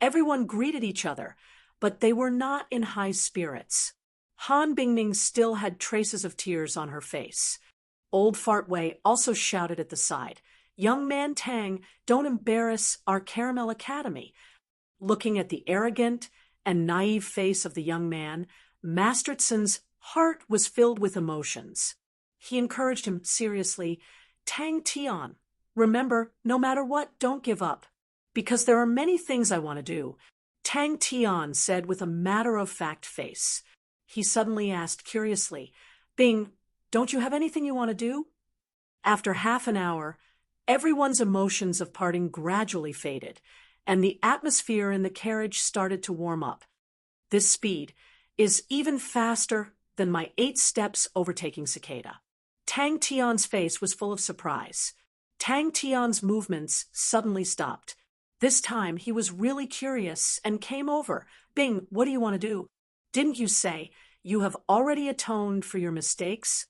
Everyone greeted each other, but they were not in high spirits. Han Bingning still had traces of tears on her face. Old Fart Wei also shouted at the side, "Young man Tang, don't embarrass our Caramel Academy." Looking at the arrogant and naive face of the young man, Master Tsen's heart was filled with emotions. He encouraged him seriously, "Tang Tian, remember, no matter what, don't give up. Because there are many things I want to do." Tang Tian said with a matter-of-fact face. He suddenly asked curiously, "Bing, don't you have anything you want to do?" After half an hour, everyone's emotions of parting gradually faded, and the atmosphere in the carriage started to warm up. This speed is even faster than my 8 steps overtaking Cicada. Tang Tian's face was full of surprise. Tang Tian's movements suddenly stopped. This time he was really curious and came over. "Bing, what do you want to do?" Didn't you say you have already atoned for your mistakes?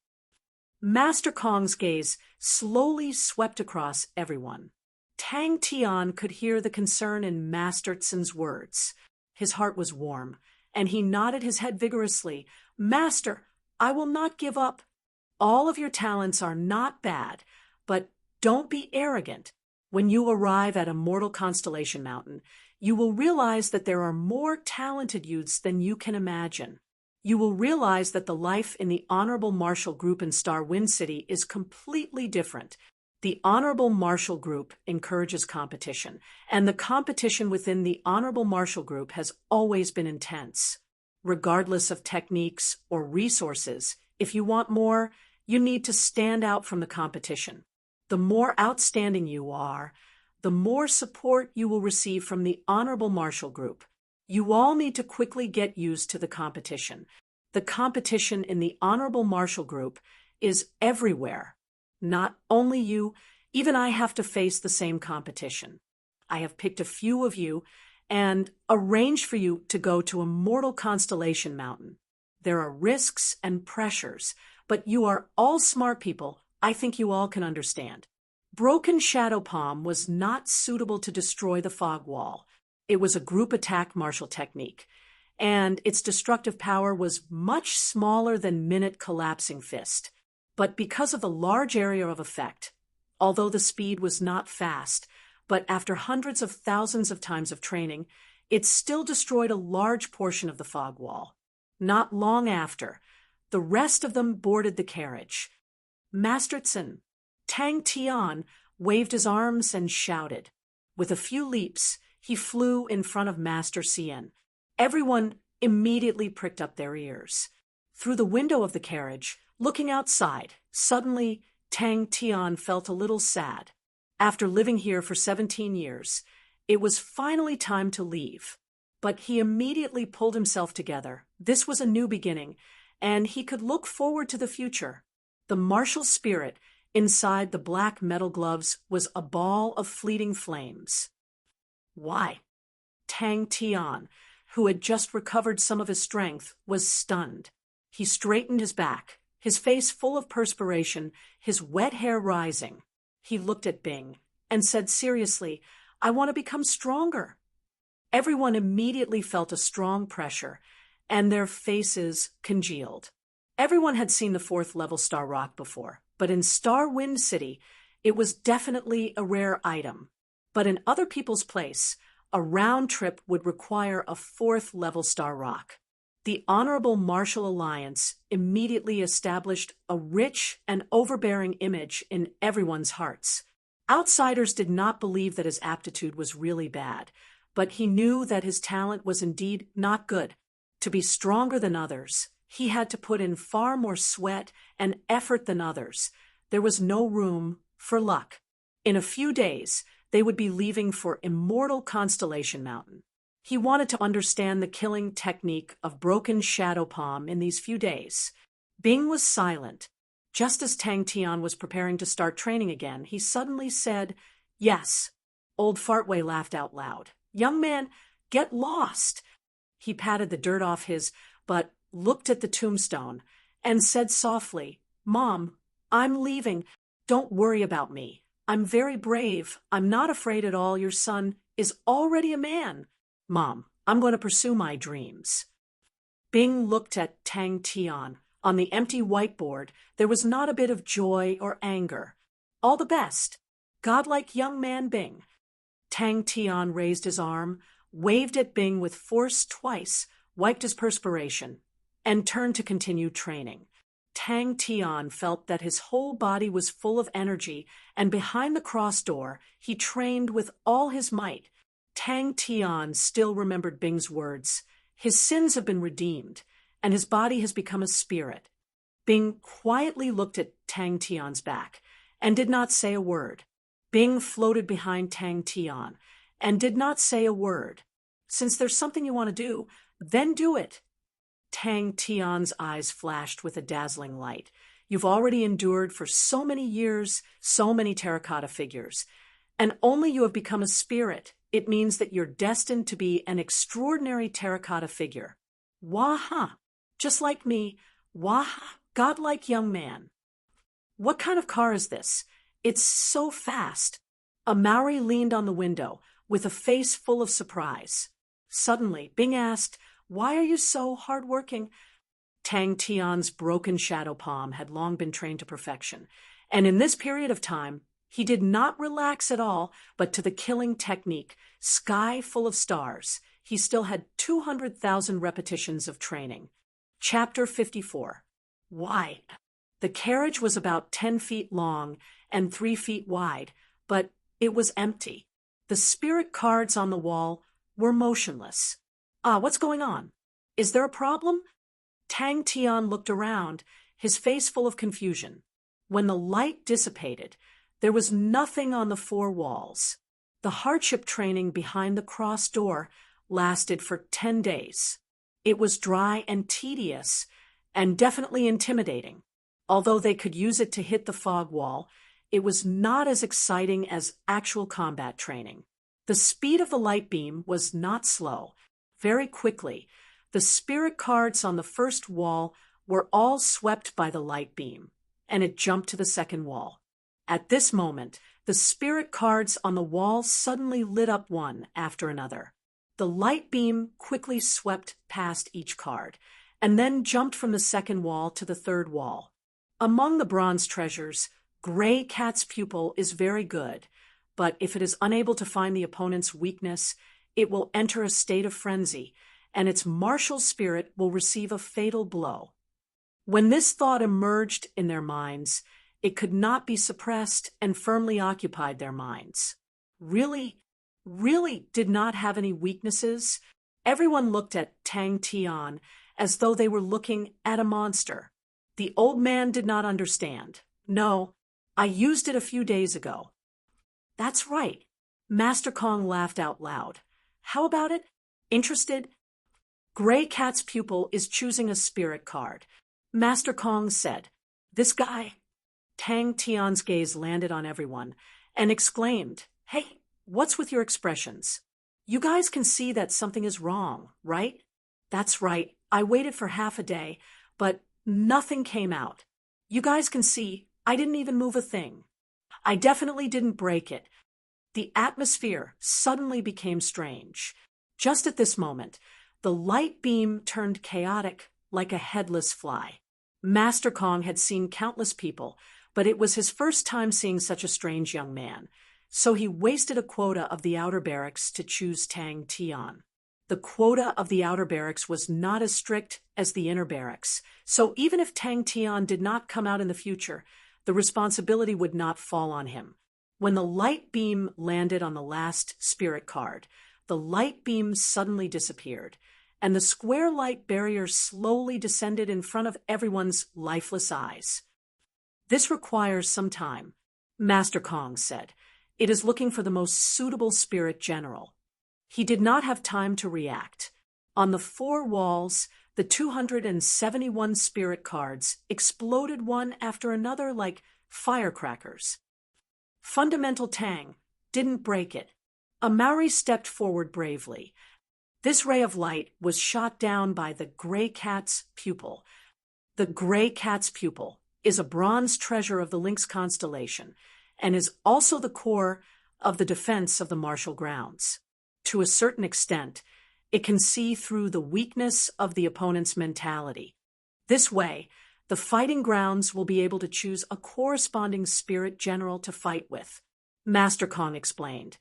Master Kong's gaze slowly swept across everyone. Tang Tian could hear the concern in Master Tsin's words. His heart was warm, and he nodded his head vigorously. Master, I will not give up. All of your talents are not bad, but don't be arrogant. When you arrive at Immortal Constellation Mountain, you will realize that there are more talented youths than you can imagine. You will realize that the life in the Honorable Marshal Group in Star Wind City is completely different. The Honorable Marshal Group encourages competition, and the competition within the Honorable Marshal Group has always been intense. Regardless of techniques or resources, if you want more, you need to stand out from the competition. The more outstanding you are, the more support you will receive from the Honorable Marshal Group. You all need to quickly get used to the competition. The competition in the Honorable Marshal Group is everywhere. Not only you, even I have to face the same competition. I have picked a few of you and arranged for you to go to Immortal Constellation Mountain. There are risks and pressures, but you are all smart people. I think you all can understand. Broken Shadow Palm was not suitable to destroy the fog wall. It was a group attack martial technique, and its destructive power was much smaller than Minute Collapsing Fist. But because of the large area of effect, although the speed was not fast, but after hundreds of thousands of times of training, it still destroyed a large portion of the fog wall. Not long after, the rest of them boarded the carriage. Master Tsin, Tang Tian, waved his arms and shouted. With a few leaps, he flew in front of Master Cien. Everyone immediately pricked up their ears. Through the window of the carriage, looking outside, suddenly Tang Tian felt a little sad. After living here for 17 years, it was finally time to leave. But he immediately pulled himself together. This was a new beginning, and he could look forward to the future. The martial spirit inside the black metal gloves was a ball of fleeting flames. Why? Tang Tian, who had just recovered some of his strength, was stunned. He straightened his back, his face full of perspiration, his wet hair rising. He looked at Bing and said seriously, I want to become stronger. Everyone immediately felt a strong pressure, and their faces congealed. Everyone had seen the 4th level Star Rock before, but in Star Wind City, it was definitely a rare item. But in other people's place, a round trip would require a 4th level Star Rock. The Honorable Martial Alliance immediately established a rich and overbearing image in everyone's hearts. Outsiders did not believe that his aptitude was really bad, but he knew that his talent was indeed not good. To be stronger than others, he had to put in far more sweat and effort than others. There was no room for luck. In a few days, they would be leaving for Immortal Constellation Mountain. He wanted to understand the killing technique of Broken Shadow Palm in these few days. Bing was silent. Just as Tang Tian was preparing to start training again, he suddenly said, Yes. Old Fartway laughed out loud. Young man, get lost. He patted the dirt off his, but looked at the tombstone and said softly, Mom, I'm leaving. Don't worry about me. I'm very brave. I'm not afraid at all. Your son is already a man. Mom, I'm going to pursue my dreams. Bing looked at Tang Tian. On the empty whiteboard, there was not a bit of joy or anger. All the best. Godlike young man Bing. Tang Tian raised his arm, waved at Bing with force twice, wiped his perspiration, and turned to continue training. Tang Tian felt that his whole body was full of energy, and behind the cross door, he trained with all his might. Tang Tian still remembered Bing's words. His sins have been redeemed, and his body has become a spirit. Bing quietly looked at Tang Tian's back and did not say a word. Bing floated behind Tang Tian and did not say a word. Since there's something you want to do, then do it. Tang Tian's eyes flashed with a dazzling light. You've already endured for so many years, so many terracotta figures, and only you have become a spirit. It means that you're destined to be an extraordinary terracotta figure. Waha! Just like me, waha, godlike young man. What kind of car is this? It's so fast. A Maori leaned on the window, with a face full of surprise. Suddenly, Bing asked, "Why are you so hard-working?" Tang Tian's broken shadow palm had long been trained to perfection, and in this period of time, he did not relax at all, but to the killing technique, sky full of stars. He still had 200,000 repetitions of training. Chapter 54. Why? The carriage was about 10 feet long and 3 feet wide, but it was empty. The spirit cards on the wall were motionless. What's going on? Is there a problem? Tang Tian looked around, his face full of confusion. When the light dissipated, there was nothing on the four walls. The hardship training behind the cross door lasted for 10 days. It was dry and tedious, and definitely intimidating. Although they could use it to hit the fog wall, it was not as exciting as actual combat training. The speed of the light beam was not slow. Very quickly, the spirit cards on the first wall were all swept by the light beam, and it jumped to the second wall. At this moment, the spirit cards on the wall suddenly lit up one after another. The light beam quickly swept past each card, and then jumped from the second wall to the third wall. Among the bronze treasures, Gray Cat's pupil is very good, but if it is unable to find the opponent's weakness, it will enter a state of frenzy, and its martial spirit will receive a fatal blow. When this thought emerged in their minds, it could not be suppressed and firmly occupied their minds. Really did not have any weaknesses? Everyone looked at Tang Tian as though they were looking at a monster. The old man did not understand. "No, I used it a few days ago." "That's right." Master Kong laughed out loud. "How about it? Interested?" Gray Cat's pupil is choosing a spirit card. Master Kong said, "This guy." Tang Tian's gaze landed on everyone and exclaimed, "Hey, what's with your expressions? You guys can see that something is wrong, right?" "That's right. I waited for half a day, but nothing came out. You guys can see I didn't even move a thing. I definitely didn't break it." The atmosphere suddenly became strange. Just at this moment, the light beam turned chaotic like a headless fly. Master Kong had seen countless people, but it was his first time seeing such a strange young man, so he wasted a quota of the outer barracks to choose Tang Tian. The quota of the outer barracks was not as strict as the inner barracks, so even if Tang Tian did not come out in the future, the responsibility would not fall on him. When the light beam landed on the last spirit card, the light beam suddenly disappeared, and the square light barrier slowly descended in front of everyone's lifeless eyes. "This requires some time," Master Kong said. "It is looking for the most suitable spirit general." He did not have time to react. On the four walls, the 271 spirit cards exploded one after another like firecrackers. Fundamental Tang didn't break it. A Maori stepped forward bravely. This ray of light was shot down by the Gray Cat's pupil. The Gray Cat's pupil is a bronze treasure of the Lynx constellation and is also the core of the defense of the martial grounds. To a certain extent, it can see through the weakness of the opponent's mentality. This way, the fighting grounds will be able to choose a corresponding spirit general to fight with, Master Kong explained,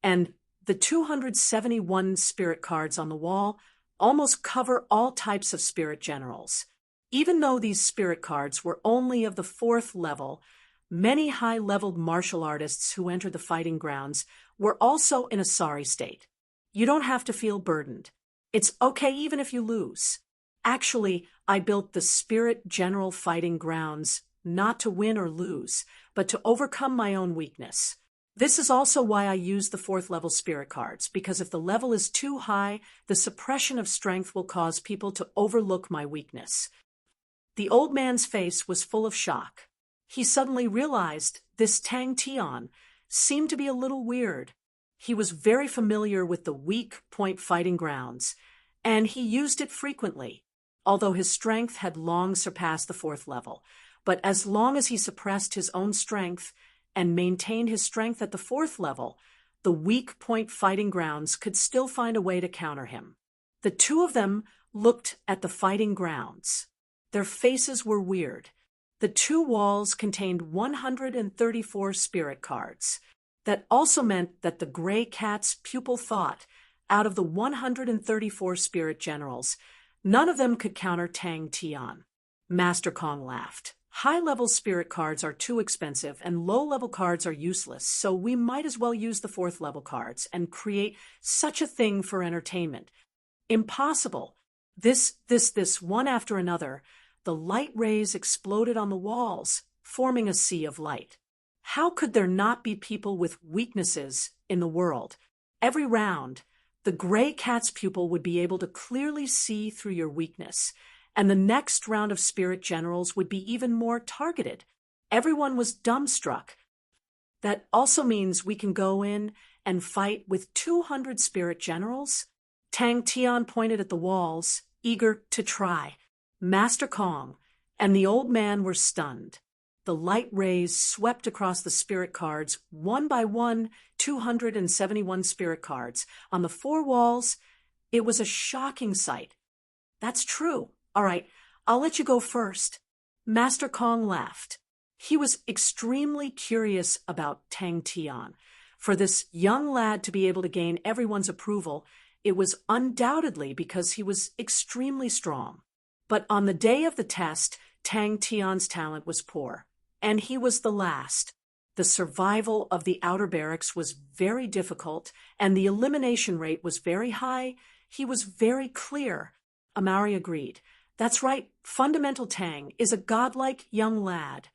and the 271 spirit cards on the wall almost cover all types of spirit generals. Even though these spirit cards were only of the 4th level, many high-leveled martial artists who entered the fighting grounds were also in a sorry state. You don't have to feel burdened. It's okay even if you lose. Actually, I built the Spirit General Fighting Grounds not to win or lose, but to overcome my own weakness. This is also why I use the 4th level spirit cards, because if the level is too high, the suppression of strength will cause people to overlook my weakness. The old man's face was full of shock. He suddenly realized this Tang Tian seemed to be a little weird. He was very familiar with the weak point fighting grounds, and he used it frequently, although his strength had long surpassed the fourth level. But as long as he suppressed his own strength and maintained his strength at the fourth level, the weak point fighting grounds could still find a way to counter him. The two of them looked at the fighting grounds. Their faces were weird. The two walls contained 134 spirit cards. That also meant that the gray cat's pupil thought, out of the 134 spirit generals, none of them could counter Tang Tian. Master Kong laughed. High-level spirit cards are too expensive and low-level cards are useless, so we might as well use the fourth-level cards and create such a thing for entertainment. Impossible. This, one after another, the light rays exploded on the walls, forming a sea of light. How could there not be people with weaknesses in the world? Every round, the gray cat's pupil would be able to clearly see through your weakness, and the next round of spirit generals would be even more targeted. Everyone was dumbstruck. That also means we can go in and fight with 200 spirit generals? Tang Tian pointed at the walls, eager to try. Master Kong and the old man were stunned. The light rays swept across the spirit cards, one by one, 271 spirit cards. On the four walls, it was a shocking sight. That's true. All right, I'll let you go first. Master Kong laughed. He was extremely curious about Tang Tian. For this young lad to be able to gain everyone's approval, it was undoubtedly because he was extremely strong. But on the day of the test, Tang Tian's talent was poor, and he was the last. The survival of the outer barracks was very difficult, and the elimination rate was very high. He was very clear. Amari agreed. That's right, Fundamental Tang is a godlike young lad.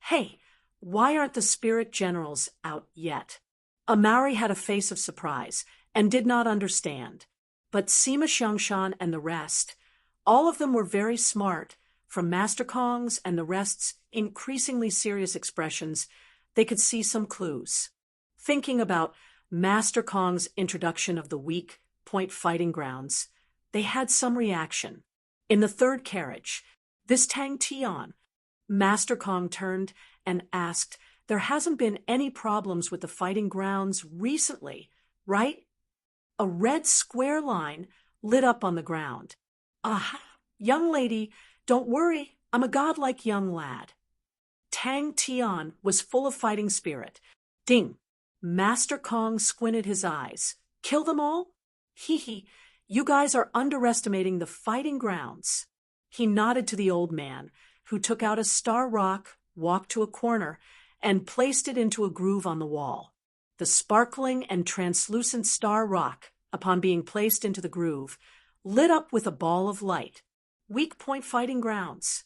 Hey, why aren't the spirit generals out yet? Amari had a face of surprise and did not understand. But Sima Xiangshan and the rest, all of them were very smart. From Master Kong's and the rest's increasingly serious expressions, they could see some clues. Thinking about Master Kong's introduction of the weak point fighting grounds, they had some reaction. In the third carriage, this Tang Tian, Master Kong turned and asked, "There hasn't been any problems with the fighting grounds recently, right?" A red square line lit up on the ground. "Aha, young lady, don't worry, I'm a godlike young lad." Tang Tian was full of fighting spirit. Ding! Master Kong squinted his eyes. "Kill them all? Hee hee. You guys are underestimating the fighting grounds." He nodded to the old man, who took out a star rock, walked to a corner, and placed it into a groove on the wall. The sparkling and translucent star rock, upon being placed into the groove, lit up with a ball of light. Weak point fighting grounds.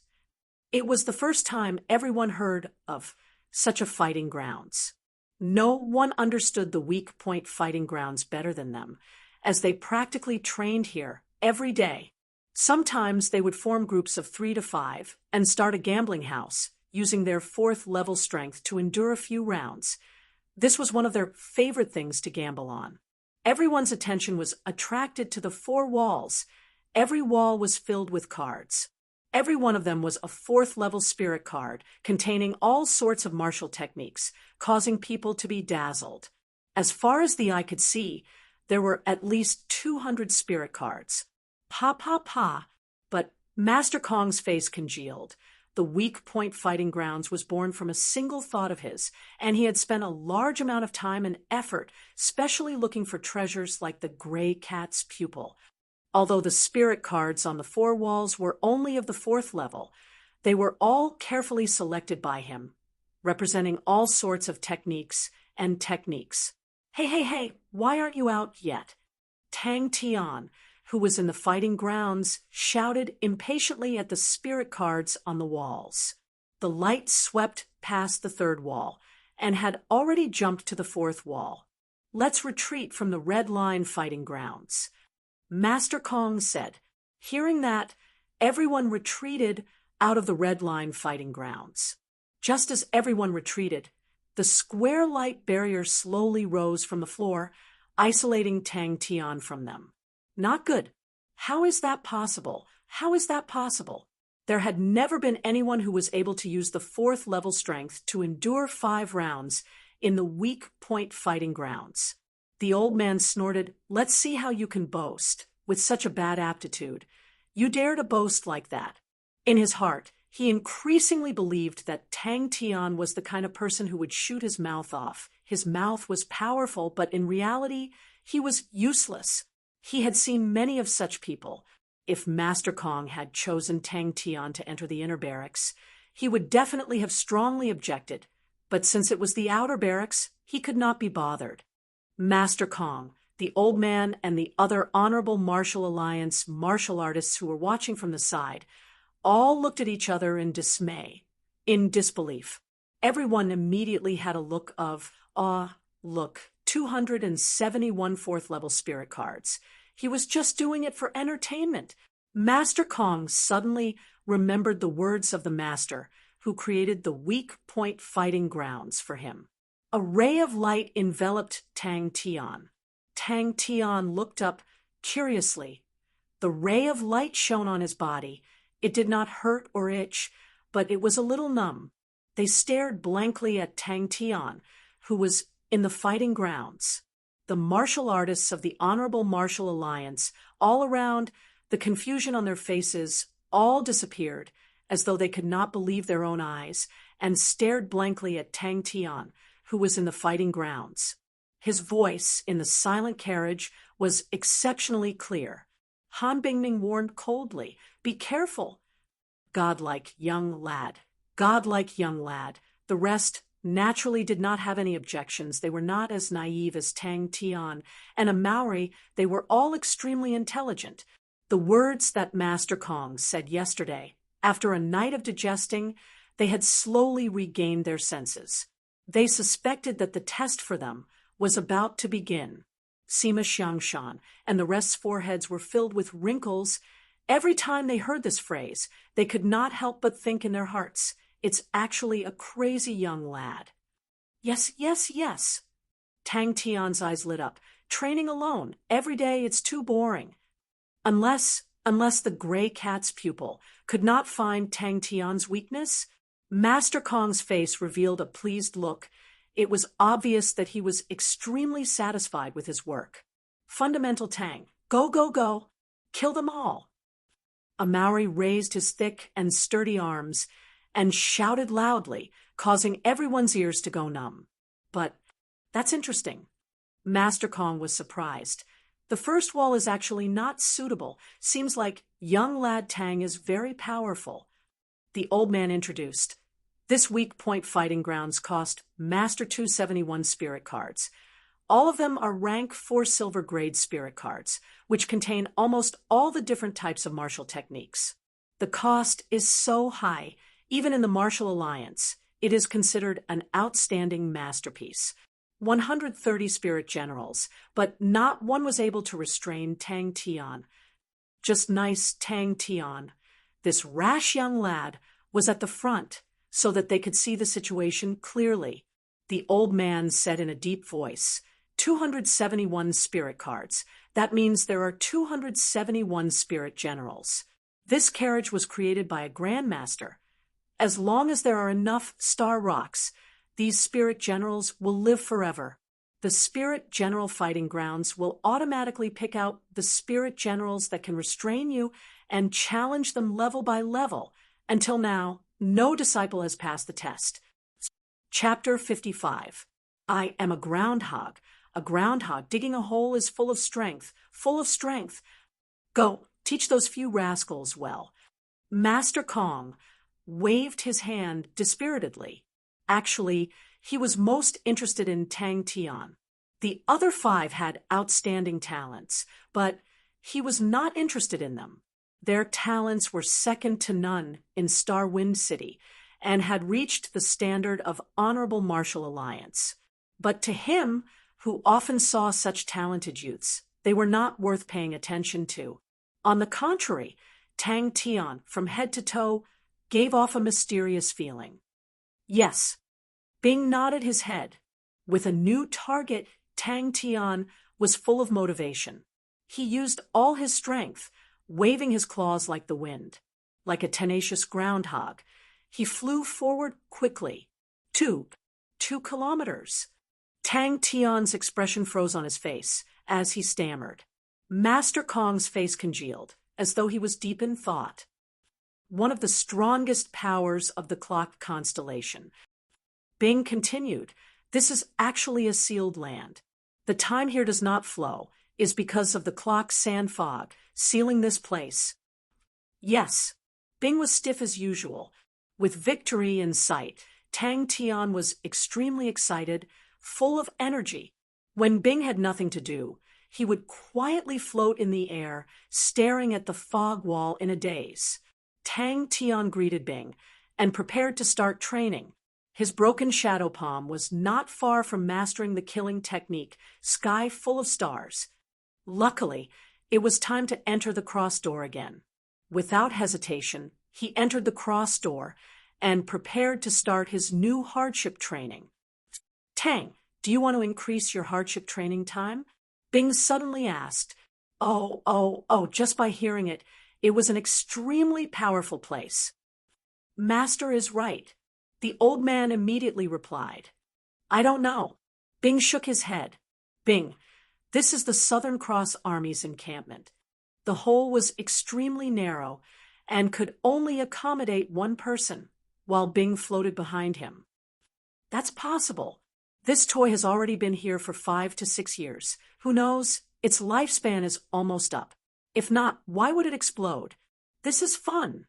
It was the first time everyone heard of such a fighting grounds. No one understood the weak point fighting grounds better than them, as they practically trained here every day. Sometimes they would form groups of 3 to 5 and start a gambling house, using their fourth level strength to endure a few rounds. This was one of their favorite things to gamble on. Everyone's attention was attracted to the 4 walls. Every wall was filled with cards. Every one of them was a 4th level spirit card containing all sorts of martial techniques, causing people to be dazzled. As far as the eye could see, there were at least 200 spirit cards. Pa. But Master Kong's face congealed. The weak point fighting grounds was born from a single thought of his, and he had spent a large amount of time and effort specially looking for treasures like the gray cat's pupil. Although the spirit cards on the 4 walls were only of the 4th level, they were all carefully selected by him, representing all sorts of techniques and techniques. Hey, why aren't you out yet? Tang Tian, who was in the fighting grounds, shouted impatiently at the spirit cards on the walls. The light swept past the 3rd wall and had already jumped to the 4th wall. "Let's retreat from the red line fighting grounds." Master Kong said. Hearing that, everyone retreated out of the red line fighting grounds. Just as everyone retreated, the square light barrier slowly rose from the floor, isolating Tang Tian from them. Not good. How is that possible? How is that possible? There had never been anyone who was able to use the 4th level strength to endure 5 rounds in the weak point fighting grounds. The old man snorted, "Let's see how you can boast, with such a bad aptitude. You dare to boast like that." In his heart, he increasingly believed that Tang Tian was the kind of person who would shoot his mouth off. His mouth was powerful, but in reality, he was useless. He had seen many of such people. If Master Kong had chosen Tang Tian to enter the inner barracks, he would definitely have strongly objected, but since it was the outer barracks, he could not be bothered. Master Kong, the old man, and the other Honorable Martial Alliance martial artists who were watching from the side all looked at each other in dismay, in disbelief. Everyone immediately had a look of awe. Look, 271 4th level spirit cards. He was just doing it for entertainment. Master Kong suddenly remembered the words of the master who created the weak point fighting grounds for him. A ray of light enveloped Tang Tian. Tang Tian looked up curiously. The ray of light shone on his body. It did not hurt or itch, but it was a little numb. They stared blankly at Tang Tian, who was in the fighting grounds. The martial artists of the Honorable Martial Alliance, all around, the confusion on their faces, all disappeared, as though they could not believe their own eyes, and stared blankly at Tang Tian, who was in the fighting grounds. His voice, in the silent carriage, was exceptionally clear. Han Bingming warned coldly, "Be careful." Godlike young lad. Godlike young lad. The rest naturally did not have any objections. They were not as naive as Tang Tian, and a Maori, they were all extremely intelligent. The words that Master Kong said yesterday, after a night of digesting, they had slowly regained their senses. They suspected that the test for them was about to begin. Sima Xiangshan and the rest's foreheads were filled with wrinkles. Every time they heard this phrase, they could not help but think in their hearts, "It's actually a crazy young lad." Yes, yes, yes. Tang Tian's eyes lit up. "Training alone. Every day it's too boring." Unless the gray cat's pupil could not find Tang Tian's weakness, Master Kong's face revealed a pleased look. It was obvious that he was extremely satisfied with his work. "Fundamental Tang. Go, go, go. Kill them all." A Maori raised his thick and sturdy arms and shouted loudly, causing everyone's ears to go numb. But that's interesting. Master Kong was surprised. The first wall is actually not suitable. Seems like young lad Tang is very powerful. The old man introduced. This weak point fighting grounds cost Master 271 spirit cards. All of them are rank 4 silver grade spirit cards, which contain almost all the different types of martial techniques. The cost is so high, even in the Martial Alliance, it is considered an outstanding masterpiece. 130 spirit generals, but not one was able to restrain Tang Tian. Just nice Tang Tian. This rash young lad was at the front so that they could see the situation clearly. The old man said in a deep voice, 271 spirit cards. That means there are 271 spirit generals. This carriage was created by a grandmaster. As long as there are enough star rocks, these spirit generals will live forever. The spirit general fighting grounds will automatically pick out the spirit generals that can restrain you and challenge them level by level. Until now, no disciple has passed the test. Chapter 55. I am a groundhog. A groundhog digging a hole is full of strength, full of strength. Go, teach those few rascals well. Master Kong waved his hand dispiritedly. Actually, he was most interested in Tang Tian. The other 5 had outstanding talents, but he was not interested in them. Their talents were second to none in Star Wind City and had reached the standard of Honorable Martial Alliance. But to him, who often saw such talented youths, they were not worth paying attention to. On the contrary, Tang Tian, from head to toe, gave off a mysterious feeling. Yes, Bing nodded his head. With a new target, Tang Tian was full of motivation. He used all his strength, waving his claws like the wind. Like a tenacious groundhog, he flew forward quickly. 2 kilometers. Tang Tian's expression froze on his face as he stammered. Master Kong's face congealed, as though he was deep in thought. One of the strongest powers of the clock constellation. Bing continued, "This is actually a sealed land. The time here does not flow, is because of the clock's sand fog, sealing this place." Yes, Bing was stiff as usual. With victory in sight, Tang Tian was extremely excited, full of energy. When Bing had nothing to do, he would quietly float in the air, staring at the fog wall in a daze. Tang Tian greeted Bing and prepared to start training. His broken shadow palm was not far from mastering the killing technique, sky full of stars. Luckily, it was time to enter the cross door again. Without hesitation, he entered the cross door and prepared to start his new hardship training. "Tang, do you want to increase your hardship training time?" Bing suddenly asked. Oh, just by hearing it, it was an extremely powerful place. "Master is right," the old man immediately replied. "I don't know." Bing shook his head. "Bing, this is the Southern Cross Army's encampment. The hole was extremely narrow and could only accommodate one person, while Bing floated behind him. "That's possible. This toy has already been here for 5 to 6 years. Who knows? Its lifespan is almost up. If not, why would it explode? This is fun."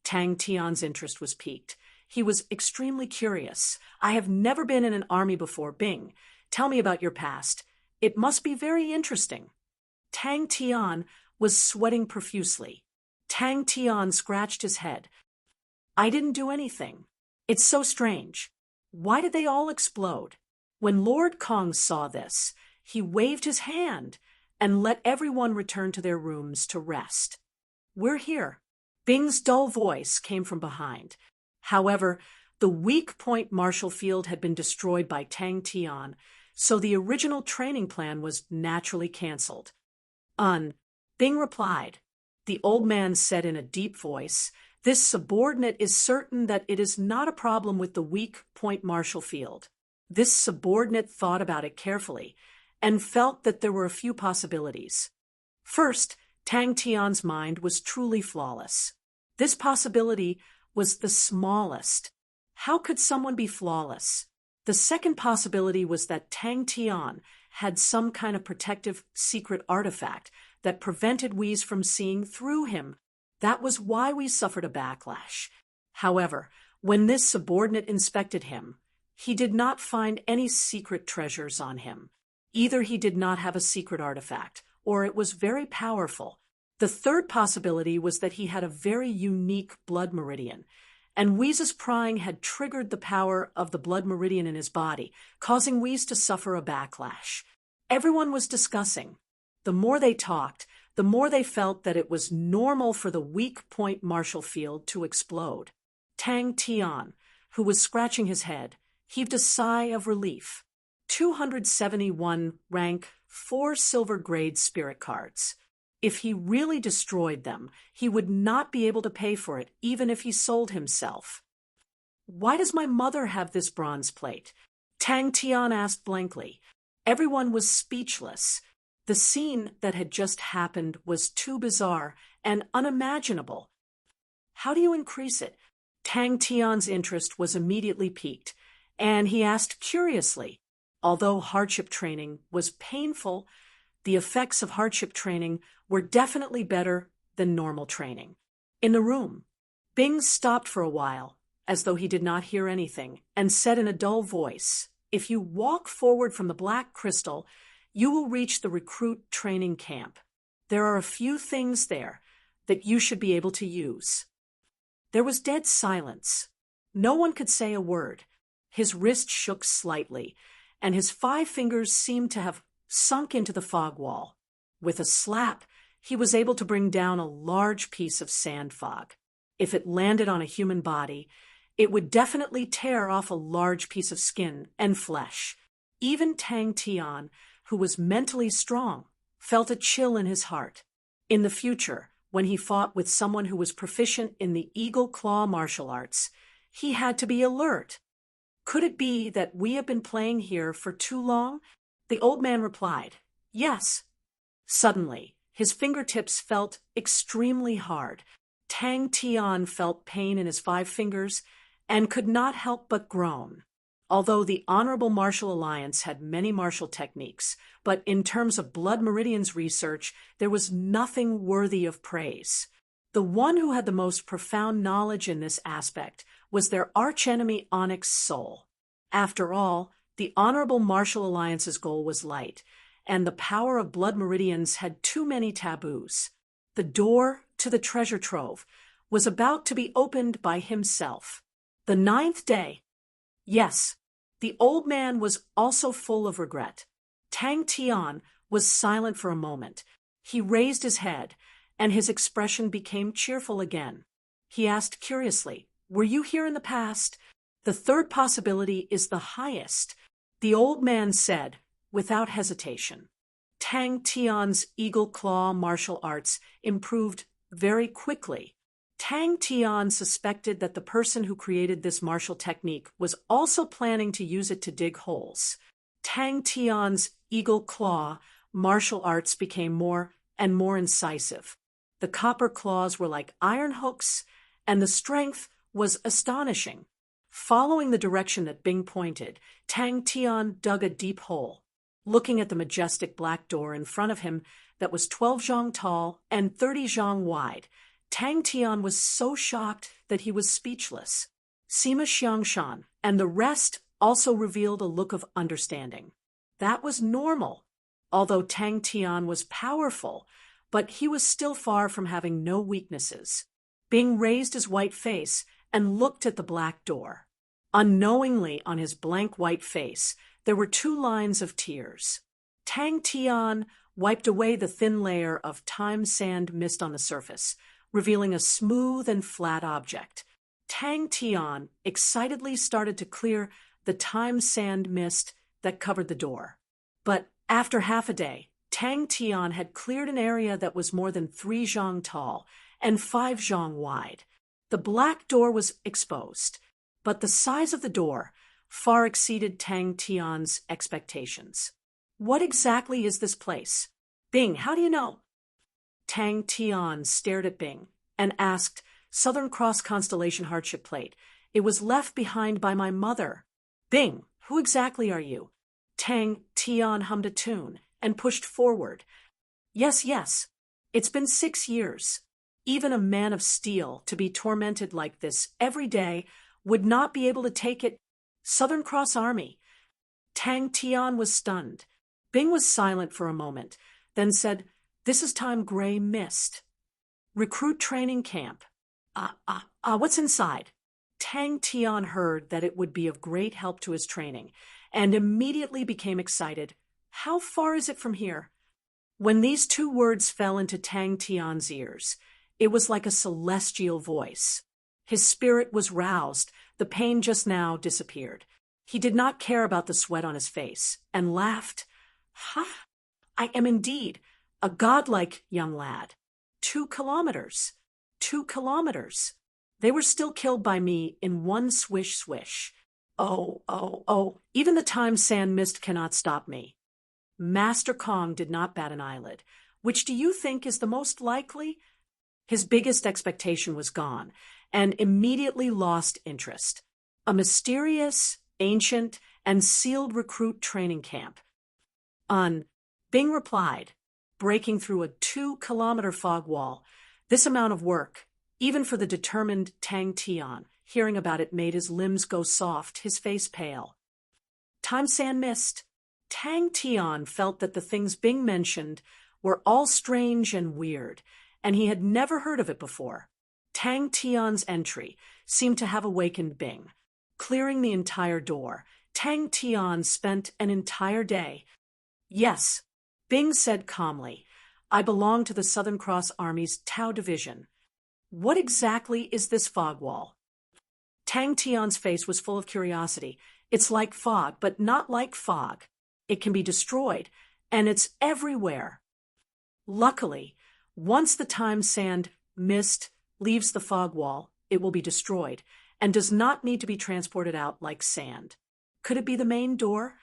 Tang Tian's interest was piqued. He was extremely curious. "I have never been in an army before, Bing. Tell me about your past. It must be very interesting." Tang Tian was sweating profusely. Tang Tian scratched his head. "I didn't do anything. It's so strange. Why did they all explode?" When Lord Kong saw this, he waved his hand and let everyone return to their rooms to rest. "We're here." Bing's dull voice came from behind. However, the weak point Marshall Field had been destroyed by Tang Tian, so the original training plan was naturally cancelled. Bing replied. The old man said in a deep voice, "This subordinate is certain that it is not a problem with the weak point Marshall Field." This subordinate thought about it carefully and felt that there were a few possibilities. First, Tang Tian's mind was truly flawless. This possibility was the smallest. How could someone be flawless? The second possibility was that Tang Tian had some kind of protective secret artifact that prevented Whis from seeing through him. That was why we suffered a backlash. However, when this subordinate inspected him, he did not find any secret treasures on him. Either he did not have a secret artifact, or it was very powerful. The third possibility was that he had a very unique blood meridian, and Whis' prying had triggered the power of the blood meridian in his body, causing Whis to suffer a backlash. Everyone was discussing. The more they talked, the more they felt that it was normal for the weak point Marshall Field to explode. Tang Tian, who was scratching his head, heaved a sigh of relief. 271 rank 4 silver grade spirit cards. If he really destroyed them, he would not be able to pay for it, even if he sold himself. "Why does my mother have this bronze plate?" Tang Tian asked blankly. Everyone was speechless. The scene that had just happened was too bizarre and unimaginable. "How do you increase it?" Tang Tian's interest was immediately piqued, and he asked curiously. Although hardship training was painful, the effects of hardship training were definitely better than normal training. In the room, Bing stopped for a while, as though he did not hear anything, and said in a dull voice, "If you walk forward from the black crystal, you will reach the recruit training camp. There are a few things there that you should be able to use." There was dead silence. No one could say a word. His wrist shook slightly, and his 5 fingers seemed to have sunk into the fog wall. With a slap, he was able to bring down a large piece of sand fog. If it landed on a human body, it would definitely tear off a large piece of skin and flesh. Even Tang Tian, who was mentally strong, felt a chill in his heart. In the future, when he fought with someone who was proficient in the eagle claw martial arts. He had to be alert. Could it be that we have been playing here for too long? The old man replied, yes. Suddenly, his fingertips felt extremely hard. Tang Tian felt pain in his 5 fingers and could not help but groan. Although the Honorable Martial Alliance had many martial techniques, but in terms of Blood Meridian's research, there was nothing worthy of praise. The one who had the most profound knowledge in this aspect was their archenemy Onyx Soul. After all, the Honorable Martial Alliance's goal was light, and the power of Blood Meridians had too many taboos. The door to the treasure trove was about to be opened by himself. The 9th day. Yes, the old man was also full of regret. Tang Tian was silent for a moment. He raised his head, and his expression became cheerful again. He asked curiously, were you here in the past? The 3rd possibility is the highest, the old man said, without hesitation. Tang Tian's eagle claw martial arts improved very quickly. Tang Tian suspected that the person who created this martial technique was also planning to use it to dig holes. Tang Tian's eagle claw martial arts became more and more incisive. The copper claws were like iron hooks, and the strength was astonishing. Following the direction that Bing pointed, Tang Tian dug a deep hole. Looking at the majestic black door in front of him that was 12 zhang tall and 30 zhang wide, Tang Tian was so shocked that he was speechless. Sima Xiangshan and the rest also revealed a look of understanding. That was normal. Although Tang Tian was powerful, but he was still far from having no weaknesses. Bing raised his white face and looked at the black door. Unknowingly on his blank white face, there were 2 lines of tears. Tang Tian wiped away the thin layer of time sand mist on the surface, revealing a smooth and flat object. Tang Tian excitedly started to clear the time sand mist that covered the door. But after half a day, Tang Tian had cleared an area that was more than 3 zhang tall and 5 zhang wide. The black door was exposed, but the size of the door far exceeded Tang Tian's expectations. What exactly is this place? Bing, how do you know? Tang Tian stared at Bing and asked, Southern Cross Constellation Hardship Plate. It was left behind by my mother. Bing, who exactly are you? Tang Tian hummed a tune and pushed forward. Yes, yes. It's been 6 years. Even a man of steel to be tormented like this every day would not be able to take it. Southern Cross Army. Tang Tian was stunned. Bing was silent for a moment, then said, This is time gray mist. Recruit training camp. What's inside? Tang Tian heard that it would be of great help to his training, and immediately became excited. How far is it from here? When these 2 words fell into Tang Tian's ears, it was like a celestial voice. His spirit was roused. The pain just now disappeared. He did not care about the sweat on his face, and laughed. Ha! I am indeed a godlike young lad. 2 kilometers. 2 kilometers. They were still killed by me in one swish swish. Oh, even the time sand mist cannot stop me. Master Kong did not bat an eyelid. Which do you think is the most likely? His biggest expectation was gone, and immediately lost interest. A mysterious, ancient, and sealed recruit training camp. Bing replied, breaking through a 2-kilometer fog wall. This amount of work, even for the determined Tang Tian, hearing about it made his limbs go soft, his face pale. Time sand mist. Tang Tian felt that the things Bing mentioned were all strange and weird, and he had never heard of it before. Tang Tian's entry seemed to have awakened Bing. Clearing the entire door, Tang Tian spent an entire day. Yes, Bing said calmly, I belong to the Southern Cross Army's Tao Division. What exactly is this fog wall? Tang Tian's face was full of curiosity. It's like fog, but not like fog. It can be destroyed, and it's everywhere. Luckily, Once the time sand mist leaves the fog wall, it will be destroyed and does not need to be transported out like sand. Could it be the main door?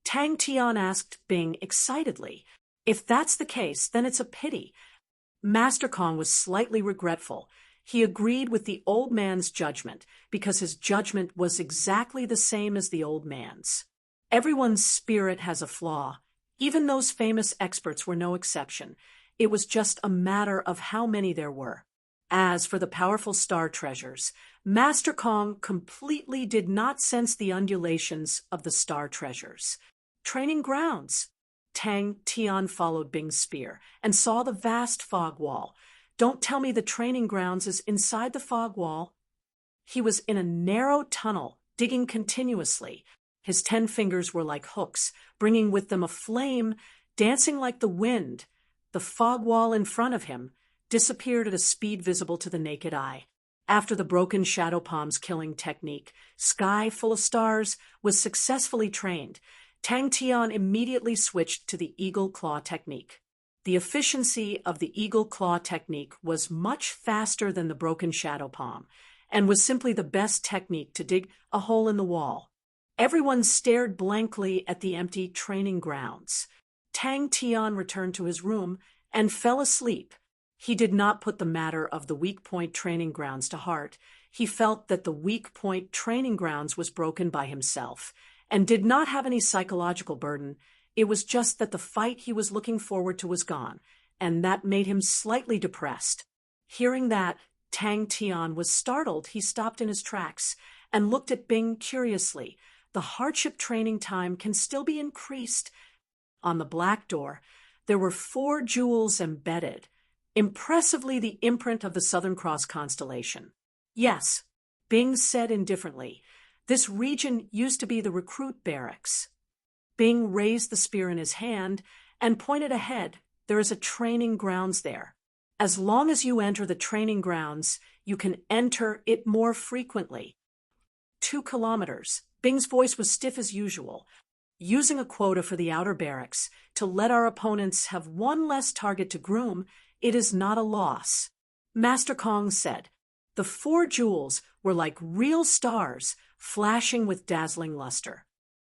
Tang Tian asked Bing excitedly. If that's the case, then it's a pity. Master Kong was slightly regretful. He agreed with the old man's judgment because his judgment was exactly the same as the old man's. Everyone's spirit has a flaw. Even those famous experts were no exception. It was just a matter of how many there were. As for the powerful star treasures, Master Kong completely did not sense the undulations of the star treasures. Training grounds. Tang Tian followed Bing's spear and saw the vast fog wall. Don't tell me the training grounds is inside the fog wall. He was in a narrow tunnel, digging continuously. His 10 fingers were like hooks, bringing with them a flame, dancing like the wind. The fog wall in front of him disappeared at a speed visible to the naked eye. After the broken shadow palm's killing technique, Sky Full of Stars was successfully trained. Tang Tian immediately switched to the eagle claw technique. The efficiency of the eagle claw technique was much faster than the broken shadow palm, and was simply the best technique to dig a hole in the wall. Everyone stared blankly at the empty training grounds. Tang Tian returned to his room and fell asleep. He did not put the matter of the weak point training grounds to heart. He felt that the weak point training grounds was broken by himself, and did not have any psychological burden. It was just that the fight he was looking forward to was gone, and that made him slightly depressed. Hearing that, Tang Tian was startled. He stopped in his tracks and looked at Bing curiously. The hardship training time can still be increased. On the black door, there were 4 jewels embedded, impressively the imprint of the Southern Cross constellation. Yes, Bing said indifferently. This region used to be the recruit barracks. Bing raised the spear in his hand and pointed ahead. There is a training grounds there. As long as you enter the training grounds, you can enter it more frequently. 2 kilometers. Bing's voice was stiff as usual. Using a quota for the outer barracks to let our opponents have 1 less target to groom, it is not a loss. Master Kong said. The 4 jewels were like real stars, flashing with dazzling luster.